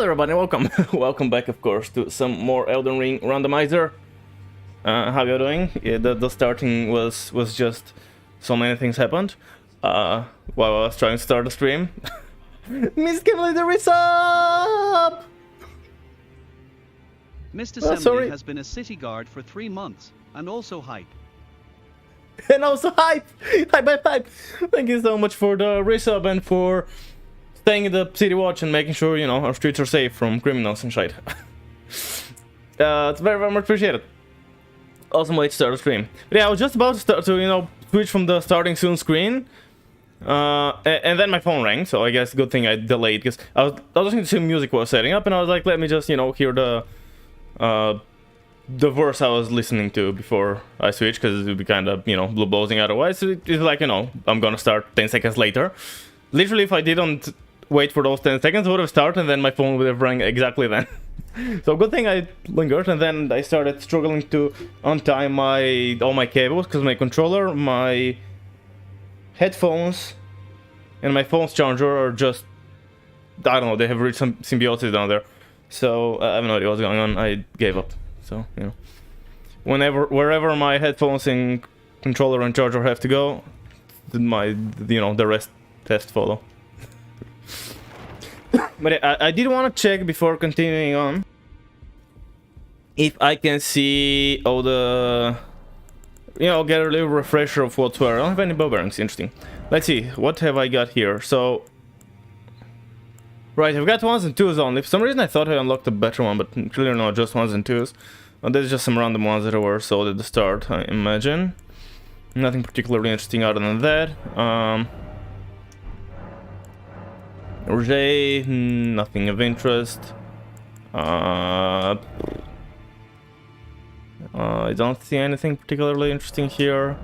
everybody, welcome. Welcome back, of course, to some more Elden Ring Randomizer. How you doing? Yeah, the starting was just so many things happened while I was trying to start the stream. Miss Caelid, there is up! Mr. Semley has been a city guard for 3 months, and also hype. And also hype! Hype! Thank you so much for the resub and for staying in the city watch and making sure, you know, our streets are safe from criminals and shit. It's very much appreciated. Awesome way to start the stream. But yeah, I was just about to start to, you know, switch from the starting soon screen. And then my phone rang, so I guess good thing I delayed, because I was listening to some music while setting up, and I was like, let me just, you know, hear the verse I was listening to before I switch, because it would be kind of, you know, blue-blowsing otherwise. So it's like, you know, I'm gonna start 10 seconds later. Literally, if I didn't wait for those 10 seconds, I would have started, and then my phone would have rang exactly then. So good thing I lingered, and then I started struggling to untie all my cables, because my controller, my headphones, and my phone's charger are just, I don't know, they have reached some symbiosis down there. So I have no idea what's going on. I gave up. So, you know, wherever my headphones and controller and charger have to go, the rest has to follow. But I did want to check before continuing on if I can see all the, you know, get a little refresher of what's where. I don't have any bow bearings. Interesting. Let's see, what have I got here? So, right, I've got 1s and 2s only. For some reason I thought I unlocked a better one, but clearly not, just 1s and 2s. There's just some random ones that were sold at the start, I imagine. Nothing particularly interesting other than that. Roger, nothing of interest. I don't see anything particularly interesting here.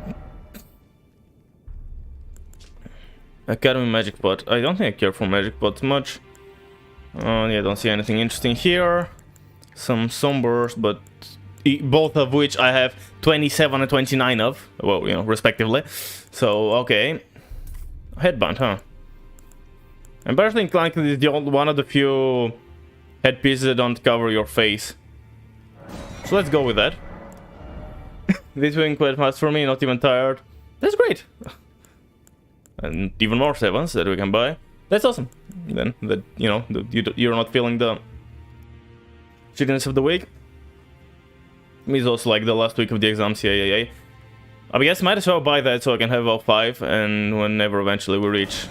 Academy Magic Pot. I don't think I care for Magic Pots much. Yeah, I don't see anything interesting here. Some Sombers, but both of which I have 27 and 29 of. Well, you know, respectively. So, okay. Headband, huh? I'm personally inclined to this one of the few headpieces that don't cover your face. So let's go with that. This wing quite fast for me, not even tired. That's great. And even more 7s that we can buy. That's awesome. Then that, you know, you're not feeling the shittiness of the week. It's also like the last week of the exams. Yeah. I guess might as well buy that so I can have all 5, and whenever eventually we reach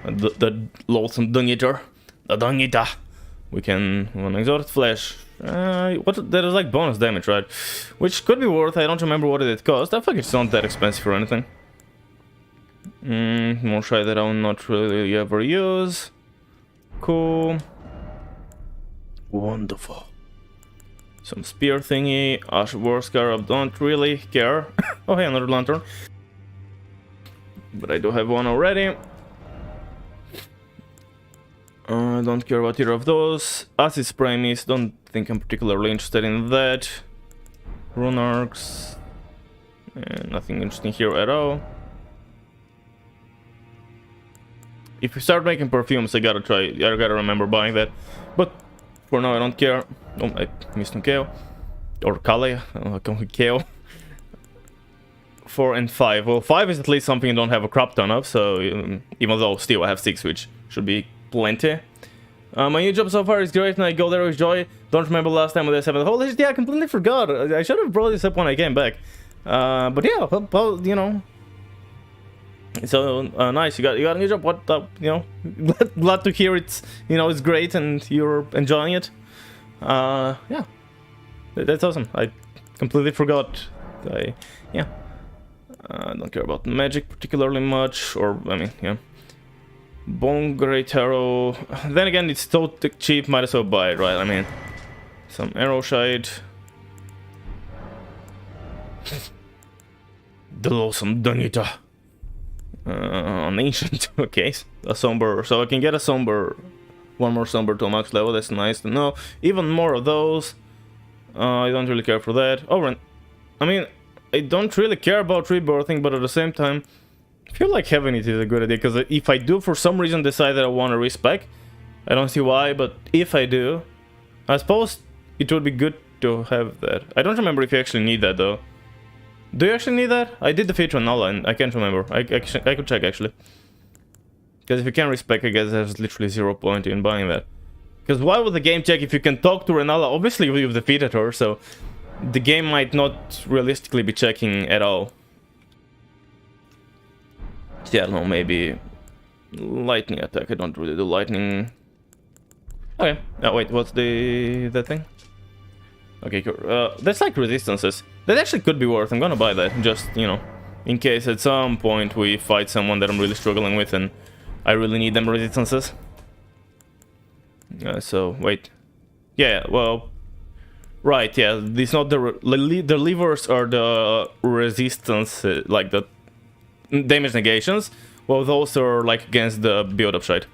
the loathsome Dung-Eater, the Dung-Eater, we can one exalted flesh. That is like bonus damage, right? Which could be worth. I don't remember what it cost. I think it's not that expensive or anything. More shite that I will not really ever use. Cool. Wonderful. Some spear thingy. Ash War Scarab, don't really care. Oh hey, another lantern. But I do have one already. Don't care about either of those. Acid Spray Mist, don't think I'm particularly interested in that. Rune Arcs. Nothing interesting here at all. If you start making perfumes, I gotta remember buying that. But for now, I don't care. Oh, I missed on Kale. Or Kale. Kale. 4 and 5. Well, 5 is at least something you don't have a crap ton of, so even though still I have 6, which should be plenty. My new job so far is great, and I go there with joy. Don't remember last time with S7. Holy shit, yeah, I completely forgot. I should have brought this up when I came back. But yeah, well, you know. So nice, you got a new job. What, you know, glad to hear it's, you know, it's great and you're enjoying it. Yeah, that's awesome. I completely forgot. I don't care about magic particularly much, or I mean, yeah. Bone Great Arrow. Then again, it's so cheap, might as well buy it, right? I mean, some arrow shite. The loathsome Dung-Eater. An ancient, okay, a somber, so I can get a somber, one more somber to max level. That's nice to know. Even more of those. I don't really care for that. Oh, I mean, I don't really care about rebirthing, but at the same time, I feel like having it is a good idea, because if I do for some reason decide that I want to respec, I don't see why, but if I do, I suppose it would be good to have that. I don't remember if you actually need that though. Do you actually need that? I did defeat Randomizer and I can't remember. I could check actually. Because if you can respec, I guess there's literally 0 point in buying that. Because why would the game check if you can talk to Renala? Obviously you've defeated her, so the game might not realistically be checking at all. So, yeah, I don't know, maybe lightning attack. I don't really do lightning. Okay. Oh wait, what's that thing? Okay, cool. That's like resistances. That actually could be worth. I'm gonna buy that, just, you know, in case at some point we fight someone that I'm really struggling with and I really need them resistances. So, wait. Yeah, well... Right, yeah, these not the levers are the resistance, like the damage negations. Well, those are like against the build-up side.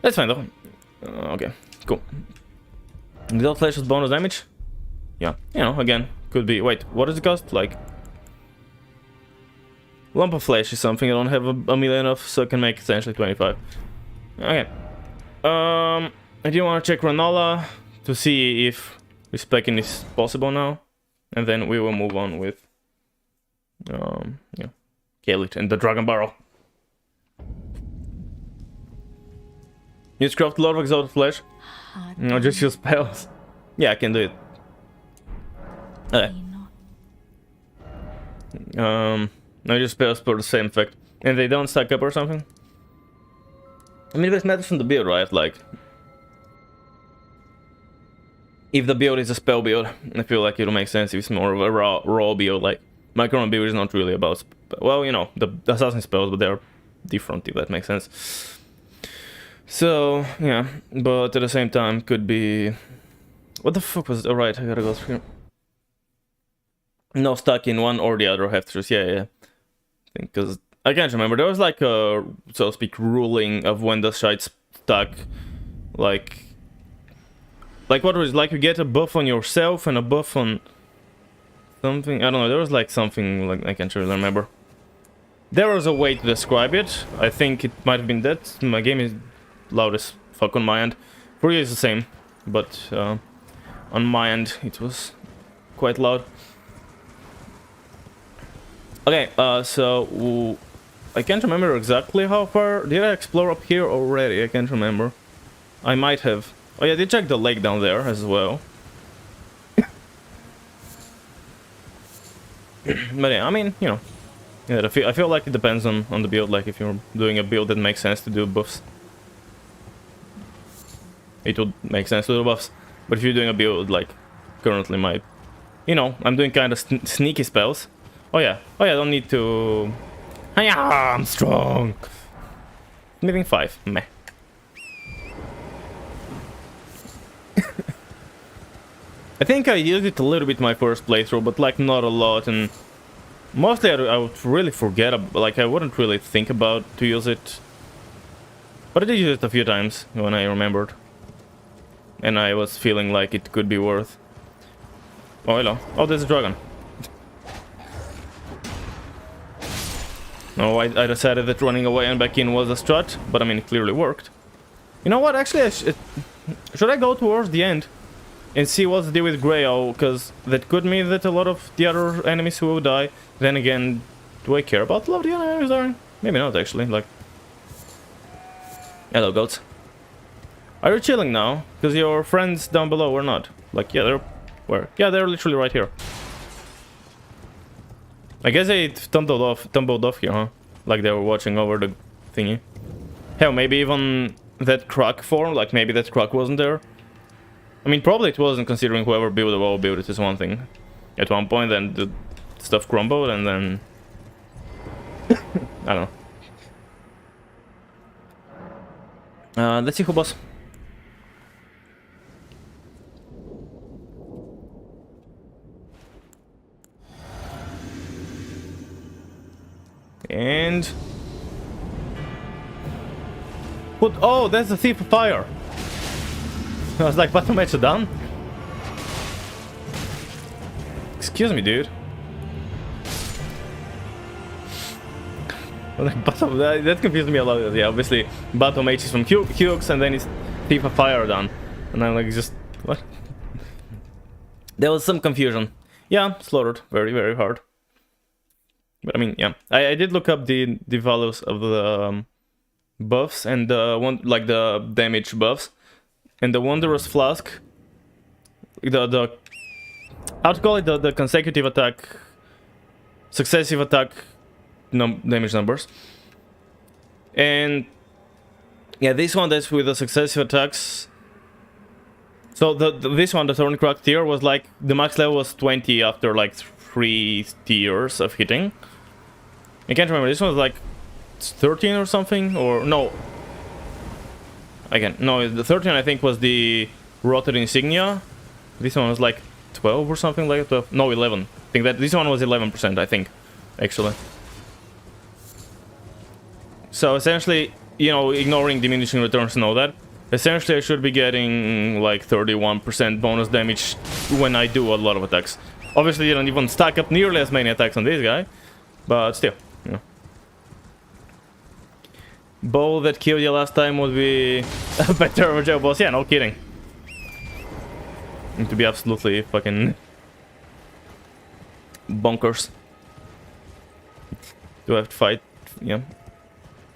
That's fine though. Okay, cool. Without flash with bonus damage? Yeah, you know, again, could be... Wait, what does it cost? Like... Lump of flesh is something I don't have a million of, so I can make essentially 25. Okay. I do want to check Ranala to see if respecking is possible now. And then we will move on with... yeah. Caelid and the Dragon Barrel. You craft a lot of exalted flesh? No, just use spells. Yeah, I can do it. Okay. No, just spells for the same effect. And they don't stack up or something? I mean, this matters from the build, right? Like... If the build is a spell build, I feel like it'll make sense if it's more of a raw build. Like, my current build is not really about... Well, you know, the assassin spells, but they're different, if that makes sense. So, yeah. But at the same time, could be... What the fuck was it? Alright, I gotta go through. No, stuck in one or the other, have to choose. Yeah. Because I can't remember. There was like a, so to speak, ruling of when the shite's stuck. Like what was like you get a buff on yourself and a buff on something. I don't know. There was like something like I can't really remember. There was a way to describe it. I think it might have been that. My game is loud as fuck on my end. For you it's the same, but on my end it was quite loud. Okay, so I can't remember exactly how far. Did I explore up here already? I can't remember. I might have. Oh yeah, I did check the lake down there as well. But yeah, I mean, you know, yeah, I feel like it depends on the build. Like if you're doing a build that makes sense to do buffs, it would make sense to do buffs. But if you're doing a build like currently my, you know, I'm doing kind of sneaky spells. Oh yeah, I don't need to... Hiya, I'm strong! Living 5, meh. I think I used it a little bit my first playthrough, but like not a lot, and mostly I would really forget, like I wouldn't really think about to use it. But I did use it a few times when I remembered. And I was feeling like it could be worth. Oh hello, oh there's a dragon. No, I decided that running away and back in was a strat, but I mean, it clearly worked. You know what, actually, should I go towards the end and see what's the deal with Grail, because that could mean that a lot of the other enemies will die. Then again, do I care about a lot of the other enemies dying? Maybe not, actually, like... Hello, goats. Are you chilling now? Because your friends down below are not. Like, yeah, they're... Where? Yeah, they're literally right here. I guess they tumbled off here, huh? Like they were watching over the thingy. Hell, maybe even that crack form, like maybe that crack wasn't there. I mean, probably it wasn't, considering whoever built the wall built it is one thing. At one point, then the stuff crumbled, and then... I don't know. Let's see who boss. And... What? Oh, that's the Thief of Fire! I was like, battle match done? Excuse me, dude. Like, that confused me a lot. Yeah, obviously, battle mage is from Hughes, and then it's Thief of Fire done. And I'm like, just, what? There was some confusion. Yeah, slaughtered. Very, very hard. But I mean, yeah. I did look up the values of the buffs and the one, like the damage buffs. And the Wondrous Flask, the how to call it, the consecutive attack, successive attack damage numbers. And yeah, this one that's with the successive attacks. So this one, the Thorn Cracked tier, was like the max level was 20 after like 3 tiers of hitting. I can't remember. This one was like 13 or something, or no. Again, no, the 13 I think was the Rotted Insignia. This one was like 12 or something like that. No, 11. I think that this one was 11%, I think, actually. So essentially, you know, ignoring diminishing returns and all that, essentially I should be getting like 31% bonus damage when I do a lot of attacks. Obviously, you don't even stack up nearly as many attacks on this guy, but still, you know. Bow that killed you last time would be a better overkill boss. Yeah, no kidding. And to be absolutely fucking bonkers. Do I have to fight? Yeah.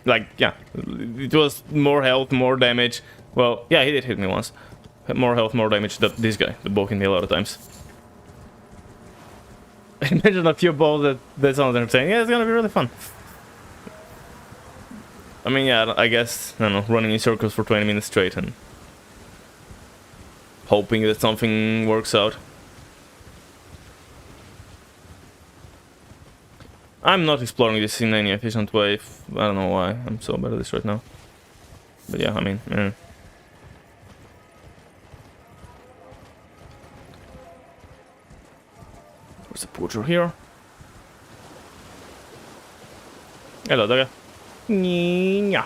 Like, yeah. It was more health, more damage. Well, yeah, he did hit me once. More health, more damage than this guy. The bow hit me a lot of times. I mentioned a few balls that sounds entertaining. Yeah, it's gonna be really fun. I mean, yeah, I guess, I don't know, running in circles for 20 minutes straight and hoping that something works out. I'm not exploring this in any efficient way. I don't know why I'm so bad at this right now. But yeah, I mean, There's a poacher here. Hello, doggy. Yeah.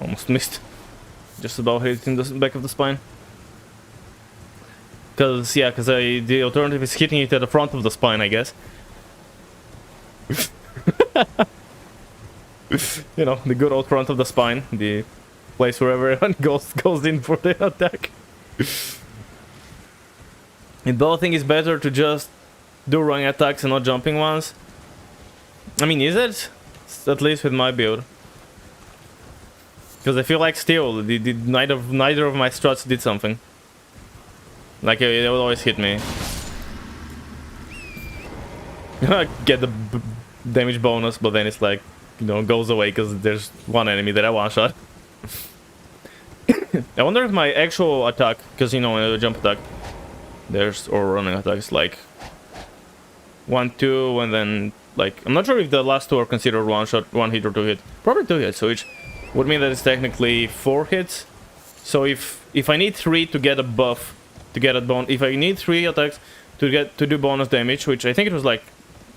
Almost missed. Just about hit it in the back of the spine. Cause yeah, the alternative is hitting it at the front of the spine, I guess. You know, the good old front of the spine, the place where everyone goes in for the attack. And though I think it's better to just do running attacks and not jumping ones. I mean, is it? At least with my build. Because I feel like still, neither of my struts did something. Like, it would always hit me. Get the damage bonus, but then it's like, you know, goes away because there's one enemy that I one-shot. I wonder if my actual attack, because, you know, in a jump attack, or running attacks, like 1, 2, and then, like, I'm not sure if the last two are considered one shot, one hit or two hit. Probably 2 hits, so which would mean that it's technically 4 hits. So if I need 3 to get a buff, to get a bonus, if I need 3 attacks to do bonus damage, which I think it was like,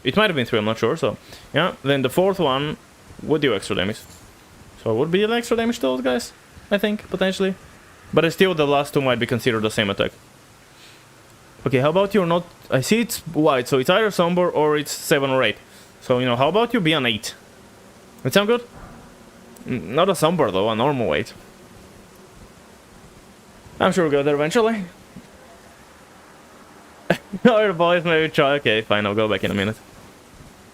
it might have been 3, I'm not sure. So yeah, then the 4th one would do extra damage. So it would be an extra damage to those guys, I think, potentially. But still, the last 2 might be considered the same attack. Okay, how about you're not... I see it's white, so it's either Somber or it's 7 or 8. So, you know, how about you be an 8? That sound good? Not a Somber, though, a normal 8. I'm sure we'll go there eventually. No, your boys maybe try... Okay, fine, I'll go back in a minute.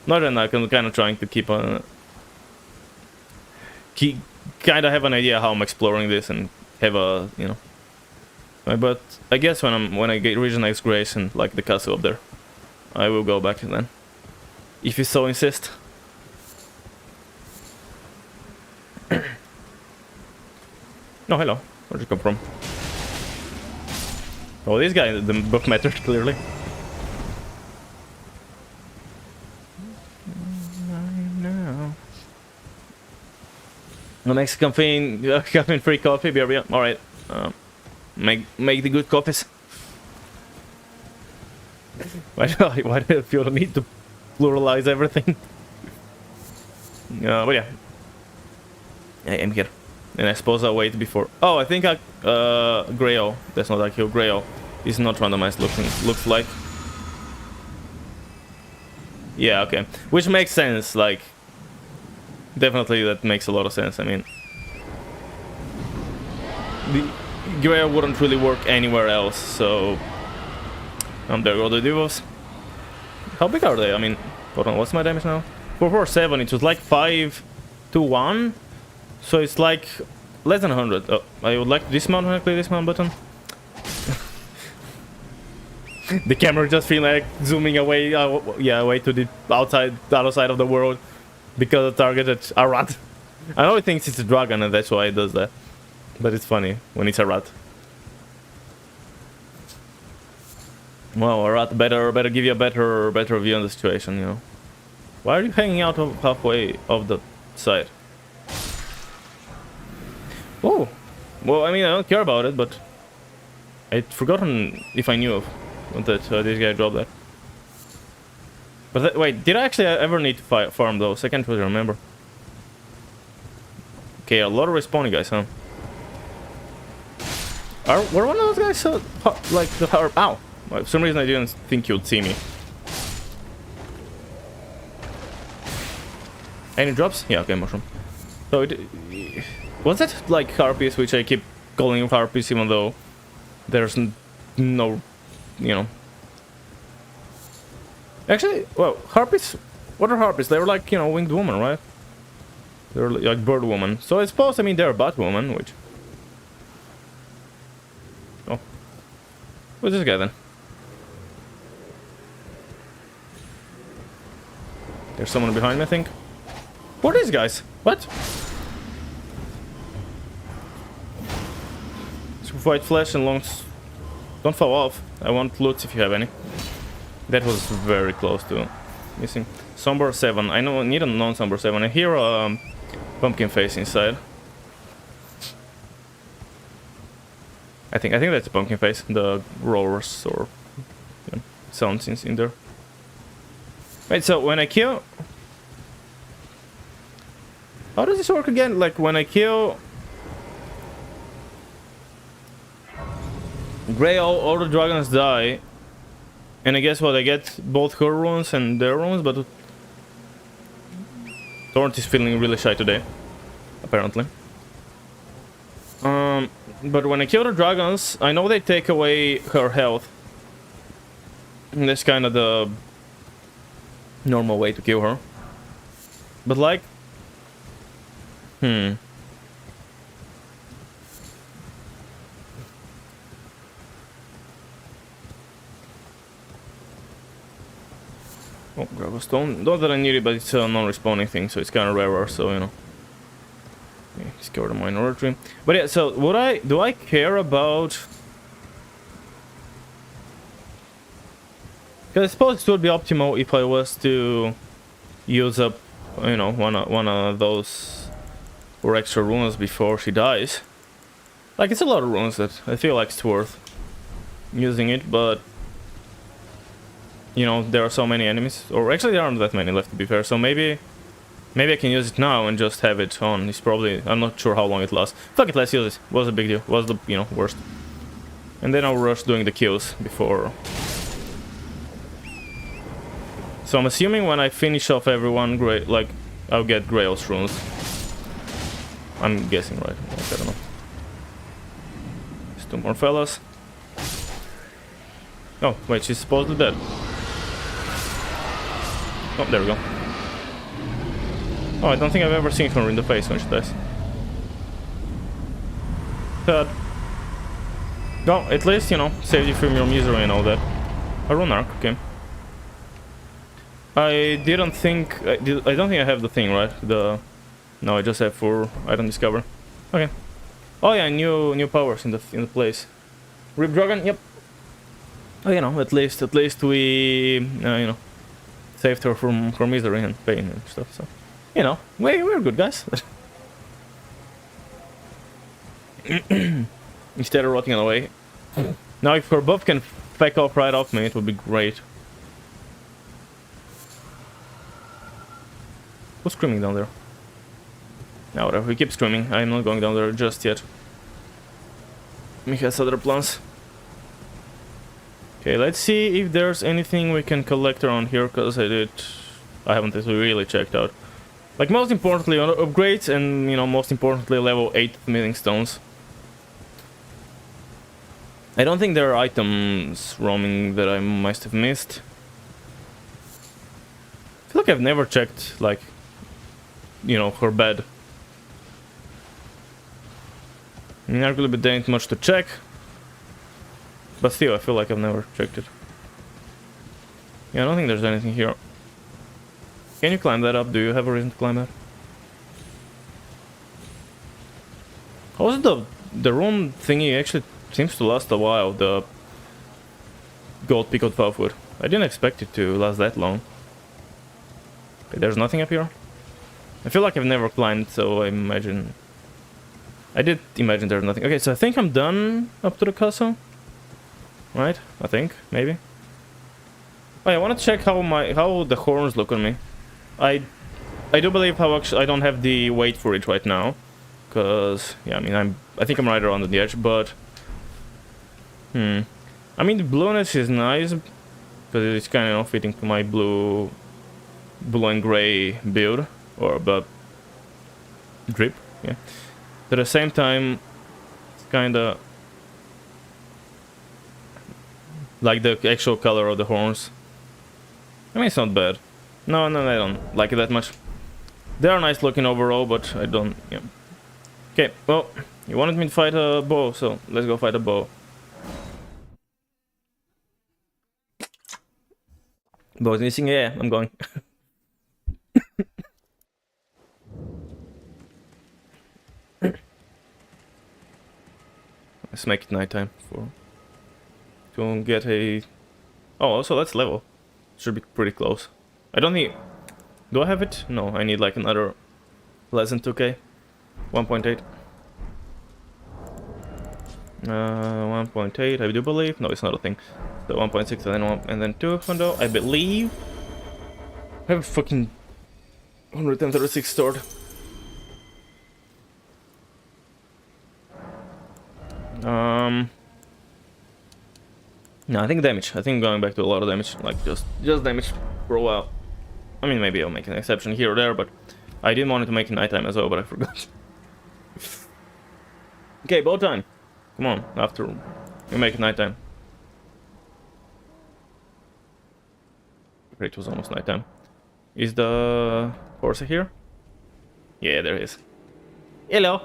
Not right now, I'm kind of trying to keep on... kind of have an idea how I'm exploring this and have a, you know... But I guess when I get Region X Grace and like the castle up there, I will go back then, if you so insist. Oh, hello. Where'd you come from? Oh, this guy, the buff mattered clearly. The Mexican thing, caffeine-free coffee, beer. All right. Make the good copies. Why do I feel the need to pluralize everything? But yeah, I am here, and I suppose I'll wait before. Oh, I think Grail. That's not Akio. Grail is not randomized. Looks like. Yeah. Okay. Which makes sense. Like, definitely that makes a lot of sense. I mean. the Grail wouldn't really work anywhere else, so... there go the Divos. How big are they? I mean, hold on, what's my damage now? 447, it was like 5 to 1. So it's like less than 100. Oh, I would like to dismount when I click this mount button. The camera just feels like zooming away, yeah, away to the other side of the world. Because the target is a rat. I know it thinks it's a dragon and that's why it does that. But it's funny when it's a rat. Well, a rat better give you a better view on the situation, you know. Why are you hanging out of halfway of the side? Oh, well, I mean, I don't care about it, but I'd forgotten if I knew of that this guy dropped that. But wait, did I actually ever need to farm those? I can't really remember. Okay, a lot of respawning guys, huh? Were one of those guys like the power? Ow! For some reason I didn't think you'd see me. Any drops? Yeah, okay, mushroom. So was that like harpies, which I keep calling harpies even though there's no, you know. Actually, well, harpies, what are harpies? They were like, you know, winged woman, right? They're like bird woman. So I suppose, I mean, they're bat woman, which... Oh. Who's this guy then? There's someone behind me, I think. Who are these guys? What? White flesh and longs. Don't fall off. I want loots if you have any. That was very close to missing. Somber 7. I know I need a non-somber 7. I hear a pumpkin face inside. I think that's a pumpkin face. The roars or you know, sounds in there. Wait, so when I kill... How does this work again? Like when I kill... Grey, all the dragons die. And I guess what, I get both her runes and their runes, but... Torrent is feeling really shy today. Apparently. But when I kill the dragons, I know they take away her health. And that's kind of the... normal way to kill her. But like... Oh, grab a stone. Not that I need it, but it's a non-respawning thing, so it's kind of rarer, so, you know. Okay, discover the minority. But yeah, so, do I care about... Because I suppose it would be optimal if I was to use up, you know, one of those 4 extra runes before she dies. Like, it's a lot of runes that I feel like it's worth using it, but... You know, there are so many enemies. Or actually there aren't that many left, to be fair. So maybe I can use it now and just have it on. It's probably... I'm not sure how long it lasts. Fuck it, let's use it. Was a big deal. Was the, you know, worst. And then I'll rush doing the kills before... So I'm assuming when I finish off everyone, like, I'll get Grail's runes. I'm guessing, right? I don't know. There's 2 more fellas. Oh, wait, she's supposedly dead. Oh, there we go. Oh, I don't think I've ever seen her in the face when she dies. Sad. No, at least, you know, saved you from your misery and all that. A rune arc, okay. I didn't think... I don't think I have the thing, right? No, I just have 4 item discover. Okay. Oh yeah, new powers in the place. Rip Dragon, yep. Oh, you know, at least we, you know, saved her from misery and pain and stuff. So, you know, we're good guys. Instead of rotting away. Now, if her buff can back off right off me, it would be great. Who's screaming down there? Now, whatever, we keep screaming. I'm not going down there just yet. He has other plans. Okay, let's see if there's anything we can collect around here, because I haven't really checked out. Like, most importantly, on upgrades, and, you know, most importantly, level 8 smithing stones. I don't think there are items roaming that I must have missed. I feel like I've never checked, like, you know, her bed. I mean, arguably there ain't much to check. But still, I feel like I've never checked it. Yeah, I don't think there's anything here. Can you climb that up? Do you have a reason to climb that? Also, the rune thingy actually seems to last a while, the gold pickled pulpwood. I didn't expect it to last that long. Okay, there's nothing up here. I feel like I've never climbed, so I imagine... I did imagine there's nothing. Okay, so I think I'm done up to the castle. Right? I think, maybe. Oh, yeah, I want to check how the horns look on me. I do believe I don't have the weight for it right now. Cause yeah, I mean I think I'm right around the edge, but I mean the blueness is nice because it's kind of fitting to my blue and gray build or the drip. Yeah. At the same time, it's kind of like the actual color of the horns. I mean, it's not bad. No, I don't like it that much. They are nice looking overall, but I don't. Yeah. Okay, well, you wanted me to fight a bow, so let's go fight a bow. Bow's missing? Yeah, I'm going. Let's make it nighttime to get a... Oh, also let's level. Should be pretty close. I don't need... Do I have it? No, I need like another less than 2k. 1.8. 1.8, I do believe. No, it's not a thing. So 1.6 and then 2 though, I believe. I have fucking 136 stored. No, I think damage. I think going back to a lot of damage, like just damage for a while. I mean, maybe I'll make an exception here or there, but I didn't want it to make it nighttime as well, but I forgot. Okay, bow time. Come on, after we make it nighttime. It was almost nighttime. Is the horse here? Yeah, there is. Hello.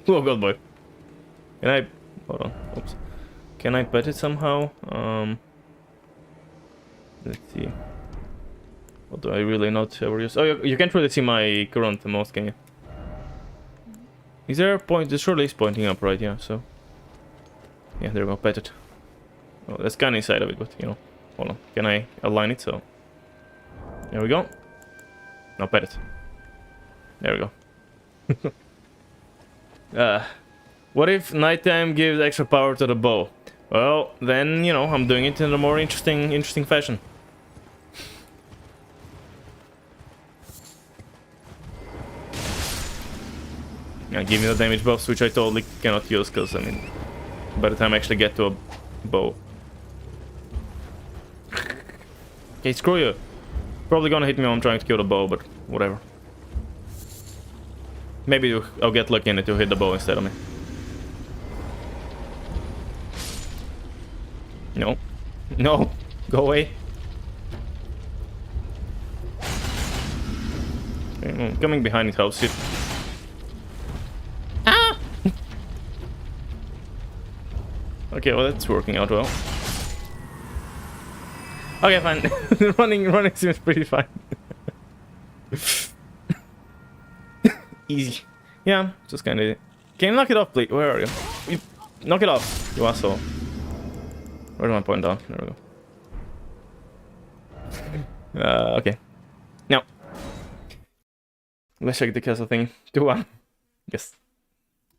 Oh god, boy. Can I? Hold on. Oops. Can I pet it somehow? Let's see. What do I really not ever use? Oh, you can't really see my current mouse, can you? Is there a point? This surely is pointing up, right? Yeah, so... Yeah, there we go, pet it. Oh, that's kind of inside of it, but, you know... Hold on, can I align it, so... There we go. Now pet it. There we go. What if nighttime gives extra power to the bow? Well, then, you know, I'm doing it in a more interesting fashion. Yeah, give me the damage buffs, which I totally cannot use, because, I mean, by the time I actually get to a bow. Okay, screw you. Probably gonna hit me when I'm trying to kill the bow, but whatever. Maybe I'll get lucky and it will hit the bow instead of me. No. No. Go away. Okay, coming behind it helps it. Ah! Okay, well that's working out well. Okay, fine. running seems pretty fine. Easy. Yeah, just kinda... Can you knock it off, please? Where are you? Knock it off, you asshole. Where's my point down? There we go. Okay. Now. Let's check the castle thing. 2-1. Yes.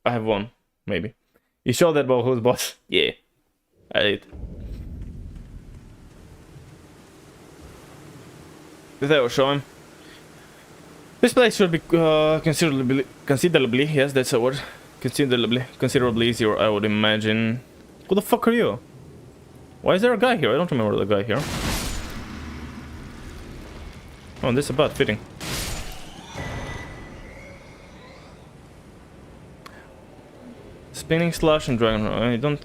I have one, maybe. You showed that ball who's boss? Yeah. I did. Did I show him? This place should be considerably, yes, that's a word. Considerably easier, I would imagine. Who the fuck are you? Why is there a guy here? I don't remember the guy here. Oh, this is about fitting. Spinning slash and dragon. I don't.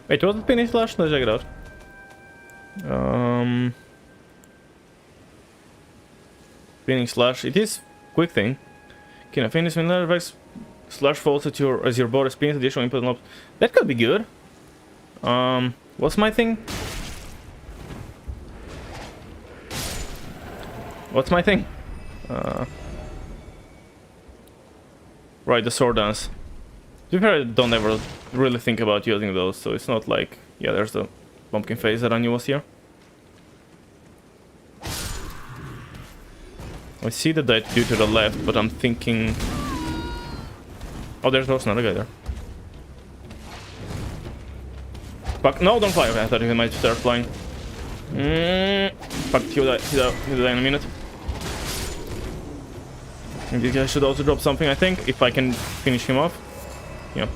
Wait, was it Penny Slash? Let's check it out. Pinning Slash. It is quick thing. Can I finish when that slash falls at your as your body spins additional input and that could be good. What's my thing? What's my thing? Right, the sword dance. To be fair, I don't ever really think about using those, so it's not like... Yeah, there's the pumpkin face that I knew was here. I see the dive due to the left, but I'm thinking... Oh, there's also another guy there. Fuck, no, don't fly. Okay, I thought he might start flying. Fuck, he'll die in a minute. And this guy should also drop something, I think, if I can finish him off. Yeah.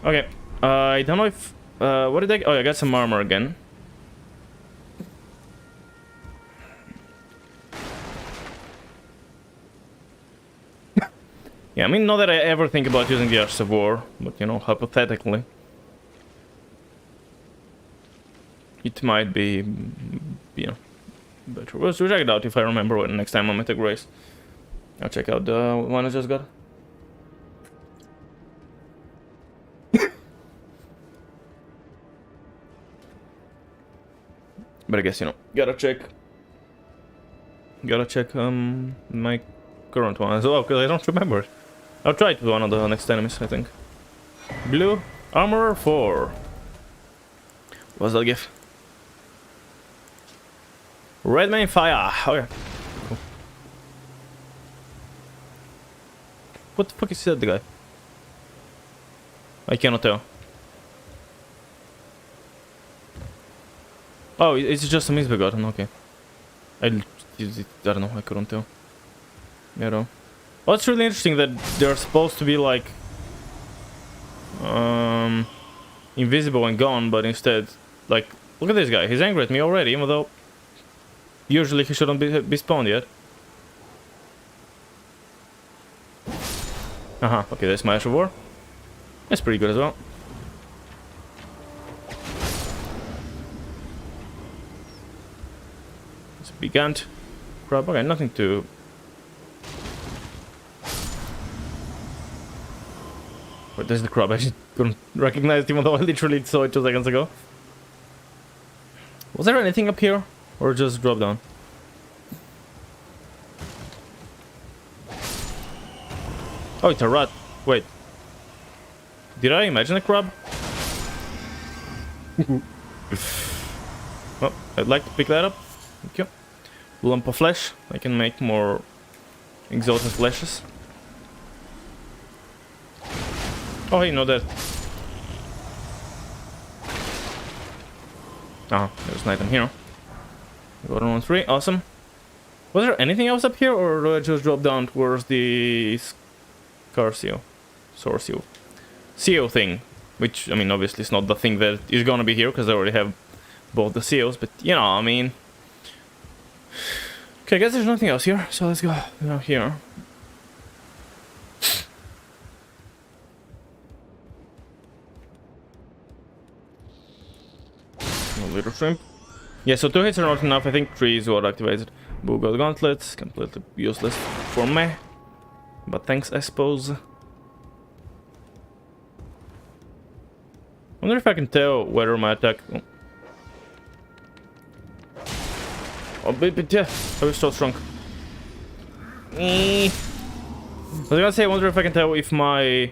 Okay. I don't know if... what did I... Oh, I got some armor again. Yeah, I mean, not that I ever think about using the Arts of War, but, you know, hypothetically. It might be, you know, better. We'll check it out if I remember when next time I'm at a race. I'll check out the one I just got. But I guess, you know, gotta check my current one as well, because I don't remember it. I'll try it with one of the next enemies, I think. Blue Armorer 4. What's that gif? Red Main Fire. Oh yeah. Cool. What the fuck is that guy? I cannot tell. Oh, it's just a misbegotten, okay. I don't know, I couldn't tell. You know. Well, it's really interesting that they're supposed to be like invisible and gone, but instead, like, look at this guy. He's angry at me already, even though usually he shouldn't be spawned yet. Okay, that's my Ash of War. That's pretty good as well. It's a big ant. Crap, okay, nothing to... But there's the crab, I just couldn't recognize it even though I literally saw it 2 seconds ago. Was there anything up here? Or just drop down? Oh, it's a rat. Wait. Did I imagine a crab? Oh, I'd like to pick that up. Thank you. Lump of flesh. I can make more exalted fleshes. Oh, hey, no that. Oh, there's an item here. Got 1-3, awesome. Was there anything else up here, or do I just drop down towards the Scar Seal thing? Which, I mean, obviously it's not the thing that is gonna be here, because I already have both the seals, but, you know, I mean... Okay, I guess there's nothing else here, so let's go here. Little shrimp. Yeah, so 2 hits are not enough. I think 3 is what activates it. Boogot gauntlets, completely useless for me. But thanks, I suppose. Wonder if I can tell whether my attack... Oh, but yeah, I was so strong. I was gonna say, I wonder if I can tell if my...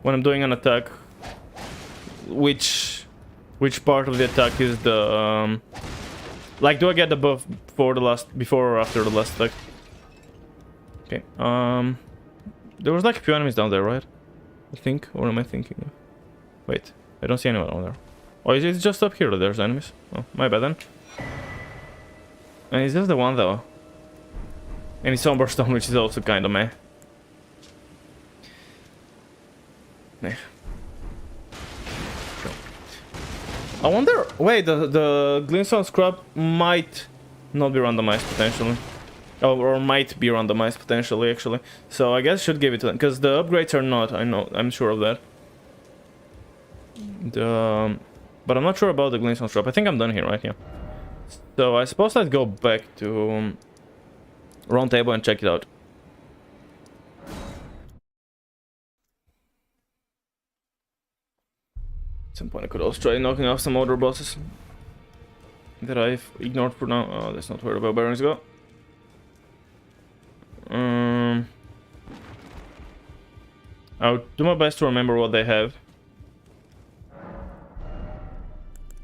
When I'm doing an attack... Which part of the attack is the... like, do I get the buff before or after the last attack? Okay, there was like a few enemies down there, right? I think, or am I thinking of... Wait, I don't see anyone down there. Oh, is it just up here that there's enemies? Oh, my bad then. And is this the one though? And it's Somberstone, which is also kinda meh. Nah. I wonder... Wait, the Glintstone Scrub might not be randomized potentially. Oh, or might be randomized potentially, actually. So I guess I should give it to them, because the upgrades are not, I know, I'm sure of that. But I'm not sure about the glintstone drop. I think I'm done here, right? Yeah. So I suppose I'd go back to round table and check it out. At some point I could also try knocking off some other bosses that I've ignored for now. Oh, that's not where the barbarians go. I'll do my best to remember what they have.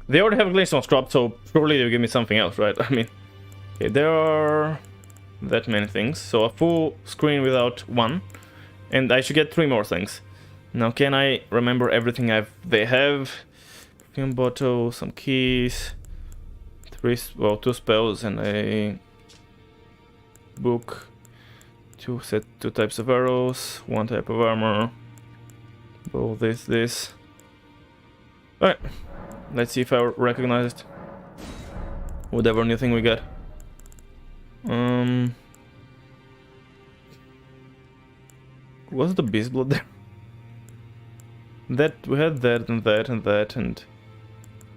They already have a glintstone drop, so surely they'll give me something else, right? I mean, okay, there are that many things. So a full screen without one, and I should get 3 more things. Now, can I remember everything they have? Perfume bottle, some keys, 2 spells, and a book. 2 types of arrows, 1 type of armor. Bow, this. Alright, let's see if I recognize it. Whatever new thing we got. Was the beast blood there? That we had that and that and that, and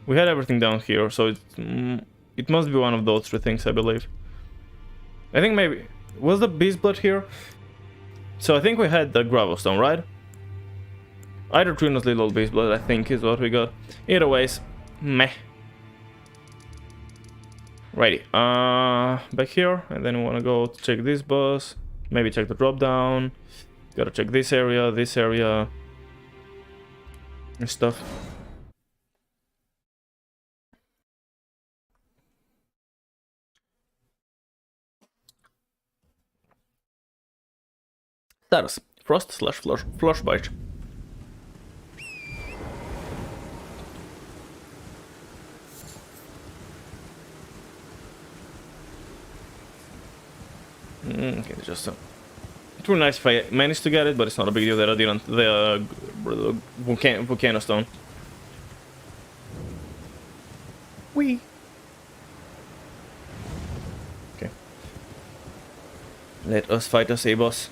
we had everything down here, so it must be one of those 3 things, I believe. I think maybe was the beast blood here. So I think we had the gravel stone, right? Either Trina's little beast blood, I think, is what we got. Either ways, meh. Righty, back here, and then we want to go to check this boss. Maybe check the drop down. Gotta check this area, and stuff. Status: Frost/Frostbite. Okay, just too nice if I managed to get it, but it's not a big deal that I didn't. The volcano stone. Whee! Okay. Let us fight a sea boss.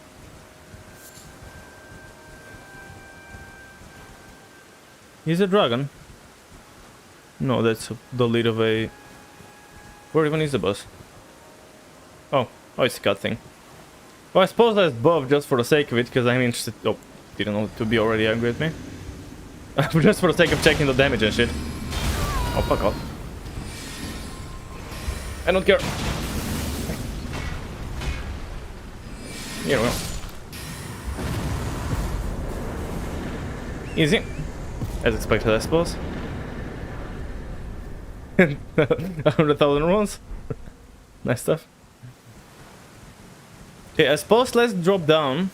He's a dragon? No, that's the lead of a... Where even is the boss? Oh, it's a cut thing. Well, I suppose that's buff just for the sake of it, because I'm interested... Oh, didn't know to be already angry at me. Just for the sake of checking the damage and shit. Oh, fuck off. I don't care. Yeah, well. Easy. As expected, I suppose. 100,000 runs. Nice stuff. Okay, I suppose let's drop down.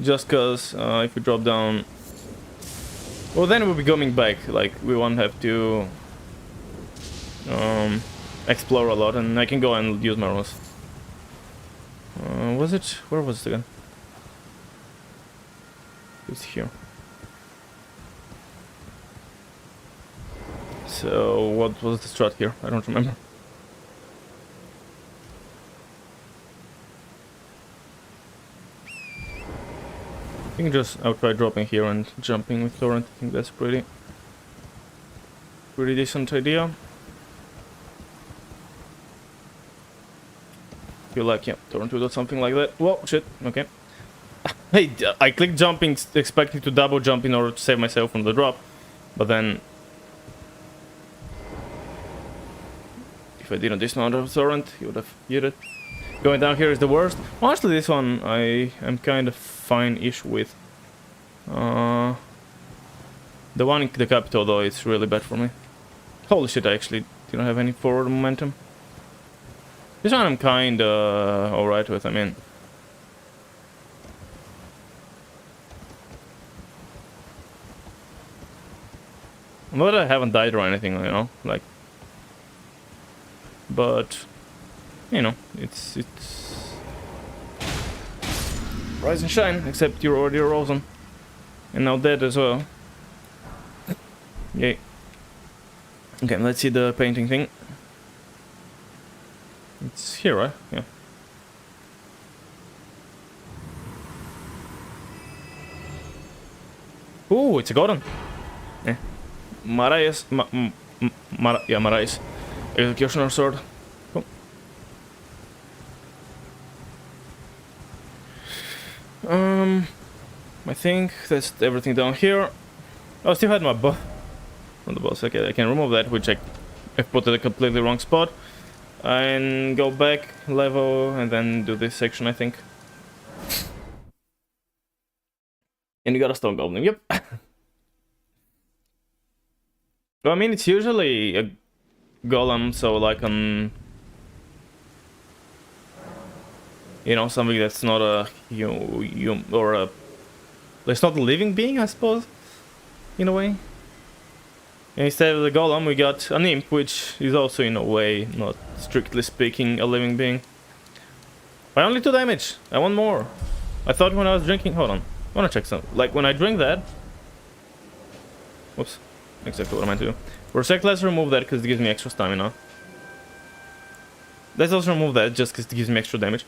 Just cause if we drop down... Well, then we'll be coming back. Like, we won't have to... explore a lot, and I can go and use my runes. Was it? Where was it again? It's here. So, what was the strat here? I don't remember. I think I'll try dropping here and jumping with torrent. I think that's pretty decent idea. Feel like, yeah, torrent will do something like that. Whoa, shit, okay. Hey, I clicked jumping expecting to double jump in order to save myself from the drop, but then if I didn't dismount the torrent, he would have hit it. Going down here is the worst. Honestly, this one I am kind of fine-ish with. The one in the capital, though, it's really bad for me. Holy shit, I actually didn't have any forward momentum. This one I'm kinda alright with, I mean. Not that I haven't died or anything, you know, like. But, you know, it's rise and shine, except you're already frozen. And now dead as well. Yay. Okay, let's see the painting thing. It's here, right? Yeah. Ooh, it's a golden. Eh. Mariah's... yeah, Mariah's Executioner Sword. Cool. I think that's everything down here. Oh, I still had my buff on the boss. Okay, I can remove that, which I've put at a completely wrong spot. And go back, level, and then do this section, I think. And you got a stone goblin, yep. Well, I mean, it's usually a golem, so like you know, something that's not a or a, it's not a living being, I suppose, in a way. And instead of the golem, we got an imp, which is also in a way, not strictly speaking, a living being. But only 2 damage. I want more. I thought when I was drinking, hold on, I wanna check some. Like when I drink that. Whoops. Exactly what I meant to do. For a sec, let's remove that because it gives me extra stamina. Let's also remove that just because it gives me extra damage.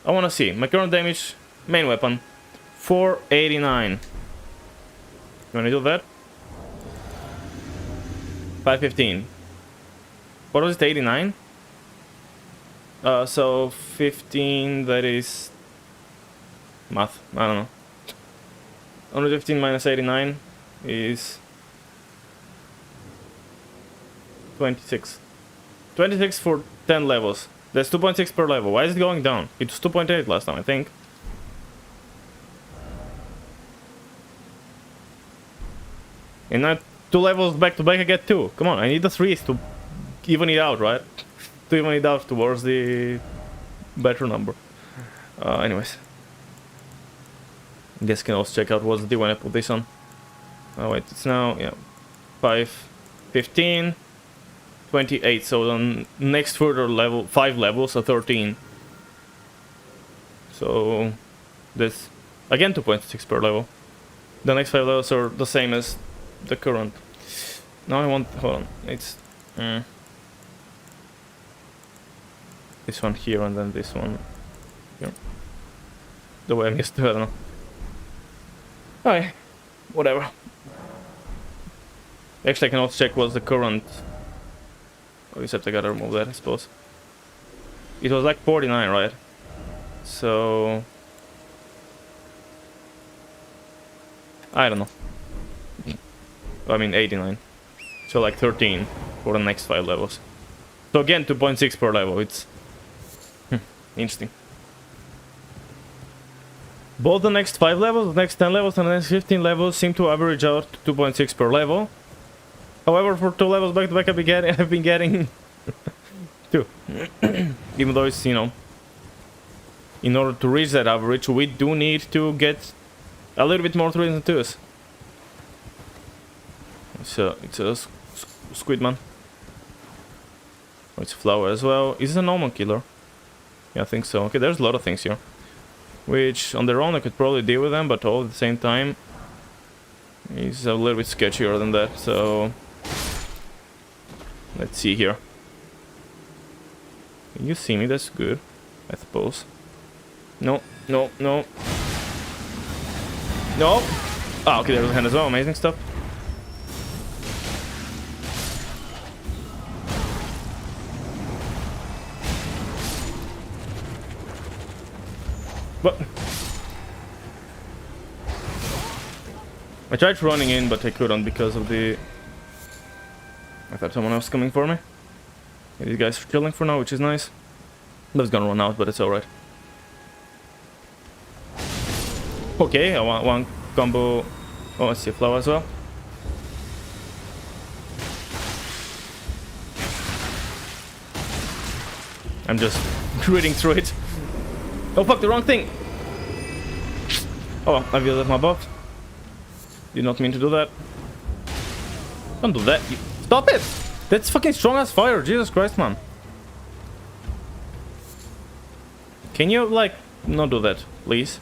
I want to see my current damage, main weapon, 489. You want to do that? 515. What was it? 89? So 15. That is math. I don't know. 115 minus 89 is 26. 26 for 10 levels. That's 2.6 per level. Why is it going down? It was 2.8 last time, I think. And now 2 levels back to back I get 2. Come on, I need the 3s to even it out, right? To even it out towards the better number. Anyways. I guess I can also check out what's the deal when I put this on. Oh wait, it's now, yeah, 5, 15, 28, so the next further level, 5 levels, so 13. So, this, again 2.6 per level. The next 5 levels are the same as the current. Now I want, hold on, it's this one here and then this one here. The way I'm used to, I don't know. Alright, whatever. Actually, I can also check what's the current. Oh, except I gotta remove that, I suppose. It was like 49, right? So I don't know. I mean 89. So like 13 for the next 5 levels. So again 2.6 per level. It's interesting. Both the next 5 levels, the next 10 levels and the next 15 levels seem to average out to 2.6 per level. However, for 2 levels back to back I've been getting 2. Even though it's, you know, in order to reach that average we do need to get a little bit more 3s and 2s. It's a squid man. Oh, it's a flower as well. Is it a normal killer? Yeah, I think so. Okay, there's a lot of things here. Which, on their own, I could probably deal with them, but all at the same time, he's a little bit sketchier than that, so let's see here. You see me, that's good, I suppose. No, no, no. No! Ah, okay, there's a hand as well, amazing stuff. But I tried running in, but I couldn't because of the... I thought someone else was coming for me. Yeah, these guys are chilling for now, which is nice. I was gonna run out, but it's alright. Okay, I want one combo. Oh, I see a flower as well. I'm just reading through it. Oh fuck, the wrong thing! Oh, I've used up my buff. Did not mean to do that. Don't do that. Stop it! That's fucking strong as fire, Jesus Christ, man. Can you, like, not do that, please?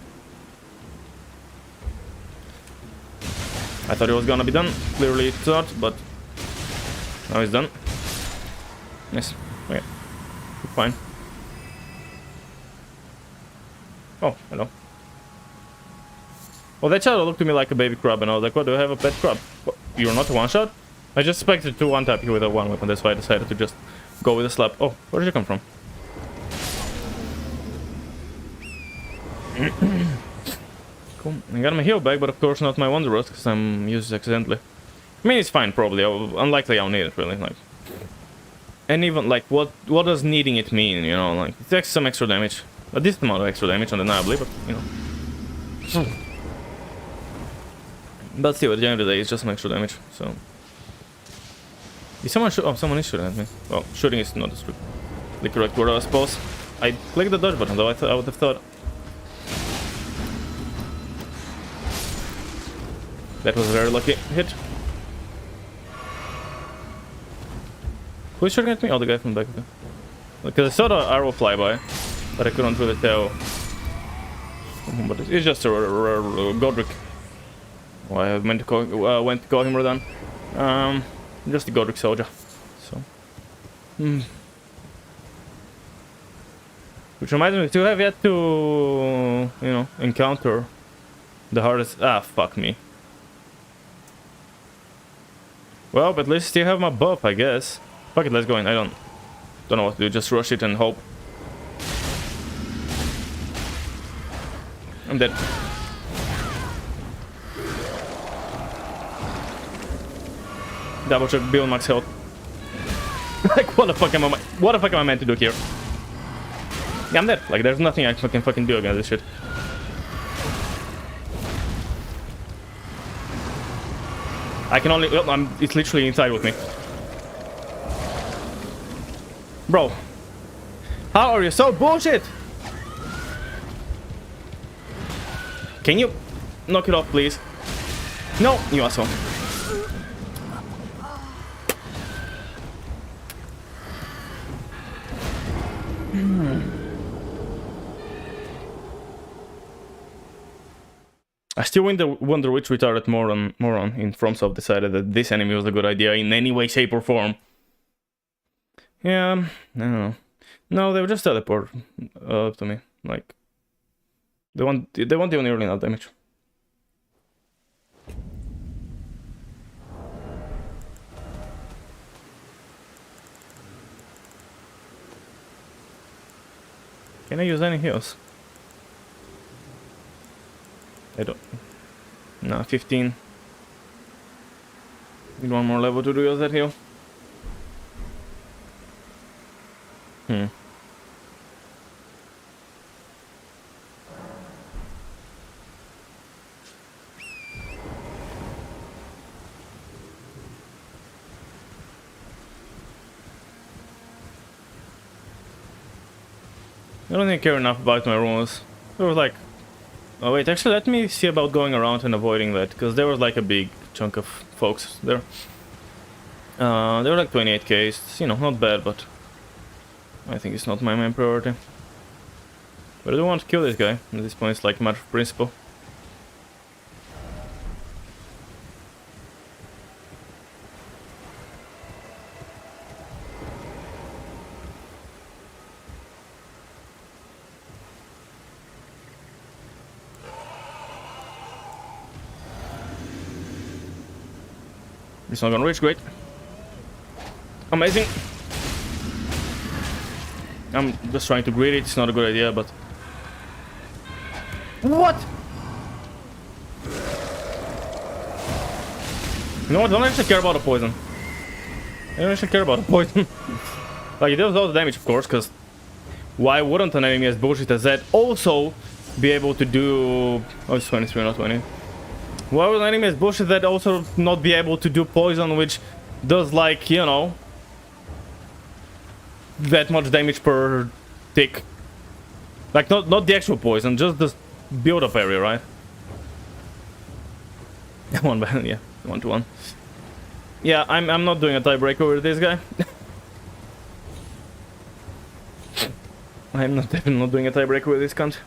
I thought it was gonna be done. Clearly it's not, but now it's done. Yes, okay. Fine. Oh, hello. Well, that shadow looked to me like a baby crab, and I was like, what, do I have a pet crab? What, you're not a one-shot? I just expected to one-tap you with a one weapon, that's why I decided to just go with a slap. Oh, where did you come from? Cool. I got my heal back, but of course not my Wonder Rose, because I'm used accidentally. I mean, it's fine, probably. Unlikely I'll need it, really. Like, and even, like, what does needing it mean, you know? Like, it takes some extra damage. A decent amount of extra damage, undeniably, but, you know. But still, at the end of the day, it's just some extra damage, so... Is someone oh, someone is shooting at me. Well, shooting is not the correct word, I suppose. I clicked the dodge button, though. I would have thought... That was a very lucky hit. Who's shooting at me? Oh, the guy from the back. Because I saw the arrow fly by, but I couldn't really tell. But it's just a Godric. Well, I meant to call, went to call him Rodan. Just a Godric soldier. So. Which reminds me, to have yet to, you know, encounter the hardest. Ah, fuck me. Well, but at least you have my buff, I guess. Fuck it, let's go in. I don't know what to do. Just rush it and hope. I'm dead. Double check Bill max health. Like, what the fuck am I meant to do here? Yeah, I'm dead. Like, there's nothing I can fucking do against this shit. I can only... Oh, it's literally inside with me. Bro. How are you so bullshit? Can you knock it off, please? No, you asshole. I still wonder which retarded moron in FromSoft decided that this enemy was a good idea in any way, shape, or form. Yeah, I don't know. No, they were just teleport up to me. Like, they won't even really enough damage. Can I use any heals? I don't. No, 15. Need one more level to use that heal. I don't think I care enough about my rules. There was like... Oh wait, actually let me see about going around and avoiding that, because there was like a big chunk of folks there. There were like 28k, it's, you know, not bad, but... I think it's not my main priority. But I do want to kill this guy. At this point it's like a matter of principle. It's not gonna reach, great. Amazing. I'm just trying to greet it, it's not a good idea, but... What? You know what, I don't actually care about the poison. I don't actually care about the poison. Like, it does all the damage, of course, because... Why wouldn't an enemy as bullshit as that also be able to do... Oh, it's 23, not 20. Why would an enemy as bullshit that also not be able to do poison, which does, like, you know... that much damage per tick. Like, not the actual poison, just the build-up area, right? One by, yeah, 1-to-1. Yeah, I'm not doing a tiebreaker with this guy. I'm definitely not doing a tiebreaker with this cunt.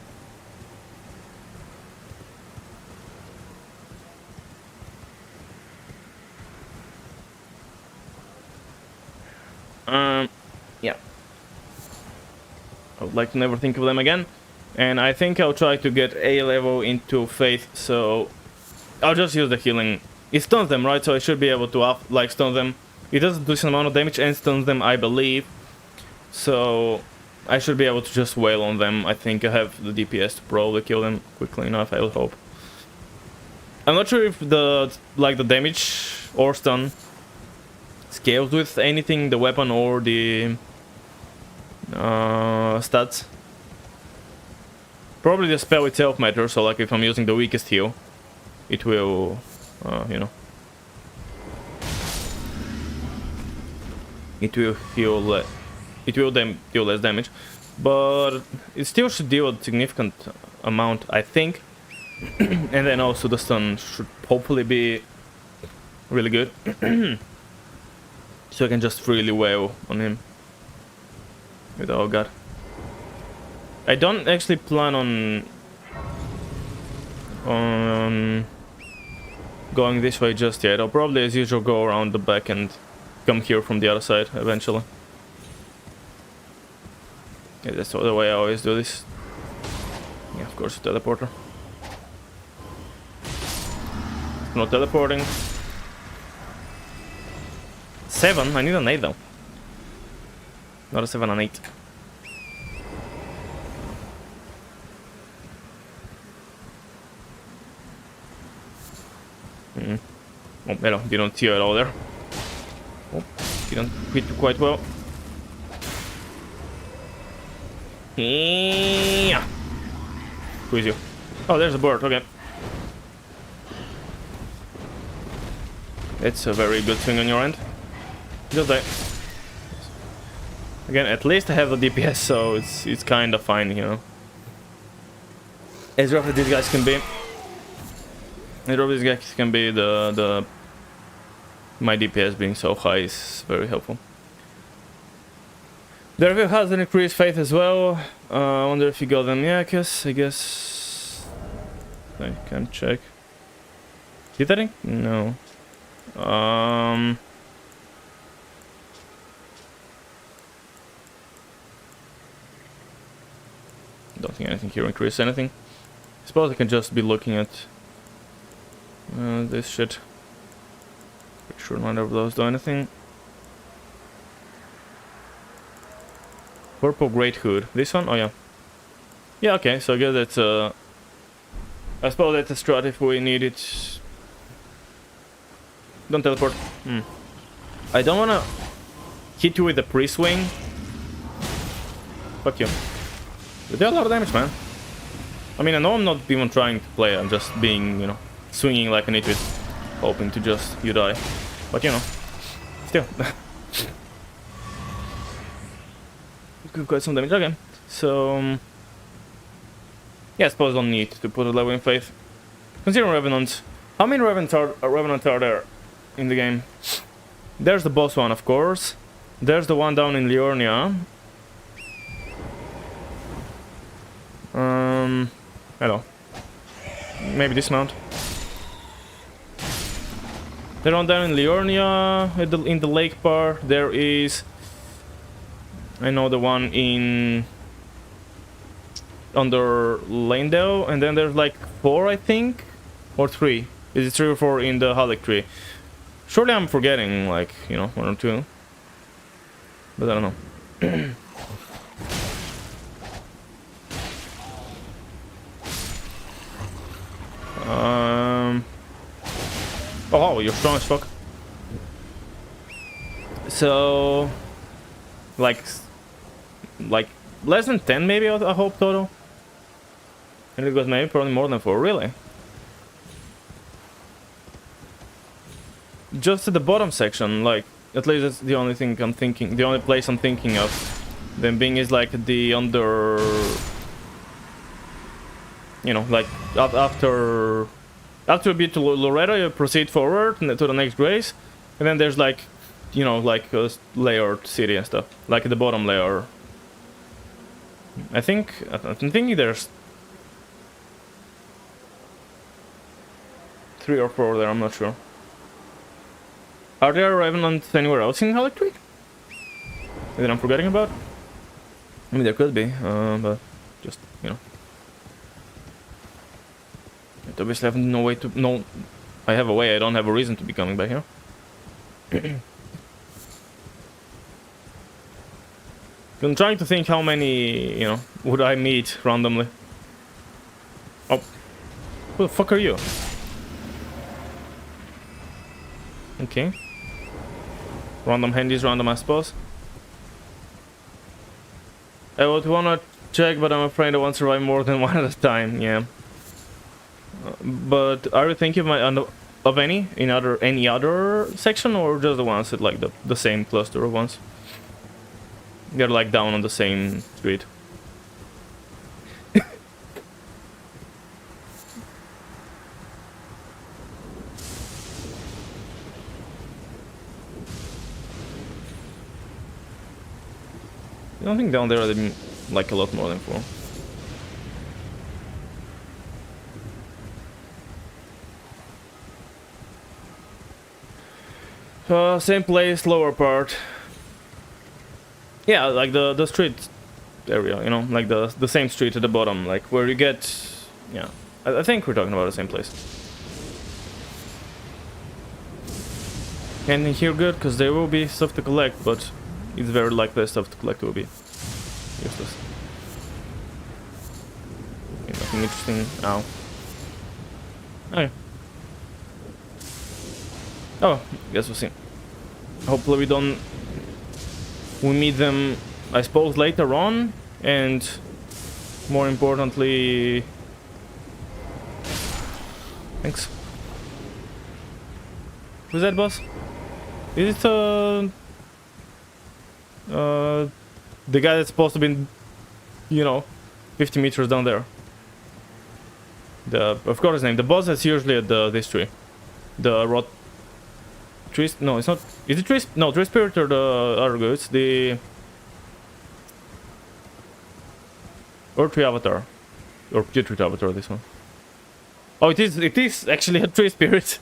Yeah. I would like to never think of them again. And I think I'll try to get A level into Faith, so I'll just use the healing. It stuns them, right? So I should be able to like stun them. It does a decent amount of damage and stuns them, I believe. So I should be able to just wail on them. I think I have the DPS to probably kill them quickly enough, I would hope. I'm not sure if the damage or stun scales with anything, the weapon or the stats. Probably the spell itself matters, so like if I'm using the weakest heal, it will, you know, it will heal, it will deal less damage, but it still should deal a significant amount, I think. And then also the stun should hopefully be really good, so I can just freely wail on him. Oh god. I don't actually plan on going this way just yet. I'll probably, as usual, go around the back and come here from the other side eventually. Yeah, that's the way I always do this. Yeah, of course, teleporter. Not teleporting. 7? I need an 8 though. Not a 7, an 8. Oh, hello, didn't see you at all there. Oh, didn't hit you quite well. Yeah. Who is you? Oh, there's a bird, okay. It's a very good thing on your end. Just die. Again, at least I have the DPS, so it's kind of fine, you know. As rough as these guys can be. As rough as these guys can be, my DPS being so high is very helpful. The review has an increased faith as well. I wonder if you got them. Yeah, I guess I can check. Teetering? No. Don't think anything here increases anything. I suppose I can just be looking at this shit. Pretty sure none of those do anything. Purple Great Hood. This one? Oh yeah. Yeah, okay, so I guess that's I suppose that's a strat if we need it. Don't teleport. I don't wanna hit you with the pre-swing. Fuck you. You do a lot of damage, man. I mean, I know I'm not even trying to play, I'm just being, you know, swinging like an idiot, hoping to just you die. But, you know, still. We've got some damage. Okay, so... yeah, I suppose I don't need to put a level in Faith. Considering Revenants. How many Revenants are there in the game? There's the boss one, of course. There's the one down in Liurnia. Hello. Maybe dismount. The one down in Liurnia, in the lake part. There is... I know the one in... under Lanedale, and then there's like 4, I think? Or 3. Is it 3 or 4 in the Halleck tree? Surely I'm forgetting, like, you know, 1 or 2. But I don't know. Oh, you're strong as fuck. So... like less than 10 maybe, I hope, total. And it was maybe probably more than 4, really. Just at the bottom section, like, at least that's the only thing I'm thinking, the only place I'm thinking of. Then being is like the under... you know, like, after a bit to Loretto, you proceed forward to the next grace. And then there's like, you know, like a layered city and stuff. Like the bottom layer. I'm thinking there's 3 or 4 there, I'm not sure. Are there Revenants anywhere else in Halleck Tree that I'm forgetting about? I mean, there could be, but just, you know, obviously I have no way to... No, I have a way, I don't have a reason to be coming back here. I'm trying to think how many, you know, would I meet randomly. Oh, who the fuck are you? Okay. Random handies, random I suppose. I would wanna check, but I'm afraid I won't survive more than one at a time, yeah. But are you thinking of any in any other section, or just the ones at like the same cluster of ones? They're like down on the same street. I don't think down there I've been like a lot more than 4. Same place, lower part. Yeah, like the street area, you know, like the same street at the bottom, like where you get... Yeah, I think we're talking about the same place. And here good, because there will be stuff to collect, but it's very likely stuff to collect will be useless. Okay, nothing interesting. Ow. Okay. Oh, guess we'll see. Hopefully we meet them, I suppose, later on, and more importantly... Thanks. Who's that boss? Is it the guy that's supposed to be, you know, 50 meters down there? I've got his name. The boss that's usually at this tree. The rot... Tree... No, it's not... Is it tree... No, tree spirit or the other guy? It's the... Or tree avatar. Or putrid avatar, this one. Oh, it is actually a tree spirit.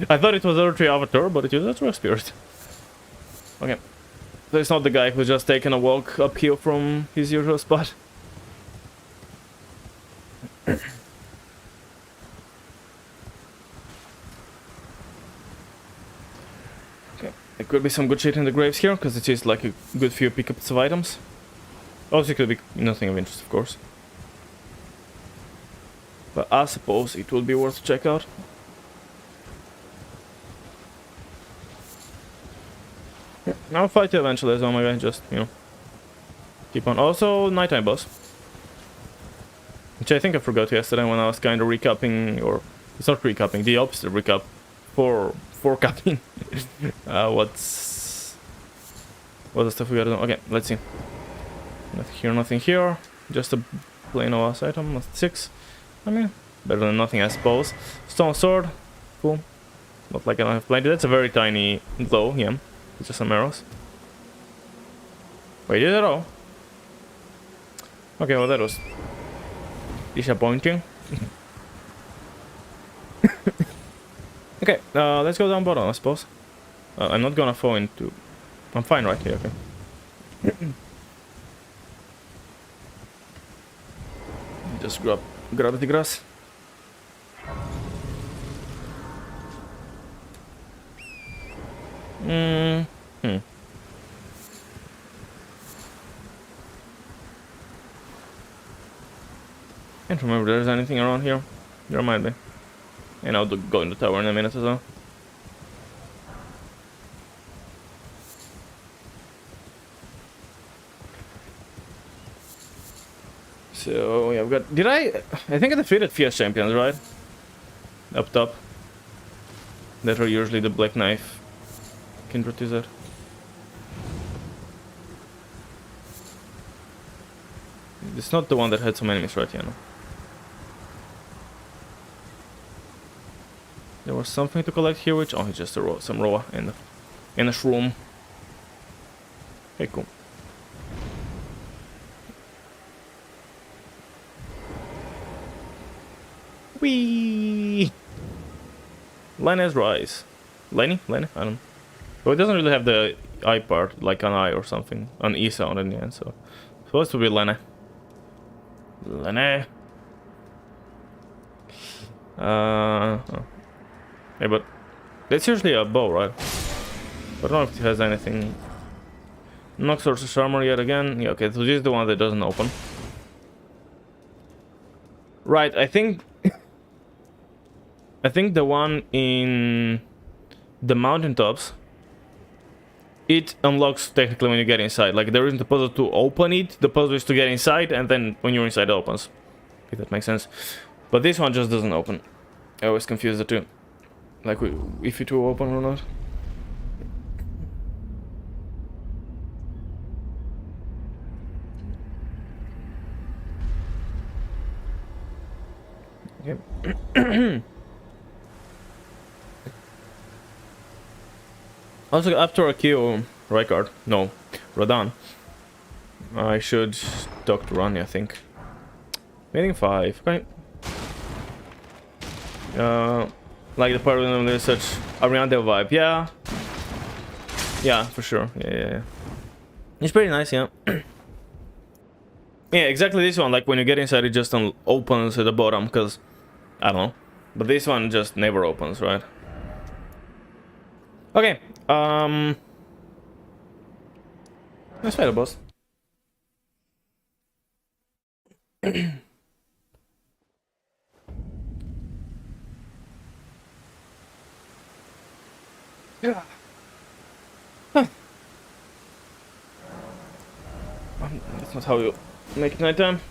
I thought it was a tree avatar, but it is a tree spirit. Okay. So it's not the guy who's just taken a walk uphill from his usual spot. Okay. There could be some good shit in the graves here, because it is like a good few pickups of items. Also, it could be nothing of interest, of course. But I suppose it would be worth to check out. Yeah, I'll fight you eventually as well, my guy. Just, you know, keep on. Also, nighttime boss. Which I think I forgot yesterday when I was kind of recapping, or... It's not recapping, the opposite of recap. Forecapping. What's the stuff we gotta do? Okay, let's see. Nothing here, nothing here. Just a plain OS item, 6. I mean, better than nothing, I suppose. Stone sword, cool. Not like I don't have plenty. That's a very tiny glow, yeah. It's just some arrows. Wait, did it all? Okay, well that was disappointing. Okay, let's go down bottom, I suppose. I'm not gonna fall into... I'm fine right here, okay. Just grab the grass. Can't remember if there's anything around here. There might be. And I'll go in the tower in a minute as well. So yeah, I've got... I think I defeated Fierce Champions, right? Up top. That are usually the Black Knife kindred, is that? It's not the one that had some enemies, right? Yeah, no. There was something to collect here, which... Oh, it's just some Roa and a shroom. Okay, cool. Whee! Lena's Rise. Lenny? I don't know. But it doesn't really have the I part, like an I or something. An E sound in the end, so... Supposed to be Lena. Lena. Oh. Yeah, but that's usually a bow, right? I don't know if it has anything. Knock sources armor yet again. Yeah, okay, so this is the one that doesn't open. Right, I think I think the one in the mountaintops, it unlocks technically when you get inside. Like, there isn't a puzzle to open it, the puzzle is to get inside, and then when you're inside it opens. If that makes sense. But this one just doesn't open. I always confuse the two. Like, if it will open or not. Okay. Also, after I kill Rykard, no, Radahn, I should talk to Rani, I think. Meeting 5, okay. Like the part when there's such a Ariandel vibe, yeah. Yeah, for sure, yeah. It's pretty nice, yeah. Yeah, exactly this one, like when you get inside it just opens at the bottom, because, I don't know. But this one just never opens, right? Okay, let's fight the boss. Yeah. Huh. That's not how you make nighttime.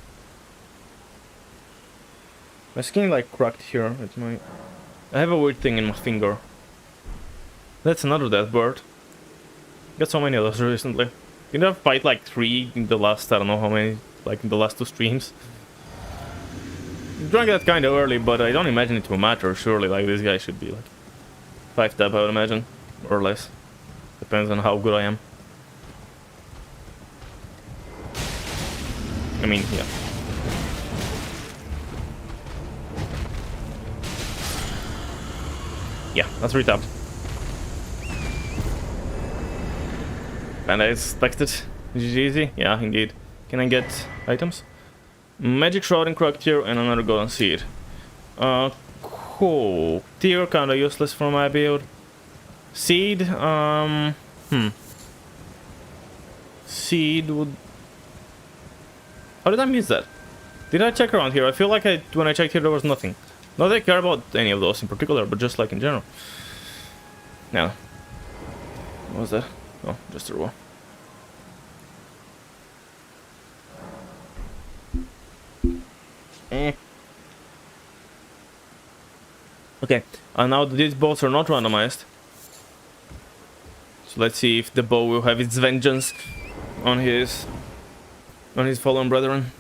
My skin like cracked here. It's my. I have a weird thing in my finger. That's another death bird. Got so many of those recently. Didn't I fight like 3 in the last, I don't know how many, like in the last 2 streams? Drank that kind of early, but I don't imagine it will matter, surely. Like, this guy should be like 5 tap, I would imagine, or less. Depends on how good I am. I mean, yeah. Yeah, that's 3 tap. And I expected. GG, yeah, indeed. Can I get items? Magic Shroud in Cracked Tear and another Golden Seed. Cool. Tear kinda useless for my build. Seed, Seed would... How did I miss that? Did I check around here? I feel like when I checked here there was nothing. Not that I care about any of those in particular, but just like in general. Now. What was that? Oh, just a roll. Okay, and now these bows are not randomized. So let's see if the bow will have its vengeance on his fallen brethren.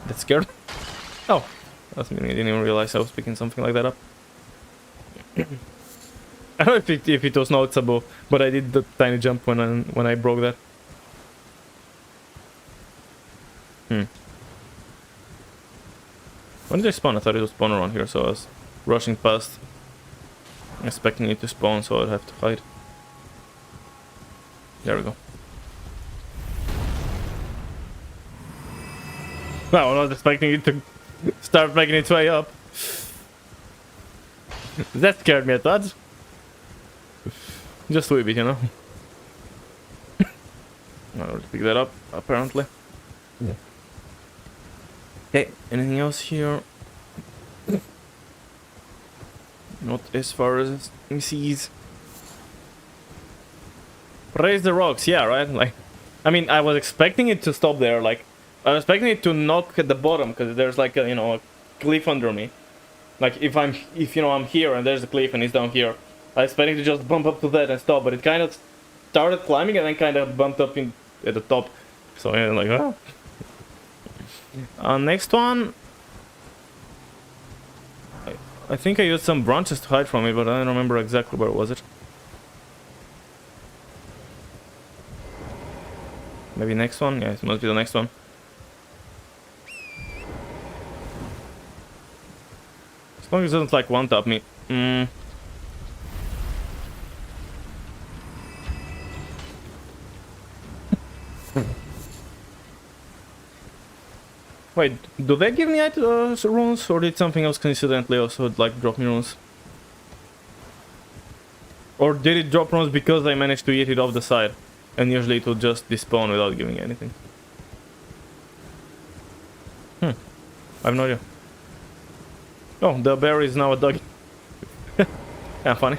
That scared? Oh, that's me. I didn't even realize I was picking something like that up. I don't know if it was noticeable, but I did the tiny jump when I broke that. When did I spawn? I thought it would spawn around here, so I was rushing past, expecting it to spawn, so I'd have to hide. There we go. Wow, I was expecting it to start making its way up. That scared me a tad. Just a wee bit, you know. I'll pick that up, apparently. Yeah. Okay, anything else here? Not as far as it sees. Raise the rocks, yeah, right? Like, I mean, I was expecting it to stop there. Like, I was expecting it to knock at the bottom because there's like a, you know, a cliff under me. Like, if you know I'm here and there's a cliff and it's down here, I expected to just bump up to that and stop. But it kind of started climbing and then kind of bumped up at the top. So yeah, like, ah. Next one. I think I used some branches to hide from it, but I don't remember exactly where was it. Maybe next one? Yeah, it must be the next one. As long as it doesn't like one tap me. Wait, Wait, do they give me runes, or did something else coincidentally also like drop me runes? Or did it drop runes because I managed to eat it off the side? And usually it would just despawn without giving anything. I have no idea. Oh, the bear is now a dog. Yeah, funny.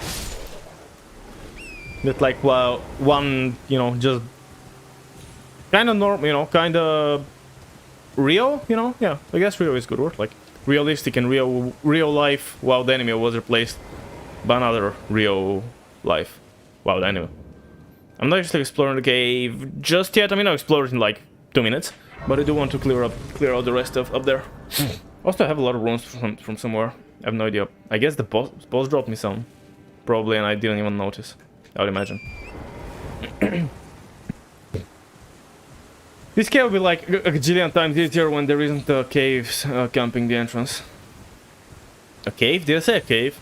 That like, well, one, you know, just kind of normal, you know, kind of real, you know? Yeah, I guess real is a good word. Like, realistic and real life wild animal was replaced by another real life wild animal. I'm not actually exploring the cave just yet. I mean, I'll explore it in like 2 minutes, but I do want to clear out the rest of up there. Also, I have a lot of runes from somewhere. I have no idea. I guess the boss dropped me some, probably, and I didn't even notice. I would imagine. This cave will be like a gajillion times easier when there isn't a cave camping the entrance. A cave? Did I say a cave?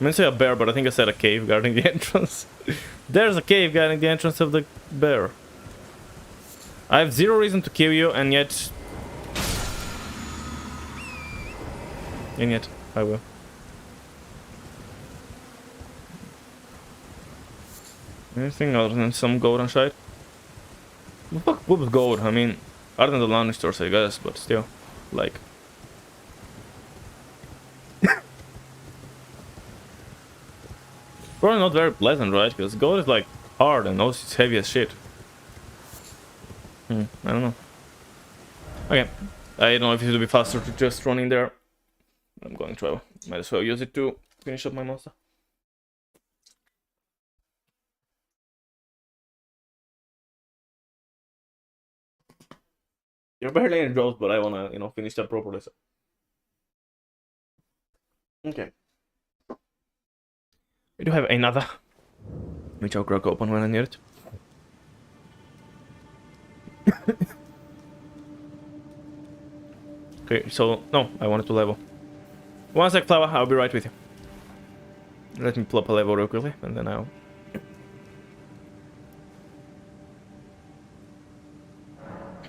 I meant to say a bear, but I think I said a cave guarding the entrance. There's a cave guarding the entrance of the bear. I have zero reason to kill you, and yet... I will. Anything other than some gold and shite? What was gold? I mean, other than the laundry stores, I guess, but still, like... Probably not very pleasant, right? Because gold is like hard and also it's heavy as shit. I don't know. Okay, I don't know if it would be faster to just run in there. I'm going to might as well use it to finish up my monster. You're barely any draws, but I wanna, you know, finish that properly. So. Okay. We do have another, which I'll crack open when I need it. Okay, so no, I wanted to level. One sec, Flower, I'll be right with you. Let me plop a level real quickly, and then I'll...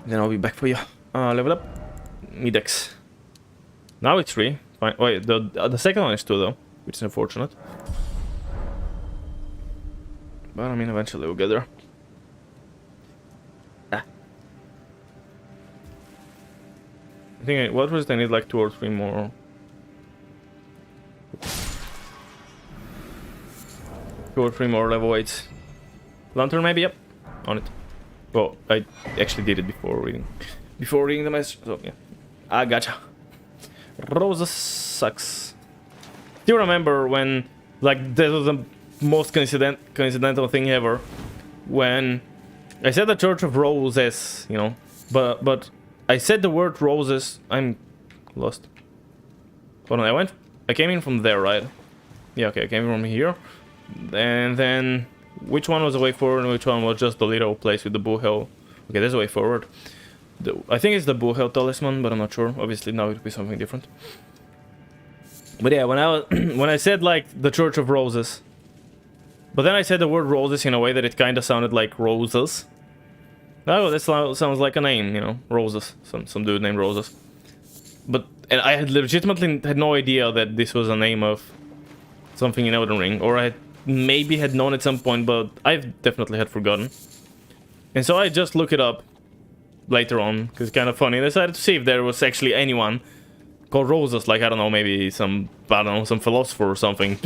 Then I'll be back for you. Level up. Midex. Now it's 3. Fine. Wait, the second one is 2 though, which is unfortunate. But I mean, eventually we'll get there. Ah. I think, what was it? I need like 2 or 3 more. 2 or 3 more level 8s. Lantern maybe? Yep. On it. Well, I actually did it before reading the message, so yeah. I gotcha. Rosa sucks. Do you remember when, like, that was the most coincidental thing ever? When I said the Church of Roses, you know, but I said the word roses. I'm lost. Hold on, I came in from there, right? Yeah, okay, I came from here. And then, which one was the way forward and which one was just the little place with the bullhell? Okay, there's a way forward. I think it's the bullhell talisman, but I'm not sure. Obviously now it would be something different. But yeah, when I said like the Church of Roses, but then I said the word roses in a way that it kind of sounded like roses. Oh, that sounds like a name, you know, Roses. Some dude named Roses. But and I had legitimately had no idea that this was a name of something in Elden Ring, or I maybe had known at some point, but I've definitely had forgotten. And so I just looked it up later on, because it's kind of funny. I decided to see if there was actually anyone called Roses, like, I don't know, maybe some, I don't know, some philosopher or something.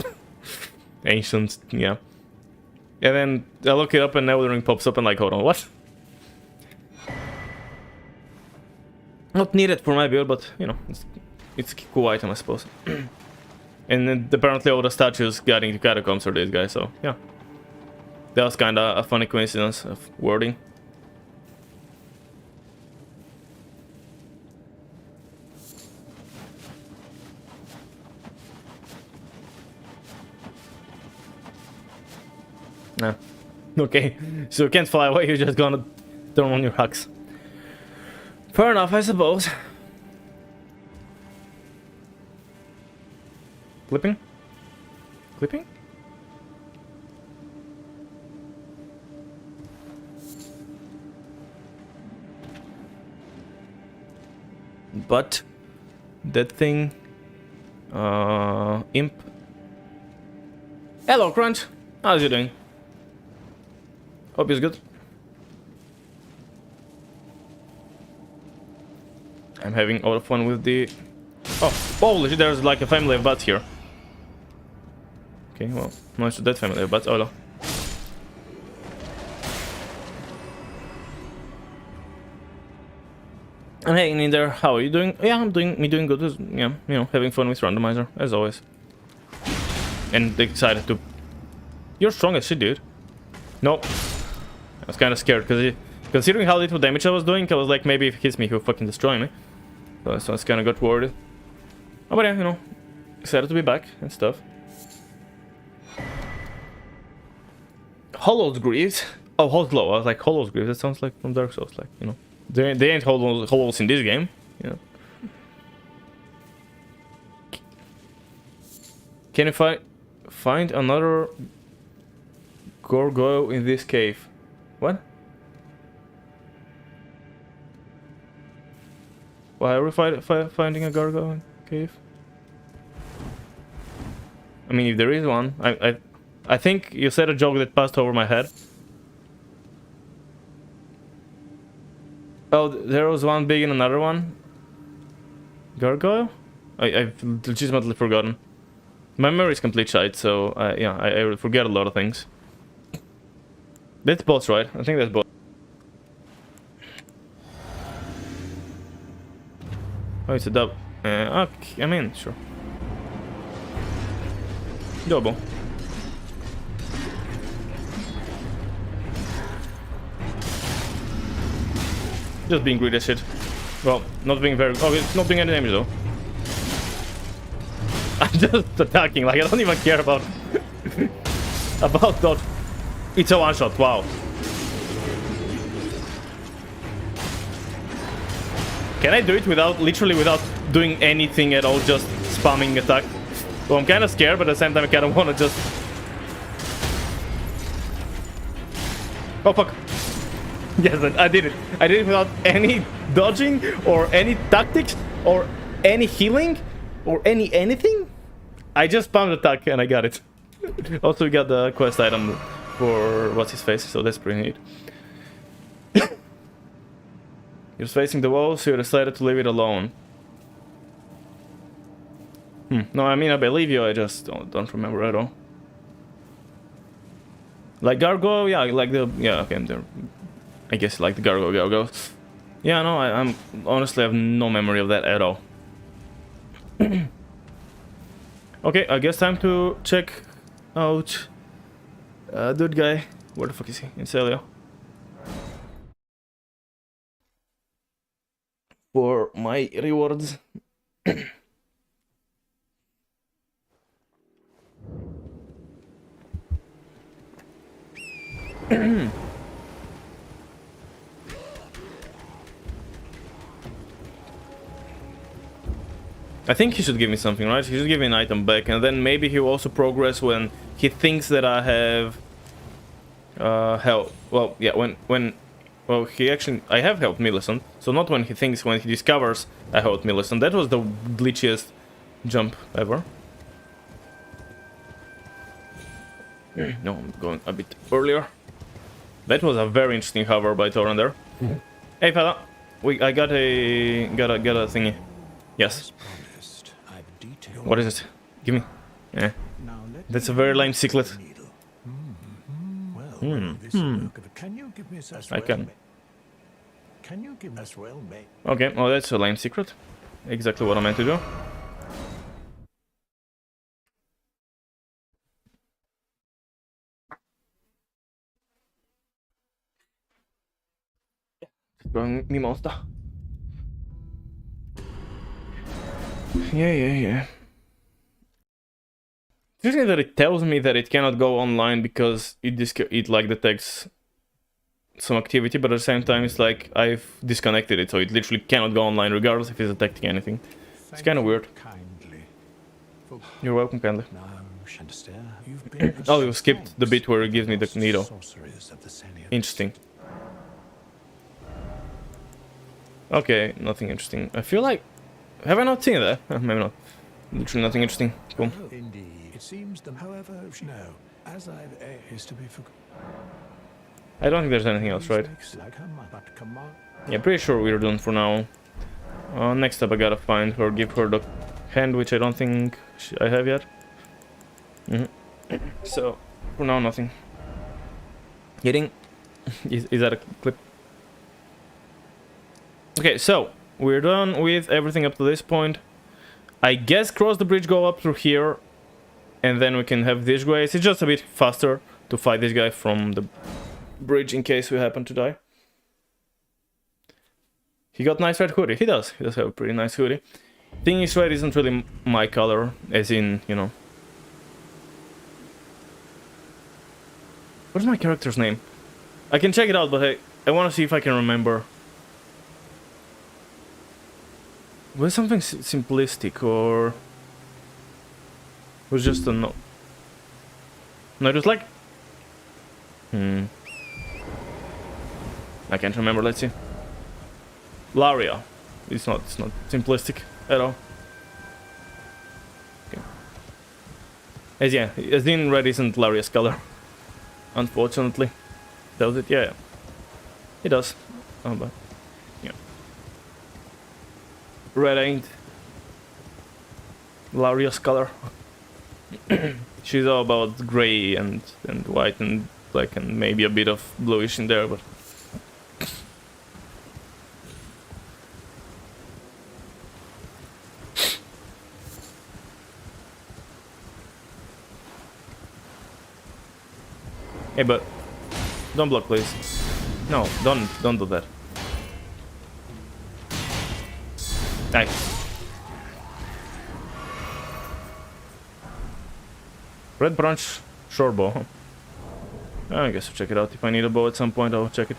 Ancient, yeah. And then I look it up and Elden Ring pops up and like, hold on, what? Not needed for my build, but, you know, it's a cool item, I suppose. And then apparently all the statues guarding the catacombs are these guys, so, yeah. That was kinda a funny coincidence of wording. Nah. Okay, so you can't fly away, you're just gonna turn on your hacks. Fair enough, I suppose. Clipping? Clipping? but that thing... Imp. Hello, Crunch. How's you doing? Hope he's good. I'm having a lot of fun with the... Oh, holy shit, there's like a family of bats here. Okay, well, nice to that family of bats. Oh, no. I'm hanging in there. How are you doing? Yeah, I'm doing good. Yeah, you know, having fun with Randomizer, as always. And excited to... You're strong as shit, dude. Nope. I was kind of scared, because considering how little damage I was doing, I was like, maybe if he hits me, he'll fucking destroy me. So I was kind of got worried. Oh, but yeah, you know, excited to be back and stuff. Hollow's Greaves. Oh, Hollow's Glow. I was like, Hollow's Greaves. That sounds like from Dark Souls. Like, you know, they ain't Hollows in this game. You know. Can you find another gargoyle in this cave? What? Why are we finding a gargoyle in cave? I mean, if there is one, I think you said a joke that passed over my head. Oh, there was one big and another one. Gargoyle? I've legitimately forgotten. My memory is complete shite, so yeah, I forget a lot of things. That's boss, right? I think that's boss. Oh, it's a dub. Okay, I mean, sure. Double. Just being greedy as shit. Well, not being very... Oh, it's not doing any damage though. I'm just attacking, like I don't even care about... about dodge. It's a one-shot, wow. Can I do it without, literally without doing anything at all, just spamming attack? Well, I'm kind of scared, but at the same time I kind of want to just... Oh, fuck. Yes, I did it. I did it without any dodging, or any tactics, or any healing, or anything. I just spammed attack and I got it. Also, we got the quest item for what's his face, so that's pretty neat. You're facing the wall, so you decided to leave it alone. No, I mean, I believe you, I just don't remember at all. Like Gargoyle, yeah, like the... Yeah, okay, there. I guess like the Gargoyle. Yeah, no, I'm honestly have no memory of that at all. Okay, I guess time to check out dude guy. Where the fuck is he? In Celio. For my rewards. I think he should give me something, right? He should give me an item back, and then maybe he will also progress when he thinks that I have help. Well, yeah, when well, he actually... I have helped Millicent, so not when he thinks, when he discovers I helped Millicent. That was the glitchiest jump ever. No, I'm going a bit earlier. That was a very interesting hover by Torrent there. Hey fella, I got a thingy. Yes. What is it? Give me. Yeah. That's a very lame secret. I can. Okay, well that's a lame secret. Exactly what I meant to do. Going me monster. Yeah. Interesting that it tells me that it cannot go online because it like detects some activity, but at the same time it's like I've disconnected it, so it literally cannot go online regardless if it's detecting anything. It's kind of weird. You're welcome, kindly. Oh, you skipped the bit where it gives me the needle. Interesting. Okay, nothing interesting. I feel like Have I not seen that? Maybe not. Literally nothing interesting. Cool. Oh, indeed. It seems them, however, no. As I've is to be forgotten. I don't think there's anything else, right? Like her mother, command. Yeah, pretty sure we're done for now. Next up I gotta find her, give her the hand, which I don't think I have yet. So, for now, nothing. Hitting. Is that a clip? Okay, so, we're done with everything up to this point. I guess cross the bridge, go up through here, and then we can have this guy. It's just a bit faster to fight this guy from the bridge in case we happen to die. He got nice red hoodie. He does have a pretty nice hoodie. Thing is, red isn't really my color, as in, you know. What's my character's name? I can check it out, but I want to see if I can remember. Was something simplistic, or was just a no? No, it was like. I can't remember. Let's see. Laria. It's not simplistic at all. Okay. As in red isn't Laria's color. Unfortunately. Does it? Yeah. It does. Oh, but yeah. Red ain't Laria's color. She's all about gray and white and black and maybe a bit of bluish in there, but hey, but don't block, please. No, don't do that. Hey. Red branch short bow. Huh? I guess I'll check it out. If I need a bow at some point, I'll check it.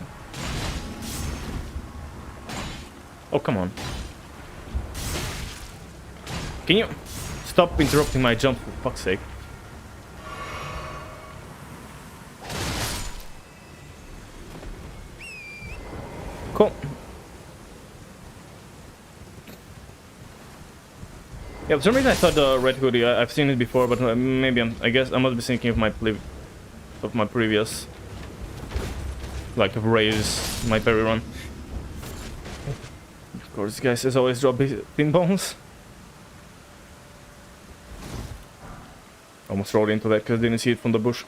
Oh, come on. Can you stop interrupting my jump, for fuck's sake? Cool. Yeah, for some reason I thought the red hoodie, I've seen it before, but maybe I guess I must be thinking of my previous, like, raise my parry run. Of course, guys, as always, drop pin bombs. Almost rolled into that because I didn't see it from the bush.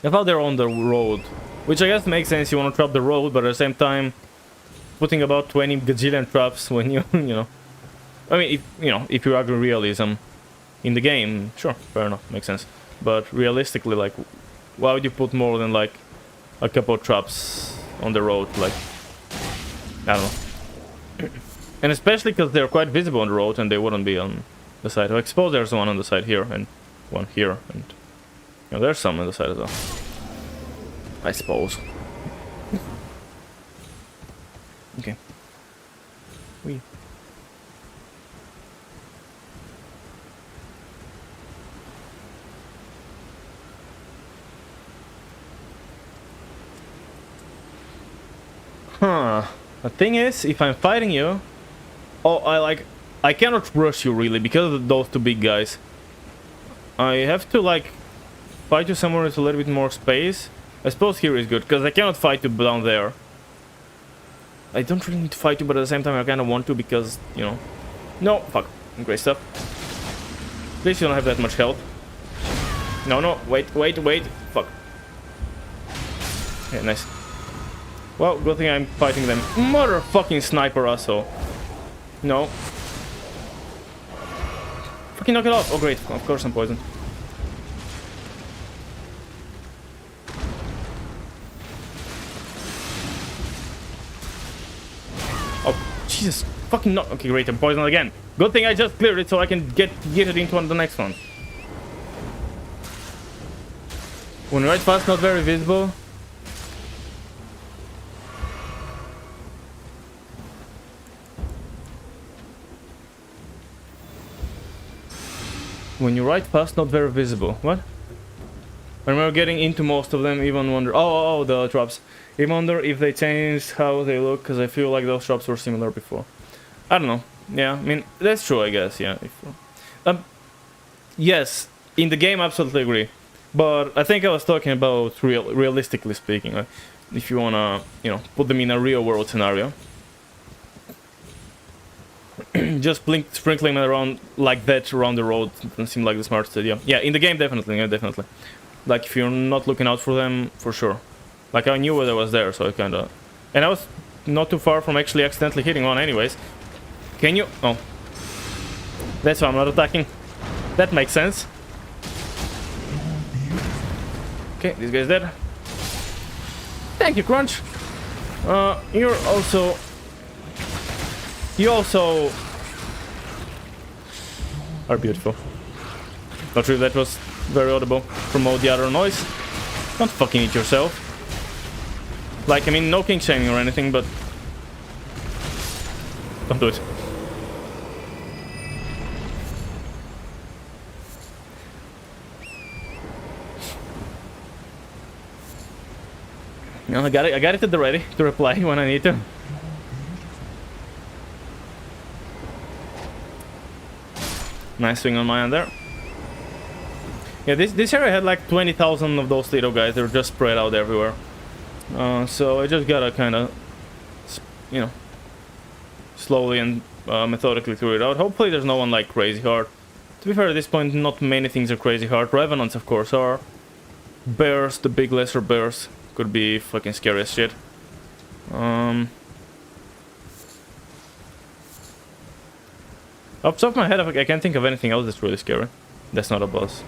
I thought they're on the road, which I guess makes sense. You want to trap the road, but at the same time, putting about 20 gajillion traps when you know. I mean, if you argue realism in the game, sure, fair enough, makes sense. But realistically, like, why would you put more than like a couple of traps on the road? Like, I don't know. And especially because they're quite visible on the road, and they wouldn't be on the side. I suppose there's one on the side here and one here, and there's some on the side as well. I suppose. Okay. We. Huh. The thing is, if I'm fighting you, I cannot rush you really because of those two big guys. I have to like fight you somewhere with a little bit more space. I suppose here is good because I cannot fight you down there. I don't really need to fight you, but at the same time I kind of want to because, you know. No, fuck. Great stuff. At least you don't have that much health. No, wait. Fuck. Yeah, nice. Well, good thing I'm fighting them. Motherfucking sniper asshole. No. Fucking knock it off. Oh, great. Of course I'm poisoned. Oh, Jesus. Fucking no. Okay, great. I'm poisoned again. Good thing I just cleared it so I can get it into the next one. When right fast, not very visible. When you ride fast, not very visible. What? I remember getting into most of them, even wonder... Oh, the drops. Even wonder if they changed how they look, because I feel like those drops were similar before. I don't know. Yeah, I mean, that's true, I guess, yeah. Yes, in the game, absolutely agree. But I think I was talking about realistically speaking. Like, if you wanna, you know, put them in a real-world scenario. Just sprinkling them around like that around the road doesn't seem like the smartest idea. Yeah, in the game, definitely, yeah, definitely. Like, if you're not looking out for them, for sure. Like, I knew I was there, so I kinda... And I was not too far from actually accidentally hitting one anyways. Can you... Oh. That's why I'm not attacking. That makes sense. Okay, this guy's dead. Thank you, Crunch. You're also... You also... are beautiful. Not sure if that was very audible from all the other noise. Don't fucking eat yourself. Like, I mean, no king shaming or anything, but... Don't do it. No, I got it at the ready to reply when I need to. Nice swing on my end there. Yeah, this area had like 20,000 of those little guys. They're just spread out everywhere. So I just gotta kind of, you know, slowly and methodically clear it out. Hopefully there's no one like crazy hard. To be fair, at this point, not many things are crazy hard. Revenants, of course, are. Bears, the big lesser bears, could be fucking scary as shit. Off the top of my head, I can't think of anything else that's really scary. That's not a boss.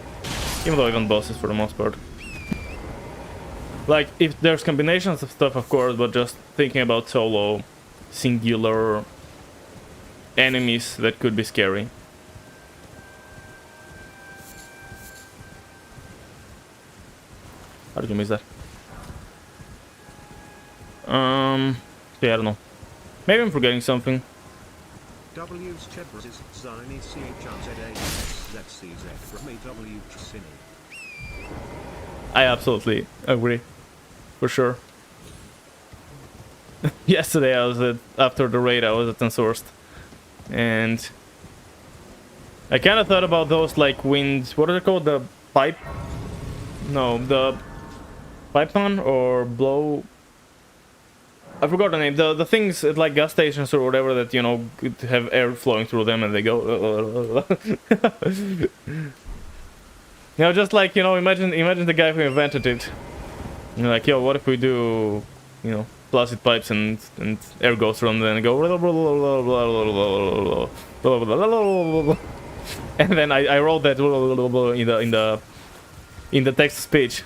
Even though even bosses for the most part. Like, if there's combinations of stuff, of course, but just thinking about solo, singular enemies that could be scary. How did you miss that? Yeah, I don't know. Maybe I'm forgetting something. W's Chebras Zini CHRZAZCZ from W Cine. I absolutely agree. For sure. Yesterday I was after the raid I was at Unsourced. And I kinda thought about those like wind, what are they called? The pipe? No, the pipe-on or blow, I forgot the name. The things at like gas stations or whatever that, you know, have air flowing through them and they go. You know, just like, you know, imagine the guy who invented it. You know, like, yo, what if we do, you know, plastic pipes and air goes through them and go. And then I wrote that in the text speech.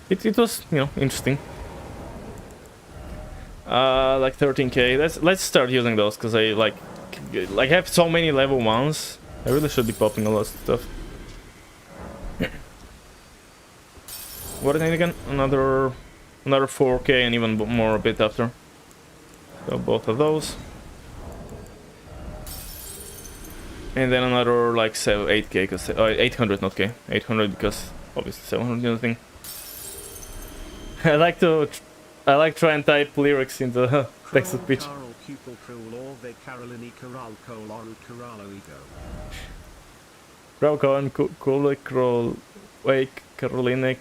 It was, you know, interesting. Like 13k. Let's start using those because I like have so many level 1s. I really should be popping a lot of stuff. What is it again? Another 4k and even more a bit after. So both of those. And then another like 8k because 800 not k. 800 because obviously 700 the other thing. I like try and type lyrics into text to speech. Rauko and Kule Krol Wake Caroline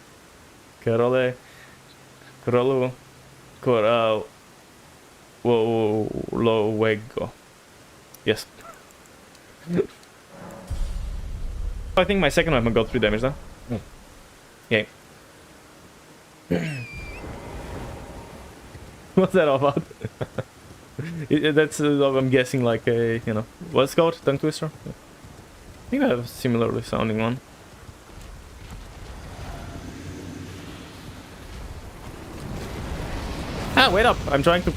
Carole Krolu Coral Lo Wego. Yes. I think my second weapon got 3 damage now. Yay. What's that all about? That's I'm guessing like a, you know, what's it called? Tongue twister? I think I have a similarly sounding one. Ah, wait up! I'm trying to...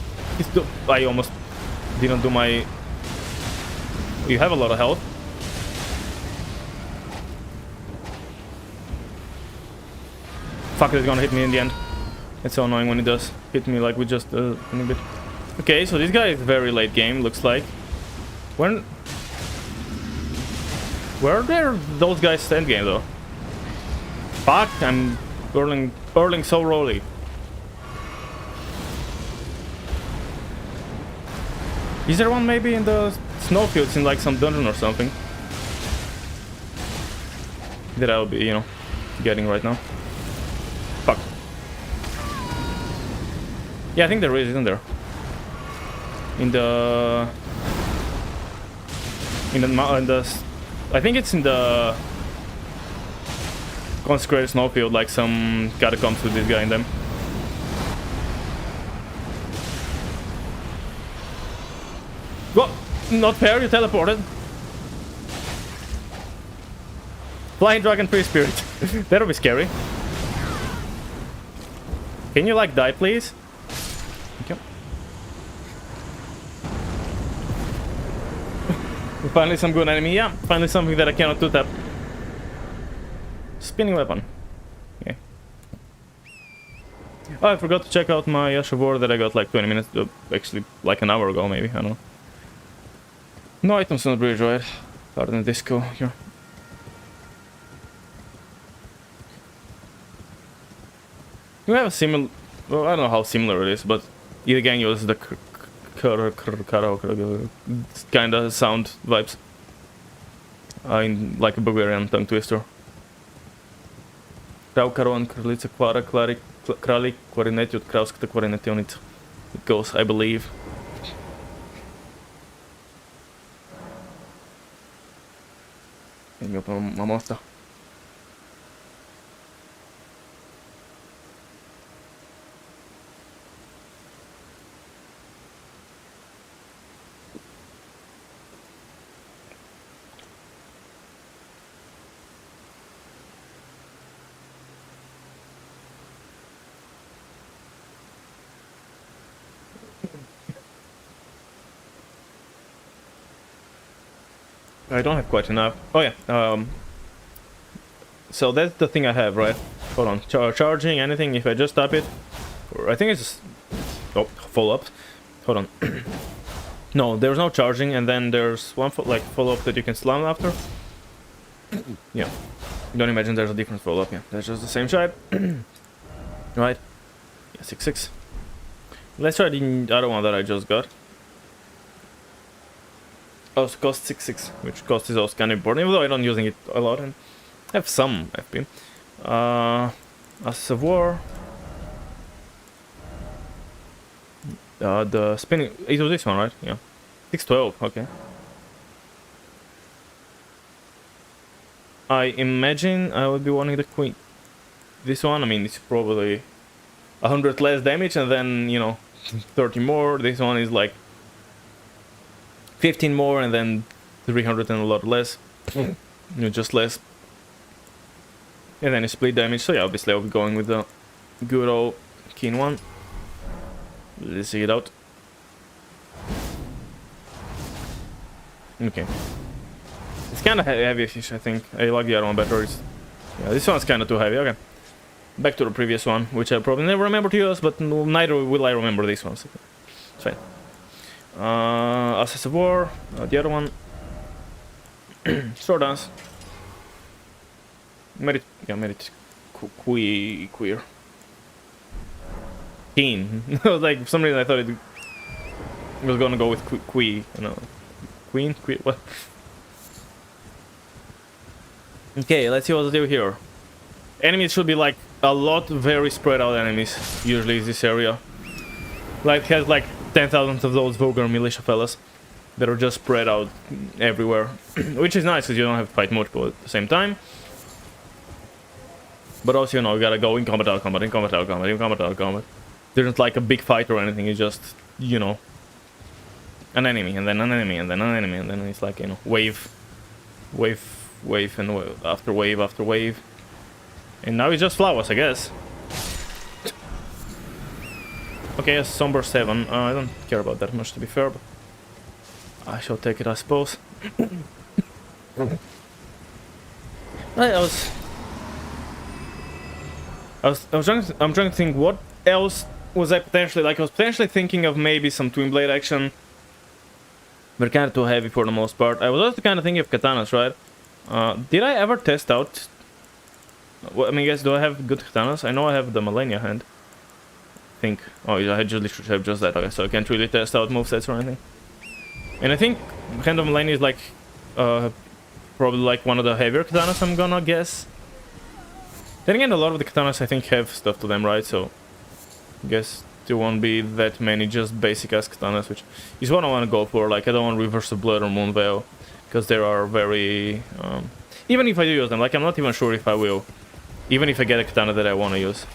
I almost didn't do my... You have a lot of health. Fuck, it's gonna hit me in the end. It's so annoying when it does hit me like with just a bit. Okay, so this guy is very late game, looks like. Where are there those guys end game though? Fuck, I'm Whirling so rolly. Is there one maybe in the snowfields in like some dungeon or something? That I'll be, you know, getting right now. Fuck. Yeah, I think there is, isn't there? In the I think it's in the consecrated snowfield, like some catacombs with this guy in them. What? Not fair, you teleported. Flying dragon free spirit. That'll be scary. Can you like die, please? Thank you. Finally some good enemy. Yeah, finally something that I cannot two-tap. Spinning weapon. Okay. Oh, I forgot to check out my Yashavor that I got like 20 minutes, actually like an hour ago maybe, I don't know. No items on the bridge, right? Other than disco here. You have a similar, well, I don't know how similar it is, but either gang uses the kind of sound vibes in like a Bulgarian tongue twister. Крал Карон, Кралица, Клара, Крали, кларинети от кралската кларинетилница. It goes, I believe. Ми опъвам моста. I don't have quite enough. Oh yeah. So that's the thing I have, right? Hold on. Charging anything if I just tap it. Or I think it's. Oh, follow up. Hold on. No, there's no charging, and then there's one like follow up that you can slam after. Yeah. Don't imagine there's a different follow up. Yeah, that's just the same type. Right. Yeah, 6-6. Let's try the other one that I just got. Also cost 6-6, which cost is also kind of important, even though I'm not using it a lot and have some FP. As of War. The spinning. It was this one, right? Yeah. 6-12, okay. I imagine I would be wanting the queen. This one, I mean, it's probably 100 less damage and then, you know, 30 more. This one is like 15 more and then 300 and a lot less. You know, just less. And then it's split damage. So yeah, obviously I'll be going with the good old keen one. Let's see it out. Okay. It's kind of heavy-ish, I think. I like the other one better. Yeah, this one's kind of too heavy. Okay. Back to the previous one, which I probably never remember to use, but neither will I remember this one. So it's fine. Assess of War, the other one. Sword Dance. Merit, yeah, Merit. Queer. Keen. Like, for some reason I thought it was gonna go with you know. Queen? What? Okay, let's see what to do here. Enemies should be like a lot very spread out enemies, usually in this area. Like, has like 10,000 of those vulgar militia fellas that are just spread out everywhere. Which is nice, because you don't have to fight multiple at the same time. But also, you know, you gotta go in combat, out combat, in combat, out combat, in combat, out combat. There isn't like a big fight or anything, it's just, you know, an enemy, and then an enemy, and then an enemy, and then it's like, you know, wave, and after wave, after wave. And now it's just flowers, I guess. Okay, a Somber 7. I don't care about that much, to be fair, but I shall take it, I suppose. I'm trying to think what else was I potentially like. I was potentially thinking of maybe some twin blade action, but kind of too heavy for the most part. I was also kind of thinking of katanas, right? Did I ever test out Well, I mean, guys, do I have good katanas? I know I have the Millennia hand. I think. Oh, yeah, I just have just that. Okay, so I can't really test out movesets or anything. And I think Hand of Millennia is like, probably like one of the heavier katanas, I'm gonna guess. Then again, a lot of the katanas I think have stuff to them, right? So, I guess there won't be that many just basic ass katanas, which is what I want to go for. Like, I don't want Reverse of Blood or Moonveil, because they are very... even if I do use them, like, I'm not even sure if I will. Even if I get a katana that I want to use.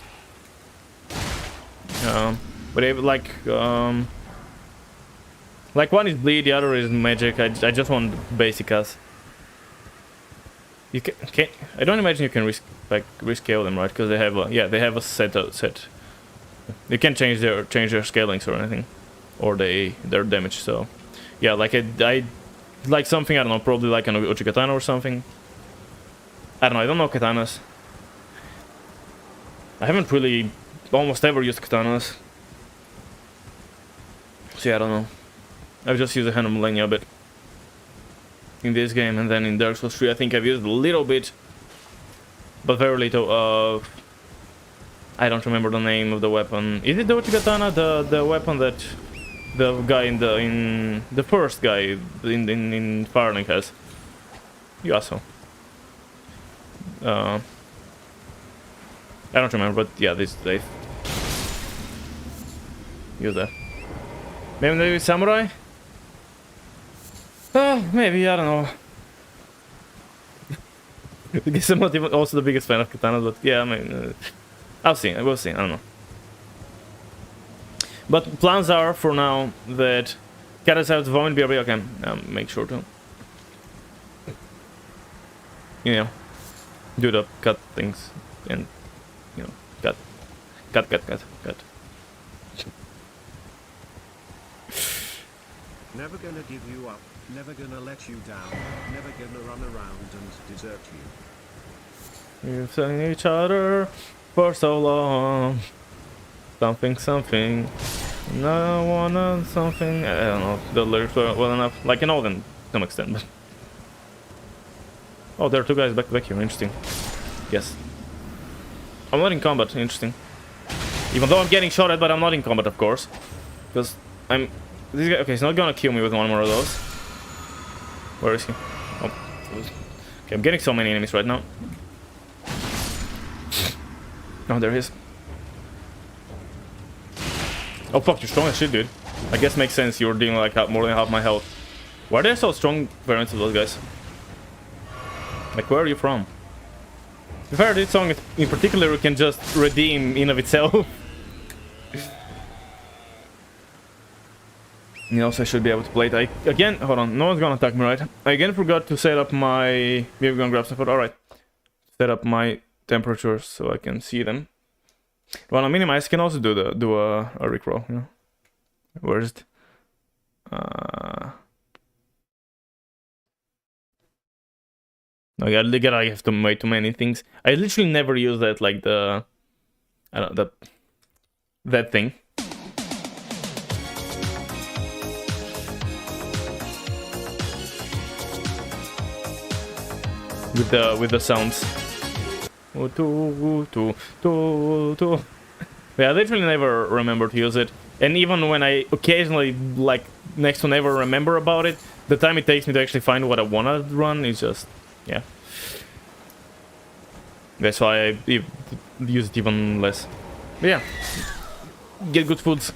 But like one is bleed, the other is magic. I just want basic ass. You can't. I don't imagine you can rescale them, right? Because they have a they have a set. You can't change their scalings or anything, or their damage. So yeah, like I like something, I don't know, probably like an Uchi katana or something. I don't know. I don't know katanas. I haven't really almost ever used katanas. So yeah, I don't know. I've just used a Hand of Millennia a bit in this game, and then in Dark Souls 3 I think I've used a little bit, but very little. I don't remember the name of the weapon. Is it the Uchi katana, the weapon that the guy in the first guy in Firelink has? Yasuo. I don't remember, but yeah, they use that. Maybe samurai? Maybe, I don't know. I guess I'm not even also the biggest fan of katanas, but yeah, I mean, I'll see, we'll see, I don't know. But plans are, for now, that Caelid have to vomit BRB, okay, make sure to, you know, do the cut things, and, you know, cut. Never gonna give you up, never gonna let you down, never gonna run around and desert you. We've seen each other for so long. Something. No one something. I don't know the lyrics well enough. Like in Elden, to some extent. But oh, there are two guys back here. Interesting. Yes. I'm not in combat. Interesting. Even though I'm getting shot at, but I'm not in combat, of course, because I'm. This guy. Okay, he's not gonna kill me with one more of those. Where is he? Oh. Okay, I'm getting so many enemies right now. Oh, there he is. Oh fuck, you're strong as shit, dude. I guess makes sense, you're dealing like more than half my health. Why are there so strong variants of those guys? Like, where are you from? If I heard this song in particular, you can just redeem in of itself. You know, so I should be able to play it. Again, hold on, no one's gonna attack me, right? I again forgot to set up my... Maybe we're gonna grab some food, alright. Set up my temperatures so I can see them. Well, on minimize, I can also do a rickroll, you know. Where is it? I have to make too many things. I literally never use that, like the... I don't know, that thing. With the sounds. Yeah, I literally never remember to use it. And even when I occasionally, like, next to never remember about it, the time it takes me to actually find what I wanna run is just, yeah. That's why I use it even less. But yeah, get good foods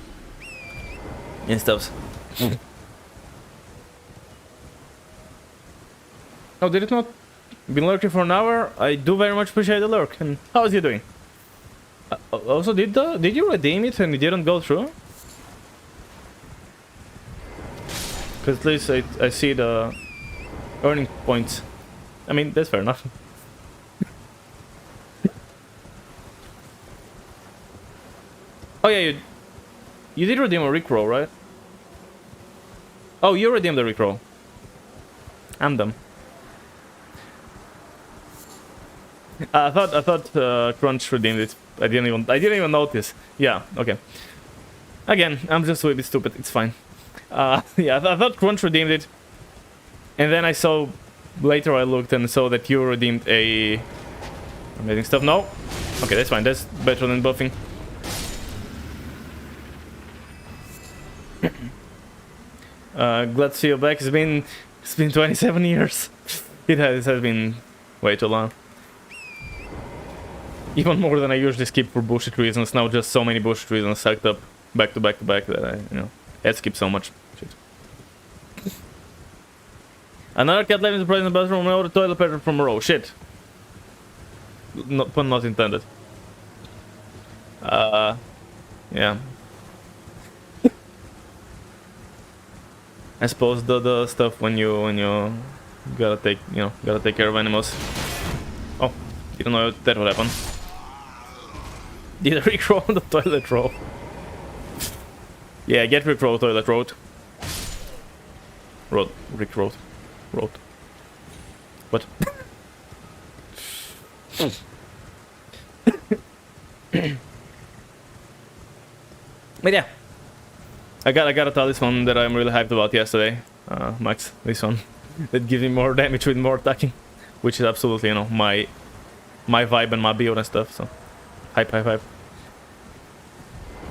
and stuff. Oh, did it not? Been lurking for an hour. I do very much appreciate the lurk. And how is you doing? Also, did you redeem it and it didn't go through? Because at least I see the earning points. I mean, that's fair enough. Oh yeah, you did redeem a rickroll, right? Oh, you redeemed the rickroll. I'm dumb. I thought Crunch redeemed it. I didn't even notice. Yeah, okay. Again, I'm just a bit stupid. It's fine. Yeah, I thought Crunch redeemed it, and then I saw later. I looked and saw that you redeemed a Amazing stuff. No. Okay, that's fine. That's better than buffing. Glad to see you back. It's been 27 years. It has been way too long. Even more than I usually skip for bullshit reasons. Now just so many bullshit reasons stacked up back to back to back that I, had skip so much shit. Another cat living in the bathroom, another toilet paper from a row. Shit. Pun not intended. Yeah. I suppose the stuff when you gotta take care of animals. Oh, didn't know that would happen. Did I recroll the toilet roll? Yeah, get recroll toilet road. Rickrolled. Road. What? But yeah, I got a talisman that I'm really hyped about yesterday. Max, this one that gives me more damage with more attacking, which is absolutely my vibe and my build and stuff. So hype.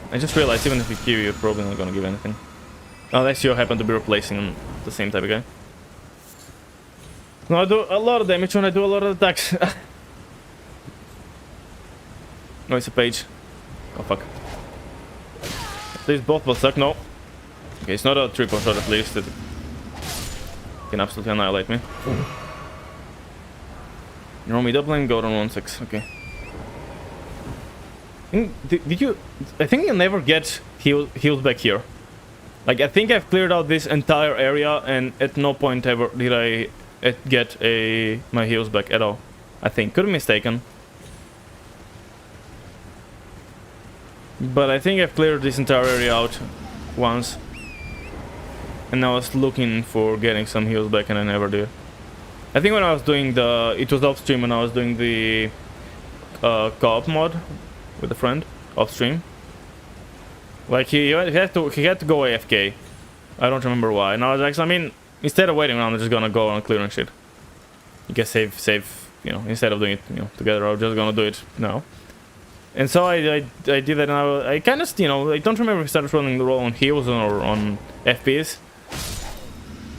I just realized even if you kill, you're probably not gonna give anything, unless you happen to be replacing the same type of guy. No, I do a lot of damage when I do a lot of attacks. No, it's a page. Oh fuck. At least both will suck. No. Okay, it's not a triple shot at least. It can absolutely annihilate me. You roll me doubling, go on 1-6. Okay. Did you... I think you'll never get heals back here. Like, I think I've cleared out this entire area and at no point ever did I get my heals back at all. I think. Could be mistaken. But I think I've cleared this entire area out once. And I was looking for getting some heals back and I never did. I think when I was doing it was off stream when I was doing the co-op mod with a friend off stream. Like he had to go AFK. I don't remember why. And I was like, I mean, instead of waiting around, I'm just gonna go on clearing shit. You can save, instead of doing it, together, I'm just gonna do it now. And so I did that, and I kind of, I don't remember if I started rolling the roll on heals or on FPS.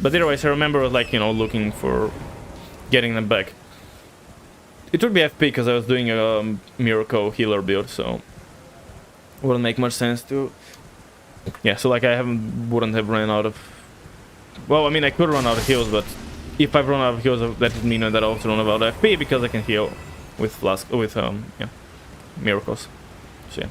But either way, I remember, like, looking for getting them back. It would be FP because I was doing a Miracle healer build, so it wouldn't make much sense to. Yeah, so like wouldn't have run out of. Well, I mean, I could run out of heals, but if I run out of heals, that would mean that I also run out of FP because I can heal with miracles. So yeah.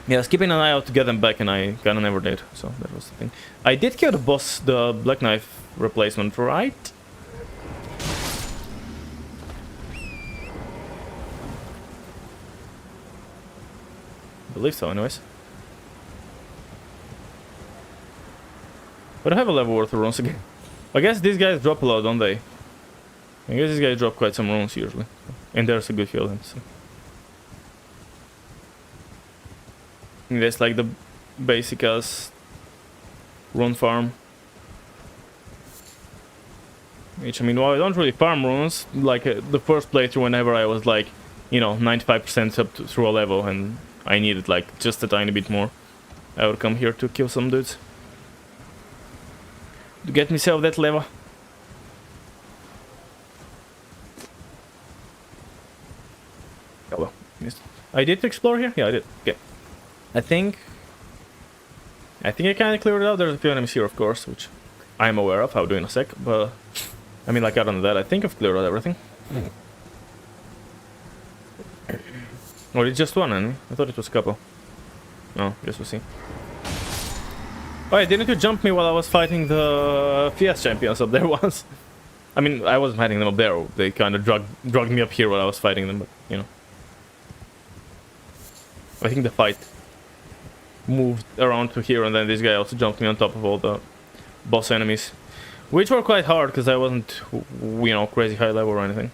Yeah, I was keeping an eye out to get them back, and I kinda never did. So that was the thing. I did kill the boss, the Black Knife replacement, right? I believe so, anyways. But I have a level worth of runes again. I guess these guys drop a lot, don't they? I guess these guys drop quite some runes usually. And there's a good few of them, so. That's like the basic as rune farm. Which, I mean, well, I don't really farm runes. Like the first playthrough, whenever I was like, 95% up through a level and I needed like just a tiny bit more, I would come here to kill some dudes. To get myself that level. Oh well, I did explore here? Yeah, I did. Okay. I think I kind of cleared it out. There's a few enemies here, of course, which I am aware of. I'll do in a sec. But I mean, like, other than that, I think I've cleared out everything. Or it's just one enemy? I thought it was a couple. Oh, guess we'll see. Oh yeah, didn't you jump me while I was fighting the FIAS champions up there once? I mean, I wasn't fighting them up there. They kind of dragged me up here while I was fighting them, but, I think the fight moved around to here, and then this guy also jumped me on top of all the boss enemies, which were quite hard because I wasn't, crazy high level or anything.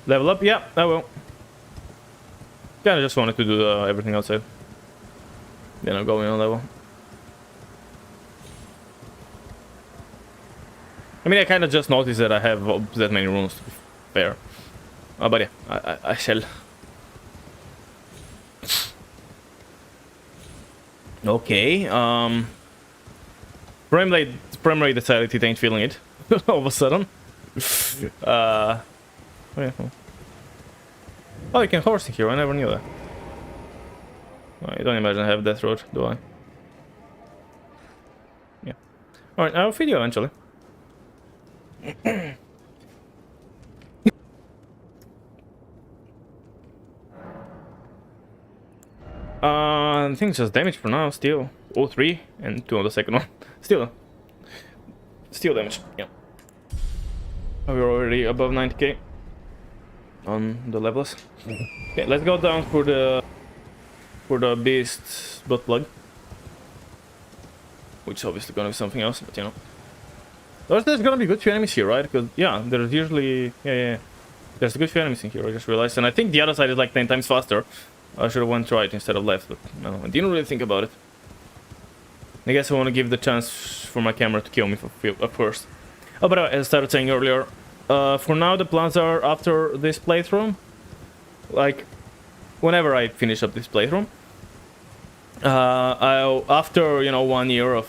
Level up? Yeah, I will. Kinda just wanted to do everything outside. Then I'm going on level. I mean, I kind of just noticed that I have that many runes fair. But yeah, I shall. Okay, frame rate decided it ain't feeling it all of a sudden. Oh, you can horse here, I never knew that. I don't imagine I have Death Road, do I? Yeah. Alright, I'll feed you eventually. I think it's just damage for now, still. 0-3 and 2 on the second one. Still damage, yeah. We're already above 90k on the levels. Okay, let's go down for the beast's butt plug. Which is obviously gonna be something else, but you know. There's gonna be good few enemies here, right? Because yeah, there's usually there's a good few enemies in here, I just realized. And I think the other side is like 10 times faster. I should have went right instead of left, but no, I didn't really think about it. I guess I want to give the chance for my camera to kill me at first. Oh, but as I started saying earlier, for now the plans are after this playthrough, like whenever I finish up this playthrough, after 1 year of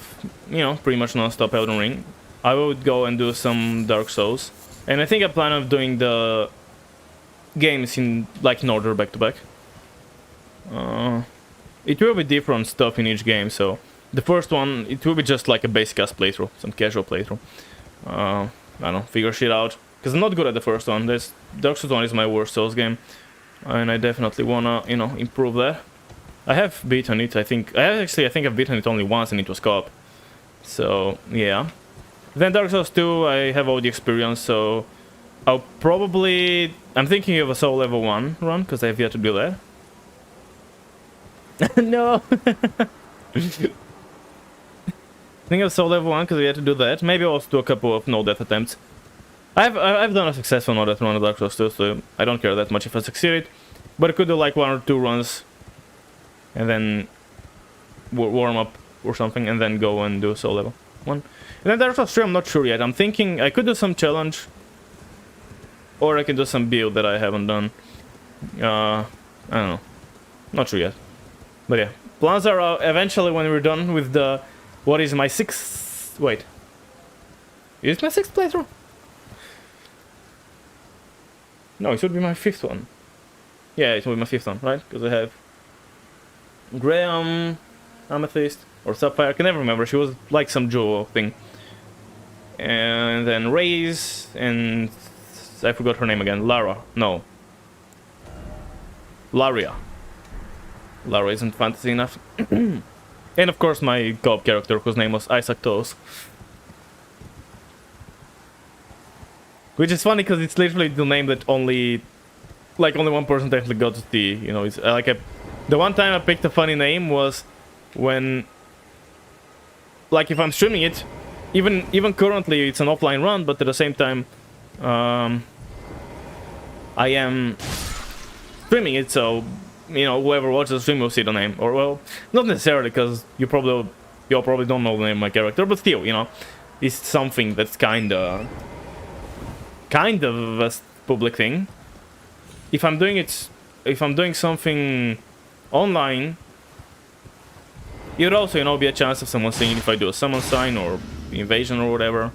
pretty much non-stop Elden Ring, I would go and do some Dark Souls, and I think I plan on doing the games in like in order back to back. It will be different stuff in each game, so the first one, it will be just like a basic ass playthrough, some casual playthrough. I don't know, figure shit out, because I'm not good at the first one. Dark Souls 1 is my worst Souls game, and I definitely wanna, improve that. I have beaten it, I think I've beaten it only once and it was co-op. So, yeah. Then Dark Souls 2, I have all the experience, so I'm thinking of a Soul Level 1 run, because I have yet to do that. No! Think of Soul Level 1 because we had to do that. Maybe I'll also do a couple of no-death attempts. I've done a successful no-death run of Dark Souls 2, so I don't care that much if I succeed. But I could do like 1 or 2 runs and then warm up or something, and then go and do Soul Level 1. And then Dark Souls 3, I'm not sure yet. I'm thinking I could do some challenge, or I can do some build that I haven't done. I don't know. Not sure yet. But yeah, plans are eventually when we're done with the... What is my 6th... Wait. Is it my 6th playthrough? No, it should be my 5th one. Yeah, it will be my 5th one, right? Because I have... Graham... Amethyst... Or Sapphire, I can never remember. She was like some jewel thing. And then Raze... And... I forgot her name again. Lara. No. Laria. Lara isn't fantasy enough. And of course my co-op character, whose name was Isaac Toes. Which is funny because it's literally the name that only one person technically got to see. It's like the one time I picked a funny name was when, like, if I'm streaming it, even currently it's an offline run, but at the same time, I am streaming it, so whoever watches the stream will see the name. Or, well, not necessarily, because you all probably don't know the name of my character, but still, it's something that's kind of a public thing. If I'm doing something online, it would also, be a chance of someone seeing if I do a summon sign or invasion or whatever.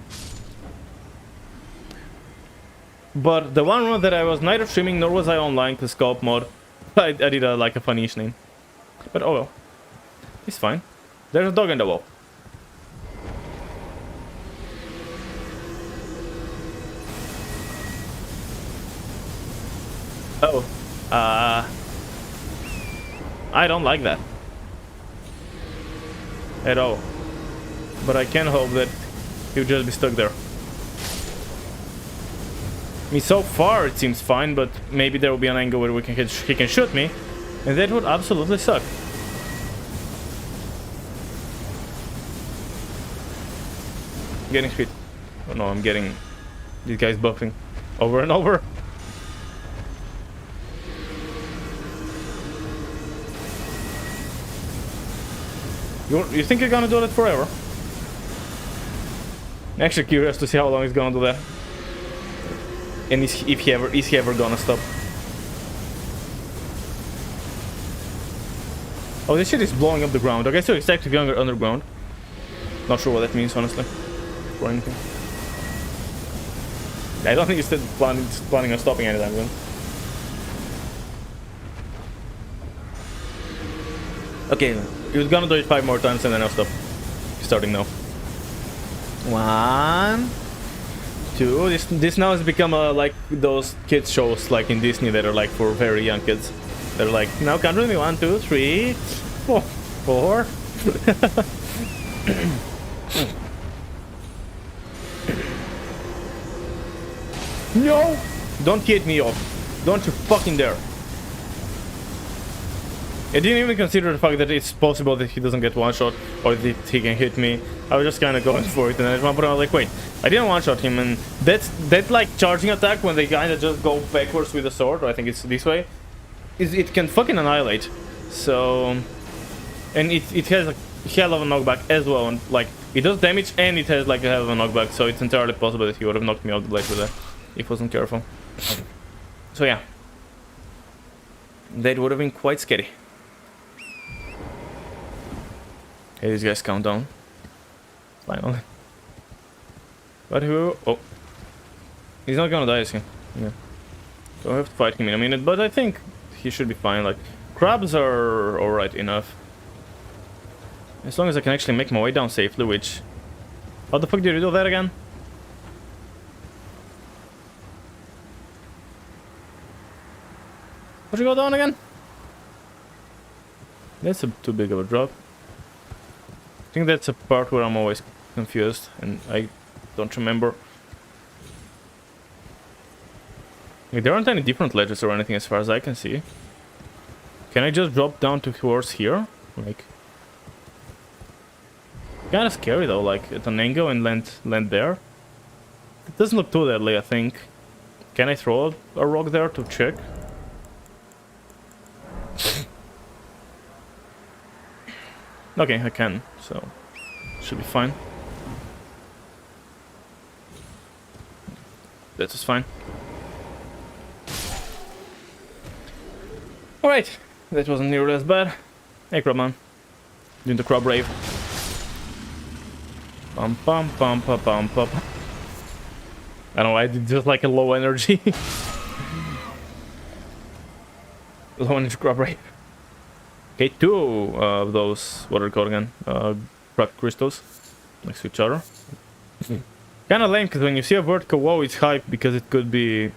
But the one run that I was neither streaming nor was I online, because co-op mod, I did like a funny-ish name. But oh well. It's fine. There's a dog in the wall. Oh. I don't like that. At all. But I can hope that he'll just be stuck there. I mean, so far it seems fine, but maybe there will be an angle where he can shoot me, and that would absolutely suck. Getting hit. Oh no, I'm getting... These guys buffing over and over. You think you're gonna do that forever? I'm actually curious to see how long he's gonna do that. And is he ever gonna stop? Oh, this shit is blowing up the ground. Okay, so it's actually going underground. Not sure what that means, honestly. Or anything. I don't think it's planning on stopping anytime soon. Okay, he was gonna do it 5 more times and then I'll stop. Starting now. 1, 2. This now has become like those kids shows like in Disney that are like for very young kids. They're like, now count with me, 1, 2, 3, 4, 4. No! Don't hit me off. Don't you fucking dare. I didn't even consider the fact that it's possible that he doesn't get one shot or that he can hit me. I was just kind of going for it, and at one point I was like, wait, I didn't one shot him, and that like charging attack when they kind of just go backwards with the sword, or I think it's this way, it can fucking annihilate. So, and it has a hell of a knockback as well, and like it does damage and it has like a hell of a knockback, so it's entirely possible that he would have knocked me out the blade with that if I wasn't careful. So yeah, that would have been quite scary. Hey, these guys count down. Finally. But who? Oh. He's not gonna die, is he? Yeah. So I have to fight him in a minute, but I think he should be fine. Like, crabs are alright enough. As long as I can actually make my way down safely, which... How the fuck did you do that again? How'd you go down again? That's too big of a drop. I think that's a part where I'm always confused and I don't remember. Like, there aren't any different ledges or anything as far as I can see. Can I just drop down towards here? Like, kind of scary though, like at an angle and land there. It doesn't look too deadly, I think. Can I throw a rock there to check? Okay, I can, so should be fine. That is fine. Alright, that wasn't nearly as bad. Hey, Crabman. Doing the crab rave. Pum pum pum pum pum pum. I don't know, I did just like a low energy. Low energy crab rave. Okay, 2 of those, what are they called again? Cracked crystals next to each other. Kind of lame, because when you see a vertical wall, it's hype because it could be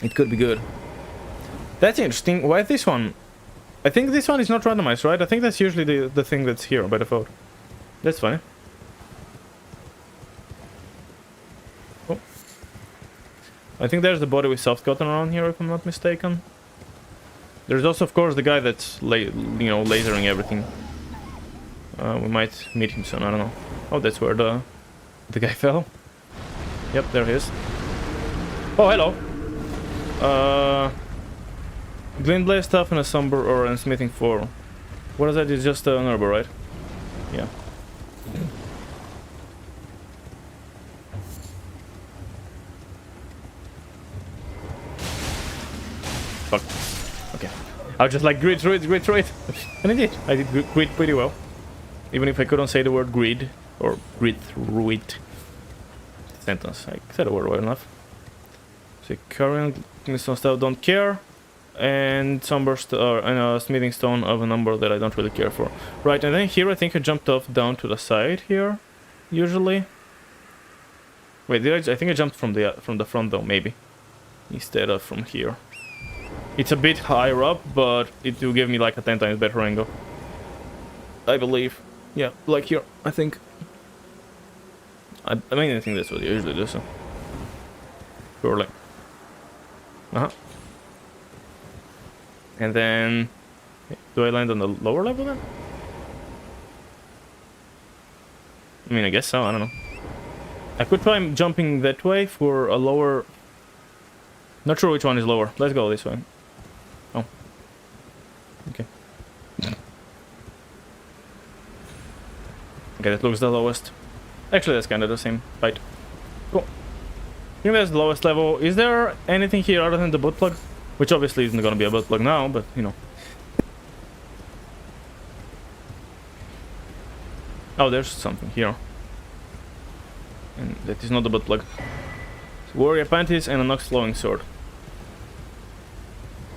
good. That's interesting. Why this one? I think this one is not randomized, right? I think that's usually the thing that's here by default. That's funny. Oh. I think there's the body with soft cotton around here, if I'm not mistaken. There's also, of course, the guy that's, lasering everything. We might meet him soon, I don't know. Oh, that's where the guy fell. Yep, there he is. Oh, hello! Glintblade stuff and a Somber or a Smithing 4. What is that? It's just an herb, right? Yeah. Fuck. Okay. I was just like, grid through it. And I did. I did grid pretty well. Even if I couldn't say the word grid, or grid through it. Sentence. I said the word well enough. So current some stuff don't care. And Sunburst, and a Smithing Stone of a number that I don't really care for. Right, and then here I think I jumped off down to the side here. Usually. Wait, I think I jumped from the front though, maybe. Instead of from here. It's a bit higher up, but it will give me like a 10 times better angle. I believe. Yeah, like here, I think. I mean, I think that's what you usually do, so. Surely. Uh-huh. And then... Do I land on the lower level then? I mean, I guess so, I don't know. I could try jumping that way for a lower... Not sure which one is lower. Let's go this way. Oh. Okay. Okay, that looks the lowest. Actually, that's kind of the same height. Cool. think that's the lowest level. Is there anything here other than the butt plug? Which obviously isn't gonna be a butt plug now, but you know. Oh, there's something here. And that is not the butt plug. Warrior panties and a Nox flowing sword.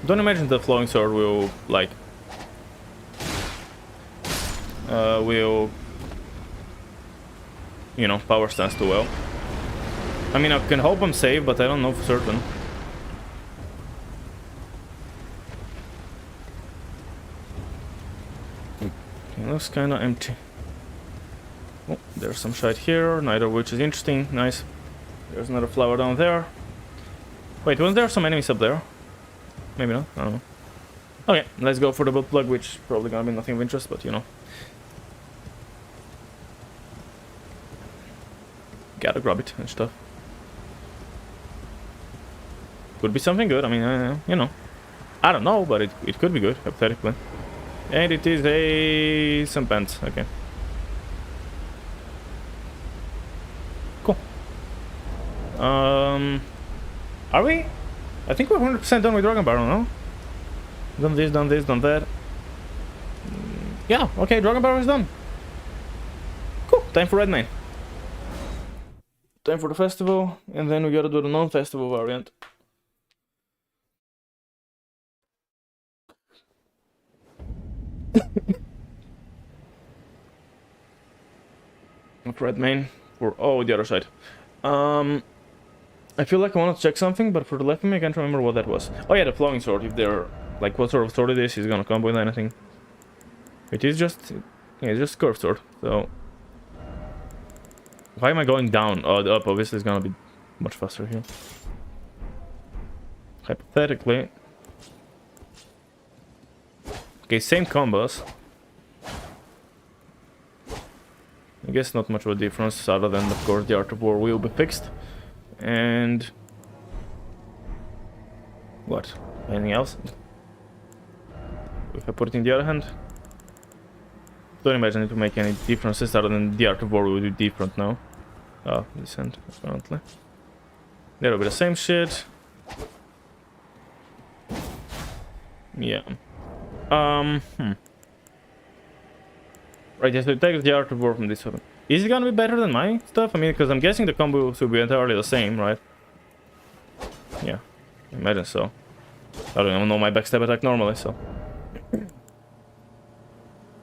Don't imagine the flowing sword will like will, you know, power stance too well. I mean, I can hope I'm safe, but I don't know for certain. It looks kind of empty. Oh, there's some shite here, neither of which is interesting. Nice. There's another flower down there. Wait, wasn't there some enemies up there? Maybe not, I don't know. Okay, let's go for the butt plug, which probably gonna be nothing of interest, but you know. Gotta grab it and stuff. Could be something good, I mean, you know. I don't know, but it could be good, hypothetically. And it is some pants, okay. Cool. Are we? I think we're 100% done with Dragon Barrel, no? Done this, done that. Yeah, okay, Dragon Barrel is done. Cool, time for Red Mane. Time for the festival, and then we gotta do the non-festival variant. Not Red Mane, for the other side. I feel like I want to check something, but for the left mane I can't remember what that was. Oh yeah, the flowing sword. If they're like what sort of sword it is gonna combo with anything. It is just, yeah, it's just curved sword. So why am I going down? Oh, the up obviously is gonna be much faster here. Hypothetically. Okay, same combos. I guess not much of a difference, other than of course the Art of War will be fixed. And what? Anything else? If I put it in the other hand, don't imagine it to make any differences other than the Art of War will be different now. Oh, this hand apparently. That'll be the same shit. Yeah. Right, yes, so it takes the Art of War from this weapon. Is it gonna be better than my stuff? I mean, because I'm guessing the combos will be entirely the same, right? Yeah, I imagine so. I don't even know my backstab attack normally, so. It's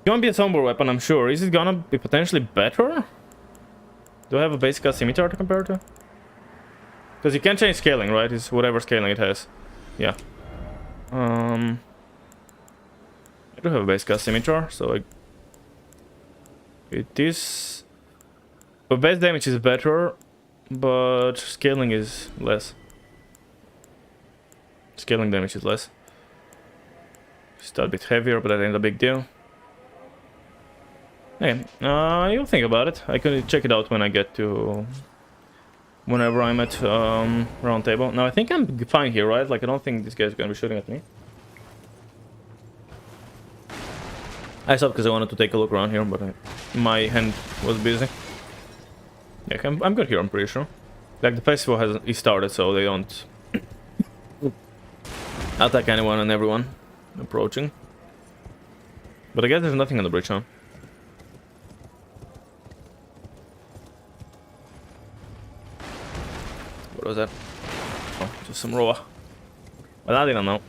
gonna be a somber weapon, I'm sure. Is it gonna be potentially better? Do I have a basic scimitar to compare to? Because you can't change scaling, right? It's whatever scaling it has. Yeah. I do have a basic scimitar, so it is. But base damage is better, but scaling is less. Scaling damage is less. Just a bit heavier, but that ain't a big deal. Okay, you'll think about it. I can check it out when I get to... whenever I'm at round table. Now I think I'm fine here, right? Like I don't think this guy's gonna be shooting at me. I stopped because I wanted to take a look around here, but my hand was busy. Yeah, I'm good here, I'm pretty sure. Like, the festival is started, so they don't attack anyone and everyone approaching. But I guess there's nothing on the bridge, huh? What was that? Oh, just some raw. Well, I didn't know.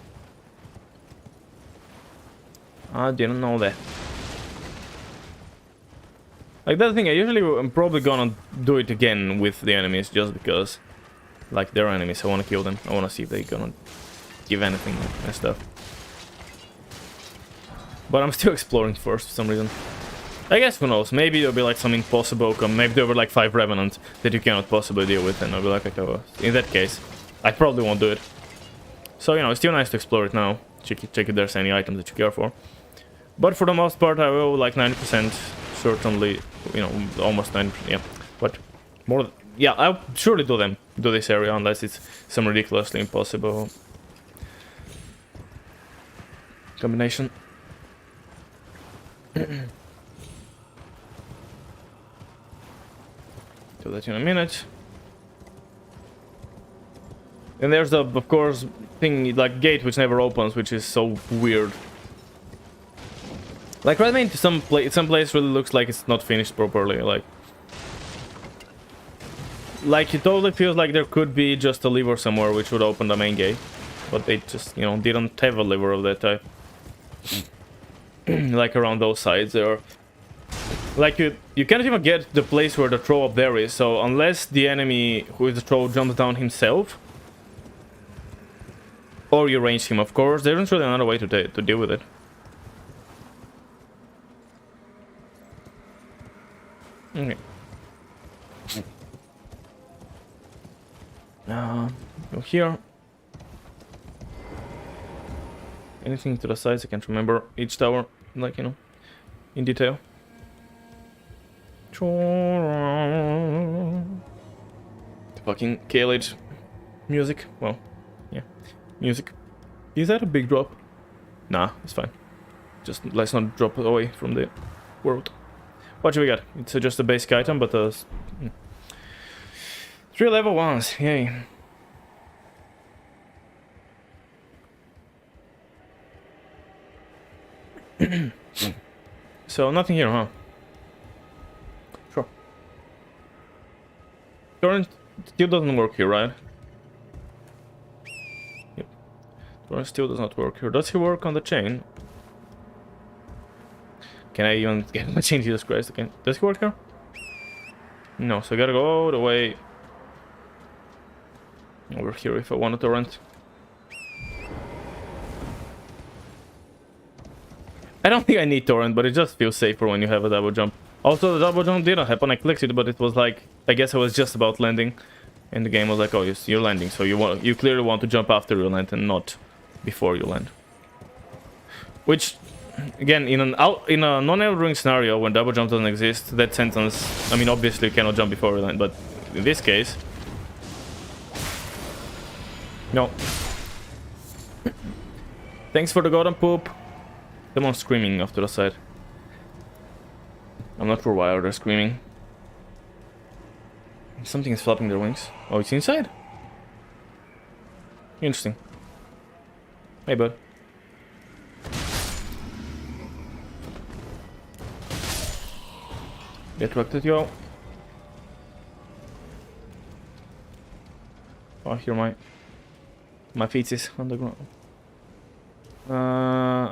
I didn't know that. Like, that's the thing, I'm probably gonna do it again with the enemies, just because, like, they're enemies, I wanna kill them. I wanna see if they're gonna give anything and stuff. But I'm still exploring first, for some reason. I guess, who knows, maybe there'll be, like, some impossible outcome. Maybe there were, like, 5 Revenants that you cannot possibly deal with, and I'll be like, okay, well, in that case, I probably won't do it. So, you know, it's still nice to explore it now. Check if there's any items that you care for. But for the most part, I will, like, 90%. Certainly, you know, almost 9%, yeah. But more, yeah, I'll surely do this area unless it's some ridiculously impossible combination. Do that in a minute. And there's the, of course, thing like gate which never opens, which is so weird. Like right now, some place really looks like it's not finished properly. Like it totally feels like there could be just a lever somewhere which would open the main gate, but they just, you know, didn't have a lever of that type. Like around those sides there. Like you can't even get the place where the throw up there is, so unless the enemy who is the throw jumps down himself, or you range him, of course, there isn't really another way to deal with it. Okay. Go here. Anything to the sides? I can't remember each tower, like, you know, in detail. The fucking Caelid music. Well, yeah, music. Is that a big drop? Nah, it's fine. Just let's not drop away from the world. What do we got? It's just a basic item, but 3 level 1s, yay. So nothing here, huh? Sure. Torrent still doesn't work here, right? Yep. Torrent still does not work here. Does he work on the chain? Can I even get my chain? Jesus Christ, okay. Does he work here? No, so I gotta go all the way over here if I want a torrent. I don't think I need torrent, but it just feels safer when you have a double jump. Also, the double jump didn't happen. I clicked it, but it was like, I guess I was just about landing, and the game was like, "Oh, you're landing, so you clearly want to jump after you land and not before you land." Which, again, in a non-Elden Ring scenario when double jump doesn't exist, that sentence, I mean, obviously you cannot jump before you land, but in this case, no. Thanks for the golden poop. Someone's screaming off to the side. I'm not sure why they're screaming. Something is flapping their wings. Oh, it's inside? Interesting. Hey, bud. Get wrecked, yo. Oh, here my feet is on the ground.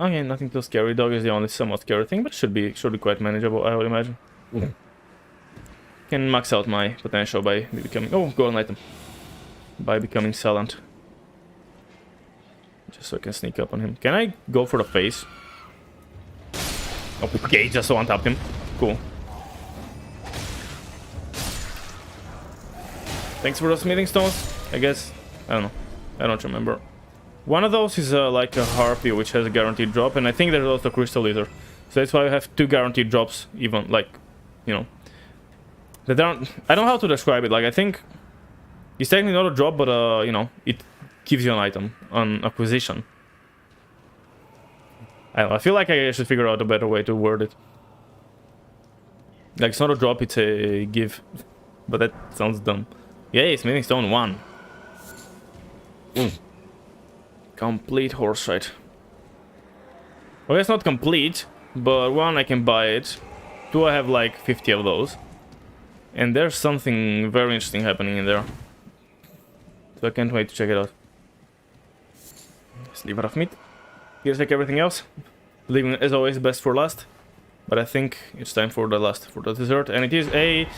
Okay, nothing too scary. Dog is the only somewhat scary thing, but should be quite manageable, I would imagine. Can max out my potential by becoming golden item. By becoming silent. Just so I can sneak up on him. Can I go for the face? Oh, okay, just so on top him. Cool. Thanks for those smithing stones. I guess I don't know. I don't remember. One of those is like a harpy, which has a guaranteed drop, and I think there's also crystal ether. So that's why I have 2 guaranteed drops, even, like, you know. That aren't, I don't know how to describe it. Like, I think it's technically not a drop, but you know, it gives you an item on acquisition. I don't know, I feel like I should figure out a better way to word it. Like, it's not a drop, it's a give. But that sounds dumb. Yay, smithing stone 1. Complete horse shite. Well, it's not complete, but 1, I can buy it. 2, I have like 50 of those. And there's something very interesting happening in there. So I can't wait to check it out. Sliver of meat. Here's like everything else. Leaving, as always, best for last. But I think it's time for the last, for the dessert. And it is a...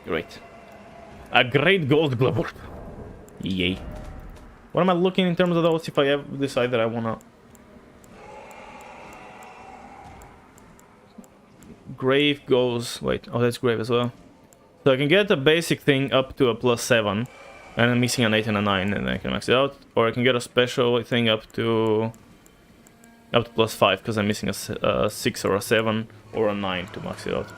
great gold glove. Yay. What am I looking in terms of those if I ever decide that I wanna... Grave goes... Wait, oh, that's grave as well. So I can get the basic thing up to a +7, and I'm missing an 8 and a 9, and I can max it out. Or I can get a special thing up to +5, because I'm missing a 6 or a 7 or a 9 to max it out.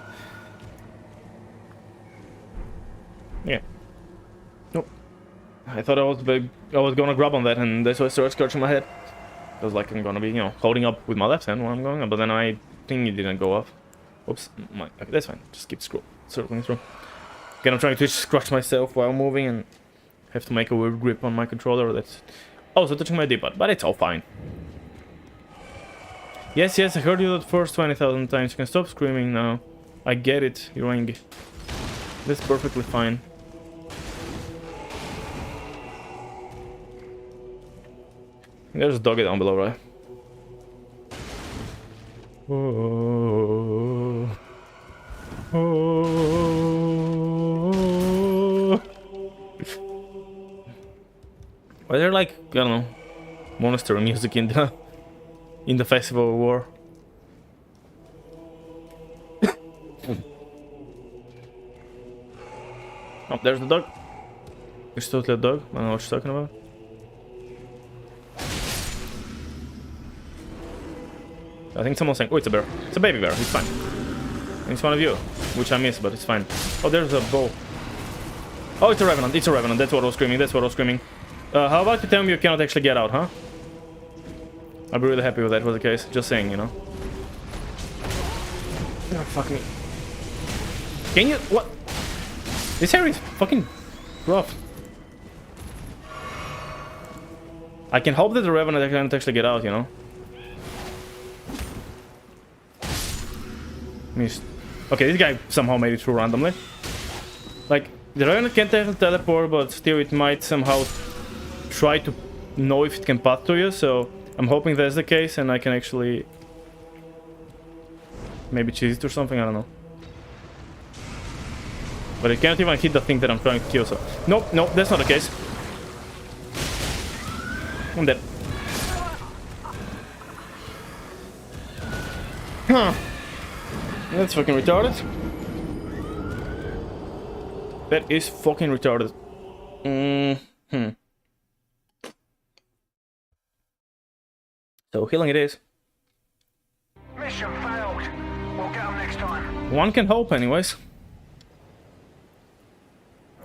Yeah. Nope. I thought I was gonna grab on that, and that's why I started scratching my head. I was like, I'm gonna be, you know, holding up with my left hand while I'm going up, but then I think it didn't go off. Oops. Okay, that's fine. Just keep circling through. Again, I'm trying to scratch myself while moving, and Have to make a weird grip on my controller. That's also touching my D-pad, but it's all fine. Yes, I heard you that first 20,000 times. You can stop screaming now. I get it, Yoing. That's perfectly fine. There's a doggy down below, right? Oh. Oh. Are there like, I don't know, monastery music in the Festival of War? Oh, there's the dog. There's totally a dog. I don't know what she's talking about. I think someone's saying, oh, it's a bear. It's a baby bear. It's fine. And it's one of you, which I missed, but it's fine. Oh, there's a bow. Oh, it's a revenant. It's a revenant. That's what I was screaming. That's what I was screaming. How about you tell me you cannot actually get out, huh? I'd be really happy if that was the case. Just saying, you know. Oh, fuck me. Can you? What? This area is fucking rough. I can hope that the revenant can't actually get out, you know. Okay, this guy somehow made it through randomly. Like, the revenant can't teleport, but still it might somehow try to know if it can path to you, so I'm hoping that's the case and I can actually maybe cheese it or something, I don't know. But it can't even hit the thing that I'm trying to kill, so... Nope, that's not the case. I'm dead. Huh. That's fucking retarded. That is fucking retarded. So healing it is. Mission failed. We'll get them next time. One can hope, anyways.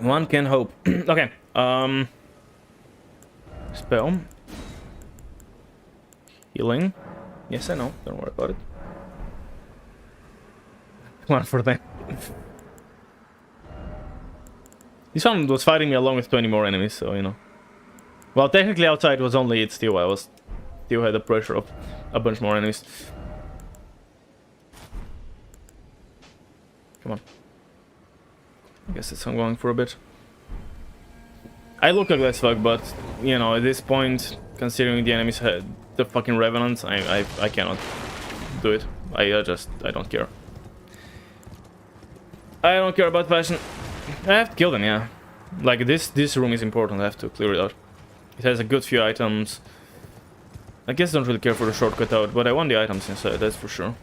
One can hope. Okay. Spell. Healing. Yes, I know. Don't worry about it. One for them. This one was fighting me along with 20 more enemies, so you know. Well, technically outside was only it. Still, I still had the pressure of a bunch more enemies. Come on. I guess it's going for a bit. I look like as fuck, but you know, at this point, considering the enemies had the fucking revenants, I cannot do it. I don't care. I don't care about fashion. I have to kill them, yeah. Like this room is important. I have to clear it out. It has a good few items. I guess I don't really care for the shortcut out, but I want the items inside. That's for sure.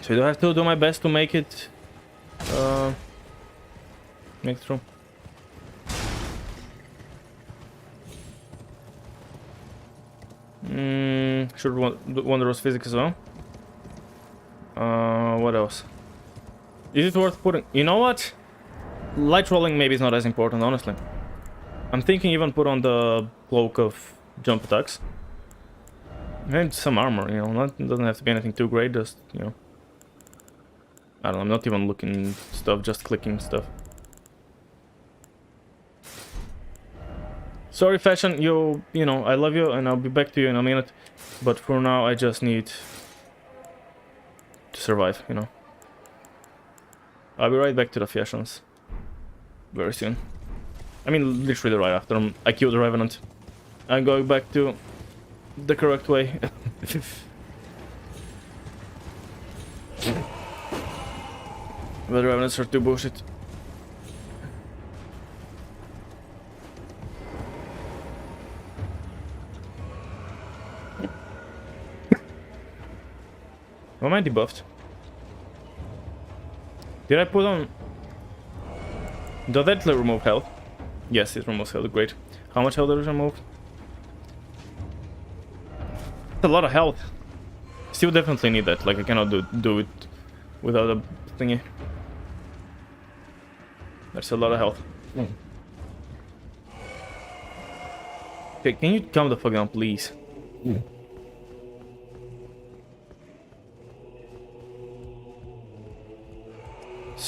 So do I have to do my best to make it make it through? Should wonder was physics as well. What else? Is it worth putting? You know what? Light rolling maybe is not as important, honestly. I'm thinking even put on the cloak of jump attacks. And some armor, you know, doesn't have to be anything too great, just, you know. I don't know, I'm not even looking stuff, just clicking stuff. Sorry, fashion, you know, I love you and I'll be back to you in a minute. But for now, I just need to survive, you know. I'll be right back to the fashions very soon. I mean, literally right after I kill the revenant. I'm going back to the correct way. But the revenants are too bullshit. Why am I debuffed? Did I put on... Does that remove health? Yes, it removes health, great. How much health does it remove? That's a lot of health. Still definitely need that, like I cannot do it without a thingy. That's a lot of health. Okay, can you calm the fuck down, please?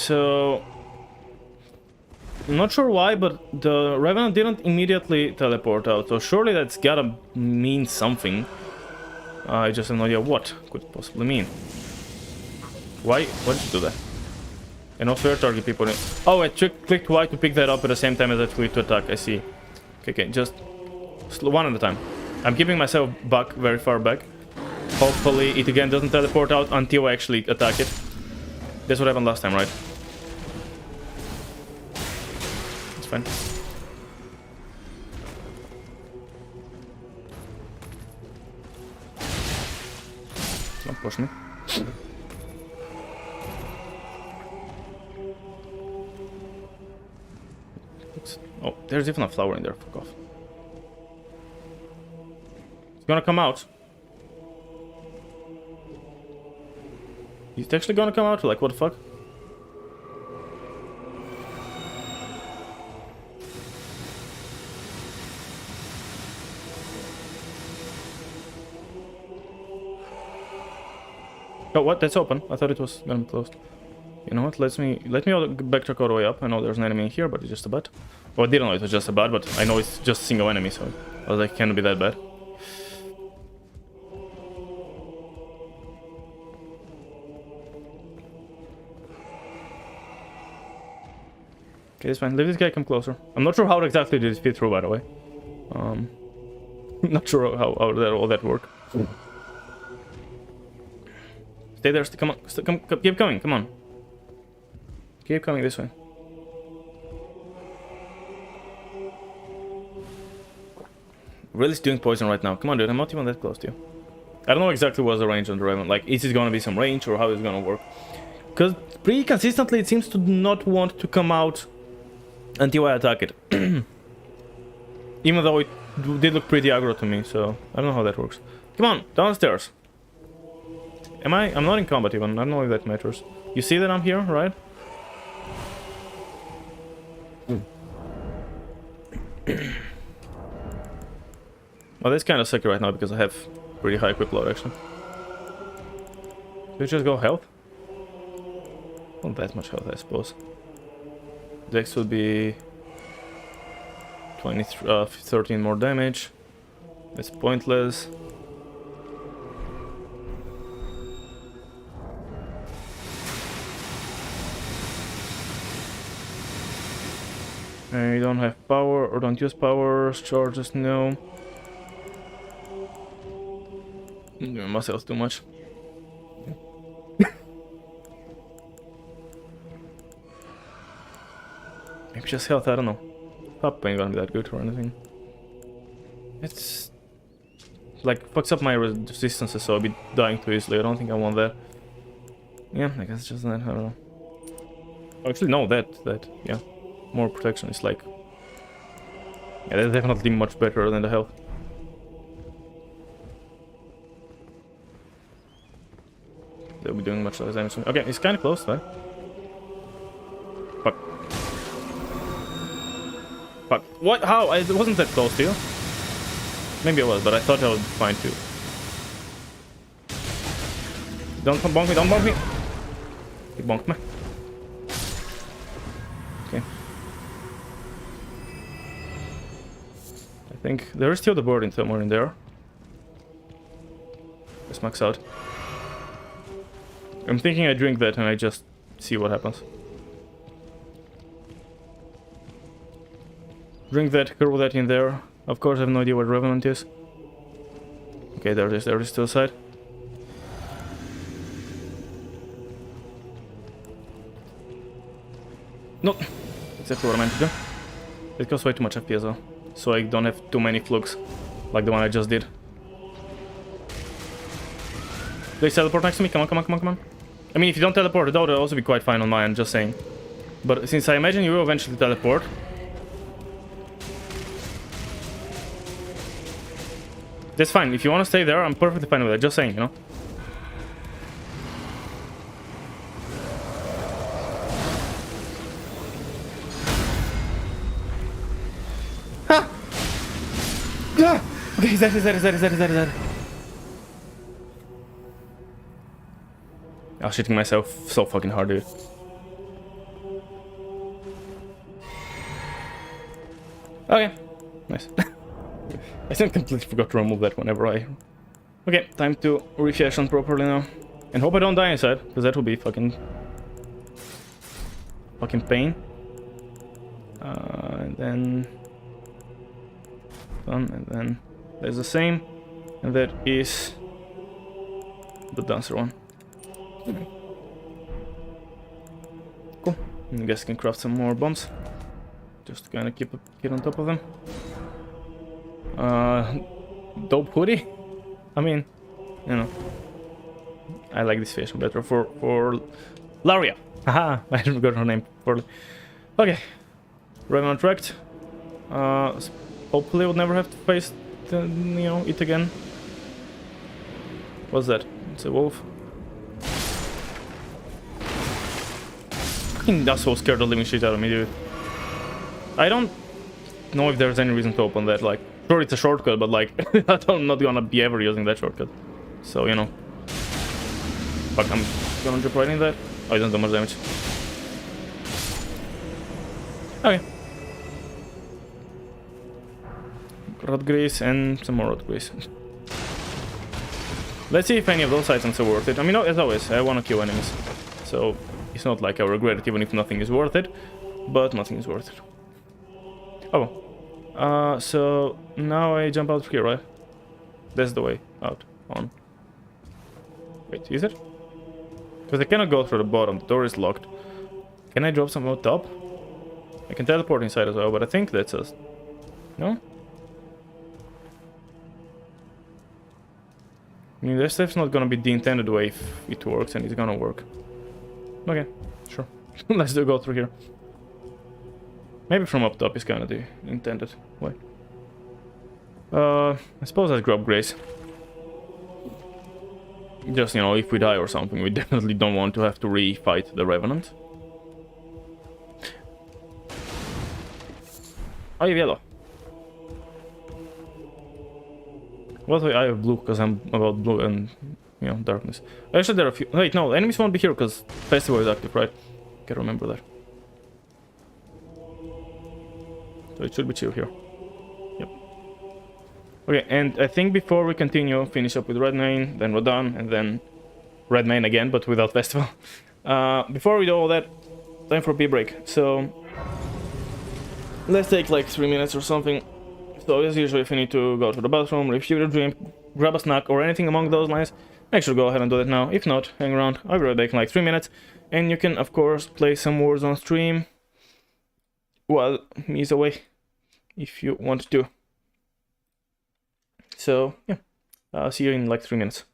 so... I'm not sure why, but the Revenant didn't immediately teleport out, so surely that's gotta mean something. I just have no idea what could it possibly mean. Why did you do that? And also target people. Oh, I clicked Y to pick that up at the same time as I clicked to attack. I see. Okay, just one at a time. I'm keeping myself back, very far back. Hopefully it again doesn't teleport out until I actually attack it. That's what happened last time, right? It's fine. Don't push me. Oh, there's even a flower in there. Fuck off. It's gonna come out. He's actually gonna come out? Like, what the fuck? Oh, what? That's open. I thought it was gonna be closed. You know what? Let me backtrack all the way up. I know there's an enemy in here, but it's just a bat. Well, I didn't know it was just a bat, but I know it's just a single enemy, so I was like, can't be that bad. Okay, it's fine. Let this guy come closer. I'm not sure how exactly did it fit through, by the way. Not sure how all that worked. Stay there. Come on. Keep coming. Come on. Keep coming this way. Really doing poison right now. Come on, dude. I'm not even that close to you. I don't know exactly what's the range on the Raven. Like, is it gonna be some range or how it's gonna work? Because pretty consistently it seems to not want to come out until I attack it. Even though it did look pretty aggro to me, so I don't know how that works. Come on, downstairs. Am I? I'm not in combat even. I don't know if that matters. You see that I'm here, right? Well, that's kind of sucky right now because I have pretty high equip load actually. Should we just go health? Not that much health, I suppose. Dex will be 13 more damage. That's pointless. I don't have power or don't use power. Charges, no. I'm doing myself too much. Maybe just health, I don't know. Pop ain't gonna be that good or anything. It's like fucks up my resistances, so I'll be dying too easily. I don't think I want that. Yeah, I guess it's just that. I don't know. Actually, no, that yeah, more protection is like, yeah, that's definitely much better than the health. They'll be doing much less damage. Okay, it's kind of close, right? Fuck. Fuck. What? How? It wasn't that close to you. Maybe it was, but I thought I would be fine too. Don't bonk me, don't bonk me! You bonked me. Okay. I think there is still the bird in somewhere in there. Let's max out. I'm thinking I drink that and I just see what happens. Drink that, curl that in there. Of course, I have no idea what Revenant is. Okay, there it is to the side. No, exactly what I meant to do. It costs way too much FPS though, so I don't have too many flukes, like the one I just did. They teleport next to me? Come on, come on, come on, come on. I mean, if you don't teleport, that would also be quite fine on my end, just saying. But since I imagine you will eventually teleport... That's fine. If you want to stay there, I'm perfectly fine with that. Just saying, you know? Ha! Yeah! Okay, he's dead. I was shitting myself so fucking hard, dude. Okay, nice. I think completely forgot to remove that whenever I... Okay, time to refashion properly now. And hope I don't die inside, because that would be fucking pain. And then... Done, and then there's the same. And that is... the dancer one. Cool. I guess I can craft some more bombs. Just to kind of get on top of them. Dope hoodie? I mean, you know. I like this fashion better for Laria. Haha, I forgot her name poorly. Okay. Revenant wrecked. Hopefully I would never have to face the, you know, it again. What's that? It's a wolf. Fucking that's so scared the living shit out of me, dude. I don't know if there's any reason to open that, like, sure it's a shortcut, but like, I'm not gonna be ever using that shortcut. So, you know. Fuck, I'm gonna jump right in that. Oh, it doesn't do much damage. Okay. Rot grease and some more rot grease. Let's see if any of those items are worth it. I mean, as always, I wanna kill enemies. So, it's not like I regret it even if nothing is worth it. But nothing is worth it. Oh. So now I jump out here, right? That's the way out. On. Wait, is it? Because I cannot go through the bottom. The door is locked. Can I drop some on top? I can teleport inside as well, but I think that's us. No? I mean, this stuff's not gonna be the intended way if it works, and it's gonna work. Okay, sure. Let's go through here. Maybe from up top is kind of the intended way. I suppose I'd grab Grace. Just, you know, if we die or something, we definitely don't want to have to re-fight the Revenant. I have yellow. Well, I have blue, because I'm about blue and, you know, darkness. Actually, there are a few... Wait, no, enemies won't be here, because Festival is active, right? Gotta remember that. So it should be chill here. Yep. Okay, and I think before we continue, finish up with Redmane, then Rodan, and then Redmane again, but without Festival. Before we do all that, time for a pee break. So let's take like 3 minutes or something. So as usual, if you need to go to the bathroom, refuel your drink, grab a snack, or anything along those lines, make sure to go ahead and do that now. If not, hang around. I'll be right back in like 3 minutes. And you can, of course, play some Wars on stream while he's away, if you want to. So, yeah, I'll see you in like 3 minutes.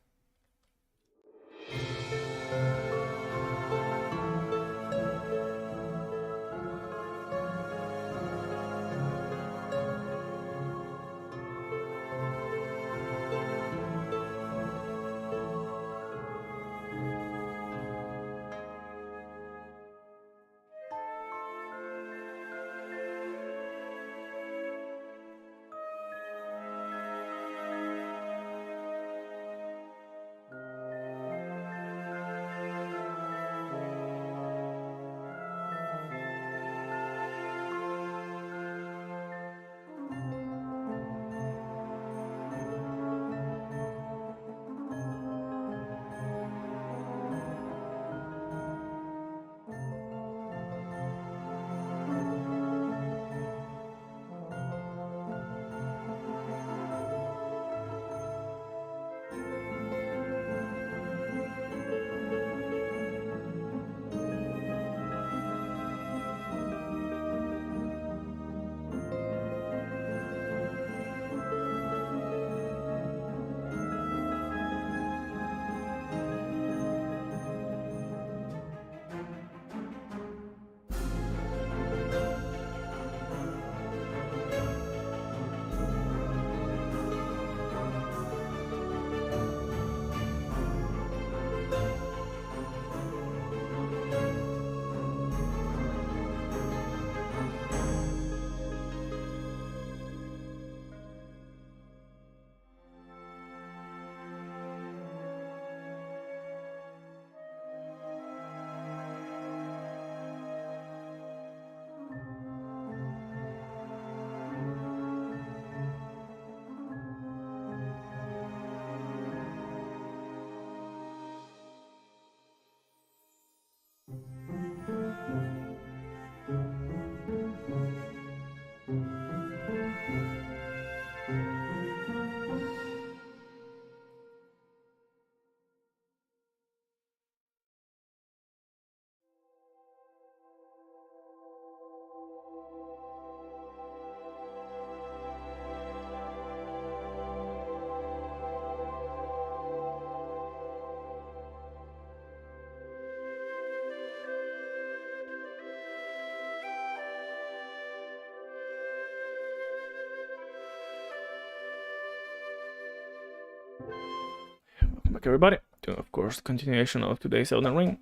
back, everybody, to, of course, continuation of today's Elden Ring.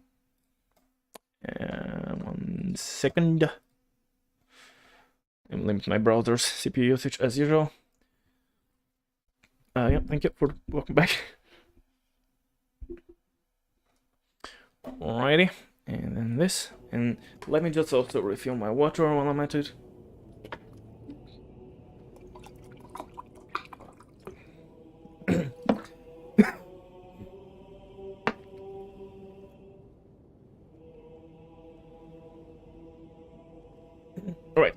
1 second. And limit my browser's CPU usage as usual. Yeah, thank you for welcome back. Alrighty, and then this. And let me just also refill my water while I'm at it. Alright.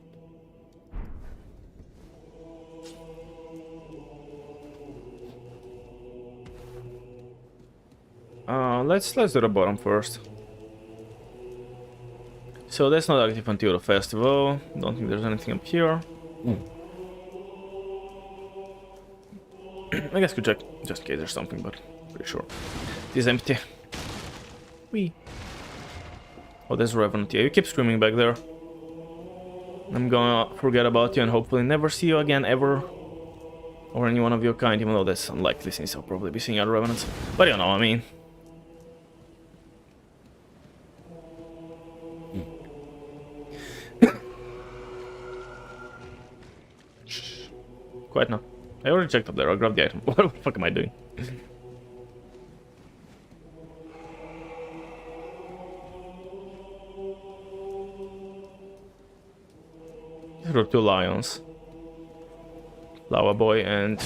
Let's do the bottom first. So that's not active until the festival. Don't think there's anything up here. I guess could check just in case there's something, but pretty sure it is empty. Wee. Oh, there's Revenant. Yeah, you keep screaming back there. I'm gonna forget about you and hopefully never see you again ever. Or any one of your kind, even though that's unlikely since I'll probably be seeing other Revenants. But you know what I mean. Quiet now. I already checked up there, I'll grab the item. What the fuck am I doing? There are 2 lions. Lava Boy and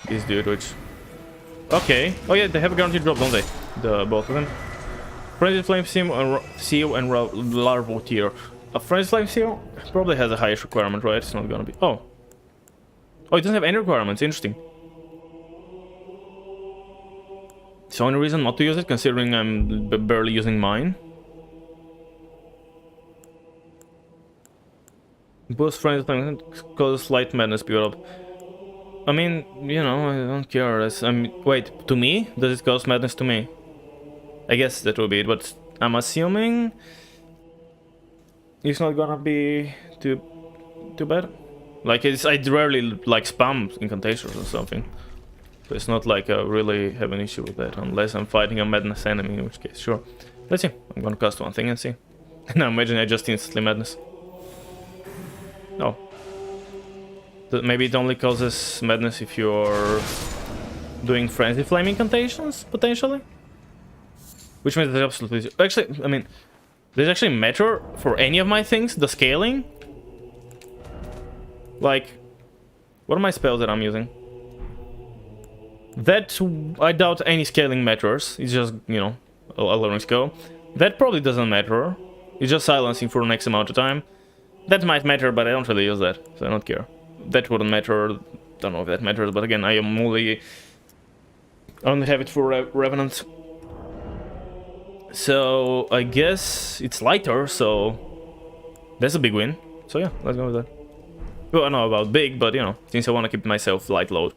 this dude, which... Okay. Oh yeah, they have a guaranteed drop, don't they? The both of them. Frenzy Flame Seal and Larval Tier. A Frenzy Flame Seal probably has a highest requirement, right? It's not gonna be... Oh. Oh, it doesn't have any requirements. Interesting. It's the only reason not to use it, considering I'm barely using mine. Boost Frenzy Flame causes Slight Madness build up. I mean, you know, I don't care. Wait, to me? Does it cause madness to me? I guess that will be it, but I'm assuming it's not gonna be too bad. Like, I rarely like spam incantations or something, so it's not like I really have an issue with that, unless I'm fighting a madness enemy, in which case, sure. Let's see. I'm gonna cast one thing and see. Now imagine I just instantly madness. Oh. Maybe it only causes madness if you're doing frenzy flame incantations, potentially? Which means there's absolutely... Actually, I mean, does it actually matter for any of my things, the scaling? Like, what are my spells that I'm using? That, I doubt any scaling matters. It's just, you know, a learning skill. That probably doesn't matter. It's just silencing for the next amount of time. That might matter, but I don't really use that, so I don't care. That wouldn't matter. Don't know if that matters, but again, I only have it for Revenant. So I guess it's lighter, so that's a big win. So yeah, let's go with that. Well, I don't know about big, but you know, since I want to keep myself light load,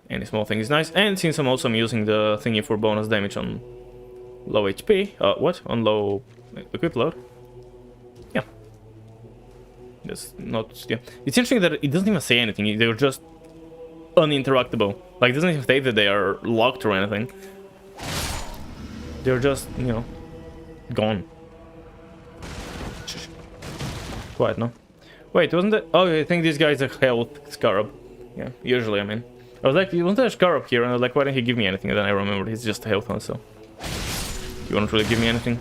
any small thing is nice. And since I'm also using the thingy for bonus damage on low HP, what? On low equip load? Yeah. That's not, yeah. It's interesting that it doesn't even say anything, they're just uninteractable. Like, it doesn't even say that they are locked or anything. They're just, you know, gone. Quiet, no? Wait, wasn't that... Oh, I think this guy's a health scarab. Yeah, usually, I mean. I was like, wasn't there a scarab here? And I was like, why didn't he give me anything? And then I remembered he's just a health one, so... You won't really give me anything.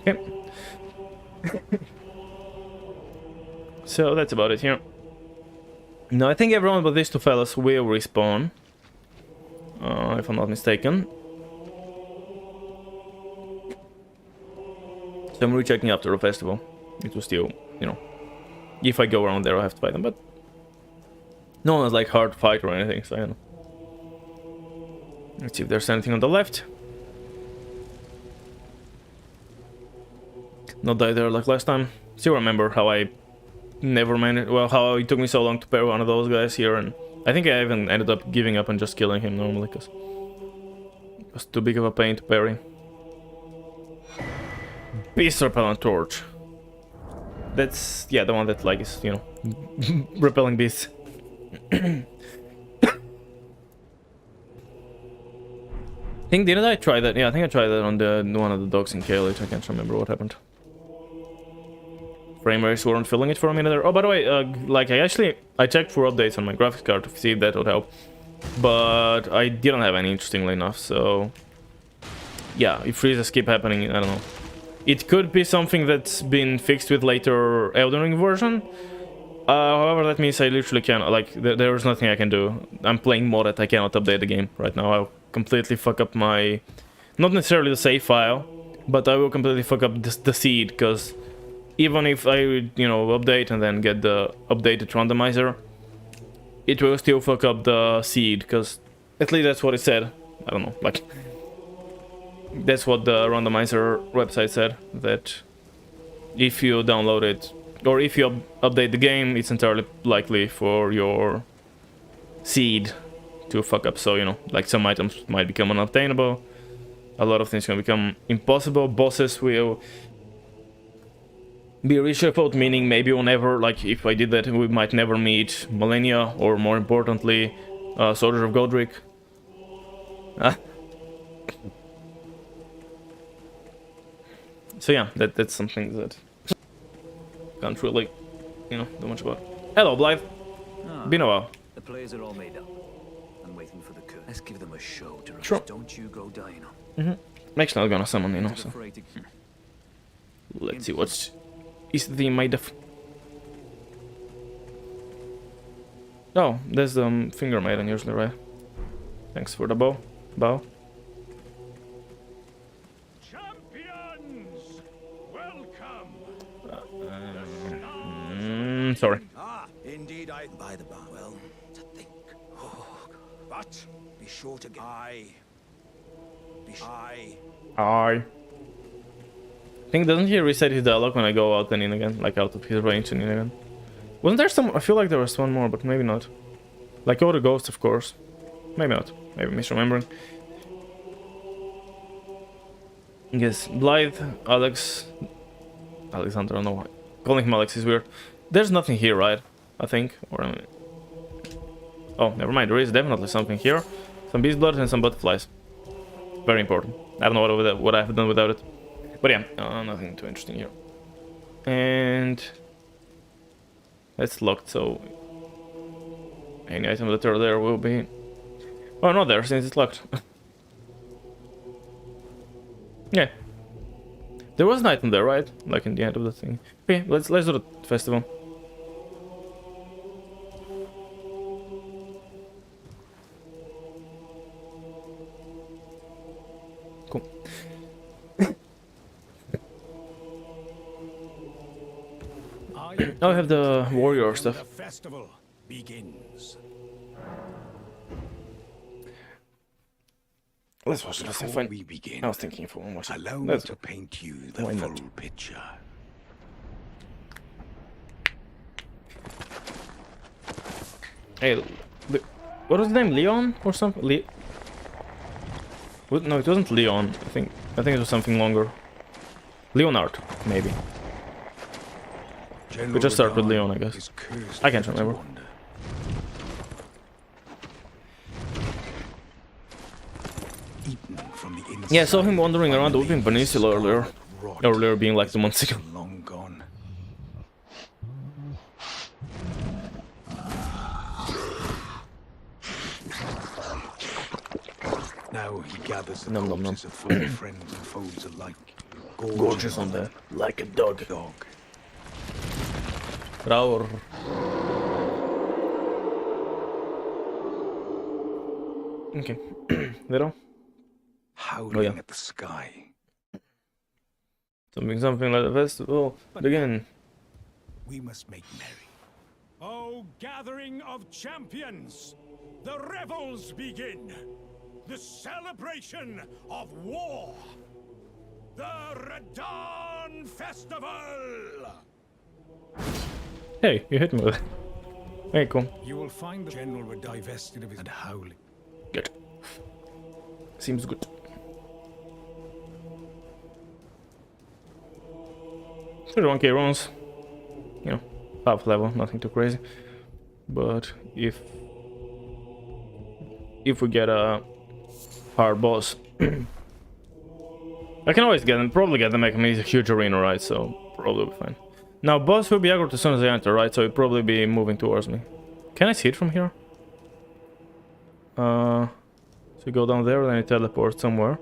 Okay. So, that's about it here. No, I think everyone but these 2 fellas will respawn. If I'm not mistaken. So I'm rechecking after the festival. It was still, you know, if I go around there, I'll have to fight them, but no one's like hard to fight or anything, so I don't know. Let's see if there's anything on the left. Not die there like last time. Still remember how I never managed, well, how it took me so long to parry one of those guys here, and I think I even ended up giving up and just killing him normally, because it was too big of a pain to parry. Beast Repellent Torch. That's, yeah, the one that, like, is, you know, repelling beasts. Did I try that? Yeah, I think I tried that on the one of the dogs in Caelid. I can't remember what happened. Frame rates weren't filling it for a minute there. Oh, by the way, like I checked for updates on my graphics card to see if that would help, but I didn't have any, interestingly enough. So yeah, if freezes keep happening, I don't know. It could be something that's been fixed with later Elden Ring version. However, that means I literally can't, like, there's nothing I can do. I'm playing modded, I cannot update the game right now. I'll completely fuck up my, not necessarily the save file, but I will completely fuck up the seed, because even if I, you know, update and then get the updated randomizer, it will still fuck up the seed, because at least that's what it said. I don't know, like, that's what the randomizer website said, that if you download it, or if you update the game, it's entirely likely for your seed to fuck up. So, you know, like, some items might become unobtainable, a lot of things can become impossible, bosses will be reshuffled, meaning maybe we'll never, like, if I did that, we might never meet Millennia, or more importantly, Soldier of Godric. So yeah, that's something that can't really, you know, do much about. Hello, Blythe. Been a while. The players are all made up. I'm waiting for the curse. Let's give them a show, Darius. Sure. Don't you go dying on. Next not gonna summon, you know, so. Let's see what is the made of. Oh, there's the finger maiden usually, right? Thanks for the bow. Champions! Welcome! Sorry. Ah, indeed, I by the bar. Well, to think. Oh, but be sure to get. I think, doesn't he reset his dialogue when I go out and in again? Like, out of his range and in again? Wasn't there some? I feel like there was one more, but maybe not. Like all the ghosts, of course. Maybe not. Maybe misremembering. Yes, Blythe, Alexander, I don't know why. Calling him Alex is weird. There's nothing here, right? I think. Or I mean... Oh, never mind. There is definitely something here. Some beast blood and some butterflies. Very important. I don't know what I have done without it. But yeah, nothing too interesting here. And... That's locked, so... Any item that are there will be... Oh, not there, since it's locked. Yeah. There was an item there, right? Like in the end of the thing. Okay, let's do the festival. Cool. Now I have the warrior stuff. The festival begins. Let's watch this. Before we begin, I was thinking if I want to watch it. allow me to paint you the Why full not? picture. Hey, what was the name? Leon or something? No, it wasn't Leon. I think it was something longer. Leonard, maybe. We just start with Leon, I guess. I can't remember. Yeah, I saw him wandering around the Whipping Peninsula earlier. Earlier being like 2 months ago. Long gone. Now he gathers the corpses of fallen friends and foes alike. Gorgeous on there, like a dog. Raur. Okay. Vero? Howling at the sky. Something like the festival. Begin. We must make merry. Oh, gathering of champions! The revels begin! The celebration of war! The Radon Festival! Hey, you hit me with it. Hey, cool. You will find the general were divested of his and howling. Good. Seems good. 31k runs. You know, half level, nothing too crazy. But if we get a hard boss, I can always get them, probably get them, make a huge arena, right? So probably be fine. Now boss will be aggroed as soon as I enter, right? So he'll probably be moving towards me. Can I see it from here? So you go down there, then you teleport somewhere.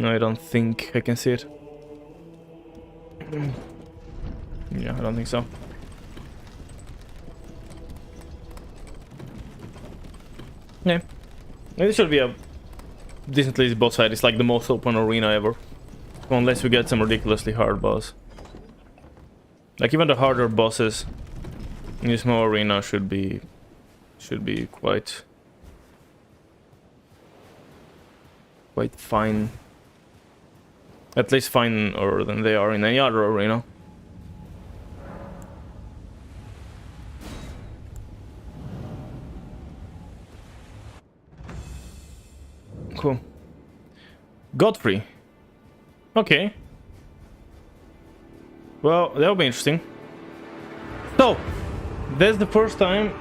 I don't think I can see it. Yeah, I don't think so. Yeah. This should be a decently easy boss fight. It's like the most open arena ever. Unless we get some ridiculously hard boss. Like even the harder bosses in this small arena should be quite fine. At least finer than they are in any other arena. Cool. Godfrey. Okay. Well, that'll be interesting. So, that's the first time.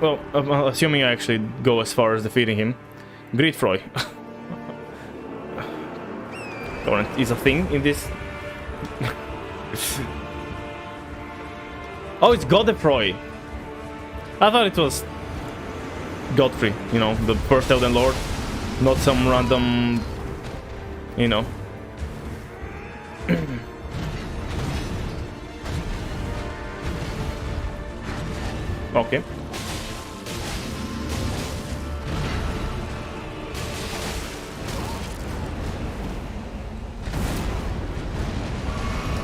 Well, I'm assuming I actually go as far as defeating him. Great Froy. Is a thing in this. Oh, it's Godfrey. I thought it was Godfrey, you know, the first Elden Lord, not some random, you know. Okay.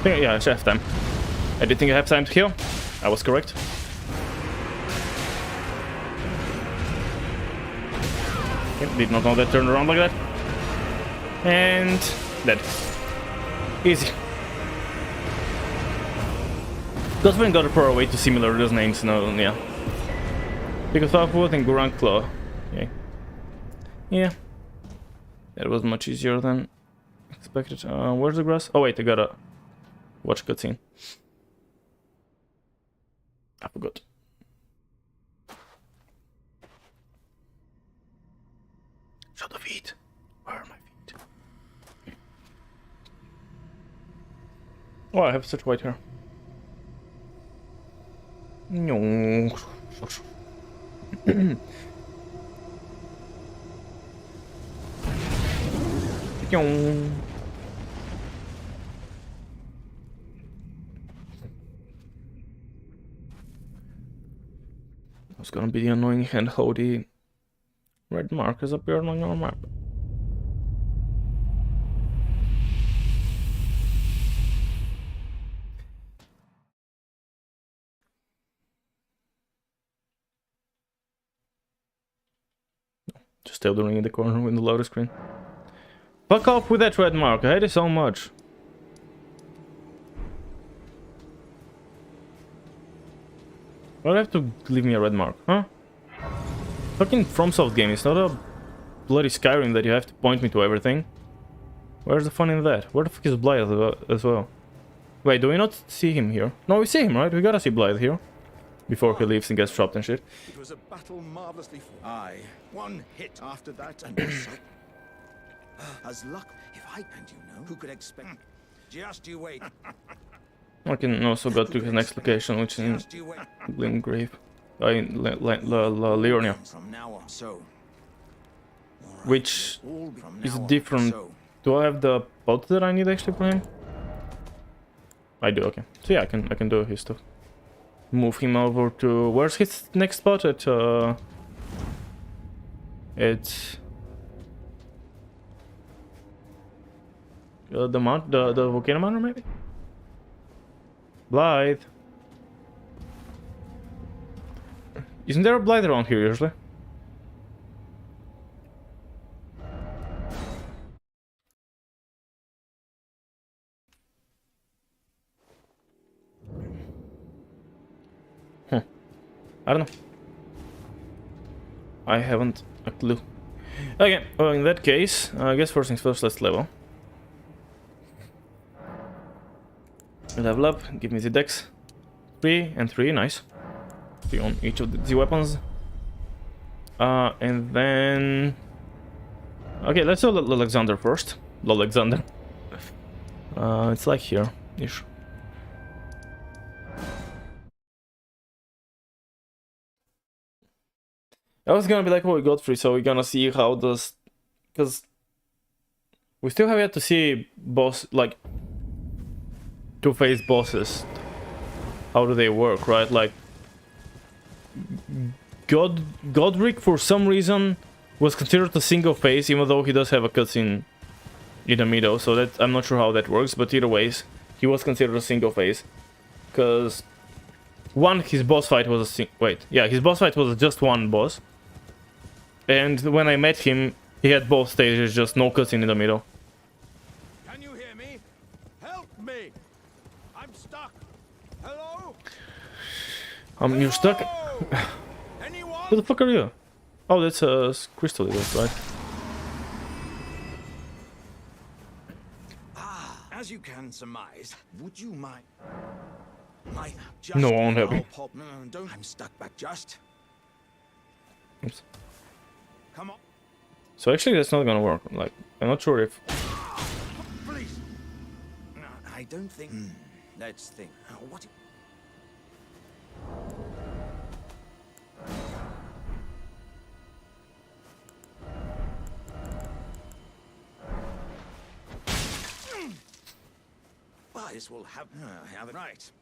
Yeah, I should have time. I did think I have time to heal. I was correct. Okay, did not know that turned around like that. And dead. Easy. Godfrey and Godfrey are way too similar, those names, no, yeah. Because Southwood and Gurang Claw. Okay. Yeah. That was much easier than expected. Where's the grass? Oh wait, I gotta watch cutscene. I forgot. Show the feet. Where are my feet? Oh, I have such white hair. No. It's gonna be annoying and how the red markers appear on your map. Just still doing in the corner with the loader screen. Fuck off with that red mark, I hate it so much. Why do you have to leave me a red mark, huh? Fucking FromSoft game, it's not a bloody Skyrim that you have to point me to everything. Where's the fun in that? Where the fuck is Blythe as well? Wait, do we not see him here? No, we see him, right? We gotta see Blythe here. Before he leaves and gets trapped and shit. It was a battle marvelously fought. Aye, one hit after that and as luck, if I and you know, who could expect? Just you wait. I can also go to his next location, which is in Limgrave. Liurnia. From now on, so. Which is different. Do I have the pot that I need actually for him? I do, okay. So yeah, I can do his stuff. Move him over to where's his next spot? It's the mount, the volcano mountain maybe? Blythe. Isn't there a Blythe around here usually? I don't know. I haven't a clue. Okay, well in that case, I guess first things first, let's level. Level up, give me the dex. 3 and 3, nice. 3 on each of the weapons. And then... Okay, let's do Alexander first. Alexander. It's like here-ish. I was gonna be like, oh, we got 3, so we're gonna see how does... Because... We still have yet to see boss, like... Two-phase bosses. How do they work, right? Like... Godric, for some reason, was considered a single phase, even though he does have a cutscene in the middle, so that I'm not sure how that works, but either ways, he was considered a single phase. Because... One, his boss fight was a his boss fight was just one boss. And when I met him, he had both stages, just no cutscene in the middle. Can you hear me? Help me! I'm stuck. Hello? You're stuck? Anyone? Who the fuck are you? Oh, that's a crystal, right? As you can surmise, would you mind? No, I won't help you. No, don't. I'm stuck back just. Oops. Come on. So actually that's not gonna work. Like, I'm not sure if... Please. No, I don't think... Let's think. What... Well, this will have it right.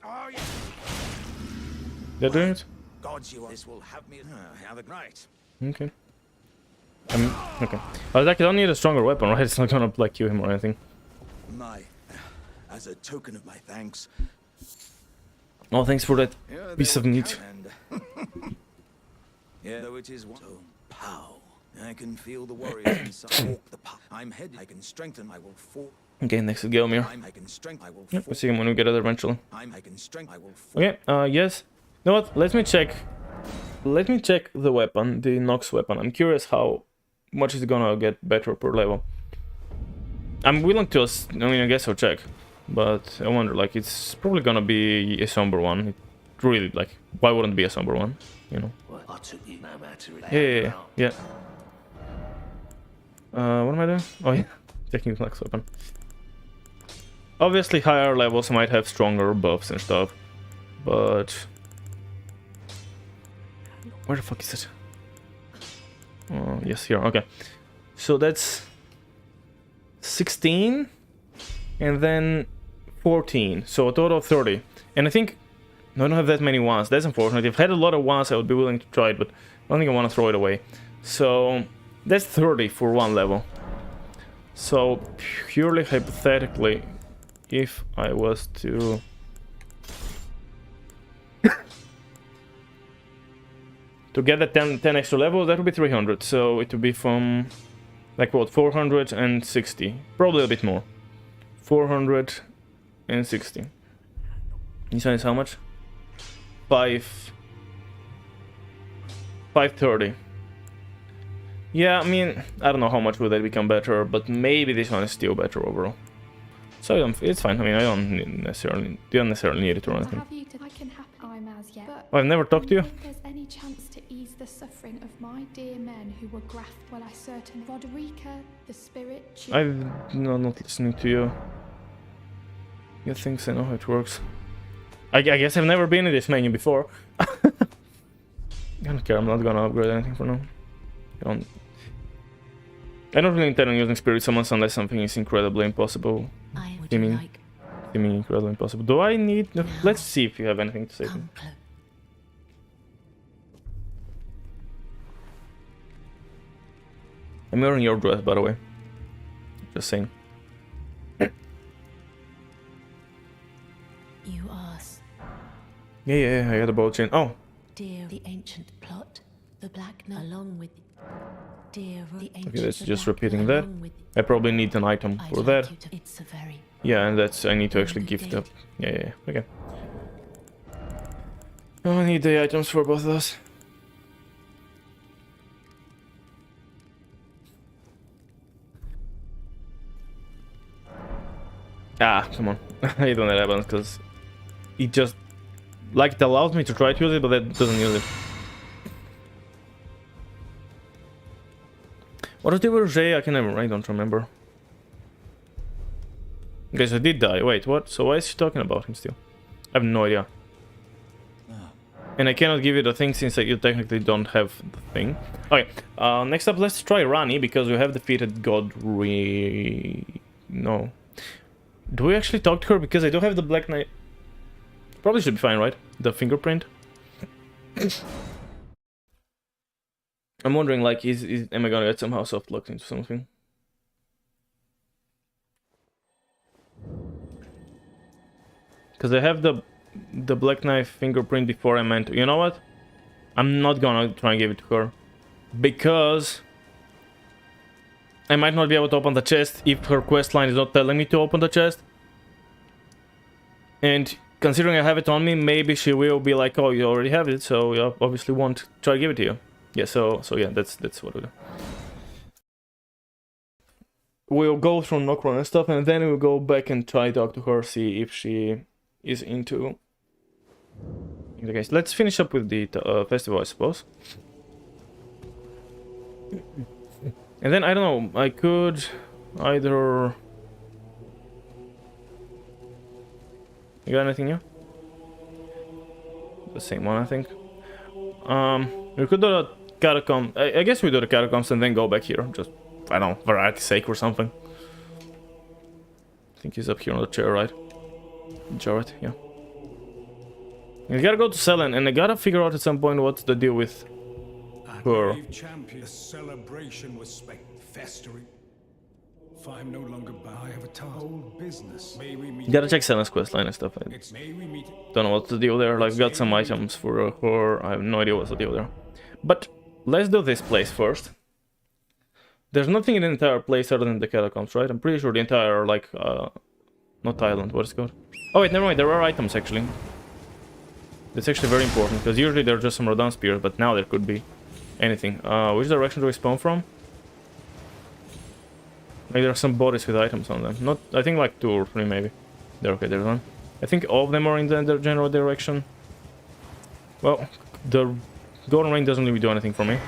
Oh, yeah. They're doing it? Gods, this will have me have it right. Okay. Okay. I was like, I don't need a stronger weapon, right? It's not gonna like kill him or anything. As a token of my thanks. Oh, thanks for that piece of meat. Yeah, though it is one. So, pow. I can feel the warriors inside. Walk the path. I'm headed. I can strengthen. I will fall. Okay, next is Gelmir. I can strengthen. I will Yep, we'll see him when we get it eventually. I can strengthen. I will fall. Okay, yes. You know what? Let me check. Let me check the weapon, the Nox weapon. I'm curious how much is gonna get better per level. I'm willing to, I mean, I guess I'll check. But I wonder, like, it's probably gonna be a somber one. It really, like, why wouldn't it be a somber one? You know? Yeah. What am I doing? Oh yeah, taking the next weapon. Obviously higher levels might have stronger buffs and stuff, but... Where the fuck is it? Oh, yes, here, okay. So that's... 16, and then 14, so a total of 30. And I think... No, I don't have that many wands, that's unfortunate. If I had a lot of wands, I would be willing to try it, but I don't think I want to throw it away. So... That's 30 for one level. So, purely hypothetically, if I was to... to get that 10 extra levels, that would be 300. So, it would be from... Like what, 460. Probably a bit more. 460. This one is how much? 530. Yeah, I mean, I don't know how much will that become better, but maybe this one is still better overall. So it's fine. I mean, I don't necessarily need it or anything. Oh, I've never talked to you. If there's any chance to ease the suffering of my dear men who were graft while I certain Roderica, the spirit. I'm not listening to you. You think I know how it works? I guess I've never been in this menu before. I don't care. I'm not gonna upgrade anything for now. I don't really intend on using spirit summons unless something is incredibly impossible. Seeming incredibly impossible. Do I need... No, let's see if you have anything to say to me. I'm wearing your dress, by the way. Just saying. You asked. Yeah, I got a bow chain. Oh! Dear, the ancient plot, the black along with... Dear, the ancient... Okay, that's just repeating that. I probably need an item for that. It's a very... Yeah, and that's... I need to actually gift up. Yeah, okay. I need the items for both of those. Ah, come on. I hate when that happens, because it just... Like, it allows me to try to use it, but that doesn't use it. What was the word J? I don't remember. Guys, I did die. Wait, what? So why is she talking about him still? I have no idea. And I cannot give you the thing since you technically don't have the thing. Okay, next up, let's try Rani, because we have defeated No. Do we actually talk to her? Because I don't have the Black Knight. Probably should be fine, right? The fingerprint. I'm wondering, like, am I gonna get somehow soft locked into something? Because I have the Black Knight fingerprint before I meant to. You know what? I'm not gonna try and give it to her. Because I might not be able to open the chest if her quest line is not telling me to open the chest. And considering I have it on me, maybe she will be like, oh, you already have it, so you obviously won't try to give it to you. Yeah, so yeah, that's what we'll do. We'll go through Nokron and stuff, and then we'll go back and try to talk to her, see if she is into the case. Let's finish up with the festival, I suppose. And then, I don't know, I could either... You got anything new? The same one, I think. We could do the catacomb. I guess we do the catacombs and then go back here. Just, I don't know, variety's sake or something. I think he's up here on the chair, right? Jared, yeah. We gotta go to Selen, and I gotta figure out at some point what's the deal with her. Champion celebration was festering. If I'm no longer bound, I have a task. Old business. May we meet. Gotta check Selen's questline and stuff. Don't know what's the deal there. Like, got some items for her. I have no idea what's the deal there. But let's do this place first. There's nothing in the entire place other than the catacombs, right? I'm pretty sure the entire, like, not island, what is it called? Oh wait, never mind, there are items actually. That's actually very important, because usually they're just some Rodan spears, but now there could be anything. Which direction do we spawn from? Like, there are some bodies with items on them. Not, I think like 2 or 3 maybe. There, okay, there's one. I think all of them are in the general direction. Well, the golden ring doesn't really do anything for me.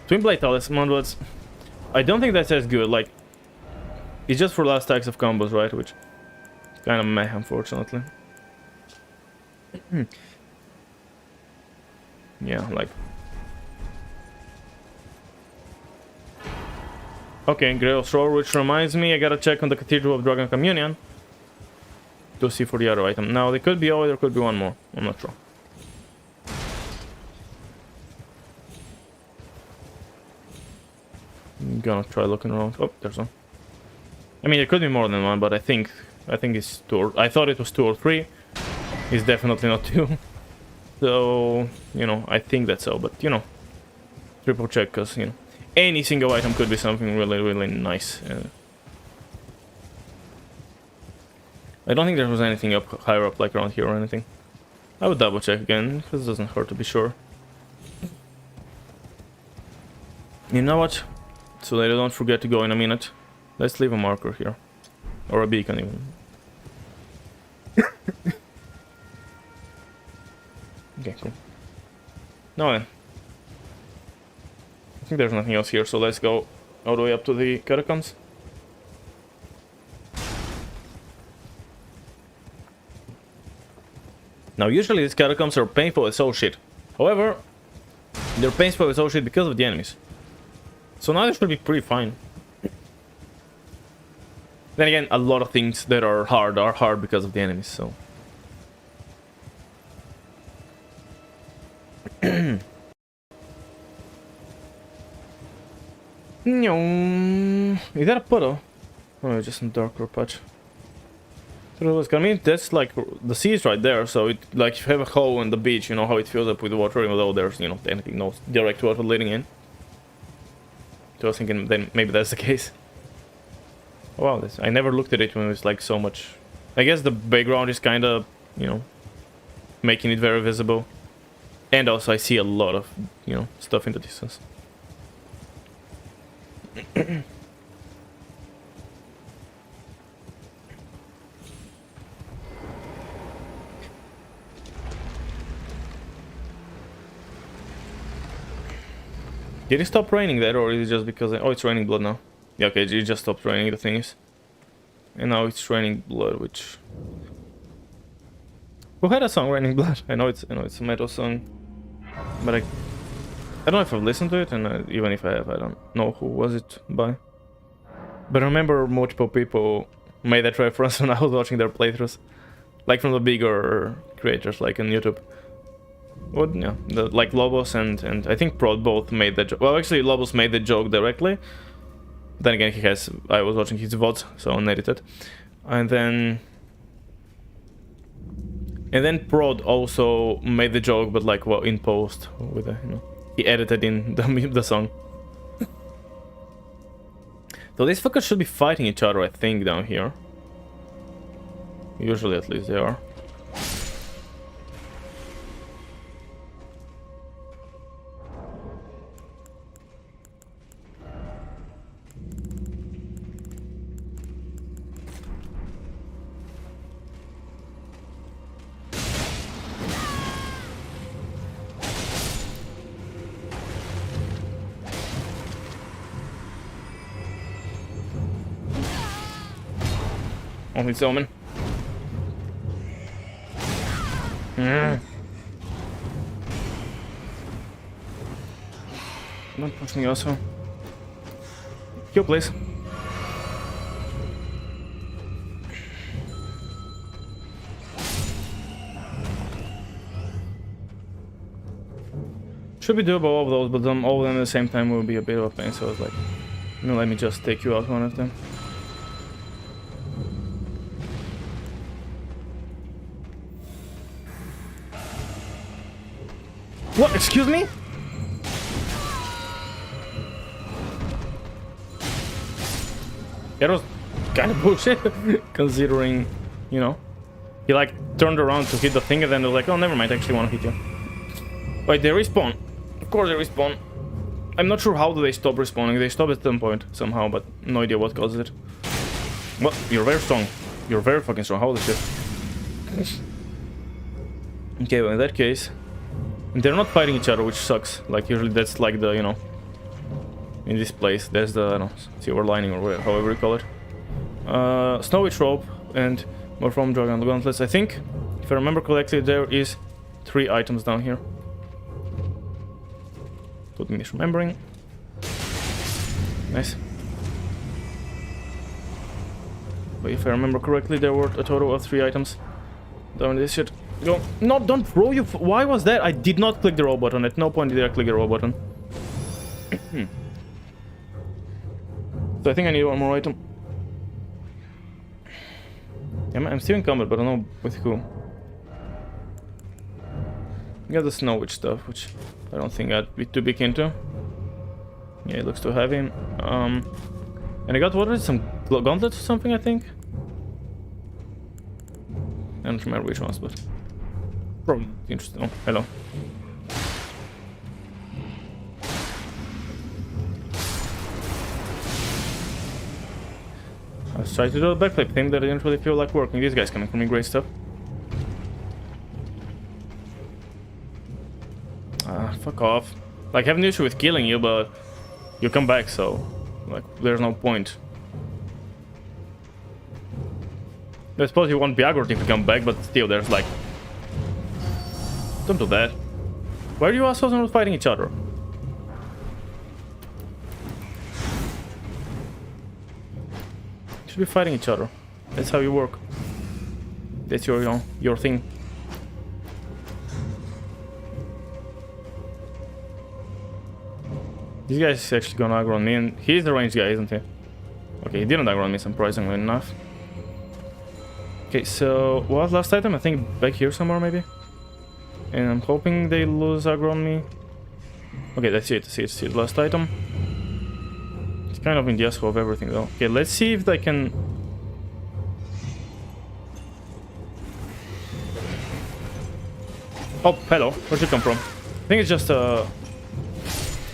Twin blade talisman, but I don't think that's as good. Like, it's just for last stacks of combos, right? Which kind of meh, unfortunately. Yeah, like. Okay, Grail Thrower, which reminds me, I gotta check on the Cathedral of Dragon Communion to see for the other item. Now, there could be all, there could be one more. I'm not sure. I'm gonna try looking around. Oh, there's one. I mean, there could be more than one, but I think it's 2 or... I thought it was 2 or 3. It's definitely not 2. So, you know, I think that's so, but, you know, triple check, because, you know, any single item could be something really, really nice. I don't think there was anything up higher up, like around here or anything. I would double check again, because it doesn't hurt to be sure. You know what? So that I don't forget to go in a minute. Let's leave a marker here. Or a beacon even. Okay, cool. Now then. I think there's nothing else here, so let's go all the way up to the catacombs. Now, usually these catacombs are painful as all shit. However, they're painful as all shit because of the enemies. So now they should be pretty fine. Then again, a lot of things that are hard because of the enemies, so... Is that a puddle? Oh, just some darker patch. I mean, that's like, the sea is right there, so it, like, if you have a hole in the beach, you know how it fills up with water, even though there's, you know, technically no direct water leading in. So I was thinking then maybe that's the case. Oh, wow, this, I never looked at it when it was like so much. I guess the background is kind of, you know, making it very visible. And also I see a lot of, you know, stuff in the distance. Did it stop raining there, or is it just because... Oh, it's raining blood now. Yeah, okay, it just stopped raining, the thing is. And now it's raining blood, which... Who had a song, Raining Blood? I know it's a metal song. But I don't know if I've listened to it, and even if I have, I don't know who was it by. But I remember multiple people made that reference when I was watching their playthroughs. Like from the bigger creators, like on YouTube. What? Yeah, like Lobos and I think Prod both made that joke. Well, actually, Lobos made the joke directly. Then again, I was watching his VODs, so unedited. And then Prod also made the joke, but like, well, in post with the, you know, he edited in the song. So these fuckers should be fighting each other, I think, down here. Usually, at least, they are. Oh, it's Omen. Don't push me also. Heal, please. Should be doable, all of those, but all of them at the same time will be a bit of a pain, so I was like, you know, let me just take you out one of them. What? Excuse me? That was kind of bullshit, considering, you know, he like turned around to hit the thing and then was like, oh, never mind, I actually want to hit you. Wait, they respawn. Of course they respawn. I'm not sure how do they stop respawning. They stop at some point somehow, but no idea what causes it. What? You're very strong. You're very fucking strong. Holy shit. Okay, well, in that case, they're not fighting each other, which sucks. Like, usually that's like the, you know, in this place, there's the, I don't know, silver lining or whatever, however you call it. Snow Witch Robe and more from Dragon Gauntlets. I think, if I remember correctly, there is 3 items down here. Good misremembering. Nice. But if I remember correctly, there were a total of 3 items down this shit. Go. No, don't throw you. Why was that? I did not click the roll button. At no point did I click the roll button. So I think I need one more item. I'm still in combat, but I don't know with who. We got the Snow Witch stuff, which I don't think I'd be too big into. Yeah, it looks too heavy. And I got, what was it, some gauntlets or something, I think? I don't remember which ones, but probably interesting. Oh, hello. I was trying to do a backflip thing that I didn't really feel like working. These guys coming from me, great stuff. Fuck off. Like, I have an issue with killing you, but you come back, so like, there's no point. I suppose you won't be aggroed if you come back, but still, there's like... Don't do that. Why are you assholes not fighting each other? You should be fighting each other. That's how you work. That's your thing. This guy is actually gonna aggro me, and he's the ranged guy, isn't he? Okay, he didn't aggro me, surprisingly enough. Okay, so what was last item? I think back here somewhere, maybe? And I'm hoping they lose aggro on me. Okay, that's it, that's it, last item. It's kind of in the asshole of everything, though. Okay, let's see if they can... Oh, hello, where'd you come from? I think it's just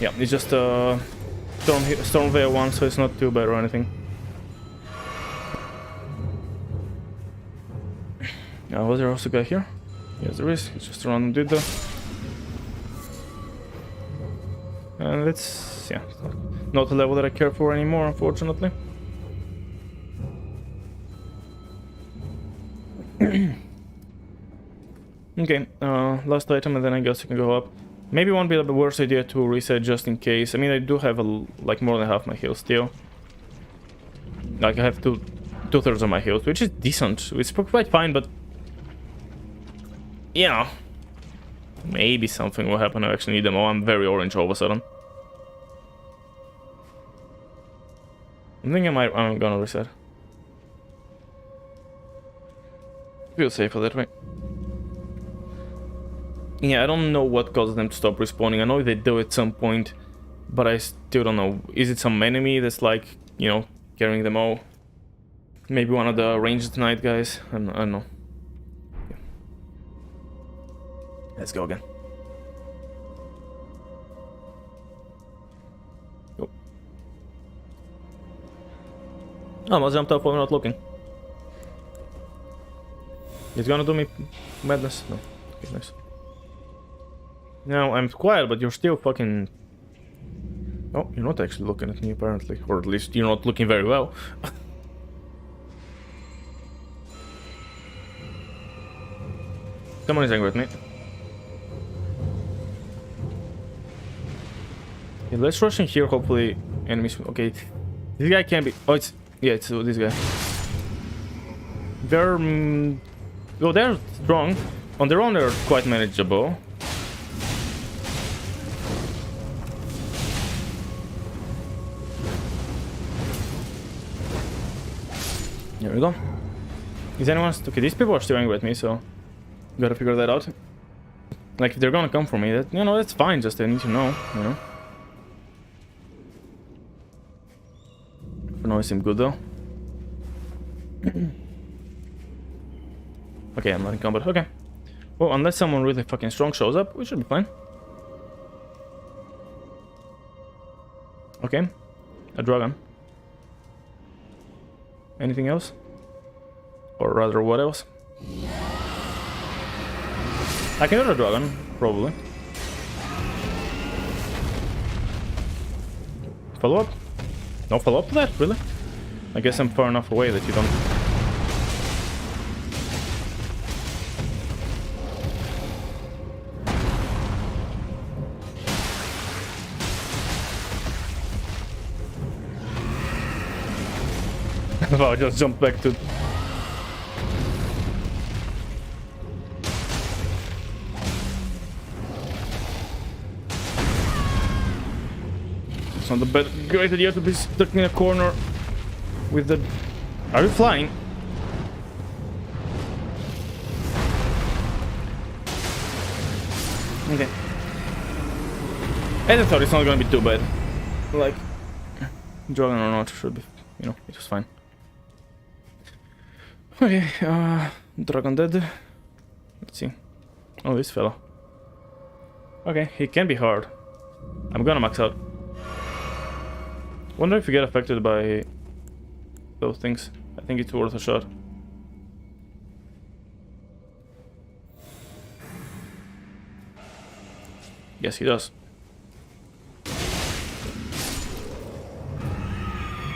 yeah, it's just a Storm Veil one, so it's not too bad or anything. Was there also a guy here? Yes, there is. It's just a random dude though. And it's, yeah, not a level that I care for anymore, unfortunately. Okay, last item, and then I guess I can go up. Maybe it won't be the worst idea to reset just in case. I mean, I do have like more than half my health still. Like I have two-thirds of my health, which is decent. It's quite fine, but yeah, maybe something will happen. I actually need them. Oh, I'm very orange all of a sudden. I think I'm gonna reset. Feel safer that way. Yeah, I don't know what causes them to stop respawning. I know they do at some point, but I still don't know. Is it some enemy that's like, you know, carrying them all? Maybe one of the ranged tonight guys? I don't know. Yeah. Let's go again. Go. Oh, almost jumped off while not looking. It's gonna do me madness? No. Okay, nice. Now, I'm quiet, but you're still fucking... Oh, you're not actually looking at me, apparently. Or at least you're not looking very well. Someone is angry with me. Okay, let's rush in here, hopefully enemies... Okay, this guy can't be... Oh, it's... Yeah, it's this guy. They're... Well, they're strong. On their own, they're quite manageable. There we go. Is anyone... Okay, these people are still angry at me, so... Gotta figure that out. Like, if they're gonna come for me, that, you know, that's fine, just I need to know, you know. For now, it seemed good, though. Okay, I'm not in combat. Okay. Well, unless someone really fucking strong shows up, we should be fine. Okay. A dragon. Anything else? Or rather, what else? I can do a dragon, probably. Follow up? No follow up to that, really? I guess I'm far enough away that you don't... Wow, I just jumped back to... It's not the great idea to be stuck in a corner with the... Are you flying? Okay. I thought it's not gonna be too bad. Like, dragon or not, should be, you know, it was fine. Okay, dragon dead. Let's see. Oh, this fella. Okay, he can be hard. I'm gonna max out. Wonder if you get affected by those things. I think it's worth a shot. Yes, he does.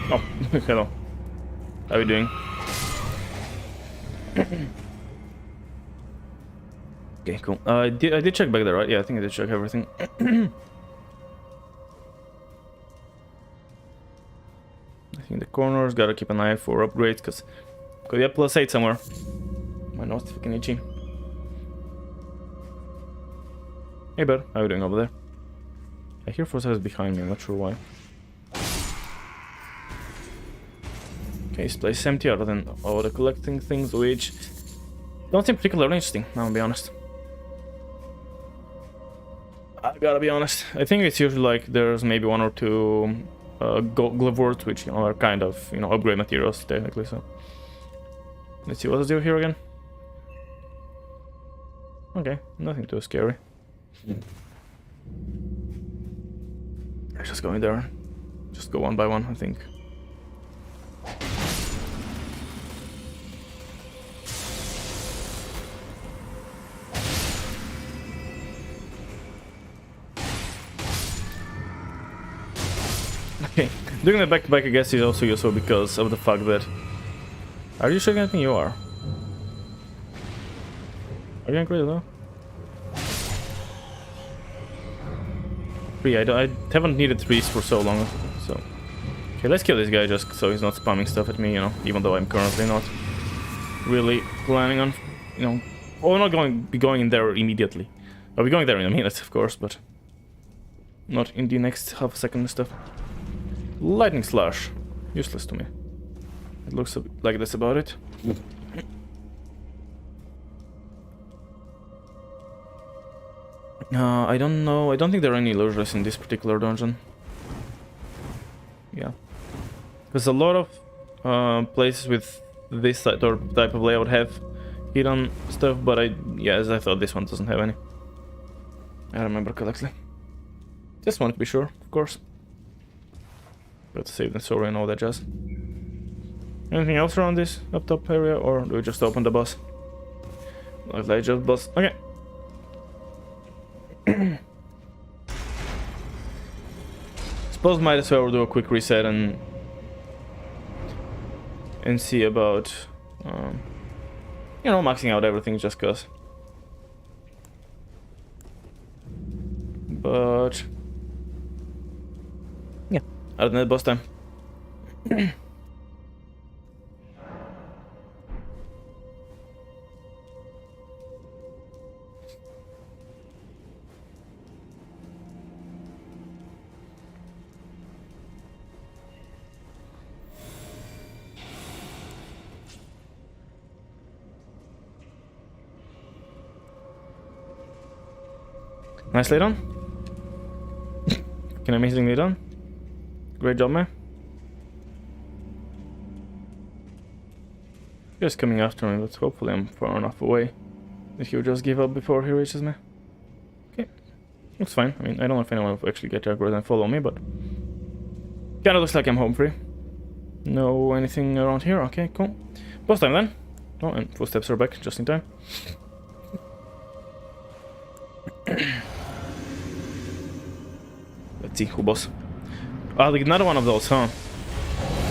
Oh, hello. How are you doing? Okay, cool. I did check back there, right? Yeah, I think I did check everything. I think the corners, gotta keep an eye for upgrades, because could be a +8 somewhere. My nose is fucking itchy. Hey bud, how are you doing over there? I hear footsteps behind me, I'm not sure why. Okay, this place is empty other than all the collecting things, which don't seem particularly interesting, I'll be honest. I gotta be honest. I think it's usually like there's maybe 1 or 2 glyphwords, which, you know, are kind of, you know, upgrade materials technically, so. Let's see, what does it do here again? Okay, nothing too scary. Let's just go in there. Just go one by one, I think. Okay, doing the back-to-back I guess is also useful because of the fact that... Are you shooting at me? You are. Are you angry though? 3, I haven't needed 3s for so long, so... Okay, let's kill this guy just so he's not spamming stuff at me, you know, even though I'm currently not really planning on, you know... Well, we're not going to be going in there immediately. I'll be going there in a minute, of course, but... Not in the next half a second and stuff. Lightning slash. Useless to me. It looks like that's about it. I don't know. I don't think there are any illusions in this particular dungeon. Yeah. Because a lot of places with this type of layout have hidden stuff, but as I thought this one doesn't have any. I remember correctly. Just want to be sure, of course. Got to save the story and all that jazz. Anything else around this up top area, or do we just open the boss? Like just boss. Okay. Suppose might as well do a quick reset and see about you know, maxing out everything just cause. But yeah, other than that, boss time. Nicely done. Fucking amazingly done. Great job, man. Just coming after me, but hopefully I'm far enough away that he'll just give up before he reaches me. Okay. Looks fine. I mean, I don't know if anyone will actually get aggro and follow me, but... Kinda looks like I'm home free. No anything around here? Okay, cool. Boss time then. Oh, and footsteps are back, just in time. Let's see, who boss? Ah, like another one of those, huh?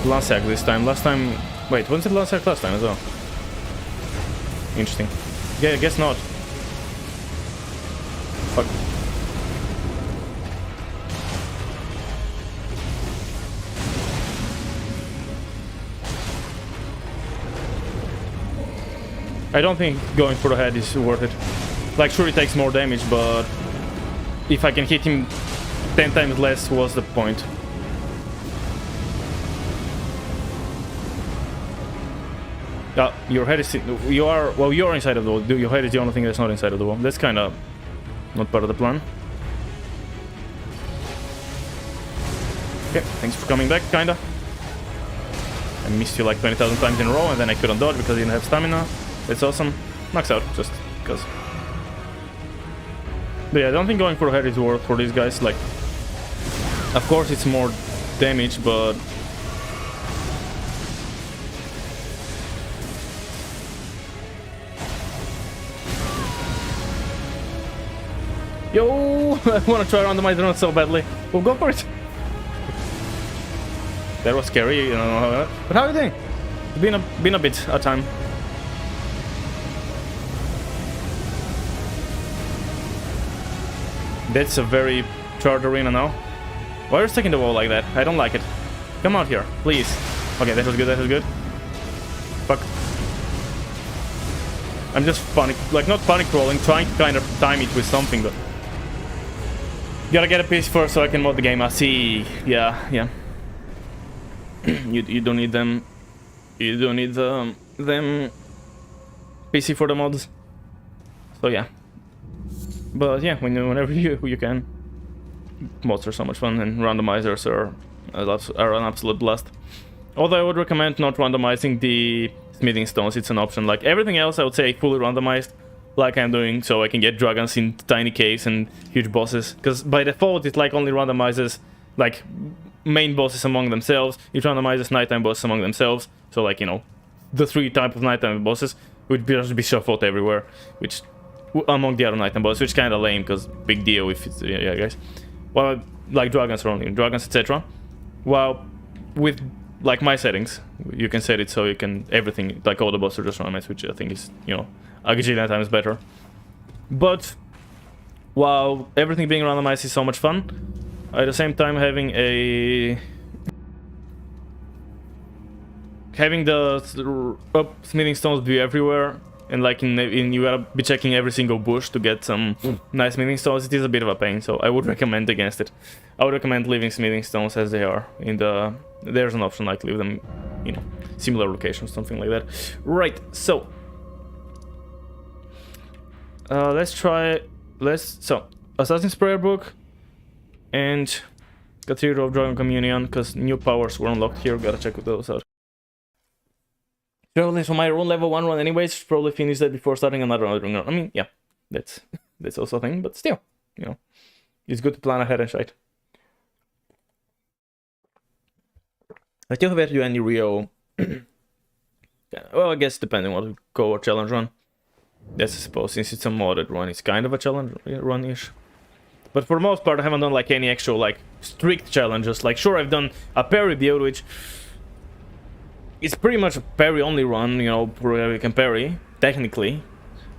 Lansac this time. Last time... Wait, wasn't it Lansac last time as well? Interesting. Yeah, I guess not. Fuck. I don't think going for the head is worth it. Like, sure, it takes more damage, but if I can hit him 10 times less, what's the point? Your head is... You are... Well, you're inside of the wall. Your head is the only thing that's not inside of the wall. That's kind of not part of the plan. Okay, thanks for coming back, kinda. I missed you like 20,000 times in a row, and then I couldn't dodge because I didn't have stamina. It's awesome. Max out, just because. But yeah, I don't think going for a head is worth for these guys. Like, of course it's more damage, but... Yo! I want to try randomizer not so badly. Well, go for it! That was scary, you know. But how are you doing? It's been a bit of time. That's a very charged arena now. Why are you sticking the wall like that? I don't like it. Come out here, please. Okay, that was good, that was good. Fuck. I'm just not panic rolling, trying to kind of time it with something, but... Gotta get a piece first so I can mod the game. I see. Yeah. you don't need them. You don't need them PC for the mods. So yeah. But yeah, whenever you can. Mods are so much fun, and randomizers are an absolute blast. Although I would recommend not randomizing the smithing stones. It's an option. Like everything else, I would say fully randomized, like I'm doing, so I can get dragons in tiny caves and huge bosses. Because by default, it like only randomizes like main bosses among themselves. It randomizes nighttime bosses among themselves. So like, you know, the 3 types of nighttime bosses would just be shuffled everywhere, which among the other nighttime bosses, which kind of lame, because big deal if it's yeah guys. Well, like dragons are only dragons, etc. Wow, with like my settings, you can set it so you can everything, like all the bosses are just randomized, which I think is, you know, a gajillion times better. But wow, everything being randomized is so much fun. At the same time, having the smithing stones be everywhere, and like in you gotta be checking every single bush to get some nice smithing stones. It is a bit of a pain, so I would recommend against it. I would recommend leaving smithing stones as they are. There's an option like leave them, you know, similar locations, something like that. Right. So so Assassin's Prayer Book and Cathedral of Dragon Communion, because new powers were unlocked here. Gotta check those out. So my run level 1 run anyways, should probably finish that before starting another run. I mean, yeah, that's also a thing, but still, you know, it's good to plan ahead and shite. I still have yet to do any real, well, I guess depending on what we go or challenge run. Yes, I suppose, since it's a modded run, it's kind of a challenge run-ish. But for the most part, I haven't done like any actual like strict challenges. Like, sure, I've done a parry build, which it's pretty much a parry-only run, you know, where you can parry, technically.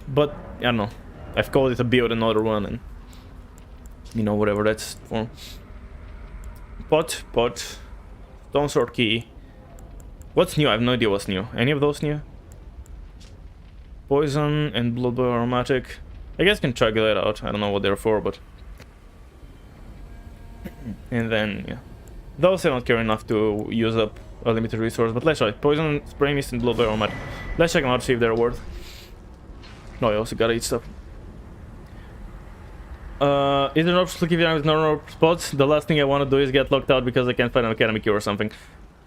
But, I don't know, I've called it a build and not a run, and, you know, whatever that's for. Pot, Stone Sword Key. What's new? I have no idea what's new. Any of those new? Poison and Blood Boil Aromatic. I guess I can check that out. I don't know what they're for, but... And then, yeah. Those I don't care enough to use up a limited resource, but let's try. Poison, Spray Mist, and Blood Boil Aromatic. Let's check them out, see if they're worth. No, I also gotta eat stuff. Is there an option to keep it with normal spots? The last thing I want to do is get locked out because I can't find an academy key or something.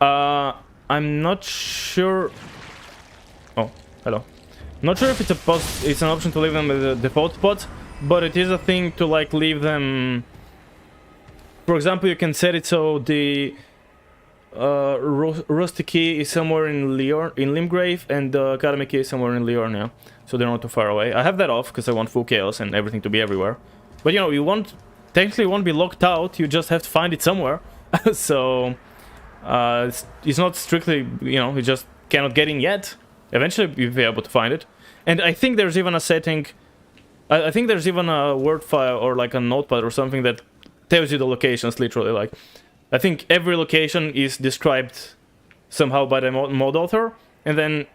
I'm not sure... Oh, hello. Not sure if it's an option to leave them with the default spots, but it is a thing to like leave them. For example, you can set it so the rusty key is somewhere in Limgrave, and the academy key is somewhere in Liorn now, so they're not too far away. I have that off because I want full chaos and everything to be everywhere. But you know, you technically won't be locked out. You just have to find it somewhere. So it's not strictly, you know, you just cannot get in yet. Eventually you'll be able to find it. And I think there's even a setting, I think there's even a word file or like a notepad or something that tells you the locations, literally. Like, I think every location is described somehow by the mod author, and then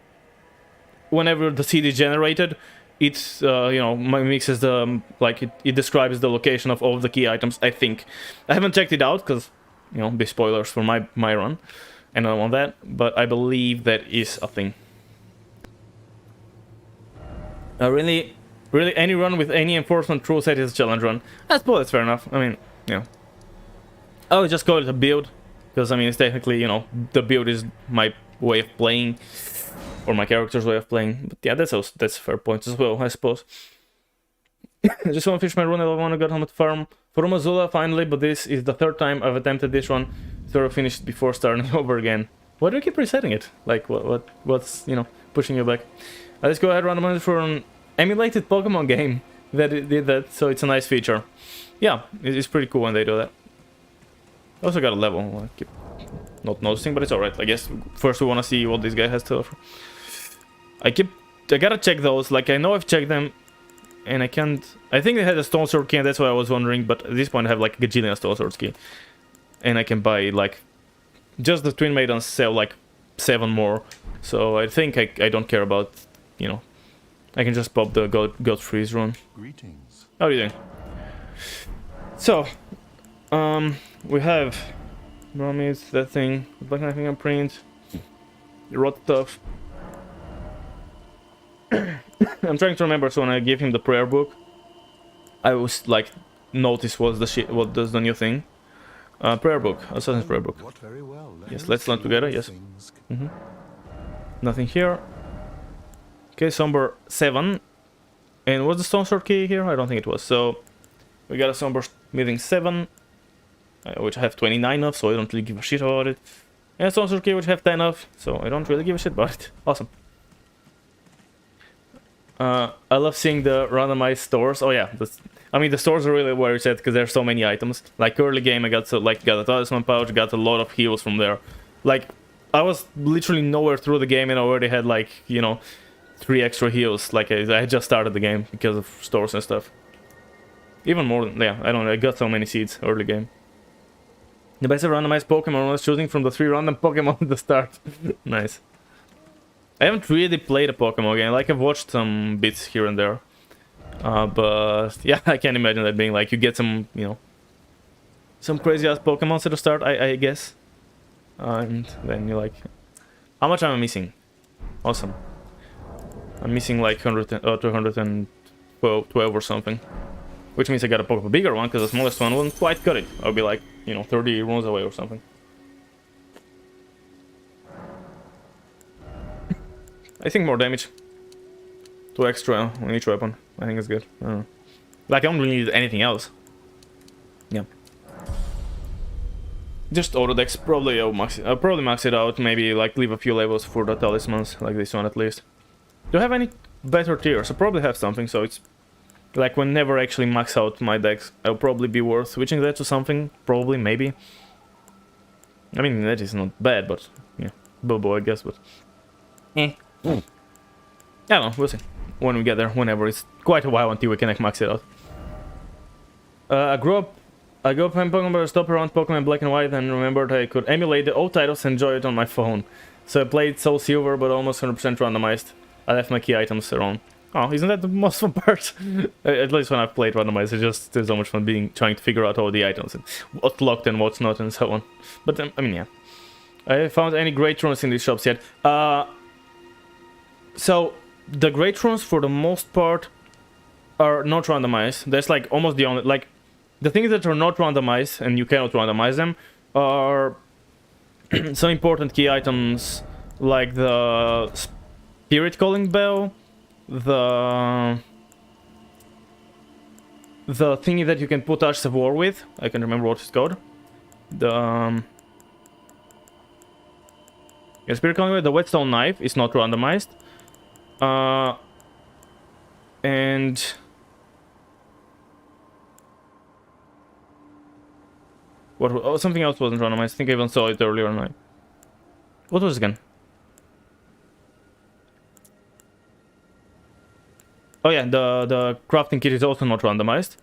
whenever the seed is generated, it's, you know, mixes the, like, it describes the location of all of the key items, I think. I haven't checked it out, because, you know, be spoilers for my run, and I don't want that, but I believe that is a thing. Really, any run with any enforcement true set is a challenge run. I suppose that's fair enough. I mean, you know, I would just call it a build, because I mean, it's technically, you know, the build is my way of playing, or my character's way of playing. But yeah, that's a fair point as well, I suppose. I just want to finish my run. I want to get home to farm for Umazula finally, but this is the third time I've attempted this run. Sort of finished before starting over again. Why do you keep resetting it? Like, what's, you know, pushing you back? Let's go ahead, randomize for an emulated Pokemon game that did that, so it's a nice feature. Yeah, it's pretty cool when they do that. Also got a level. I keep not noticing, but it's alright. I guess first we want to see what this guy has to offer. I gotta check those. Like, I know I've checked them, and I can't. I think they had a Stone Sword key, and that's why I was wondering. But at this point, I have like a gajillion Stone Sword key, and I can buy like just the Twin Maidens sell like 7 more. So I think I don't care about, you know. I can just pop the God Freeze run. Greetings. How are you doing? So, we have Bromis, that thing, Black Knight fingerprint, rot stuff. I'm trying to remember, so when I gave him the prayer book, I was like, notice what does the new thing. Prayer book, Assassin's Prayer book. Very well. Yes, let's learn together, yes. Nothing here. Okay, Somber 7. And was the Stone Sword key here? I don't think it was. So, we got a Somber Smithing 7, which I have 29 of, so I don't really give a shit about it. And a Stone Sword key, which I have 10 of, so I don't really give a shit about it. Awesome. I love seeing the randomized stores. Oh yeah, I mean, the stores are really where it's at because there's so many items. Like early game, I got got a talisman pouch, got a lot of heals from there. Like, I was literally nowhere through the game and I already had like, you know, 3 extra heals. Like I had just started the game because of stores and stuff. Even more than, yeah, I don't know, I got so many seeds early game. The best randomized Pokemon was choosing from the 3 random Pokemon at the start. Nice. I haven't really played a Pokemon game, like I've watched some bits here and there. But yeah, I can't imagine that being like, you get some, you know, some crazy ass Pokemon at the start, I guess. And then you're like, how much am I missing? Awesome. I'm missing like 212 or something. Which means I gotta poke up a bigger one, because the smallest one wouldn't quite cut it. I'll be like, you know, 30 runs away or something. I think more damage. 2 extra on each weapon. I think it's good. I don't know. Like, I don't really need anything else. Yeah. Just auto decks. Probably I'll probably max it out. Maybe like leave a few levels for the talismans, like this one at least. Do I have any better tiers? I probably have something, so it's like whenever I actually max out my decks, it'll probably be worth switching that to something. Probably, maybe. I mean, that is not bad, but yeah, Bobo, I guess. But I don't know. We'll see when we get there. Whenever, it's quite a while until we can max it out. I grew up playing Pokemon, but I stopped around Pokemon Black and White and remembered I could emulate the old titles and enjoy it on my phone. So I played Soul Silver, but almost 100% randomized. I left my key items around. Oh, isn't that the most fun part? At least when I've played randomized, it's just there's so much fun trying to figure out all the items and what's locked and what's not and so on. But I mean, yeah. I haven't found any great runes in these shops yet. So the great runes for the most part are not randomized. That's like almost the only, like, the things that are not randomized and you cannot randomize them are some important key items like the Spirit Calling Bell, the thingy that you can put Ashes of War with. I can remember what it's called. The Spirit Calling Bell, the Whetstone Knife is not randomized. And what? Oh, something else wasn't randomized. I think I even saw it earlier on. What was it again? Oh yeah, the crafting kit is also not randomized,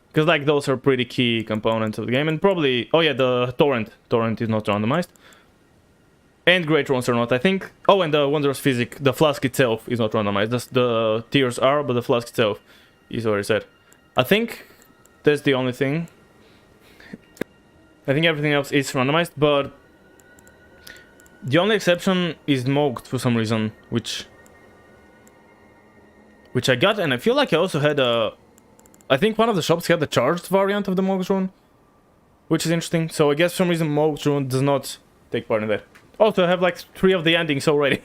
because like those are pretty key components of the game, and probably, oh yeah, the torrent is not randomized, and great runes are not, I think. Oh, and the wondrous physic, the flask itself is not randomized. The tiers are, but the flask itself is already set. I think that's the only thing. I think everything else is randomized, but the only exception is Mogged for some reason, which I got, and I feel like I also had a... I think one of the shops had the charged variant of the Mogged rune, which is interesting. So I guess for some reason Mogged rune does not take part in that. Also, I have like 3 of the endings already,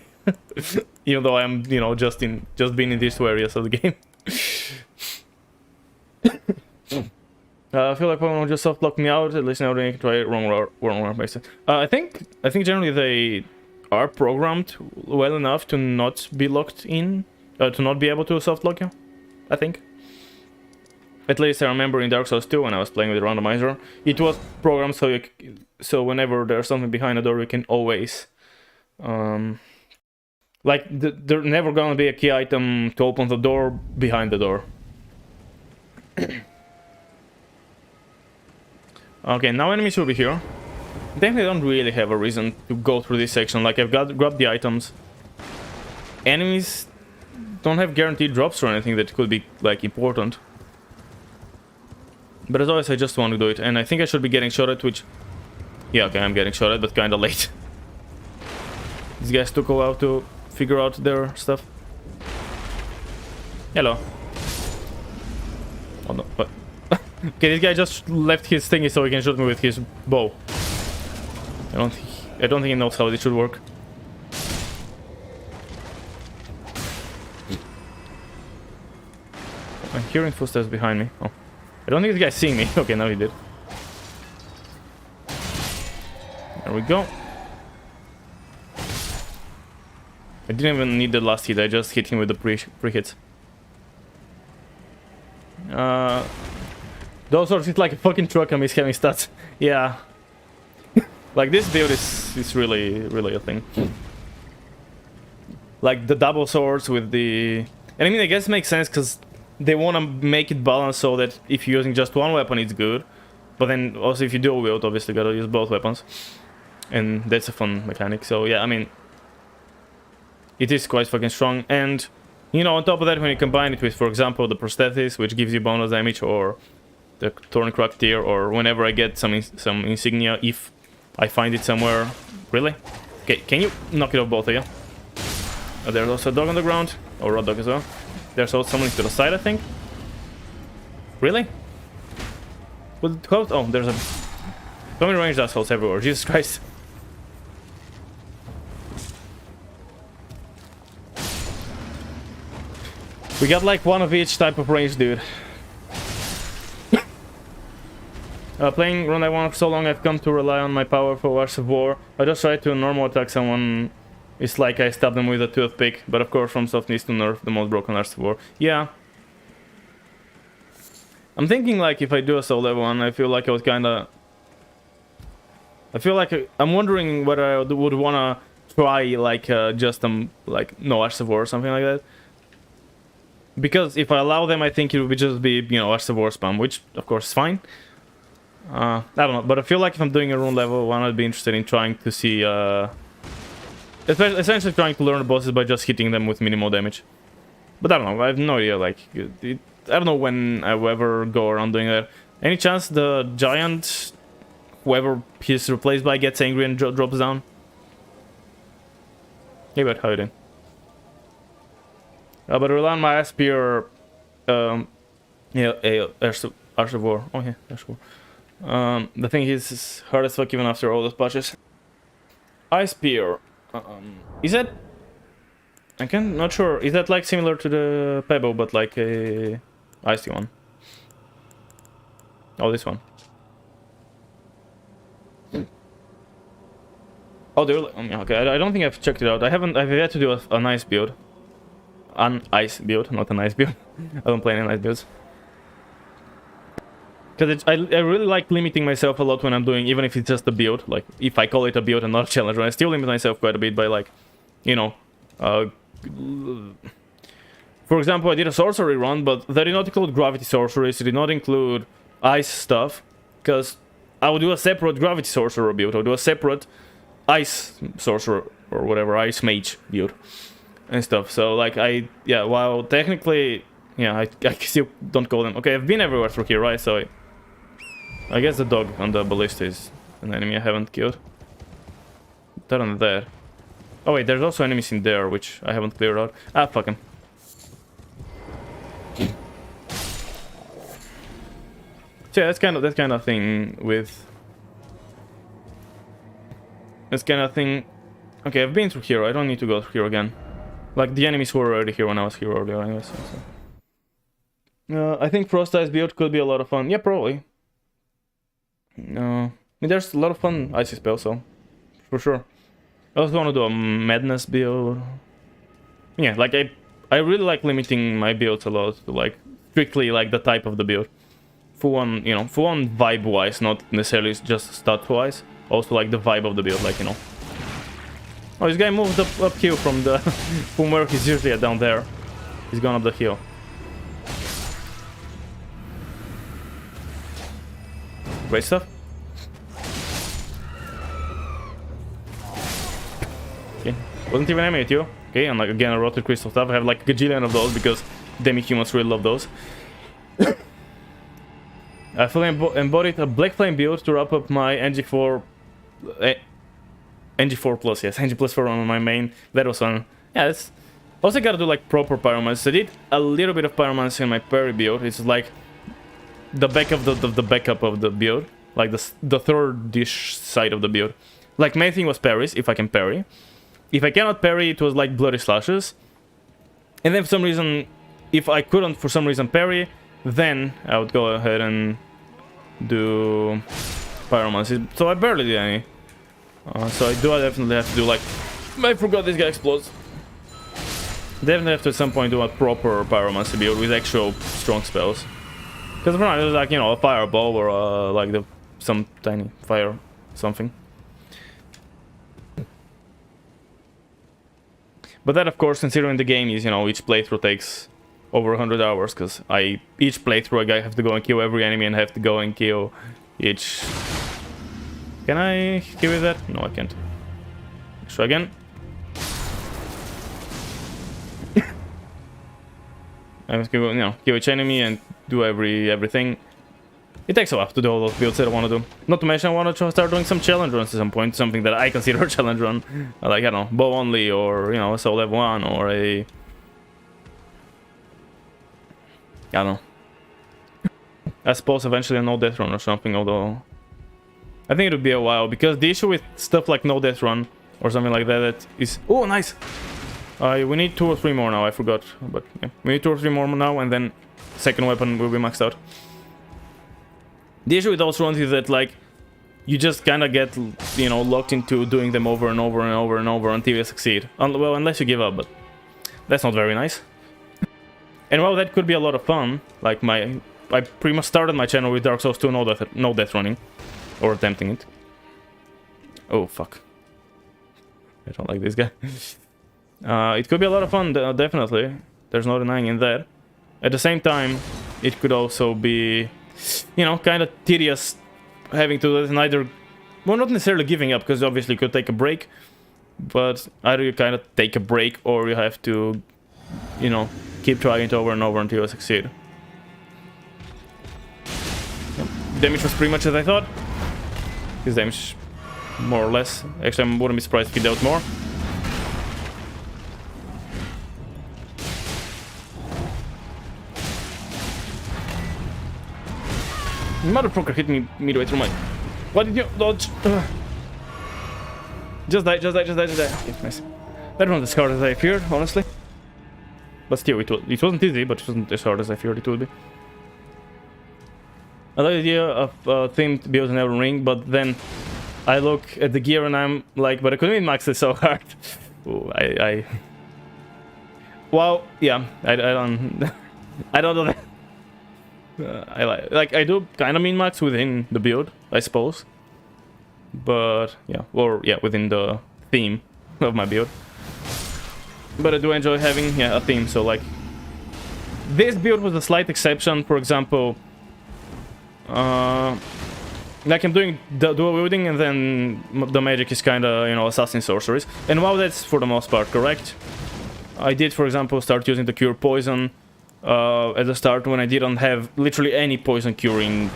even though I'm, you know, just been in these 2 areas of the game. I feel like Pokemon just soft locked me out. At least now they can try it wrong basically. I think generally they are programmed well enough to not be locked in, to not be able to soft lock you. I think. At least I remember in Dark Souls 2 when I was playing with the Randomizer, it was programmed so whenever there's something behind the door, you can always, like there's never gonna be a key item to open the door behind the door. Okay, now enemies will be here. Then they don't really have a reason to go through this section. Like, I've grabbed the items. Enemies don't have guaranteed drops or anything that could be, like, important. But as always, I just want to do it. And I think I should be getting shot at, which... Yeah, okay, I'm getting shot at, but kinda late. These guys took a while to figure out their stuff. Hello. Oh no, what? Okay, this guy just left his thingy so he can shoot me with his bow. I don't think he knows how this should work. I'm hearing footsteps behind me. Oh. I don't think this guy's seeing me. Okay, now he did. There we go. I didn't even need the last hit, I just hit him with the pre-hits. Those swords hit like a fucking truck and he's having stats. Yeah. Like this build is really a thing. Like the double swords with the... And I mean, I guess it makes sense because they want to make it balanced so that if you're using just one weapon, it's good. But then also if you dual wield, obviously gotta use both weapons. And that's a fun mechanic. So yeah, I mean, it is quite fucking strong. And, you know, on top of that, when you combine it with, for example, the prosthesis, which gives you bonus damage, or the Thorncrack tier, or whenever I get some insignia, if I find it somewhere. Really? Okay, can you knock it off, both of you? There's also a dog on the ground, or a dog as well. There's also someone to the side, I think. Really? Oh, there's a... So many ranged assholes everywhere, Jesus Christ. We got like one of each type of range, dude. Playing Round 1 for so long, I've come to rely on my power for Wars of War. I just try to normal attack someone. It's like I stab them with a toothpick, but of course FromSoft needs to nerf the most broken Wars of War. Yeah. I'm thinking like if I do a solo one, I feel like I would kinda... I feel like I'm wondering whether I would wanna try like just like no Wars of War or something like that. Because if I allow them, I think it would just be, you know, Wars of War spam, which of course is fine. I don't know, but I feel like if I'm doing a rune level one, I'd be interested in trying to see, essentially trying to learn the bosses by just hitting them with minimal damage. But I don't know, I have no idea, like, I don't know when I will ever go around doing that. Any chance the giant, whoever he's replaced by, gets angry and drops down? Hey, but how you doing? But rely on my Spear, yeah, Arch of War. Oh yeah, Arch of War. The thing is hard as fuck even after all those patches. Ice Spear. Is that... I'm not sure. Is that like similar to the Pebble, but like a icy one? Oh, this one. Oh, they're like, okay. I don't think I've checked it out. I've yet to do a nice build. An ice build, not an ice build. I don't play any ice builds. Because I really like limiting myself a lot when I'm doing, even if it's just a build. Like, if I call it a build and not a challenge, I still limit myself quite a bit by, like, you know... for example, I did a sorcery run, but that did not include gravity sorceries, it did not include ice stuff. Because I would do a separate gravity sorcerer build, I would do a separate ice sorcerer, or whatever, ice mage build. And stuff, so, like, yeah, while technically... Yeah, I still don't call them... Okay, I've been everywhere through here, right? So I guess the dog on the ballista is an enemy I haven't killed. That on there. Oh wait, there's also enemies in there, which I haven't cleared out. Ah, fuck him. So yeah, that kind of thing with... This kind of thing... Okay, I've been through here, I don't need to go through here again. Like, the enemies were already here when I was here earlier, anyways. So. I think Frost Ice build could be a lot of fun. Yeah, probably. I mean, there's a lot of fun icy spells, so for sure. I also want to do a Madness build. Yeah, like I really like limiting my builds a lot to like strictly like the type of the build. Full on, you know, full on vibe wise, not necessarily just stat wise. Also like the vibe of the build, like, you know. Oh, this guy moved up hill from the from where he's usually at down there. He's gone up the hill. Great stuff. Okay, wasn't even aiming at you. Okay, and like again a rotted crystal stuff. I have like a gajillion of those because demi-humans really love those. I fully embodied a Black Flame build to wrap up my NG4 plus, yes, NG plus 4 on my main. That was fun. Yeah, it's also gotta do like proper pyromancy. I did a little bit of pyromancy in my parry build. It's like the back of the backup of the build, like the third-ish side of the build. Like main thing was parries, if I can parry. If I cannot parry, it was like bloody slashes. And then for some reason, if I couldn't for some reason parry, then I would go ahead and do pyromancy. So I barely did any. So I definitely have to do like... I forgot this guy explodes. Definitely have to at some point do a proper pyromancy build with actual strong spells. Because for now it was like, you know, a fireball or like some tiny fire something. But that, of course, considering the game is, you know, each playthrough takes over 100 hours, because each playthrough I have to go and kill every enemy and have to go and kill each... Can I kill with that? No, I can't. Let's try again. I have to go, you know, kill each enemy and do everything. It takes a while to do all those builds that I want to do. Not to mention I want to start doing some challenge runs at some point, something that I consider a challenge run. Like, I don't know, bow only, or, you know, a soul level 1, or a... I don't know. I suppose eventually a no death run or something, although... I think it would be a while, because the issue with stuff like no death run, or something like that is... Oh, nice! We need 2 or 3 more now, I forgot. But, yeah. We need 2 or 3 more now, and then second weapon will be maxed out. The issue with those runs is that, like, you just kind of get, you know, locked into doing them over and over and over and over until you succeed. Well, unless you give up, but that's not very nice. And while that could be a lot of fun, like I pretty much started my channel with Dark Souls 2 no death running, or attempting it. Oh, fuck. I don't like this guy. It could be a lot of fun, definitely. There's no denying in that. At the same time, it could also be... you know, kind of tedious having to do this and either, well, not necessarily giving up, because obviously you could take a break, but either you kind of take a break or you have to, you know, keep trying it over and over until you succeed. Yep. Damage was pretty much as I thought. His damage, more or less. Actually, I wouldn't be surprised if he dealt more. Motherfucker hit me midway through my... What did you... dodge? Just die. Okay, nice. That wasn't as hard as I feared, honestly. But still, it wasn't easy, but it wasn't as hard as I feared it would be. I like the idea of themed builds in Elden Ring, but then I look at the gear and I'm like, but I couldn't even max it so hard. Ooh, well, yeah, I don't... I don't know that. I do kind of min max within the build, I suppose, but yeah, or yeah, within the theme of my build. But I do enjoy having a theme. So like, this build was a slight exception. For example, like I'm doing dual wielding, and then the magic is kind of, you know, assassin sorceries. And while that's for the most part correct, I did, for example, start using the cure poison. At the start, when I didn't have literally any poison curing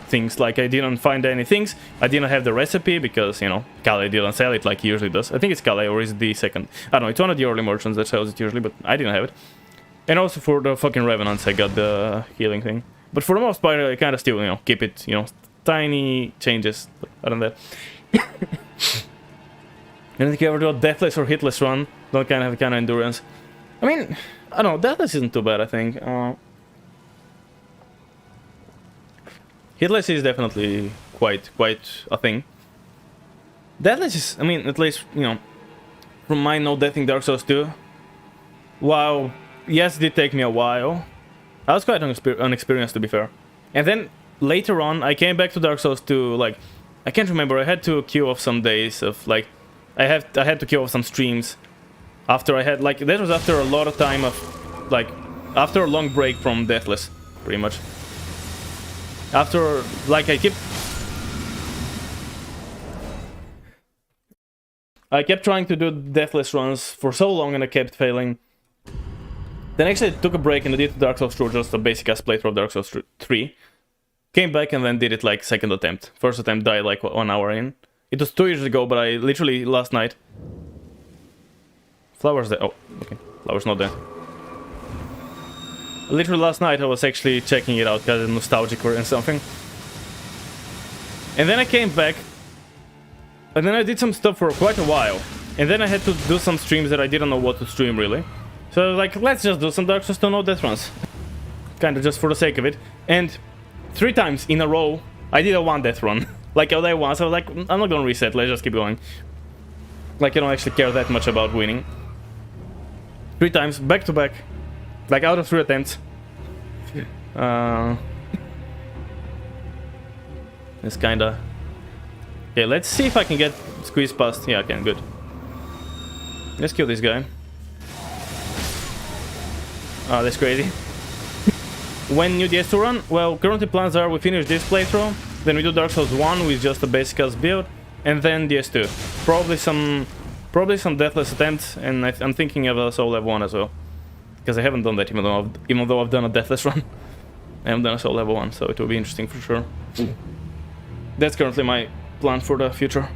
things, like I didn't find any things, I didn't have the recipe because, you know, Caelid didn't sell it like he usually does. I think it's Caelid, or is it the second? I don't know, it's one of the early merchants that sells it usually, but I didn't have it. And also for the fucking Revenants, I got the healing thing. But for the most part, I kind of still, you know, keep it, you know, tiny changes. But other than that, I don't think you ever do a deathless or hitless run. Don't kind of have kind of endurance. I mean, I don't know, deathless isn't too bad, I think. Hitless is definitely quite a thing. Deathless is, I mean, at least, you know, from my no deathing Dark Souls 2. Wow, yes, it did take me a while. I was quite unexperienced, to be fair. And then later on, I came back to Dark Souls 2, like, I can't remember, I had to queue off some days of, like, I had to queue off some streams. After I had, like, that was after a lot of time of, like, after a long break from Deathless, pretty much. After, like, I kept trying to do Deathless runs for so long and I kept failing. Then actually I took a break and I did Dark Souls 2, just a basic ass playthrough of Dark Souls 3. Came back and then did it, like, second attempt. First attempt died, like, 1 hour in. It was 2 years ago, but I literally, last night... Flowers there. Oh, okay. Flowers not there. Literally last night I was actually checking it out because it's nostalgic or something. And then I came back. And then I did some stuff for quite a while. And then I had to do some streams that I didn't know what to stream, really. So I was like, let's just do some Dark Souls 2 no death runs. Kinda just for the sake of it. And 3 times in a row, I did a 1 death run. Like, I died once, I was like, I'm not gonna reset, let's just keep going. Like, I don't actually care that much about winning. 3 times, back to back. Like, out of 3 attempts. It's kinda... Okay, let's see if I can get squeezed past. Yeah, I can, good. Let's kill this guy. Oh, that's crazy. When new DS2 run? Well, currently plans are we finish this playthrough, then we do Dark Souls 1 with just a basic as build, and then DS2. Probably some Deathless attempts, and I'm thinking of a Soul Level 1 as well. Because I haven't done that even though I've done a Deathless run. I haven't done a Soul Level 1, so it will be interesting for sure. That's currently my plan for the future.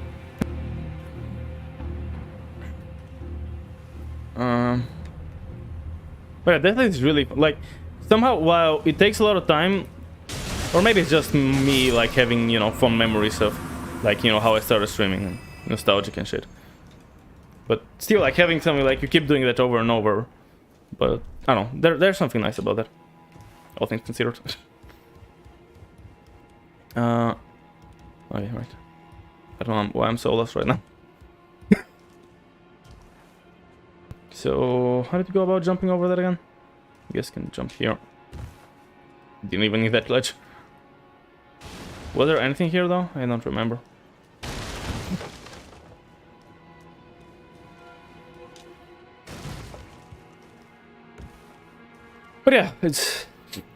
But yeah, Deathless is really, like, somehow, while it takes a lot of time, or maybe it's just me, like, having, you know, fun memories of, like, you know, how I started streaming and nostalgic and shit. But still, like, having something, like, you keep doing that over and over. But, I don't know, there's something nice about that. All things considered. Okay, right. I don't know why I'm so lost right now. So, how did you go about jumping over that again? I guess I can jump here. Didn't even need that ledge. Was there anything here though? I don't remember. But yeah, it's...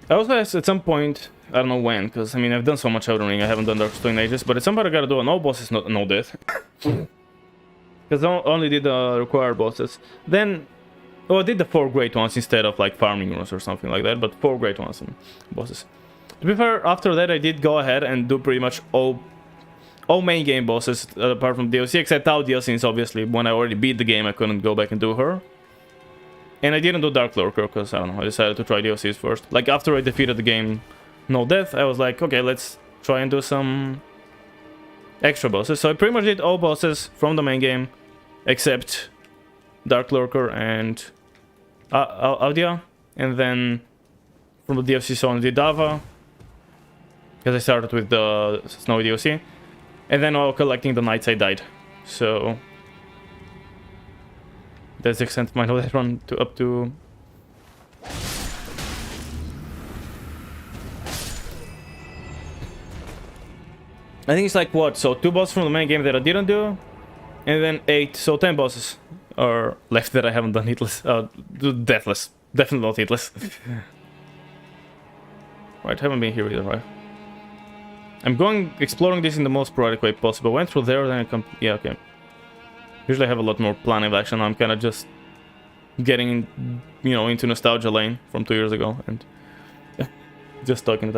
I also asked at some point, I don't know when, because I mean I've done so much Elden Ring, I haven't done Dark Souls in ages, but at some point I gotta do an all bosses, no death. Because I only did the required bosses. Then, oh, I did the 4 great ones instead of like farming runs or something like that, but 4 great ones and bosses. To be fair, after that I did go ahead and do pretty much all main game bosses apart from DLC, except Tao DLC, since obviously when I already beat the game I couldn't go back and do her. And I didn't do Dark Lurker because, I don't know, I decided to try DLCs first. Like, after I defeated the game No Death, I was like, okay, let's try and do some extra bosses. So I pretty much did all bosses from the main game, except Dark Lurker and Audia. And then from the DLC, so I only did Dava, because I started with the Snowy DLC. And then while collecting the Knights, I died. So... that's the extent of my knowledge run to up to... I think it's like what? So 2 bosses from the main game that I didn't do, and then 8, so 10 bosses are left that I haven't done hitless. Deathless. Definitely not hitless. Right, haven't been here either, right? I'm exploring this in the most sporadic way possible. Went through there, then I come... yeah, okay. Usually I have a lot more plan of action. I'm kind of just getting, you know, into nostalgia lane from 2 years ago and just talking.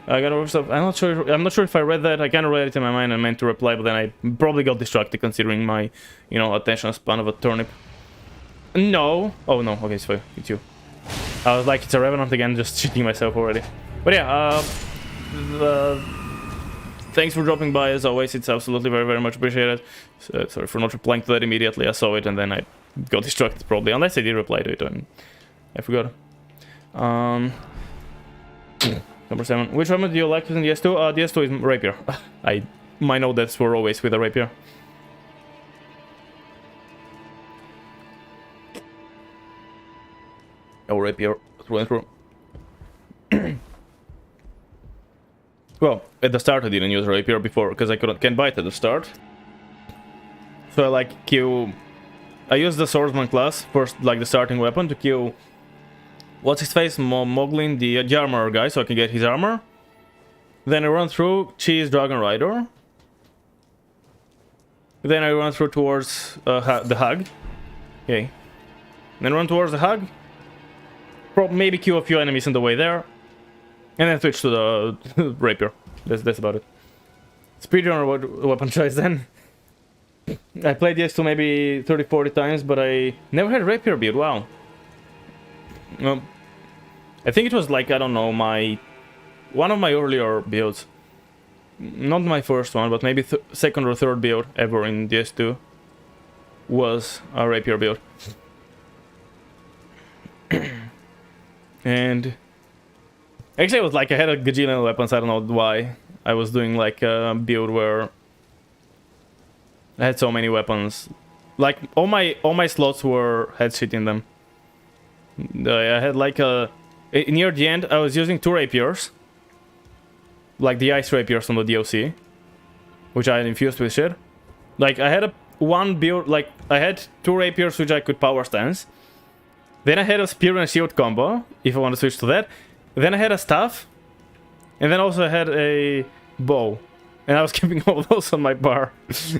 I got over stuff. I'm not sure if I read that. I kind of read it in my mind and meant to reply, but then I probably got distracted considering my, you know, attention span of a turnip. No. Oh no. Okay, it's fine. It's you. I was like, it's a Revenant again, just cheating myself already. But yeah, thanks for dropping by as always, it's absolutely very, very much appreciated. So, sorry for not replying to that immediately, I saw it and then I got distracted probably, unless I did reply to it and I forgot. Number 7. Which weapon do you like using DS2? DS2 is Rapier. My no deaths were always with a Rapier. Oh, Rapier through and through. Well, at the start I didn't use Rapier before, because I can't bite at the start. So I like kill... I use the Swordsman class, first, like the starting weapon, to kill... what's his face? Moglin, the armor guy, so I can get his armor. Then I run through Cheese Dragon Rider. Then I run through towards the Hug. Okay. Then run towards the Hug. Maybe kill a few enemies on the way there. And then switch to the Rapier. That's about it. Speedrunner weapon choice then. I played DS2 maybe 30-40 times, but I never had Rapier build. Wow. I think it was like, I don't know, one of my earlier builds. Not my first one, but maybe second or third build ever in DS2 was a Rapier build. And actually, it was like I had a gajillion weapons. I don't know why. I was doing like a build where I had so many weapons. Like all my slots had shit in them. I had like near the end I was using 2 rapiers. like the ice rapiers from the DLC, which I infused with shit. Like I had one build, like I had 2 rapiers which I could power stance. Then I had a spear and shield combo, if I want to switch to that. Then I had a staff, and then also I had a bow. And I was keeping all those on my bar.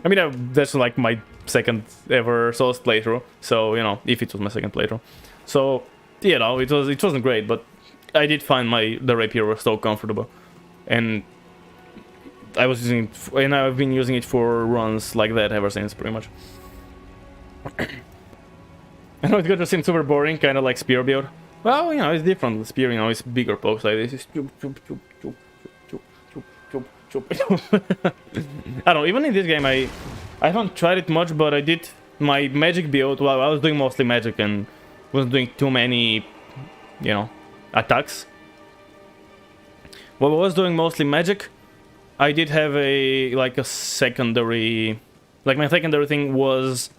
I mean, that's like my second ever Souls playthrough. So, you know, if it was my second playthrough. So, you know, it wasn't great, but I did find the rapier was so comfortable. And I was using it, and I've been using it for runs like that ever since, pretty much. I know it could just seem super boring, kind of like spear build. Well, you know, it's different. Spear, you know, it's bigger pokes like this. It's choop, choop, choop, choop, choop, choop, choop, choop. I don't know, even in this game, I haven't tried it much, but I did my magic build. Well, I was doing mostly magic and wasn't doing too many, you know, attacks. While I was doing mostly magic, I did have a secondary, like my secondary thing was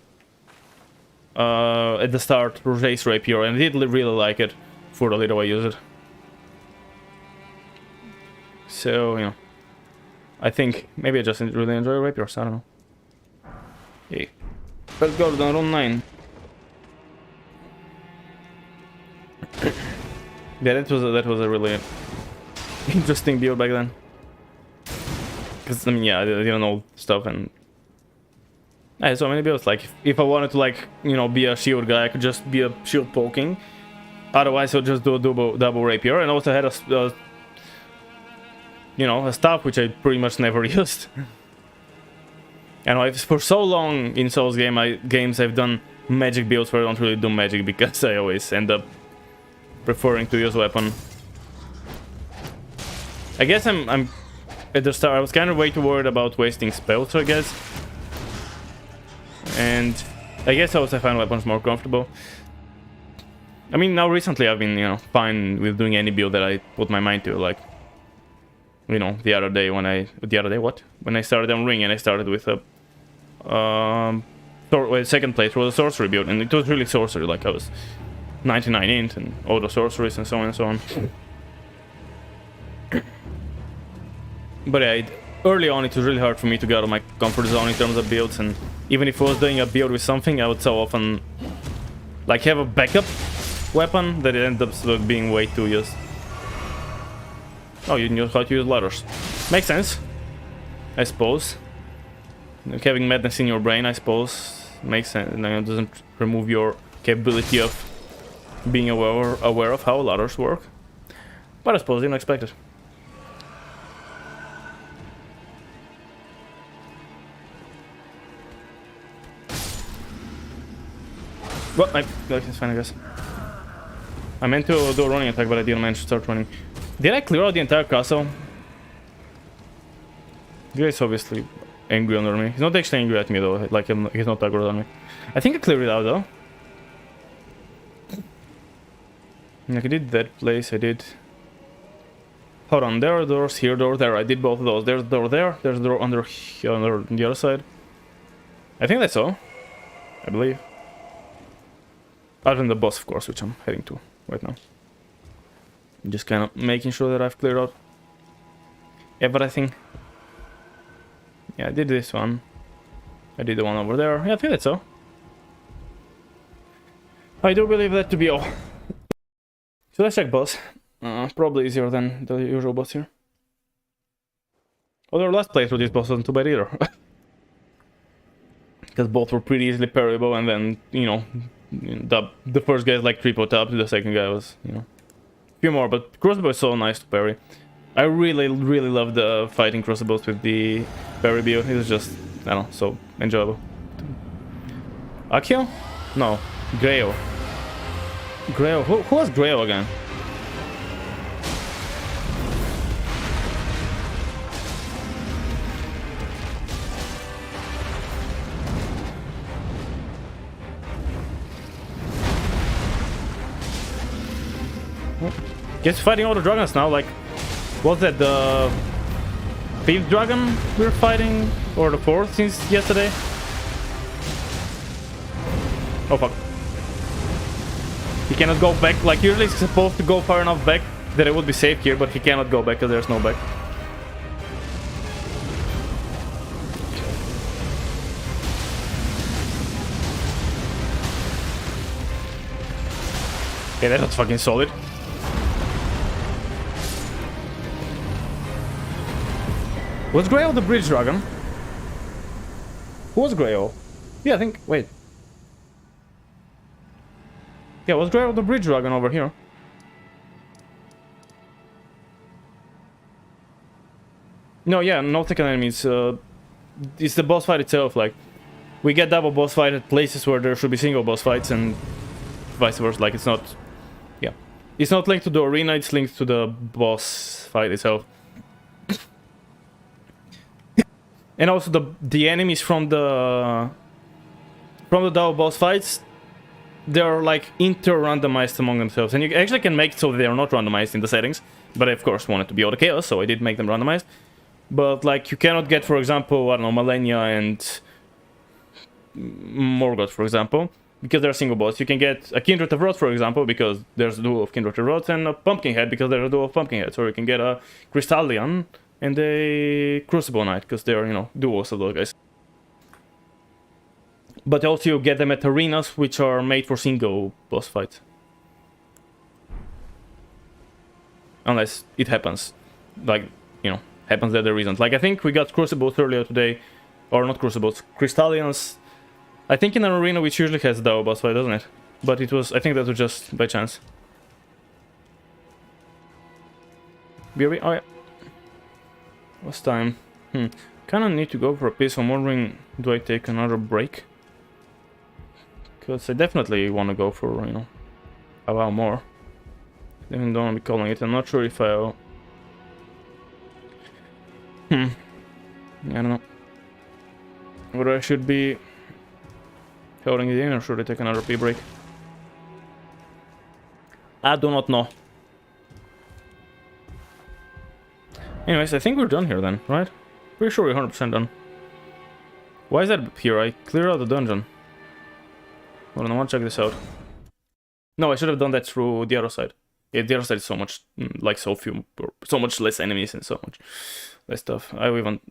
at the start Race Rapier, and I did really like it for the little I use it. So, you know, I think maybe I just really enjoy Rapiers, I don't know. Okay, let's go to round 9. Yeah, that was a really interesting build back then. Because, I mean, yeah, I didn't know stuff, and I had so many builds. Like, if I wanted to, like, you know, be a shield guy, I could just be a shield poking. Otherwise, I'll just do a double rapier. And also had a you know, a staff, which I pretty much never used. And for so long in Souls games, I've done magic builds where I don't really do magic because I always end up preferring to use weapon. I guess I'm at the start, I was kind of way too worried about wasting spells, I guess. And I guess I also find weapons more comfortable. I mean, now recently I've been, you know, fine with doing any build that I put my mind to, like, you know, the other day when I started on Ring, and I started with a second playthrough was a sorcery build, and it was really sorcery, like I was 99 int and all the sorceries and so on and so on. But yeah, early on it was really hard for me to get out of my comfort zone in terms of builds, and even if I was doing a build with something, I would so often like have a backup weapon that it ends up being way too used. Oh, you knew how to use ladders. Makes sense, I suppose. Like having madness in your brain, I suppose, makes sense. And it doesn't remove your capability of being aware of how ladders work. But I suppose you didn't expect it. Well, it's fine, I guess. I meant to do a running attack, but I didn't manage to start running. Did I clear out the entire castle? The guy's obviously angry under me. He's not actually angry at me though, like he's not aggro on me. I think I cleared it out though. Like I did that place, I did... Hold on, there are doors here, door there. I did both of those. There's a door there, there's a door under the other side. I think that's all, I believe. Other than the boss, of course, which I'm heading to right now. Just kind of making sure that I've cleared out everything. Yeah, I did this one. I did the one over there. Yeah, I think that's all. I do believe that to be all. So let's check boss. Probably easier than the usual boss here. Although last playthrough this boss wasn't too bad either. Because both were pretty easily parryable, and then, you know, the first guy is like triple tap, the second guy was, you know, a few more, but Crucible is so nice to parry. I really love the fighting Crucibles with the parry build. It was just, I don't know, so enjoyable. Akio? No, Grail. Grail, who was Grail again? Guess fighting all the dragons now, like, was that the 5th dragon we're fighting? Or the 4th since yesterday? Oh fuck. He cannot go back, like usually he's supposed to go far enough back that it would be safe here, but he cannot go back because there's no back. Yeah, that's fucking solid. Was Grail the bridge dragon? Who was Grail? Yeah, I think... Wait. Yeah, was Grail the bridge dragon over here? No, yeah, no second enemies. It's the boss fight itself, like... We get double boss fight at places where there should be single boss fights and vice versa, like it's not... Yeah. It's not linked to the arena, it's linked to the boss fight itself. And also the enemies from the double boss fights, they're like inter-randomized among themselves. And you actually can make it so they are not randomized in the settings. But I of course wanted to be all the chaos, so I did make them randomized. But like you cannot get, for example, I don't know, Malenia and Morgoth, for example, because they're single boss. You can get a Kindred of Wrath, for example, because there's a duo of Kindred of Wrath, and a Pumpkinhead, because there's a duo of Pumpkinheads. Or you can get a Crystallion and a Crucible Knight, because they're, you know, duos of those guys. But also you get them at arenas which are made for single boss fights. Unless it happens. Like, you know, happens that there isn't. Like, I think we got Crucibles earlier today. Or not Crucibles, Crystallions. I think in an arena which usually has a double boss fight, doesn't it? But it was, I think that was just by chance. BRB? Oh yeah. What's time? Kinda need to go for a piss. I'm wondering, do I take another break? Because I definitely want to go for, you know, a while more. Even don't want to be calling it. I'm not sure if I'll... I don't know. Whether I should be holding it in or should I take another pee break? I do not know. Anyways, I think we're done here then, right? Pretty sure we're 100% done. Why is that here? I cleared out the dungeon. Hold on, I want to check this out. No, I should have done that through the other side. Yeah, the other side is so much, like so much less enemies and so much less stuff. I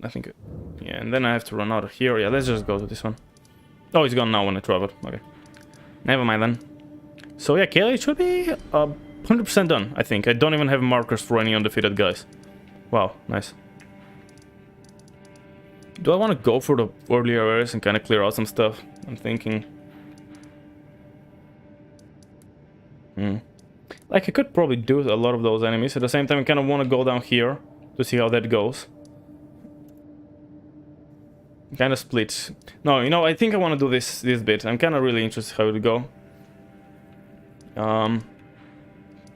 think, yeah, and then I have to run out of here. Yeah, let's just go to this one. Oh, it's gone now when I traveled. Okay. Never mind then. So yeah, Caelid should be 100% done, I think. I don't even have markers for any undefeated guys. Wow, nice. Do I want to go for the earlier areas and kind of clear out some stuff? I'm thinking. Like, I could probably do a lot of those enemies. At the same time, I kind of want to go down here to see how that goes. Kind of split. No, you know, I think I want to do this bit. I'm kind of really interested how it will go.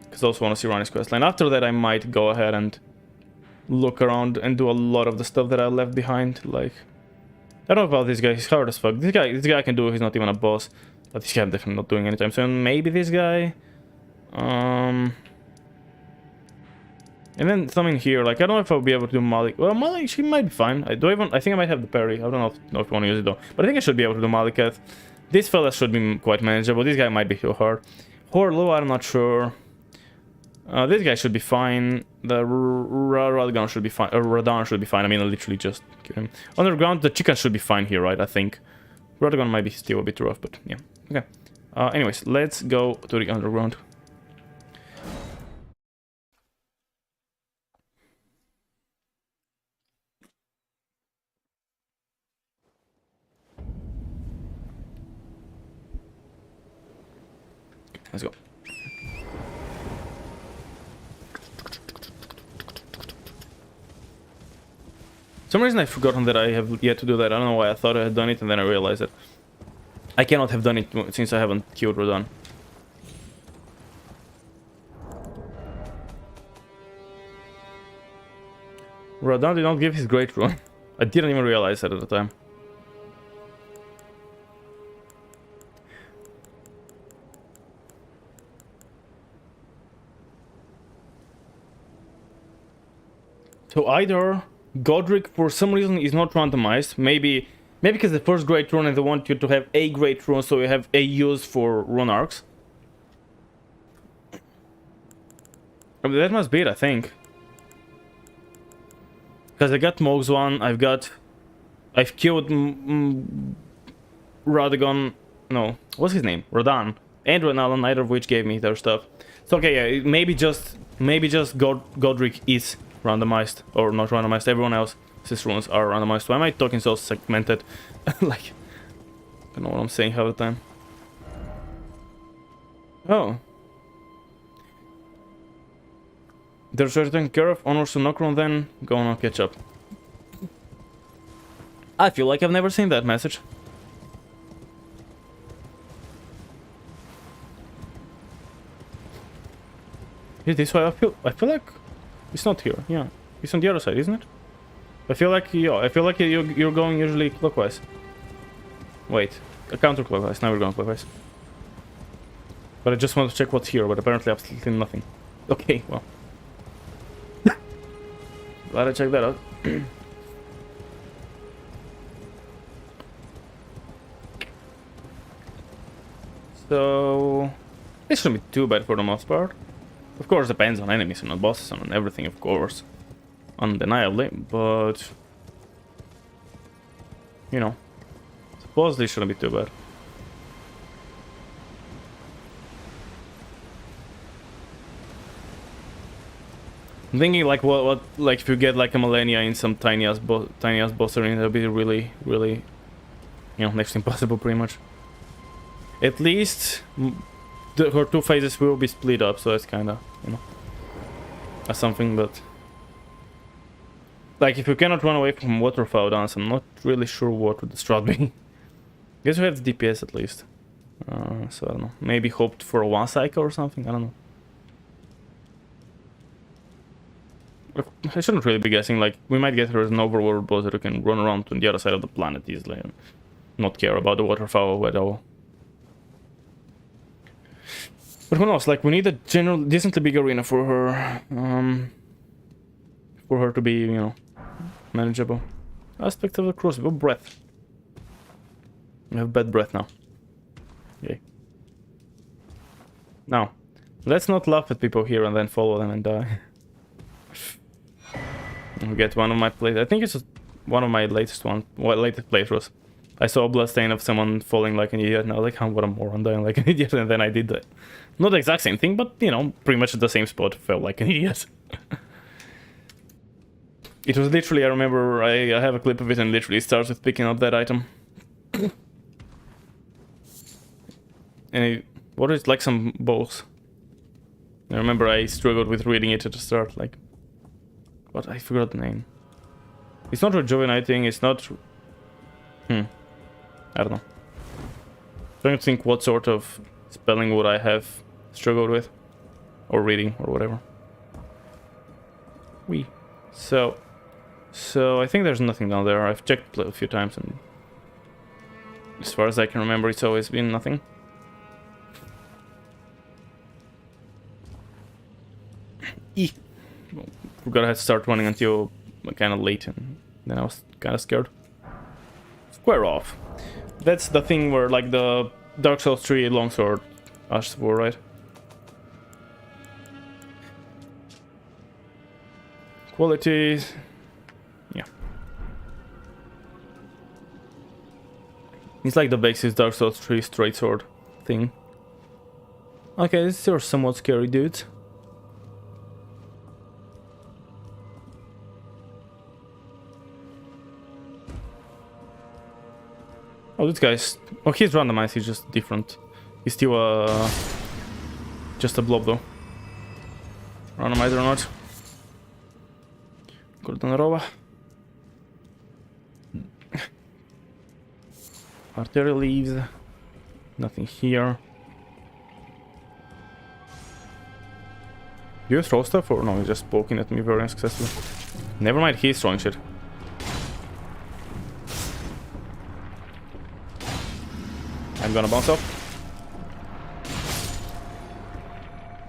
Because I also want to see Ranni's questline. After that, I might go ahead and look around and do a lot of the stuff that I left behind. Like, I don't know about this guy. He's hard as fuck. This guy I can do. He's not even a boss. But this guy I'm definitely not doing anytime soon. Maybe this guy. And then something here, like, I don't know if I'll be able to do Malik. Well, Malik, she might be fine. I think I might have the parry. I don't know if I want to use it though. But I think I should be able to do Malikath. This fella should be quite manageable. This guy might be too hard. Horlo, I'm not sure. This guy should be fine. The Radgan should be fine. Radan should be fine. I mean, I literally just kill him. Underground, the chicken should be fine here, right? I think. Radgan might be still a bit rough, but yeah. Okay. Anyways, let's go to the underground. Let's go. For some reason I've forgotten that I have yet to do that. I don't know why I thought I had done it and then I realized that I cannot have done it since I haven't killed Rodan. Rodan did not give his great rune. I didn't even realize that at the time. So either Godric for some reason is not randomized, maybe because the first great rune and they want you to have a great rune so you have a use for rune arcs. I mean, that must be it, I think. Because I got Mog's one, I've killed Radagon, no, what's his name? Rodan and Renala, neither of which gave me their stuff. So okay, yeah, maybe just Godric is randomized, or not randomized. Everyone else's runes are randomized. Why am I talking so segmented? Like, I don't know what I'm saying half the time. Oh. There's a taken care of. Honors to Nokron, then go on and catch up. I feel like I've never seen that message. Is this why I feel like it's not here? Yeah, it's on the other side, isn't it? I feel like you're going usually clockwise. Wait, counterclockwise. Now we're going clockwise. But I just want to check what's here, but apparently absolutely nothing. Okay, well. Glad I checked that out. So this shouldn't be too bad for the most part. Of course, depends on enemies and on bosses and on everything, of course. Undeniably, but you know, supposedly shouldn't be too bad. I'm thinking like what like if you get like a Millennia in some tiny ass boss arena, that'll be really, you know, next to impossible pretty much. At least her two phases will be split up, so that's kinda, you know, that's something. But like if you cannot run away from waterfowl dance, I'm not really sure what would the strat be. Guess we have the DPS at least. So I don't know. Maybe hoped for a one cycle or something. I don't know. I shouldn't really be guessing. Like we might get her as an overworld boss who can run around on the other side of the planet easily and not care about the waterfowl at all. But who knows? Like we need a decently big arena for her to be, you know, manageable. Aspect of the crucible, breath. I have bad breath now. Yay. Now, let's not laugh at people here and then follow them and die. I'll get one of my plays. I think it's just one of my latest playthroughs. I saw a bloodstain of someone falling like an idiot, and I was like, oh, what a moron, dying like an idiot, and then I did that. Not the exact same thing, but, you know, pretty much at the same spot, felt like an idiot. It was literally, I remember, I have a clip of it, and literally starts with picking up that item. And what is like some bows? I remember I struggled with reading it at the start, like... What? I forgot the name. It's not rejuvenating, it's not... I don't know. Trying to think what sort of spelling would I have struggled with. Or reading, or whatever. So I think there's nothing down there. I've checked a few times and... As far as I can remember, it's always been nothing. Forgot I had to start running until kind of late, and then I was kind of scared. Square off. That's the thing where, like, the Dark Souls 3 longsword asks for, right? Qualities. Yeah. It's like the basic Dark Souls 3 straight sword thing. Okay, these are somewhat scary dudes. Oh, this guy's... Oh, he's randomized, he's just different. He's still just a blob, though. Randomizer or not. Gordonarova. Artery leaves. Nothing here. Do you throw stuff, or no, he's just poking at me very unsuccessfully? Never mind, he's throwing shit. I'm gonna bounce off.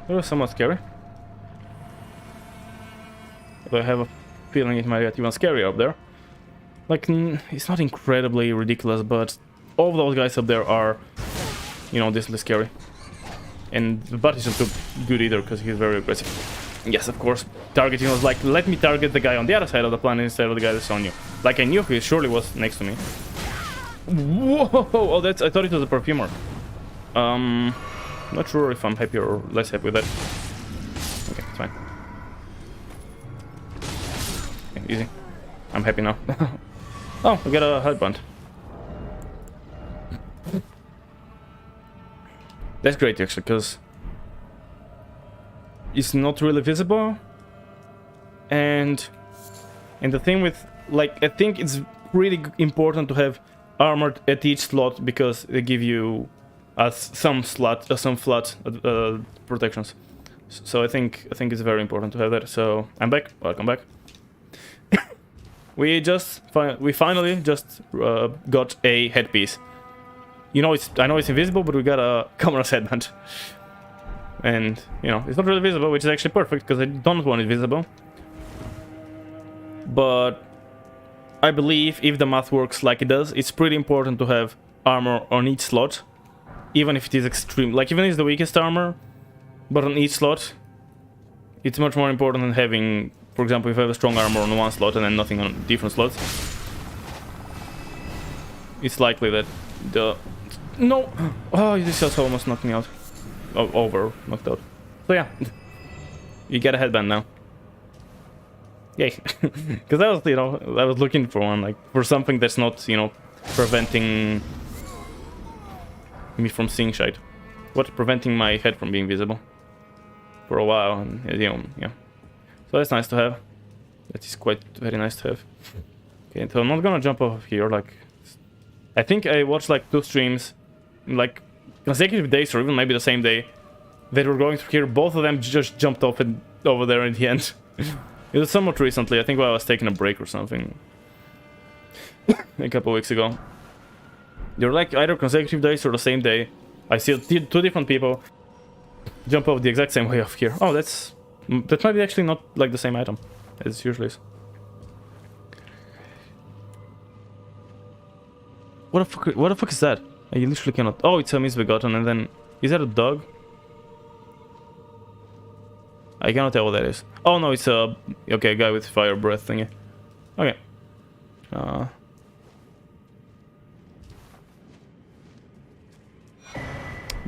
That was somewhat scary. But I have a feeling it might get even scarier up there. Like, it's not incredibly ridiculous, but all of those guys up there are, you know, decently scary. And the bot isn't too good either, because he's very aggressive. Yes, of course, targeting was like, let me target the guy on the other side of the planet instead of the guy that's on you. Like, I knew he surely was next to me. Whoa! Oh, I thought it was a perfumer. Not sure if I'm happy or less happy with that. Okay, it's fine. Okay, easy. I'm happy now. Oh, we got a headband. That's great actually, because it's not really visible. And the thing with, like, I think it's really important to have armor at each slot, because they give you some flat protections. So I think it's very important to have that. So I'm back. Welcome back. we finally just got a headpiece. You know, I know it's invisible, but we got a camera's headband. And you know, it's not really visible, which is actually perfect because I don't want it visible. But I believe if the math works like it does, it's pretty important to have armor on each slot, even if it is extreme. Like, even if it's the weakest armor, but on each slot, it's much more important than having, for example, if I have a strong armor on one slot and then nothing on different slots. It's likely that the... No! Oh, this also almost knocked me out. Oh, knocked out. So yeah, you get a headband now. Yay. Because I was, you know, I was looking for one, like, for something that's not, you know, preventing me from seeing shite. What? Preventing my head from being visible for a while, and, you know, yeah. So that's nice to have. That is quite very nice to have. Okay, so I'm not gonna jump off here, like... I think I watched, like, 2 streams, like, consecutive days, or even maybe the same day, that were going through here. Both of them just jumped off and over there in the end. It was somewhat recently, I think while I was taking a break or something. A couple weeks ago. They were like either consecutive days or the same day. I see 2 different people jump off the exact same way off here. Oh, that might be actually not like the same item as it usually is. What the fuck is that? I literally cannot... Oh, it's a misbegotten, and then... Is that a dog? I cannot tell what that is. Oh no, it's a... Okay, a guy with fire breath thingy. Okay.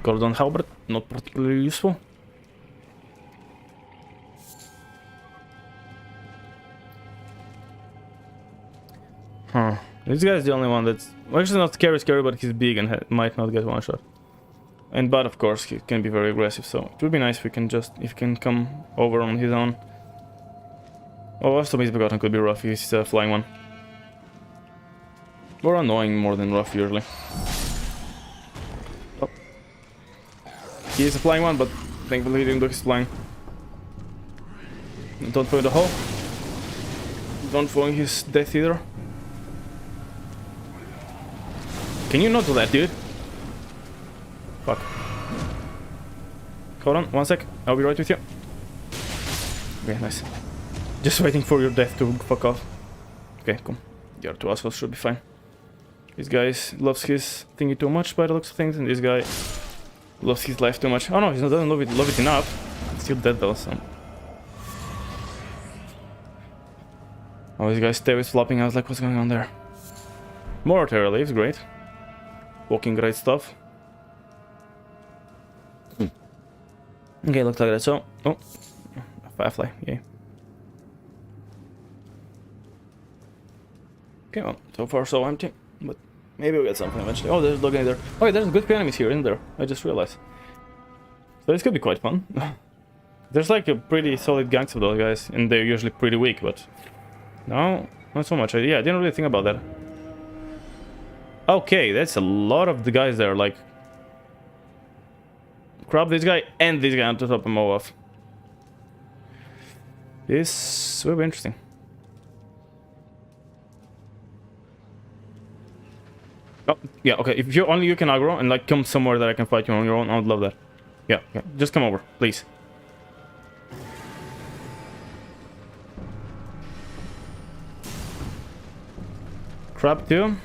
Golden halberd, not particularly useful. Huh. This guy's the only one that's... Well, actually not scary, but he's big and might not get one shot. And but of course he can be very aggressive, so it would be nice if we can just... If he can come over on his own. Oh, also misbegotten could be rough, he's a flying one. Or annoying more than rough usually. Oh. He is a flying one, but thankfully he didn't do his flying. Don't fall in the hole. Don't fall in his death either. Can you not do that, dude? Fuck. Hold on, 1 sec. I'll be right with you. Okay, nice. Just waiting for your death to fuck off. Okay, cool. The other 2 assholes should be fine. This guy loves his thingy too much by the looks of things, and this guy loves his life too much. Oh no, he doesn't love it enough. He's still dead though, so... Oh, this guy's tail is flopping. I was like, what's going on there? More terror leaves, great. Walking great stuff. Okay, looks like that. So, oh, a firefly, yay. Okay, well, so far so empty, but maybe we'll get something eventually. Oh, there's looking there. Oh, there's good enemies here, isn't there? I just realized. So this could be quite fun. There's like a pretty solid gangs of those guys, and they're usually pretty weak, but no, not so much. Yeah, I didn't really think about that. Okay, that's a lot of the guys there, like... Grab this guy and this guy on top of Moab. This will be interesting. Oh, yeah, okay, if you only you can aggro and like come somewhere that I can fight you on your own, I would love that. Yeah, just come over, please. Crab too.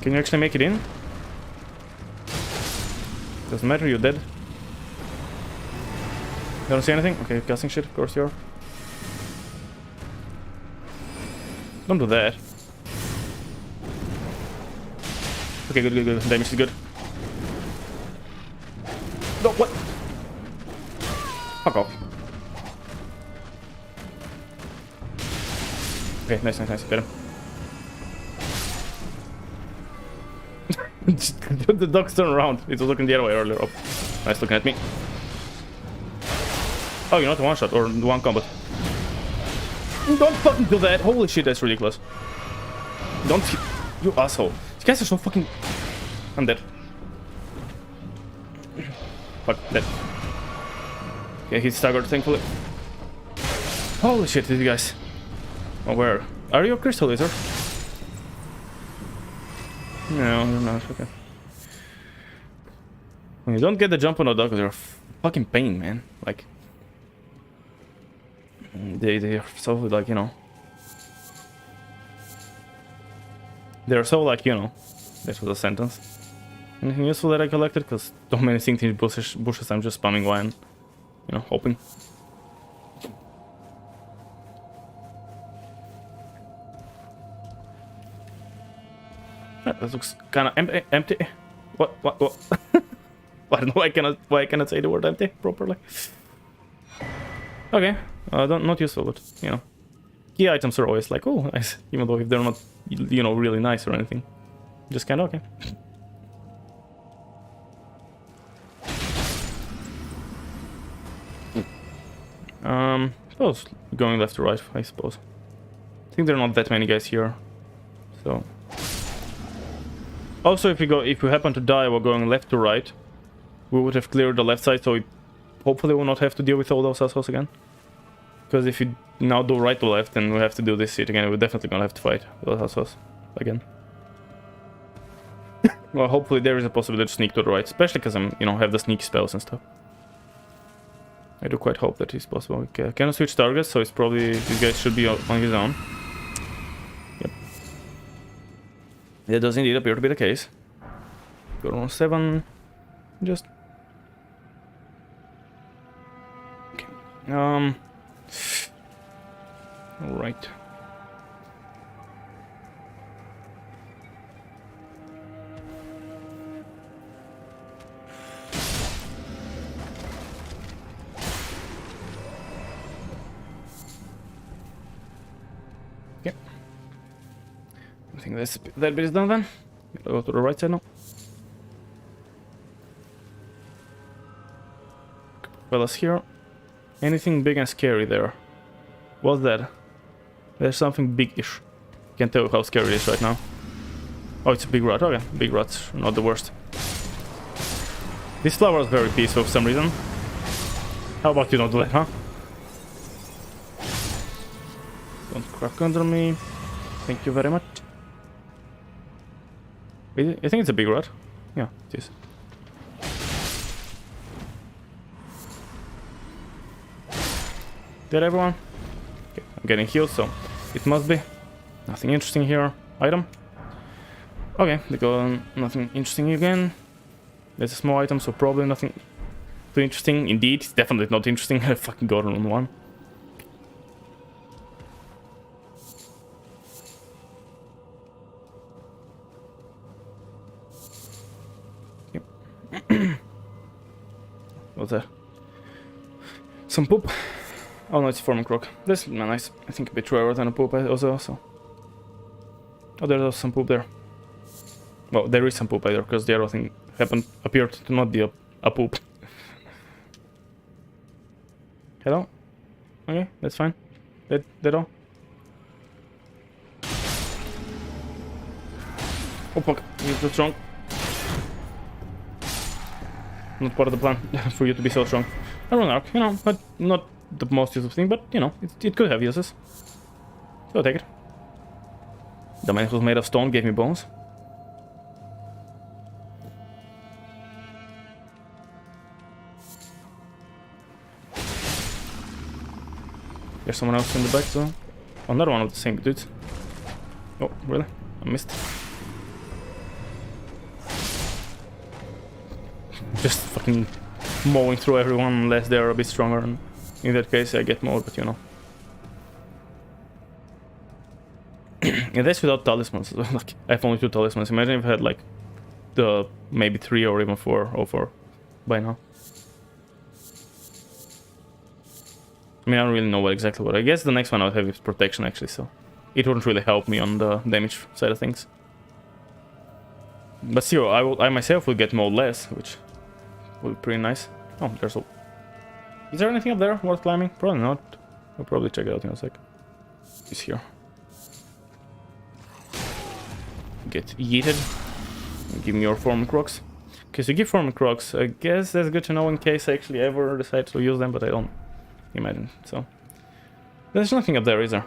Can you actually make it in? Doesn't matter, you're dead. You don't see anything? Okay, casting shit, of course you are. Don't do that. Okay, good. Damage is good. No, what? Fuck off. Okay, nice. Get him. The dog's turned around. It was looking the other way earlier. Oh, nice looking at me. Oh, you're not one shot or one combat. Don't fucking do that. Holy shit, that's ridiculous. Don't. You asshole. These guys are so fucking. I'm dead. Fuck, dead. Okay, he's staggered, thankfully. Holy shit, these guys. Oh, where? Are you a crystal laser? No, you're not. Okay. When you don't get the jump on the dog, they're fucking pain, man. Like. They're so, like, you know. They're so, like, you know. That was a sentence. Anything useful that I collected? Because so many things in bushes, I'm just spamming Y and, you know, hoping. That looks kind of empty. What? I don't know why I cannot say the word empty properly. Okay, not useful, but, you know. Key items are always like, oh, nice. Even though if they're not, you know, really nice or anything. Just kind of okay. Suppose going left to right, I suppose. I think there are not that many guys here, so. Also, if we happen to die while going left to right, we would have cleared the left side, so we hopefully will not have to deal with all those assholes again. Because if you now do right to left, then we have to do this shit again. We're definitely gonna have to fight those assholes again. Well, hopefully there is a possibility to sneak to the right, especially because I'm, you know, have the sneak spells and stuff. I do quite hope that it's possible. Okay, I cannot switch targets, so it's probably this guy should be on his own. Yep. That does indeed appear to be the case. Go on 7. Just. Okay. Alright. Okay. I think that bit is done then. I'll go to the right side now. Fellas here. Anything big and scary there? What's that? There's something big-ish. Can't tell how scary it is right now. Oh, it's a big rat. Okay, big rats, not the worst. This flower is very peaceful for some reason. How about you not do that, huh? Don't crack under me. Thank you very much. Wait, I think it's a big rat. Yeah, it is. Dead, everyone? Okay, I'm getting healed, so it must be. Nothing interesting here. Item. Okay, they go nothing interesting again. There's a small item, so probably nothing too interesting. Indeed, it's definitely not interesting. I fucking got it on one. Yep. What's that? Some poop. Oh no, it's forming croc. That's nice. I think a bit rarer than a poop also. Oh, there's some poop there. Well, there is some poop either, because the other thing appeared to not be a poop. Hello? Okay, that's fine. Dead all? Oh fuck, you're too strong. Not part of the plan for you to be so strong. I run arc, you know, but not the most useful thing, but you know, it could have uses. So I'll take it. The man who's made of stone gave me bones. There's someone else in the back, so another one of the same dudes. Oh, really? I missed. Just fucking mowing through everyone unless they're a bit stronger, and in that case I get more, but you know. And that's without talismans. Like, I have only 2 talismans. Imagine if I had like the maybe 3 or even 4 or 4 by now. I mean, I don't really know exactly what. I guess the next one I would have is protection, actually, so it wouldn't really help me on the damage side of things. But still, I myself will get mowed less, which would be pretty nice. Oh, there's a... Is there anything up there worth climbing? Probably not. We'll probably check it out in a sec. It's here. Get yeeted. Give me your Formic Rocks. Okay, so give Formic Rocks. I guess that's good to know in case I actually ever decide to use them, but I don't imagine, so... There's nothing up there, is there?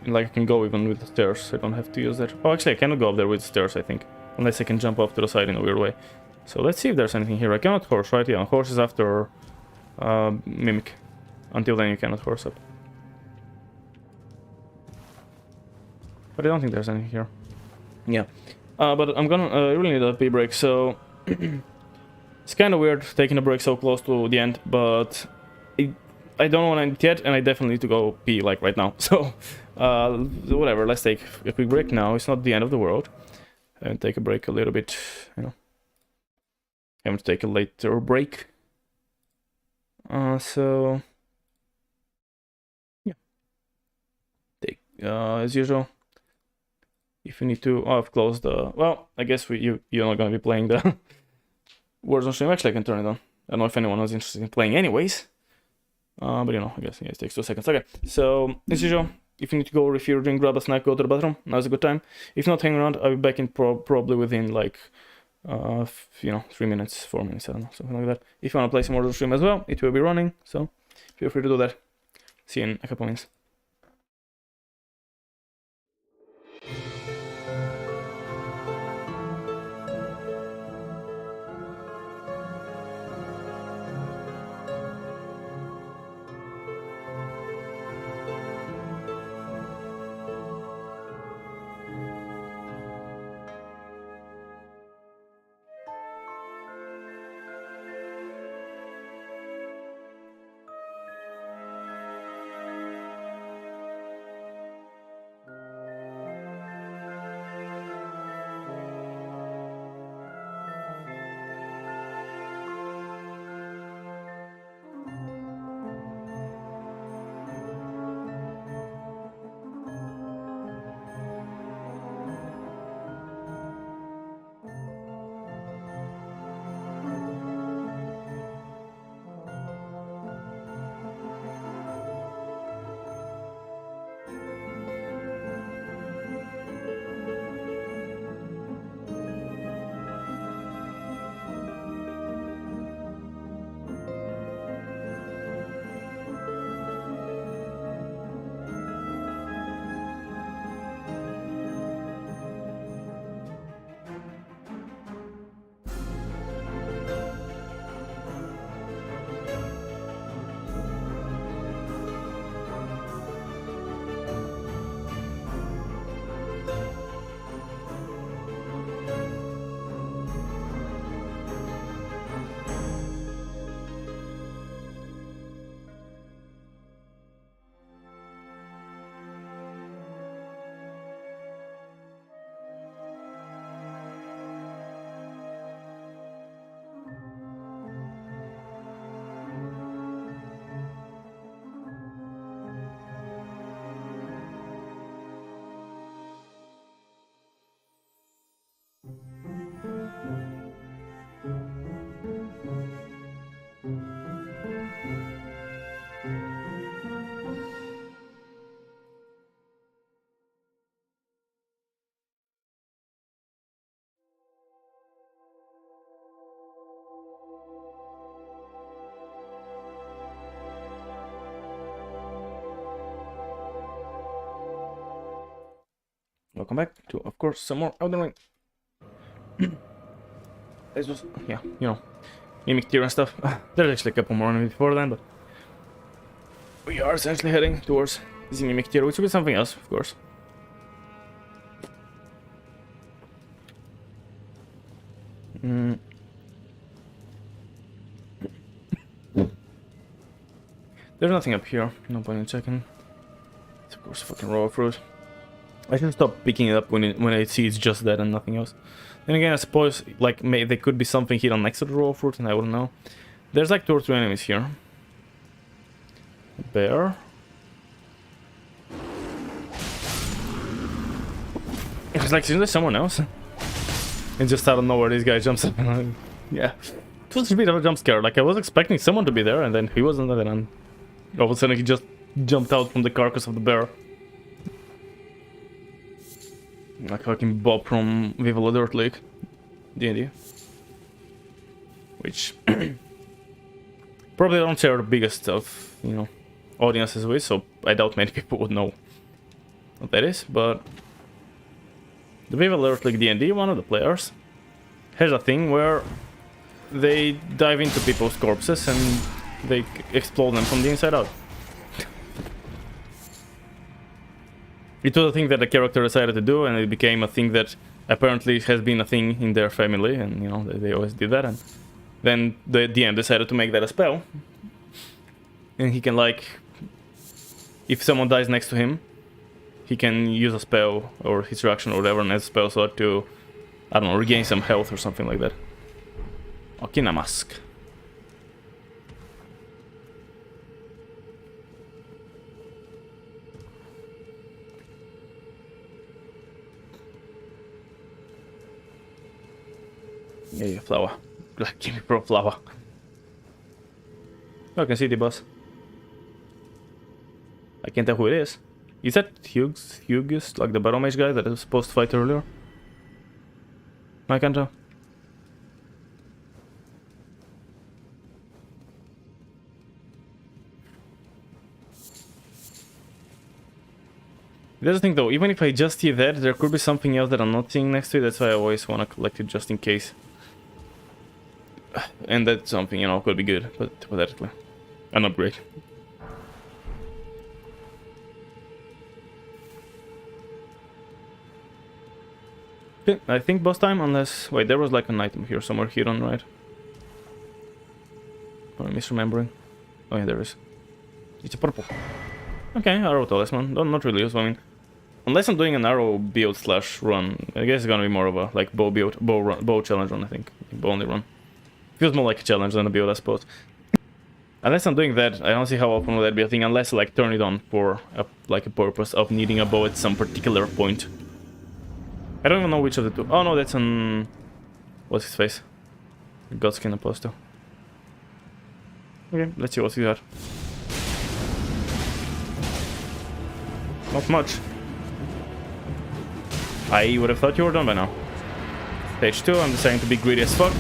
Like, I can go even with the stairs, I don't have to use that. Oh, actually, I cannot go up there with stairs, I think. Unless I can jump off to the side in a weird way. So let's see if there's anything here. I cannot horse, right? Yeah, horse is after Mimic. Until then you cannot horse up. But I don't think there's anything here. Yeah. But I'm gonna really need a pee break, so... It's kind of weird taking a break so close to the end, but... I don't want to end it yet, and I definitely need to go pee, like, right now. So, whatever, let's take a quick break now. It's not the end of the world. And take a break a little bit, you know. I'm going to take a later break. So... Yeah. Take, as usual. If you need to... Oh, I've closed the... Well, I guess you're not going to be playing the Warzone stream. Actually, I can turn it on. I don't know if anyone was interested in playing anyways. But you know, I guess yeah, it takes 2 seconds. Okay, so as usual, if you need to go refill your drink, grab a snack, go to the bathroom. Now's a good time. If not, hang around. I'll be back in probably within like, you know, 3 minutes, 4 minutes, I don't know, something like that. If you want to play some more stream as well, it will be running. So feel free to do that. See you in a couple minutes. Welcome back to, of course, some more Elden Ring. This was, yeah, you know, Mimic tier and stuff. There's actually a couple more before then, but we are essentially heading towards the Mimic tier, which will be something else, of course. There's nothing up here, no point in checking. It's of course fucking raw fruit. I should stop picking it up when I see it's just that and nothing else. Then again, I suppose like there could be something hidden next to the row of fruit, and I wouldn't know. There's like 2 or 3 enemies here. A bear. It's like, isn't there someone else? And just out of nowhere, this guy jumps up. Yeah, it was a bit of a jump scare. Like I was expecting someone to be there, and then he wasn't there, and all of a sudden he just jumped out from the carcass of the bear. Like fucking Bob from Viva La Dirt League D&D. Which probably don't share the biggest of, you know, audiences with, so I doubt many people would know what that is, but the Viva La Dirt League D&D, one of the players, has a thing where they dive into people's corpses and they explode them from the inside out. It was a thing that the character decided to do, and it became a thing that apparently has been a thing in their family, and you know, they always did that, and then the DM decided to make that a spell. And he can, like, if someone dies next to him, he can use a spell or his reaction or whatever, and as a spell slot to, I don't know, regain some health or something like that. Okina mask. Yeah, flower. Give me pro flower. Oh, I can see the boss. I can't tell who it is. Is that Hughes, like the Battle Mage guy that I was supposed to fight earlier? I can't tell. That's the thing though, even if I just see that, there could be something else that I'm not seeing next to it, that's why I always want to collect it just in case. And that's something, you know, could be good, but hypothetically. An upgrade. Okay, I think boss time, unless... Wait, there was like an item here somewhere hidden, right? Or am I misremembering? Oh yeah, there is. It's a purple. Okay, arrow talisman. Not really useful, I mean... Unless I'm doing an arrow build slash run, I guess it's gonna be more of a like bow challenge run, I think. Bow only run. Feels more like a challenge than a build, I suppose. Unless I'm doing that, I don't see how often will that be a thing, unless I like turn it on for a purpose of needing a bow at some particular point. I don't even know which of the two. Oh no, that's on... What's his face? Godskin Apostle. Okay, let's see what's he got. Not much. I would have thought you were done by now. Stage 2, I'm deciding to be greedy as fuck.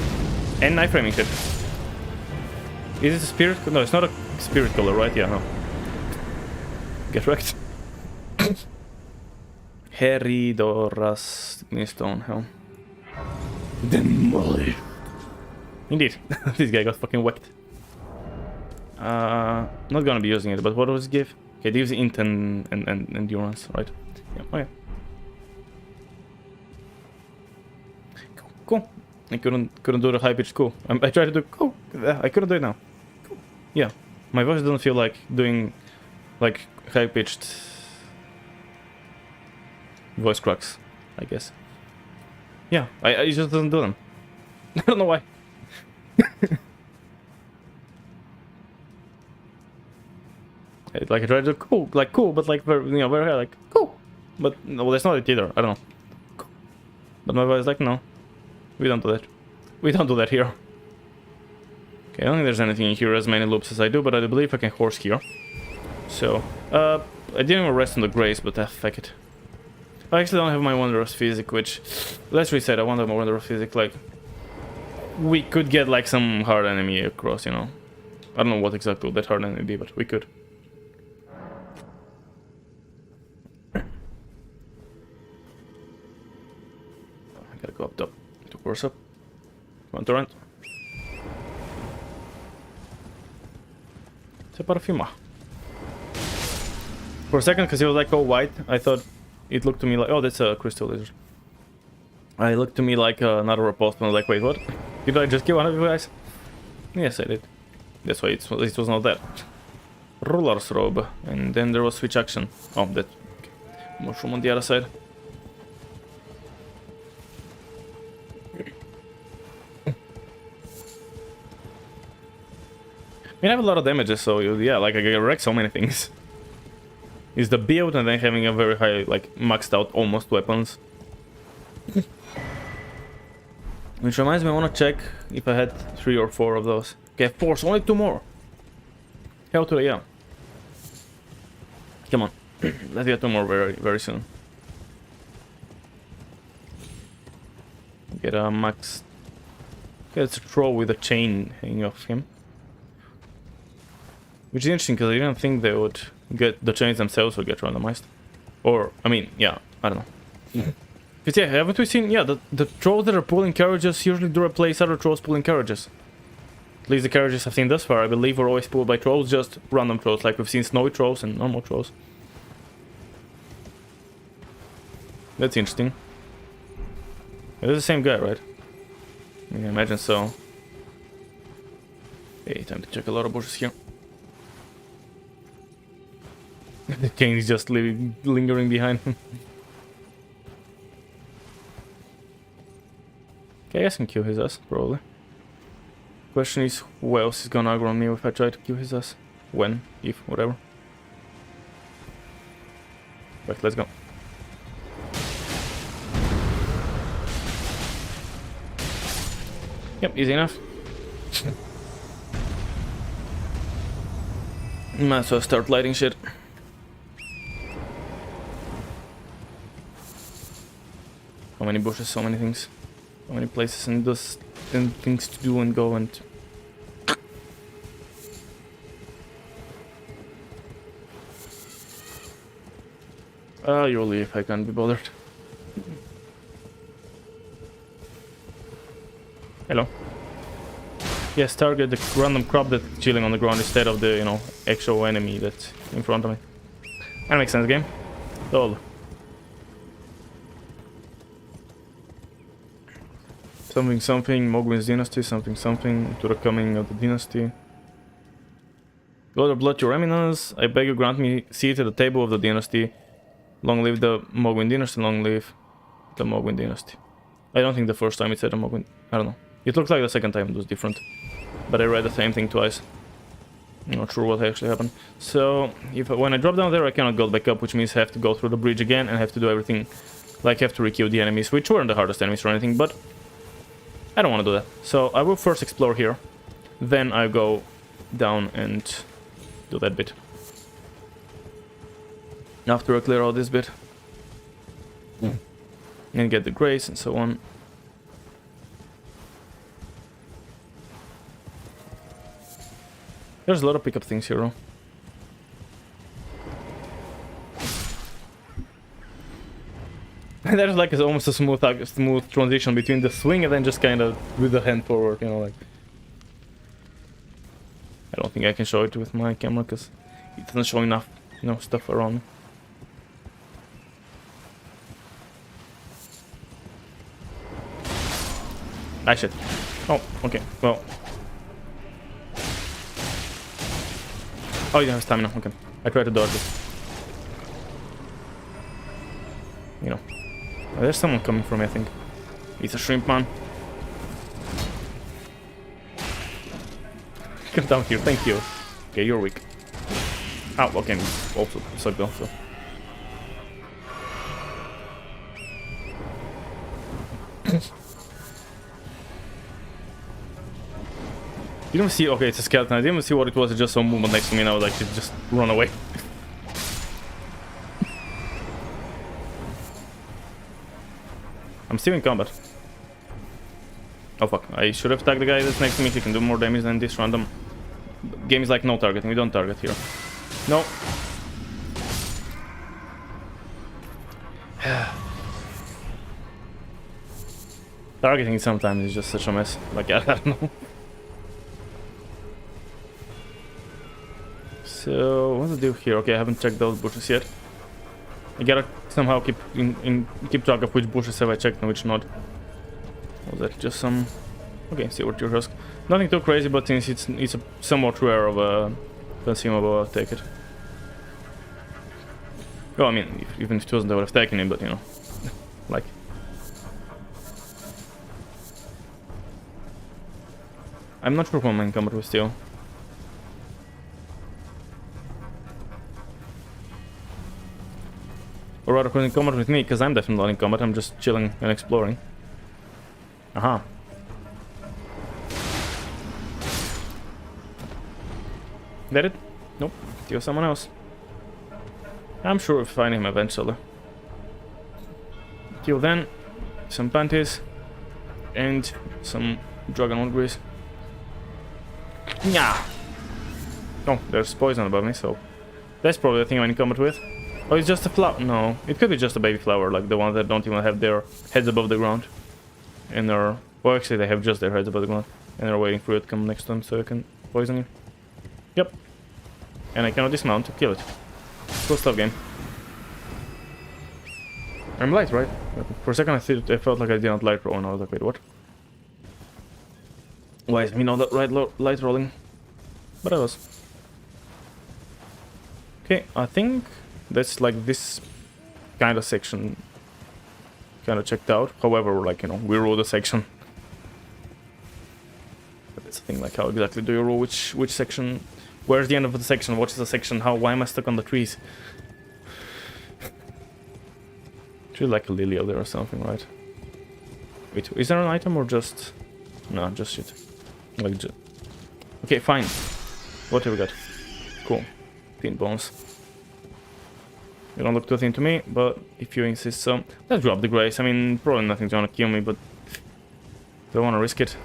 And knife framing shit. Is it a spirit? No, it's not a spirit color, right? Yeah, no. Get wrecked. Heridoras Stone Helm. Demolish. Indeed. This guy got fucking whacked. Not gonna be using it, but what does it give? Okay, it gives int and endurance, right? Yeah, okay. Cool. I couldn't do the high pitched cool. I tried to do cool. I couldn't do it now. Cool. Yeah, my voice doesn't feel like doing like high pitched voice cracks, I guess. Yeah, I just doesn't do them. I don't know why. Like I tried to do cool, like cool, but like very, you know, very like cool. But no, that's not it either. I don't know. Cool. But my voice is like no. We don't do that. We don't do that here. Okay, I don't think there's anything in here as many loops as I do, but I believe I can horse here. So, I didn't even rest on the grace, but fuck it. I actually don't have my Wondrous Physic, which... Let's reset, I want my Wondrous Physic, like... We could get, like, some hard enemy across, you know. I don't know what exactly would that hard enemy be, but we could. I gotta go up top. To course up. Come on, Torrent. C'est parfuma. For a second, because it was like all white, I thought it looked to me like... Oh, that's a crystal lizard. I looked to me like another riposte, and I was like, wait, what? Did I just kill one of you guys? Yes, I did. That's why it was not that. Ruler's robe. And then there was switch action. Oh, that... Okay. Mushroom on the other side. I mean, I have a lot of damages, so yeah, like I can wreck so many things. Is the build and then having a very high, like maxed out almost weapons. Which reminds me, I want to check if I had 3 or 4 of those. Okay, 4, so only 2 more. Hell to the yeah. Come on, let's get 2 more very soon. Get a max. Okay, it's a troll with a chain hanging off him. Which is interesting because I didn't think they would get the chains themselves or get randomized. Or, I mean, yeah, I don't know. Because yeah, haven't we seen, yeah, the trolls that are pulling carriages usually do replace other trolls pulling carriages. At least the carriages I've seen thus far, I believe, were always pulled by trolls, just random trolls, like we've seen snowy trolls and normal trolls. That's interesting. It is the same guy, right? I imagine so. Hey, time to check a lot of bushes here. The king is just lingering behind him. Okay, I guess I can kill his ass, probably. Question is, who else is gonna aggro on me if I try to kill his ass? When? If? Whatever. Right, let's go. Yep, easy enough. Might as well start lighting shit. So many bushes, so many things. So many places and those things to do and go and... you'll leave, I can't be bothered. Hello. Yes, target the random crop that's chilling on the ground instead of the, you know, actual enemy that's in front of me. That makes sense, game. Told. Something something, Mogwin's dynasty, something something, to the coming of the dynasty. God of blood, your eminence, I beg you grant me seat at the table of the dynasty. Long live the Mogwin dynasty, long live the Mogwin dynasty. I don't think the first time it said the Mogwin, I don't know. It looked like the second time it was different. But I read the same thing twice. I'm not sure what actually happened. So, when I drop down there I cannot go back up, which means I have to go through the bridge again and have to do everything. Like, have to re-kill the enemies, which weren't the hardest enemies or anything, but... I don't want to do that. So I will first explore here, then I go down and do that bit. After I clear out this bit. And get the grace and so on. There's a lot of pickup things here though. There's like almost a smooth transition between the swing and then just kind of with the hand forward, you know, like. I don't think I can show it with my camera because it doesn't show enough, you know, stuff around me. Ah, shit. Oh, okay, well. Oh, you have stamina, okay. I tried to dodge it. You know. Oh, there's someone coming for me, I think. It's a shrimp man. Come down here, thank you. Okay, you're weak. Oh, okay, also suck though, so. You don't see, okay, it's a skeleton. I didn't even see what it was, it just saw movement next to me and I was like, just run away. I'm still in combat. Oh fuck, I should have tagged the guy that's next to me. He can do more damage than this random. Game is like no targeting, we don't target here. No. Targeting sometimes is just such a mess. Like, I don't know. So, what's the deal here? Okay, I haven't checked those bushes yet. I gotta somehow keep track of which bushes have I checked and which not. Was that just some... Okay, see what your husk. Nothing too crazy, but since it's a somewhat rare of a consumable, I'll take it. Well, I mean, even if it wasn't, I would have taken him, but you know, like. I'm not sure who I'm in combat with still. Or rather, who's in combat with me, because I'm definitely not in combat, I'm just chilling and exploring. Aha. That it? Nope. Still someone else. I'm sure we'll find him eventually. Till then, some panties and some dragon grease. Yeah. Oh, there's poison above me, so that's probably the thing I'm in combat with. Oh, it's just a flower. No, it could be just a baby flower, like the ones that don't even have their heads above the ground. And they're, well, actually, they have just their heads above the ground, and they're waiting for you to come next to them so I can poison you. Yep. And I cannot dismount to kill it. Cool stuff, game. I'm light, right? For a second I felt like I did not light roll, and I was like, wait, what? Why is me not light rolling? But I was. Okay, I think that's like this kind of section kind of checked out. However, like, you know, we rule the section. But it's a thing, like, how exactly do you rule which section? Where's the end of the section? What is the section? Why am I stuck on the trees? Should like a lily out there or something, right? Wait, is there an item or just... No, just shit. Like, okay, fine. What have we got? Cool. Pin bones. You don't look too thin to me, but if you insist so... Let's drop the grace. I mean, probably nothing's gonna kill me, but... Don't wanna risk it.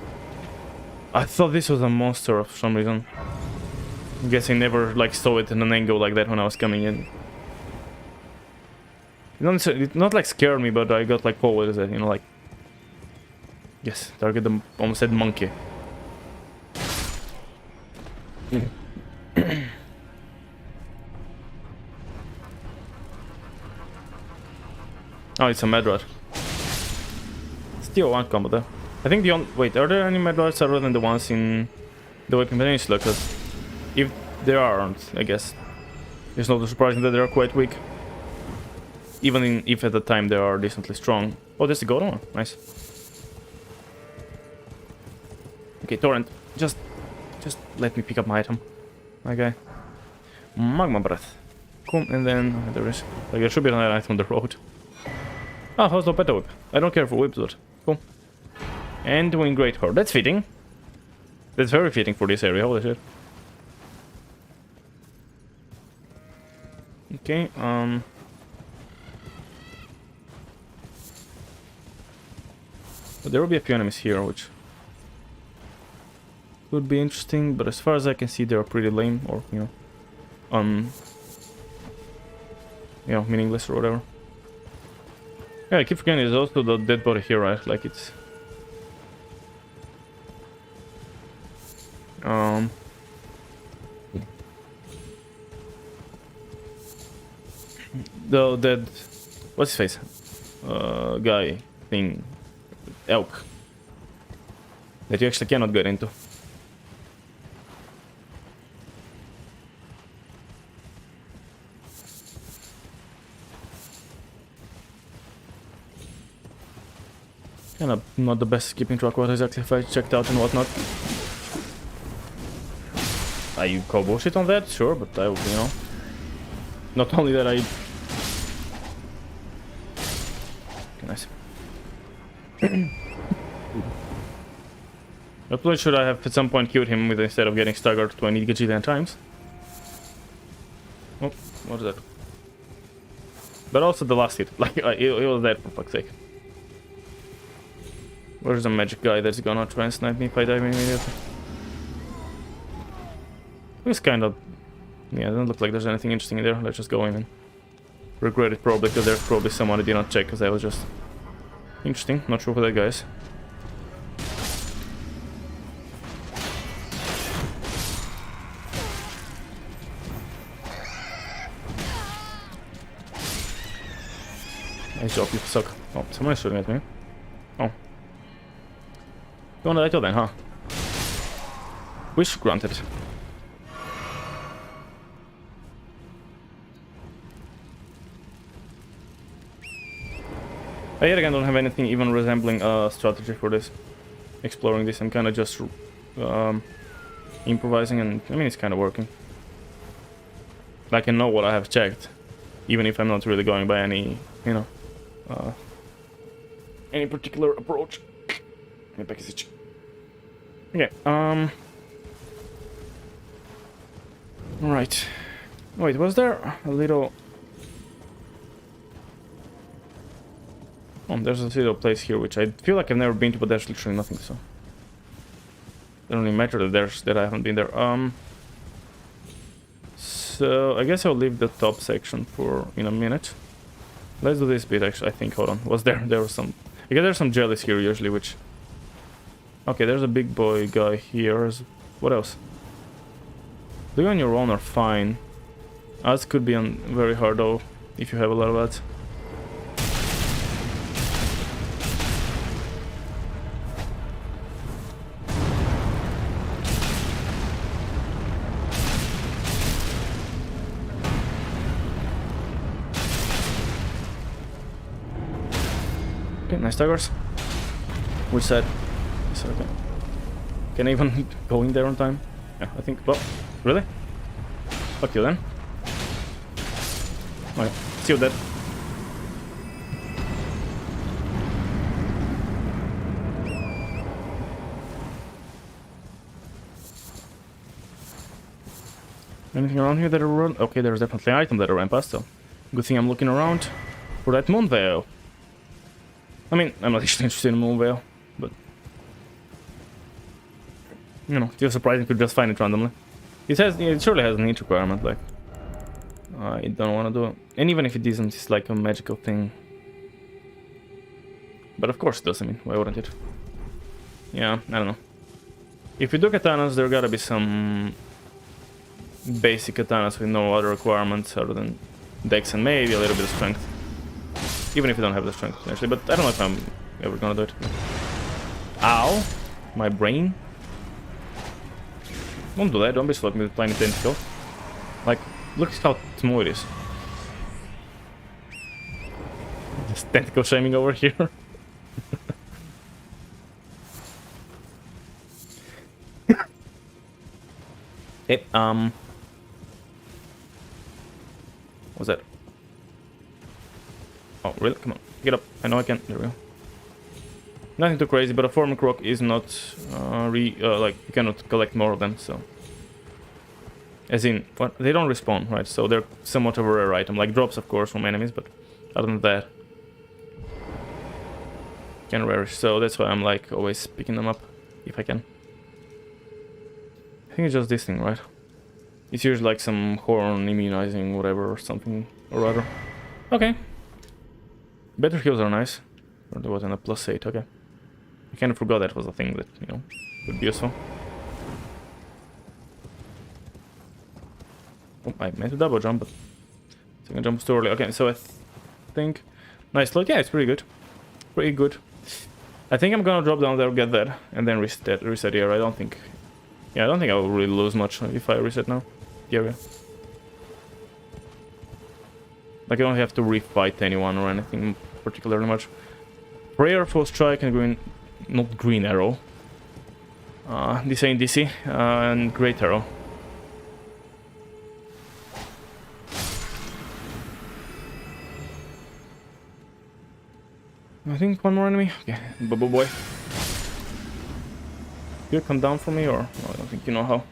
I thought this was a monster for some reason. I guess I never, like, saw it in an angle like that when I was coming in. It not like scared me, but I got like, oh, what is it? You know, like... Yes, target the... almost said monkey. Oh, it's a Medrod. Still one combo though. I think the only... Wait, are there any Medrods other than the ones in the Weapon Peninsula? Because if there aren't, I guess it's not surprising that they are quite weak. Even if at the time they are decently strong. Oh, there's the golden one. Nice. Okay, Torrent. Just let me pick up my item. Okay. Magma Breath. Cool, and then there is... Like, there should be another item on the road. Ah, how's the Peta Whip? I don't care for whips, but... Cool. And doing Great Horde. That's fitting. That's very fitting for this area, holy shit. Okay, but there will be a few enemies here, which would be interesting, but as far as I can see, they are pretty lame, or, you know, meaningless or whatever. Yeah, I keep forgetting there's also the dead body here, right? Like, it's... The dead... What's his face? Guy thing... Elk. That you actually cannot get into. Kind of not the best keeping track what exactly if I checked out and whatnot. You call bullshit on that? Sure, but I would, you know. Not only that, I... Okay, nice. I probably should I have at some point killed him with instead of getting staggered 20 gajillion times. Oh, what is that? But also the last hit. Like, it was that for fuck's sake. Where's the magic guy that's gonna try and snipe me if I dive immediately? It's kind of... Yeah, it doesn't look like there's anything interesting in there. Let's just go in and regret it probably, because there's probably someone I did not check, because that was just... Interesting. Not sure who that guy is. Nice job, you suck. Oh, someone is shooting at me. Oh. You wanna die till then, huh? Wish granted. I yet again don't have anything even resembling a strategy for this. Exploring this, I'm kind of just improvising, and I mean it's kind of working. Like I know what I have checked, even if I'm not really going by any, you know, any particular approach. Okay, Alright. Wait, was there a little... Oh, there's a little place here which I feel like I've never been to, but there's literally nothing, so... It doesn't really matter that I haven't been there. So, I guess I'll leave the top section for in a minute. Let's do this bit, actually, I think. Hold on. There was some... I guess there's some jellies here, usually, which... Okay, there's a big boy guy here. What else? Doing on your own are fine. Us could be very hard, though, if you have a lot of that. Okay, nice daggers. Which side? This side, okay. Can I even go in there on time? Yeah, I think. Well, really? Fuck you then. Okay, see you dead. Anything around here that I run? Okay, there's definitely an item that I ran past, so good thing I'm looking around for that moon veil. I mean, I'm not actually interested in moon veil, but you know, it's surprising to just find it randomly. It surely has an int requirement, like I don't want to do it. And even if it isn't, it's like a magical thing. But of course it does, I mean, why wouldn't it? Yeah, I don't know. If you do katanas, there gotta be some basic katanas with no other requirements other than dex and maybe a little bit of strength. Even if you don't have the strength, actually, but I don't know if I'm ever gonna do it. Ow! My brain. Don't do that, don't be slapping with tiny tentacle. Like, look how small it is. Just tentacle shaming over here. Hey, what's that? Oh, really? Come on, get up. I know I can. There we go. Nothing too crazy, but a formic rock is not like you cannot collect more of them. So, as in, what, they don't respawn, right? So they're somewhat of a rare item, like drops, of course, from enemies. But other than that, can rarish. So that's why I'm like always picking them up if I can. I think it's just this thing, right? It's usually like some horn immunizing whatever or something or other. Okay. Better heals are nice. Or there wasn't a +8, okay. I kind of forgot that was a thing that, you know, would be useful. Oh, I meant to double jump, but second jump was too early. Okay, so I think... Nice load, yeah, it's pretty good. Pretty good. I think I'm gonna drop down there, get that, and then reset here. I don't think... Yeah, I don't think I will really lose much if I reset now. The area. Like, I don't have to refight anyone or anything particularly much. Prayerful Strike and green... Not Green Arrow. This ain't DC. And Great Arrow. I think one more enemy. Okay, Bubble Boy. You come down for me, or no, I don't think you know how.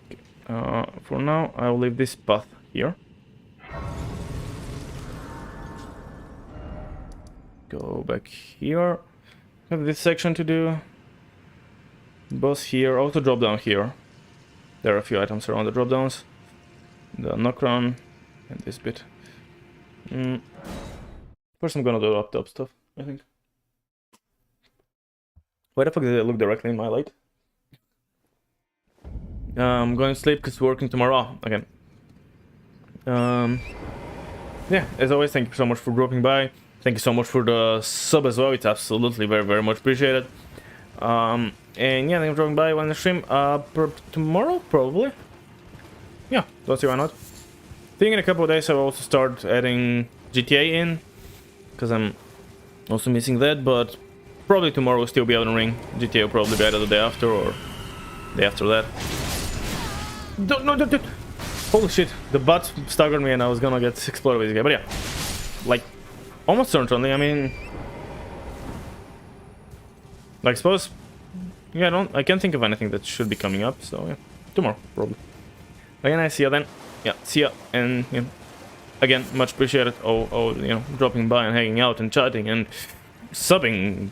Okay. For now, I'll leave this path here. Go back here. Have this section to do. Boss here. Also drop down here. There are a few items around the drop downs. The Nokron and this bit. First I'm gonna do up top stuff, I think. Why the fuck did it look directly in my light? I'm going to sleep because working tomorrow again. Yeah, as always, thank you so much for dropping by. Thank you so much for the sub as well. It's absolutely very, very much appreciated. And yeah, thank you for dropping by on the stream. Tomorrow, probably. Yeah, don't see why not. think in a couple of days I'll also start adding GTA in, because I'm also missing that, but probably tomorrow will still be Elden Ring. GTA will probably be either the day after or day after that. Don't. Holy shit, the bot staggered me and I was gonna get exploded with this guy, but yeah. Like, almost certainly, I mean... Like, suppose... Yeah, I can't think of anything that should be coming up, so yeah. Tomorrow, probably. Again, I see ya then. Yeah, see ya, and you know, again, much appreciated. Oh, you know, dropping by and hanging out and chatting and subbing.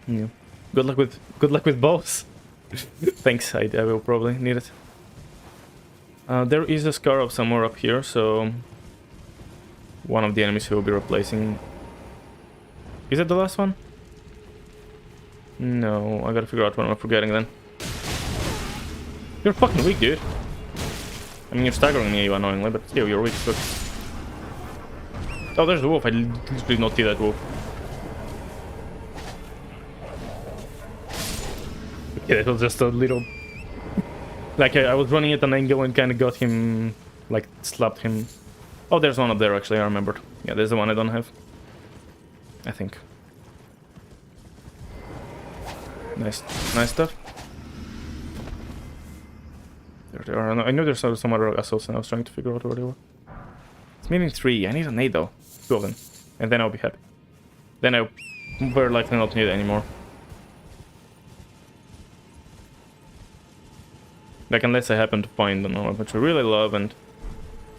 Yeah. Good luck with both. Thanks, I will probably need it. There is a Scarab somewhere up here, so one of the enemies who will be replacing. Is that the last one? No, I gotta figure out what I'm forgetting then. You're fucking weak, dude. I mean, you're staggering me annoyingly, but still, you're weak. But... Oh, there's the wolf. I literally did not see that wolf. Yeah, that was just a little... Like, I was running at an angle and kind of got him... Like, slapped him. Oh, there's one up there, actually, I remembered. Yeah, there's the one I don't have. I think. Nice stuff. There they are. I knew there's some other assholes and I was trying to figure out where they were. It's meaning 3. I need an 8 though. 2 of them. And then I'll be happy. Then I'll very likely not need it anymore. Like, unless I happen to find another which I really love, and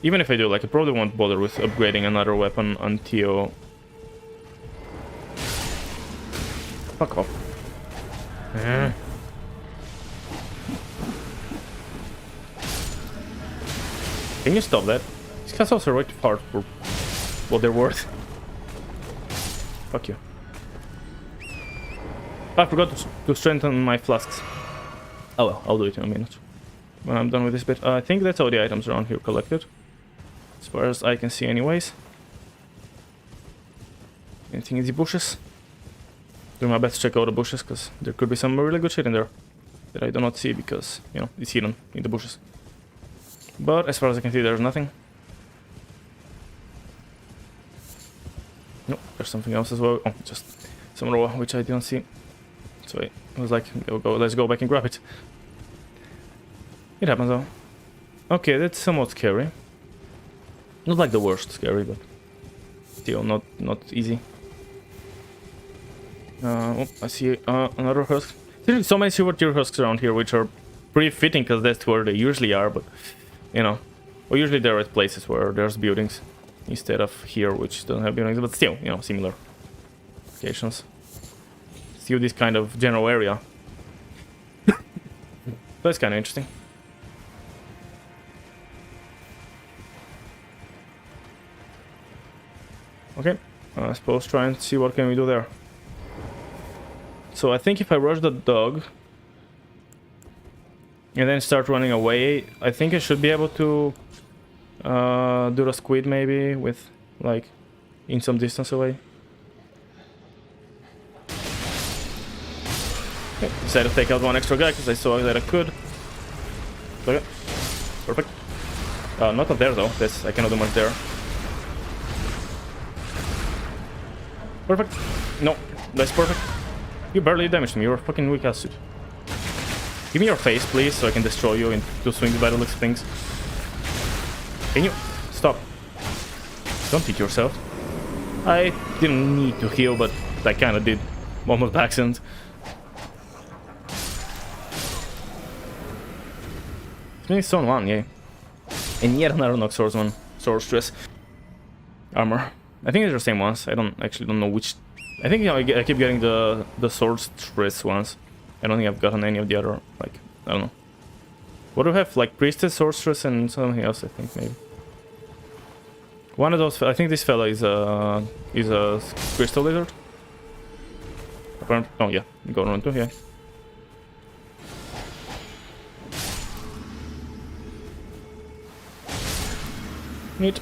even if I do, like, I probably won't bother with upgrading another weapon until... Fuck off. Can you stop that? These castles are way too hard for what they're worth. Fuck you. I forgot to strengthen my flasks. Oh well, I'll do it in a minute. When I'm done with this bit. I think that's all the items around here collected. As far as I can see anyways. Anything in the bushes? Do my best to check out the bushes, because there could be some really good shit in there that I do not see because, you know, it's hidden in the bushes. But as far as I can see, there's nothing. No, there's something else as well. Oh, just some raw, which I didn't see. So I was like, let's go back and grab it. It happens though. Okay, that's somewhat scary. Not like the worst scary, but still not easy. Oh, I see another husk. There's so many silver tier husks around here, which are pretty fitting because that's where they usually are, but you know, well, usually they're at places where there's buildings instead of here, which don't have buildings, but still, you know, similar locations. Still this kind of general area. That's kind of interesting. Okay, I suppose try and see what can we do there. So I think if I rush the dog and then start running away, I think I should be able to do the squid maybe with, like, in some distance away. Okay, decided to take out one extra guy because I saw that I could. Okay, perfect. Not up there though, that's, I cannot do much there. Perfect. No, that's perfect. You barely damaged me, you're a fucking weak ass suit. Give me your face, please, so I can destroy you in 2 swings by the looks of things. Can you stop? Don't hit yourself. I didn't need to heal, but I kinda did. Almost by accident. It's Stone 1, yay. And yet another Noxor's one. Sorceress. Armor. I think they're the same ones. I don't know which. I think, you know, I keep getting the Sorceress ones. I don't think I've gotten any of the other, like, I don't know. What do we have? Like Priestess, Sorceress, and something else, I think, maybe. One of those, I think this fella is a Crystal Lizard. Oh yeah, go around too, yeah. Neat.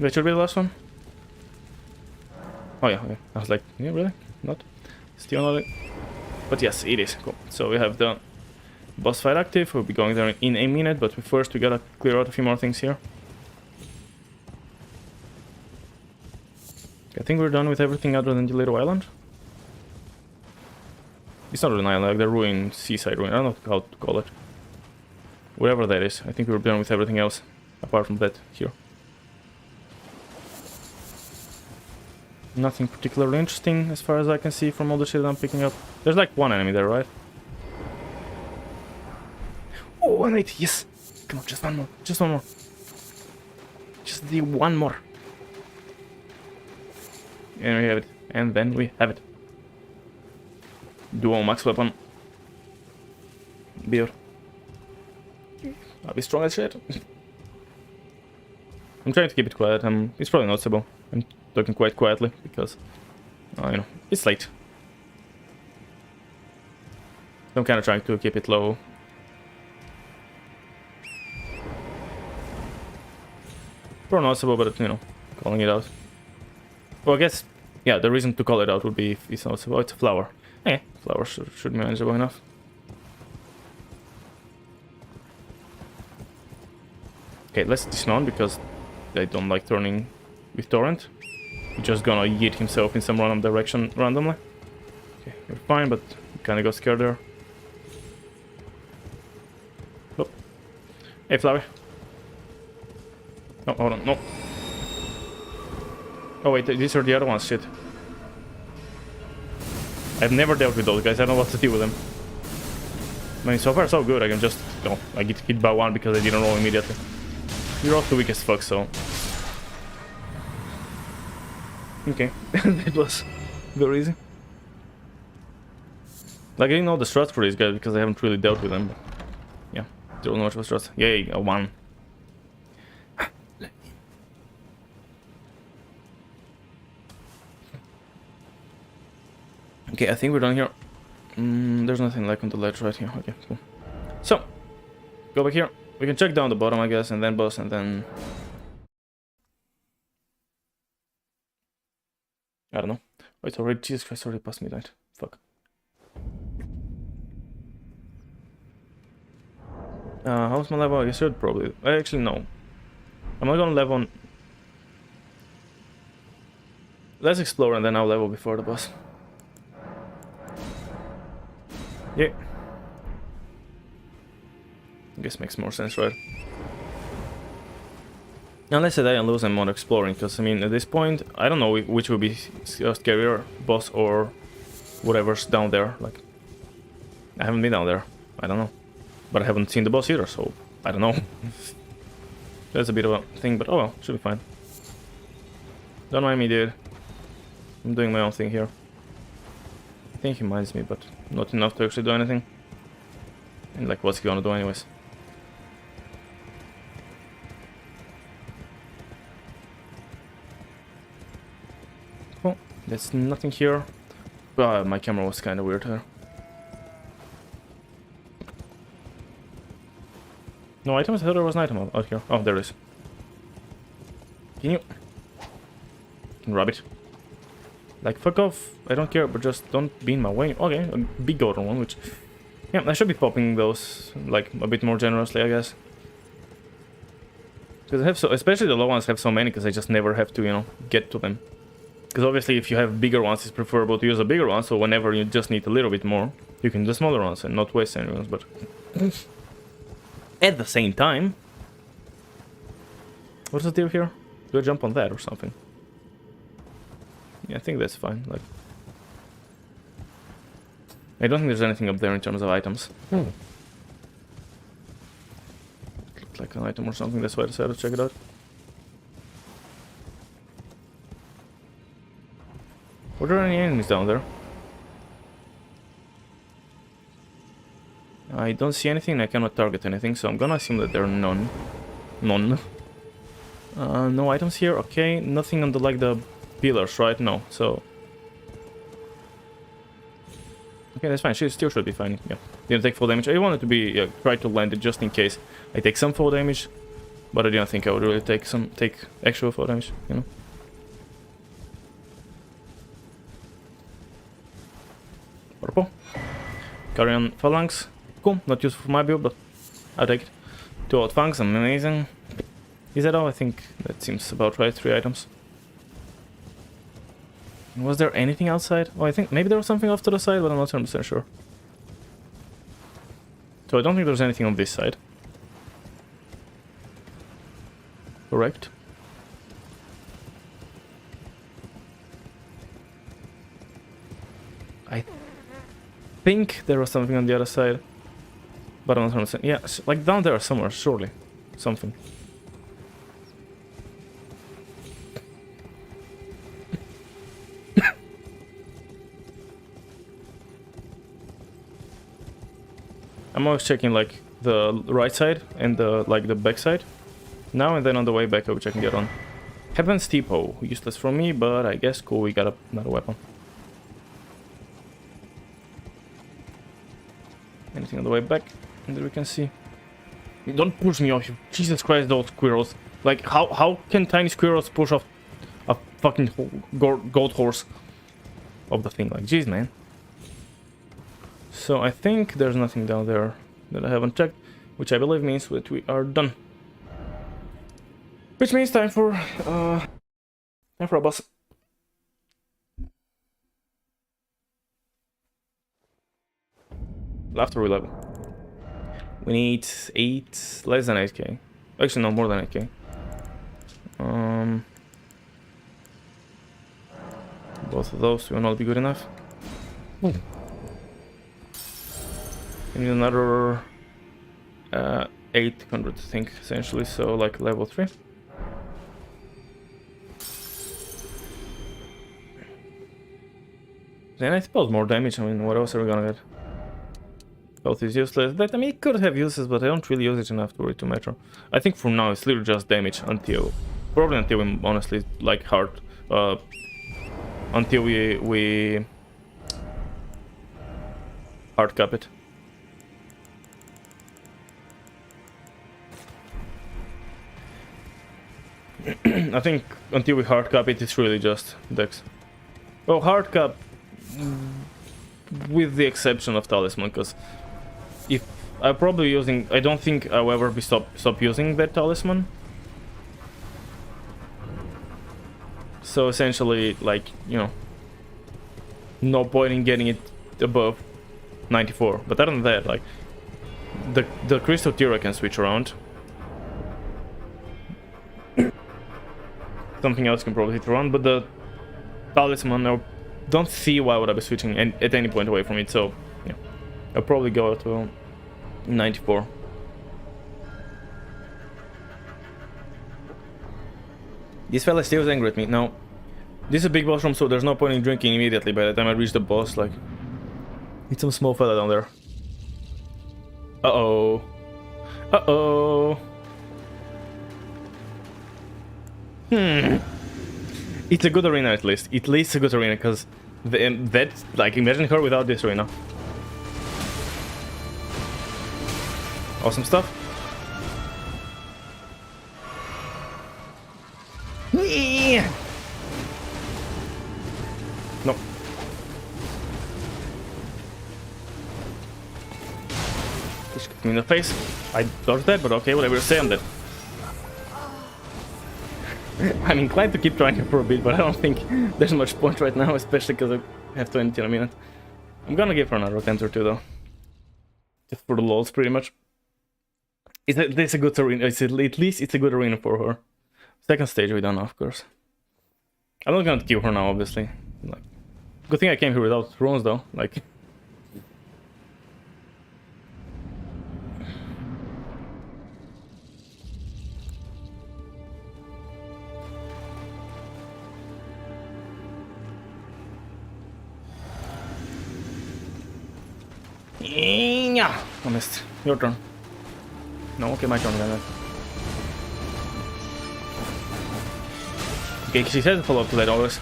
That should be the last one. Oh yeah, okay. I was like, yeah, really? Not? Still not it? But yes, it is. Cool. So we have the boss fight active. We'll be going there in a minute, but first we gotta clear out a few more things here. I think we're done with everything other than the little island. It's not really an island, like the ruined seaside ruin. I don't know how to call it. Whatever that is. I think we're done with everything else apart from that here. Nothing particularly interesting as far as I can see from all the shit that I'm picking up. There's like one enemy there, right? Oh, 180, yes! Come on, just one more. Just one more. Just the one more. And we have it. And then we have it. Dual max weapon. Beer. I'll be strong as shit. I'm trying to keep it quiet. It's probably noticeable. I'm talking quite quietly because, you know, it's late. I'm kind of trying to keep it low. Probably noticeable, but you know, calling it out. Well, I guess, yeah, the reason to call it out would be if it's noticeable. It's a flower. Okay, flowers should be manageable enough. Okay, let's dismount because I don't like turning with Torrent. He's just gonna yeet himself in some random direction randomly. Okay, we're fine, but kinda got scared there. Oh. Hey, Flowey. No, hold on, no. Oh wait, these are the other ones, shit. I've never dealt with those guys, I don't know what to do with them. I mean, so far so good, I can just, no, I get hit by one because I didn't roll immediately. You're also weak as fuck, so... Okay, that was very easy. Like, I didn't know the strats for these guys because I haven't really dealt with them, but... Yeah, there was not much of a strat. Yay, a 1. Okay, I think we're done here. There's nothing like on the ledge right here. Okay, cool. So, go back here. We can check down the bottom, I guess, and then boss, and then... I don't know. Oh, it's already... Jesus Christ, already past midnight. Fuck. How's my level? I should probably... Actually, no. I'm not gonna level on... Let's explore and then I'll level before the boss. Yeah. I guess makes more sense, right? Unless I die and lose, I'm on exploring, because I mean, at this point, I don't know which will be scarier, boss or whatever's down there. Like, I haven't been down there, I don't know. But I haven't seen the boss either, so I don't know. That's a bit of a thing, but oh well, should be fine. Don't mind me, dude. I'm doing my own thing here. I think he minds me, but not enough to actually do anything. And like, what's he gonna do anyways? Oh, there's nothing here. My camera was kind of weird here. No items? I thought there was an item out here. Oh, there it is. Can you rub it? Like, fuck off. I don't care, but just don't be in my way. Okay, a big golden one, which... Yeah, I should be popping those, like, a bit more generously, I guess. Because I have so... Especially the low ones have so many, because I just never have to, you know, get to them. Because obviously if you have bigger ones, it's preferable to use a bigger one, so whenever you just need a little bit more, you can do the smaller ones and not waste any ones, but... At the same time... What's the deal here? Do I jump on that or something? Yeah, I think that's fine, like... I don't think there's anything up there in terms of items. Looked like an item or something, that's why I decided to check it out. Were there any enemies down there? I don't see anything, I cannot target anything, so I'm gonna assume that there are none. None. No items here, okay. Nothing on the, like, the pillars, right? No, so... Okay, that's fine, she still should be fine, yeah. Didn't take full damage. I wanted to be, try to land it just in case I take some full damage, but I didn't think I would really take actual full damage, you know? Purple. Carry on phalanx. Cool, not useful for my build, but I'll take it. 2 old funks, amazing. Is that all? I think that seems about right. 3 items. Was there anything outside? Oh, I think maybe there was something off to the side, but I'm not 100% sure. So I don't think there's anything on this side. Correct. I think there was something on the other side, but I'm not 100%. Yeah, like down there somewhere, surely. Something. I'm always checking like the right side and the back side. Now and then on the way back, which I can get on. Heaven's Tipo, useless for me, but I guess cool. We got another weapon. Anything on the way back that we can see? Don't push me off, you Jesus Christ, those squirrels. Like, how can tiny squirrels push off a fucking goat horse of the thing? Like, jeez, man. So I think there's nothing down there that I haven't checked, which I believe means that we are done. Which means time for a boss. After 11. We need 8, less than 8k. Actually, no, more than 8k. Both of those will not be good enough. Ooh. We need another 800, I think, essentially, so like level 3. Then I suppose more damage. I mean, what else are we gonna get? Health is useless. That, I mean, it could have uses, but I don't really use it enough to worry too much. I think for now it's literally just damage until, probably until we honestly like hard, until we hard cap it. I think until we hard cap it, it's really just dex. Well, hard cap with the exception of talisman, because if I'm probably using, I don't think I'll ever be stop using that talisman. So essentially, like, you know, no point in getting it above 94. But other than that, like, the crystal tier I can switch around. Something else can probably hit around, but the talisman, I don't see why would I be switching at any point away from it. So yeah, I'll probably go to 94. This fella still angry at me. Now, this is a big boss room, so there's no point in drinking immediately by the time I reach the boss. Like, it's some small fella down there. Uh-oh. Uh-oh. It's a good arena at least. At least a good arena, because that, like, imagine her without this arena. Awesome stuff. No. Just kicked me in the face. I dodged that, but okay, whatever you say, I'm dead. I'm inclined to keep trying it for a bit, but I don't think there's much point right now, especially because I have to end in a minute. I'm gonna give her another attempt or two, though. Just for the lols, pretty much. It's a good arena. At least it's a good arena for her. Second stage we done, of course. I'm not gonna kill her now, obviously. Like, good thing I came here without runes, though. Like. Yeah, I missed. Your turn. No, okay, my turn then. Okay, she said to follow up to that always.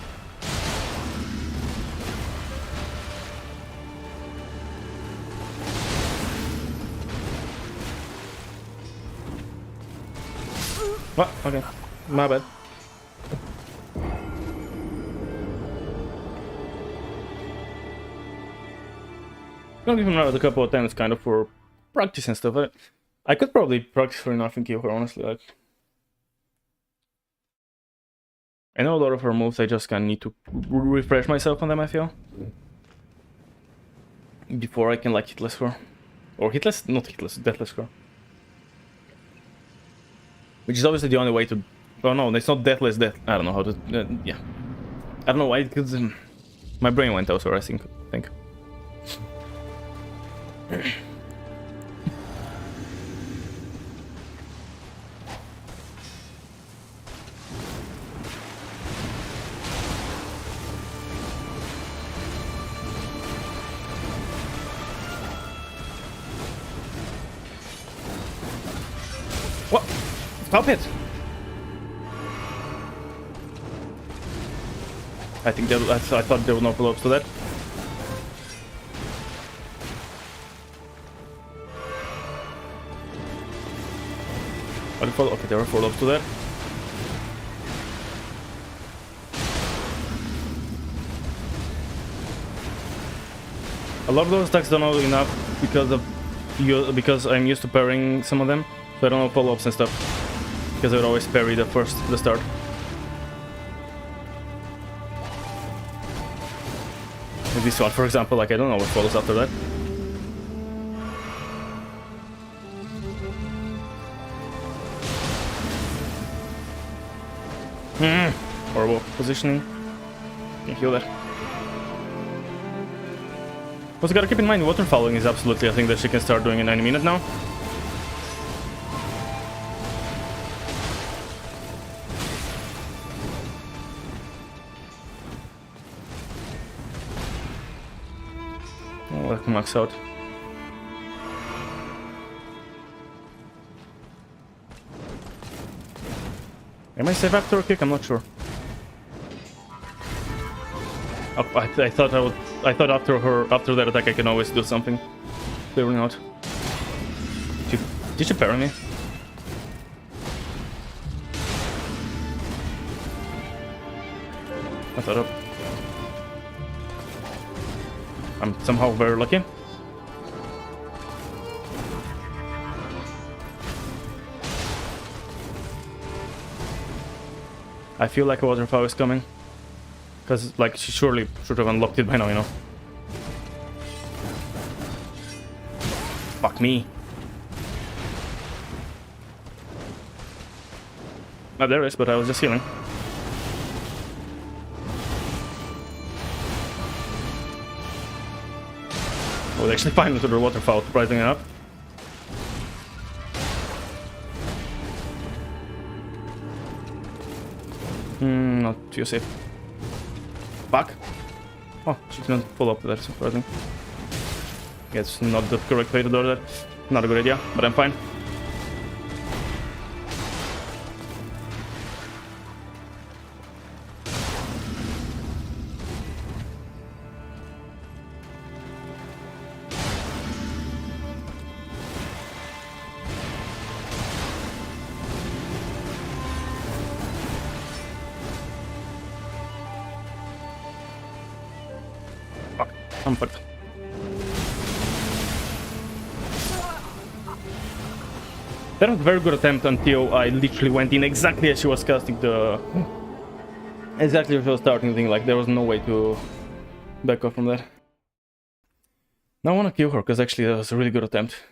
What? Okay, my bad. I'm gonna give him another couple of attempts, kind of, for practice and stuff. I could probably practice for enough and kill her, honestly. Like, I know a lot of her moves, I just kind of need to refresh myself on them, I feel. Before I can, like, hitless her. Or hitless? Not hitless, deathless her. Which is obviously the only way to... Oh no, it's not deathless death. I don't know how to... yeah. I don't know why, because... my brain went elsewhere, I think. What? Stop it! I think I thought there were no follow-ups to that. Okay, there were follow-ups to that. A lot of those attacks don't know enough because I'm used to parrying some of them, so I don't know follow-ups and stuff. Because I would always parry the start. With this one, for example, like I don't know what follows after that. Horrible positioning. Can't heal that. Also gotta keep in mind, waterfowling is absolutely a thing that she can start doing in any minute now. Oh, that can max out. Am I safe after a kick? I'm not sure. Oh, I thought after that attack I can always do something. Clearly not. Did you parry me? I thought I'm somehow very lucky. I feel like a waterfowl is coming. Because, like, she surely should have unlocked it by now, you know. Fuck me. Oh, there is, but I was just healing. I was actually fine with the waterfowl, surprisingly enough. Not too safe. Fuck. Oh, she didn't follow up, that's surprising. Yeah, it's not the correct way to do that. Not a good idea, but I'm fine. I'm fucked. That was a very good attempt until I literally went in exactly as she was casting the... Exactly as she was starting the thing, like there was no way to back off from that. Now I want to kill her, because actually that was a really good attempt.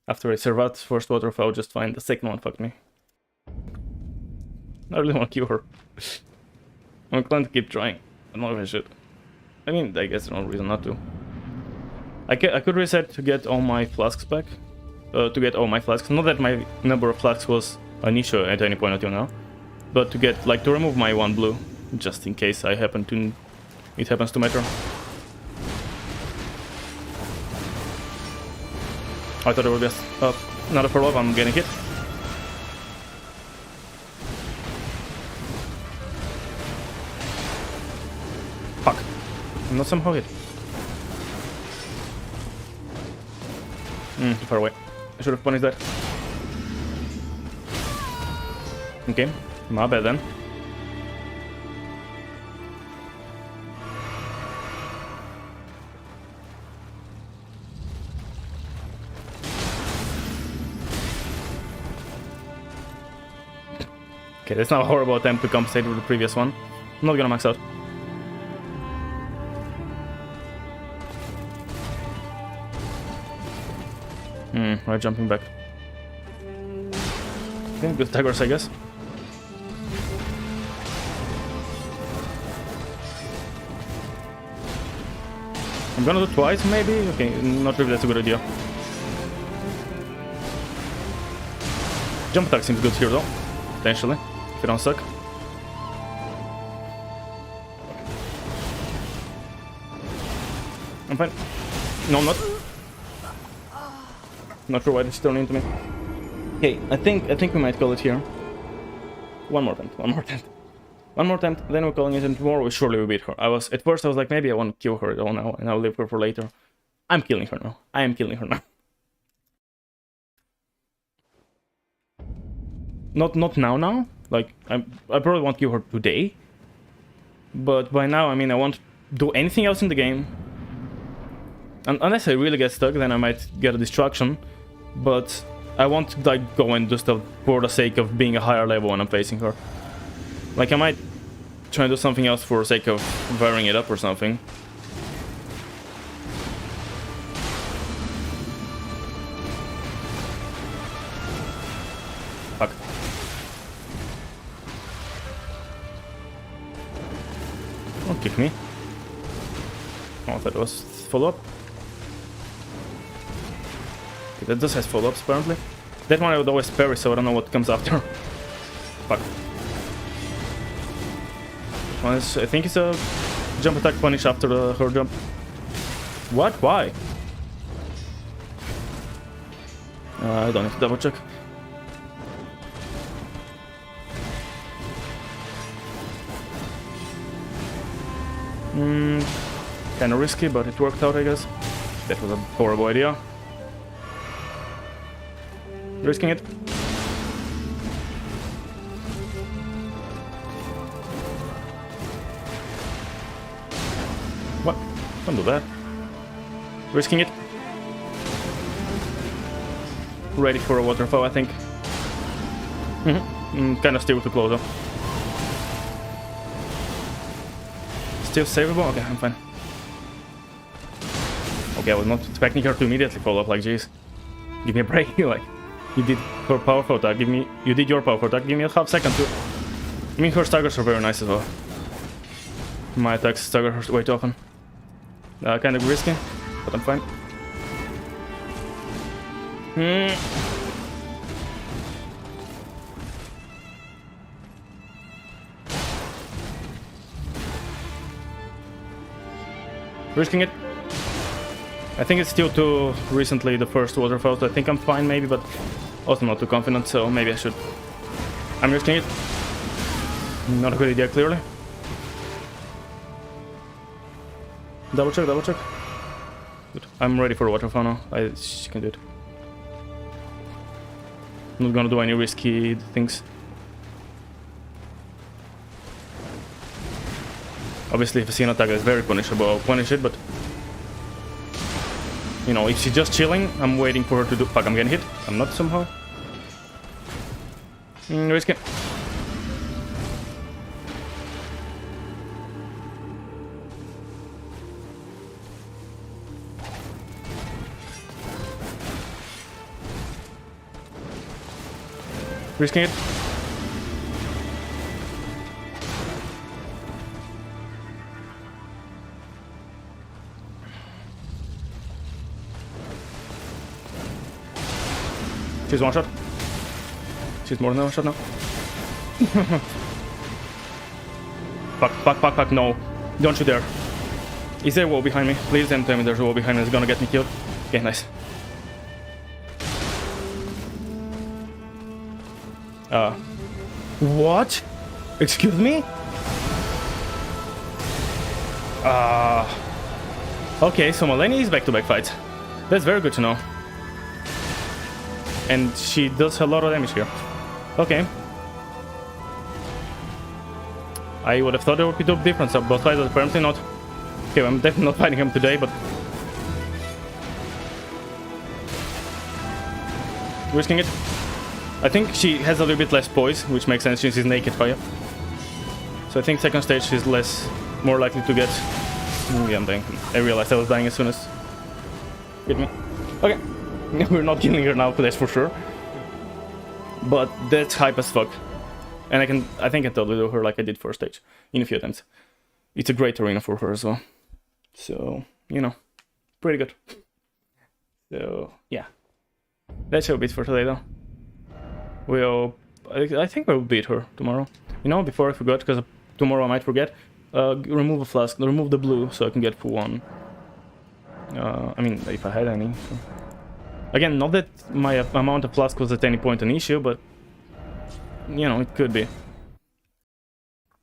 After I survived first waterfowl just fine, the second one fucked me. I really want to kill her. I'm inclined to keep trying, but not even shit. I mean, I guess there's no reason not to. I could reset to get all my flasks back. Not that my number of flasks was an issue at any point until now. But to get, like, to remove my one blue. Just in case it happens to matter. I thought it would be another follow-up, I'm getting hit. Fuck. I'm not somehow hit. Too far away. I should have punished that. Okay, my bad then. Okay, that's not a horrible attempt to compensate with the previous one. I'm not gonna max out. Right, jumping back. Okay, good daggers, I guess. I'm gonna do twice, maybe? Okay, not really that's a good idea. Jump attack seems good here, though. Potentially, if you don't suck. I'm fine. No, I'm not. Not sure why this turned into me. Okay, I think we might call it here. One more attempt, then we're calling it, and tomorrow we surely will beat her. At first I was like, maybe I want to kill her though now, and I'll leave her for later. I'm killing her now. I am killing her now. Not now. Like, I probably won't kill her today. But by now, I mean, I won't do anything else in the game. Unless I really get stuck, then I might get a distraction. But I won't, like, go and do stuff for the sake of being a higher level when I'm facing her. Like, I might try and do something else for the sake of varying it up or something. Fuck. Don't kick me. Oh, I thought it was follow-up. Okay, that does have follow-ups, apparently. That one I would always parry, so I don't know what comes after. Fuck. Well, I think it's a jump attack punish after her jump. What? Why? I don't need to double check. Kinda risky, but it worked out, I guess. That was a horrible idea. Risking it. What? Don't do that. Risking it. Ready for a waterfall, I think. Kinda still too close though. Still savable? Okay, I'm fine. Okay, I was not expecting her to immediately follow up, like, jeez. Give me a break, like, you did her powerful attack, you did your powerful attack, give me a half second to... I mean, her staggers are very nice as well. My attacks stagger her way too often. Kind of risky, but I'm fine. Risking it. I think it's still too recently the first waterfall, so I think I'm fine maybe, but also not too confident, so maybe I should. I'm risking it. Not a good idea, clearly. Double check, double check. Good. I'm ready for a waterfall now. She can do it. I'm not gonna do any risky things. Obviously, if I see an attack that's very punishable, I'll punish it, but... You know, if she's just chilling, I'm waiting for her to do... Fuck, I'm getting hit. I'm not somehow. Risky. Risking it. She's one shot. She's more than one shot now. Fuck, no. Don't you dare. Is there a wall behind me? Please don't tell me there's a wall behind me that's gonna get me killed. Okay, nice. What? Excuse me? Okay, so Malenia is back-to-back fights. That's very good to know. And she does a lot of damage here. Okay. I would have thought there would be two difference of both sides, but apparently not. Okay, I'm definitely not fighting him today, but... Risking it. I think she has a little bit less poise, which makes sense since she's naked fire. So I think second stage she's more likely to get... Yeah, I'm dying. I realized I was dying as soon as... Hit me. Okay. We're not killing her now, that's for sure. But that's hype as fuck. And I think I can totally do her like I did first stage in a few attempts. It's a great arena for her as well. So, you know, pretty good. So, yeah. That's our bit for today though. I think we'll beat her tomorrow. You know, before I forgot, because tomorrow I might forget, remove a flask, remove the blue so I can get full one. I mean, if I had any. So. Again, not that my amount of flask was at any point an issue, but you know, it could be.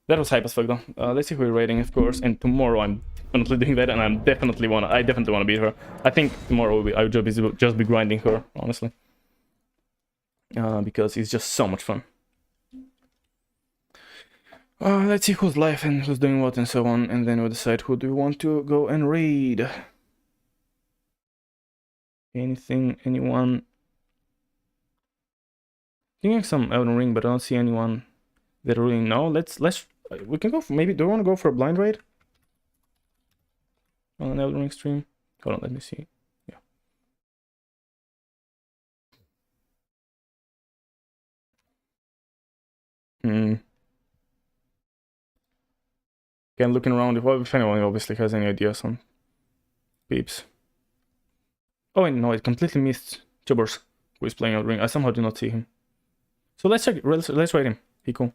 That was hype as fuck though. Let's see who we're rating, of course, and tomorrow I'm definitely doing that, and I definitely wanna beat her. I think tomorrow I'll just be grinding her, honestly. Because it's just so much fun. Let's see who's live and who's doing what and so on, and then we'll decide who do we want to go and raid. Anyone? Thinking some Elden Ring, but I don't see anyone that really know. We can go for, maybe, do you want to go for a blind raid? On an Elden Ring stream? Hold on, let me see. Yeah. Again, looking around, if anyone obviously has any ideas on peeps. Oh, and no, I completely missed Chubbers, who is playing Elden Ring. I somehow do not see him. So let's check. Let's rate him. He cool.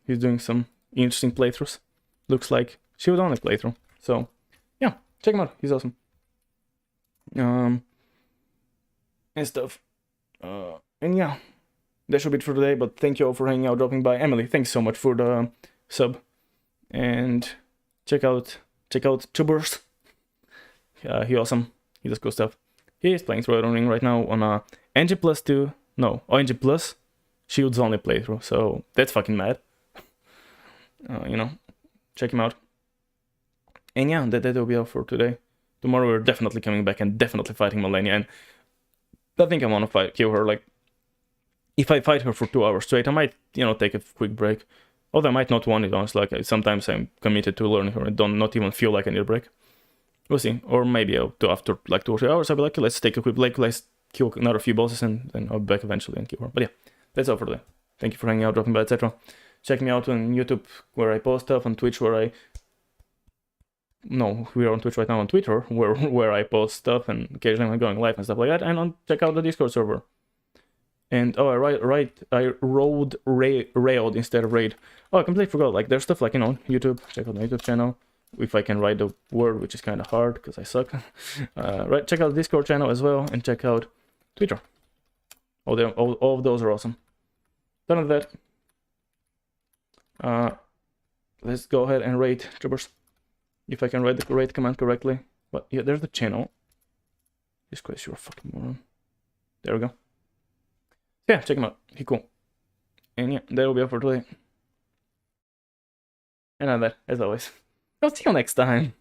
He's doing some interesting playthroughs. Looks like she was on a playthrough. So yeah, check him out. He's awesome. And stuff. And yeah, that should be it for today. But thank you all for hanging out, dropping by. Emily, thanks so much for the sub. And check out Chubbers. He awesome. He does cool stuff. He is playing through Elden Ring right now on NG Plus 2. No, NG Plus Shields only playthrough. So that's fucking mad. You know, check him out. And yeah, that will be all for today. Tomorrow we're definitely coming back and definitely fighting Malenia. And I think I want to kill her. Like, if I fight her for 2 hours straight, I might, you know, take a quick break. Although I might not want it, honestly. Like, sometimes I'm committed to learning her and not even feel like I need a break. We'll see. Or maybe after like 2 or 3 hours, I'll be like, let's take a quick break, let's kill another few bosses, and then I'll be back eventually and kill her. But yeah, that's all for today. Thank you for hanging out, dropping by, etc. Check me out on YouTube, where I post stuff, on Twitch, where I... No, we are on Twitch right now, on Twitter, where I post stuff, and occasionally I'm going live and stuff like that, and check out the Discord server. And, oh, I railed instead of raid. Oh, I completely forgot, like, there's stuff like, you know, YouTube, check out my YouTube channel. If I can write the word, which is kind of hard because I suck. Check out the Discord channel as well, and check out Twitter. All of those are awesome. Done with that. Let's go ahead and rate Troopers. If I can write the rate command correctly. But yeah, there's the channel. Jesus Christ, you're a fucking moron. There we go. Yeah, check him out. He cool. And yeah, that will be all for today. And that, as always. I'll see you next time.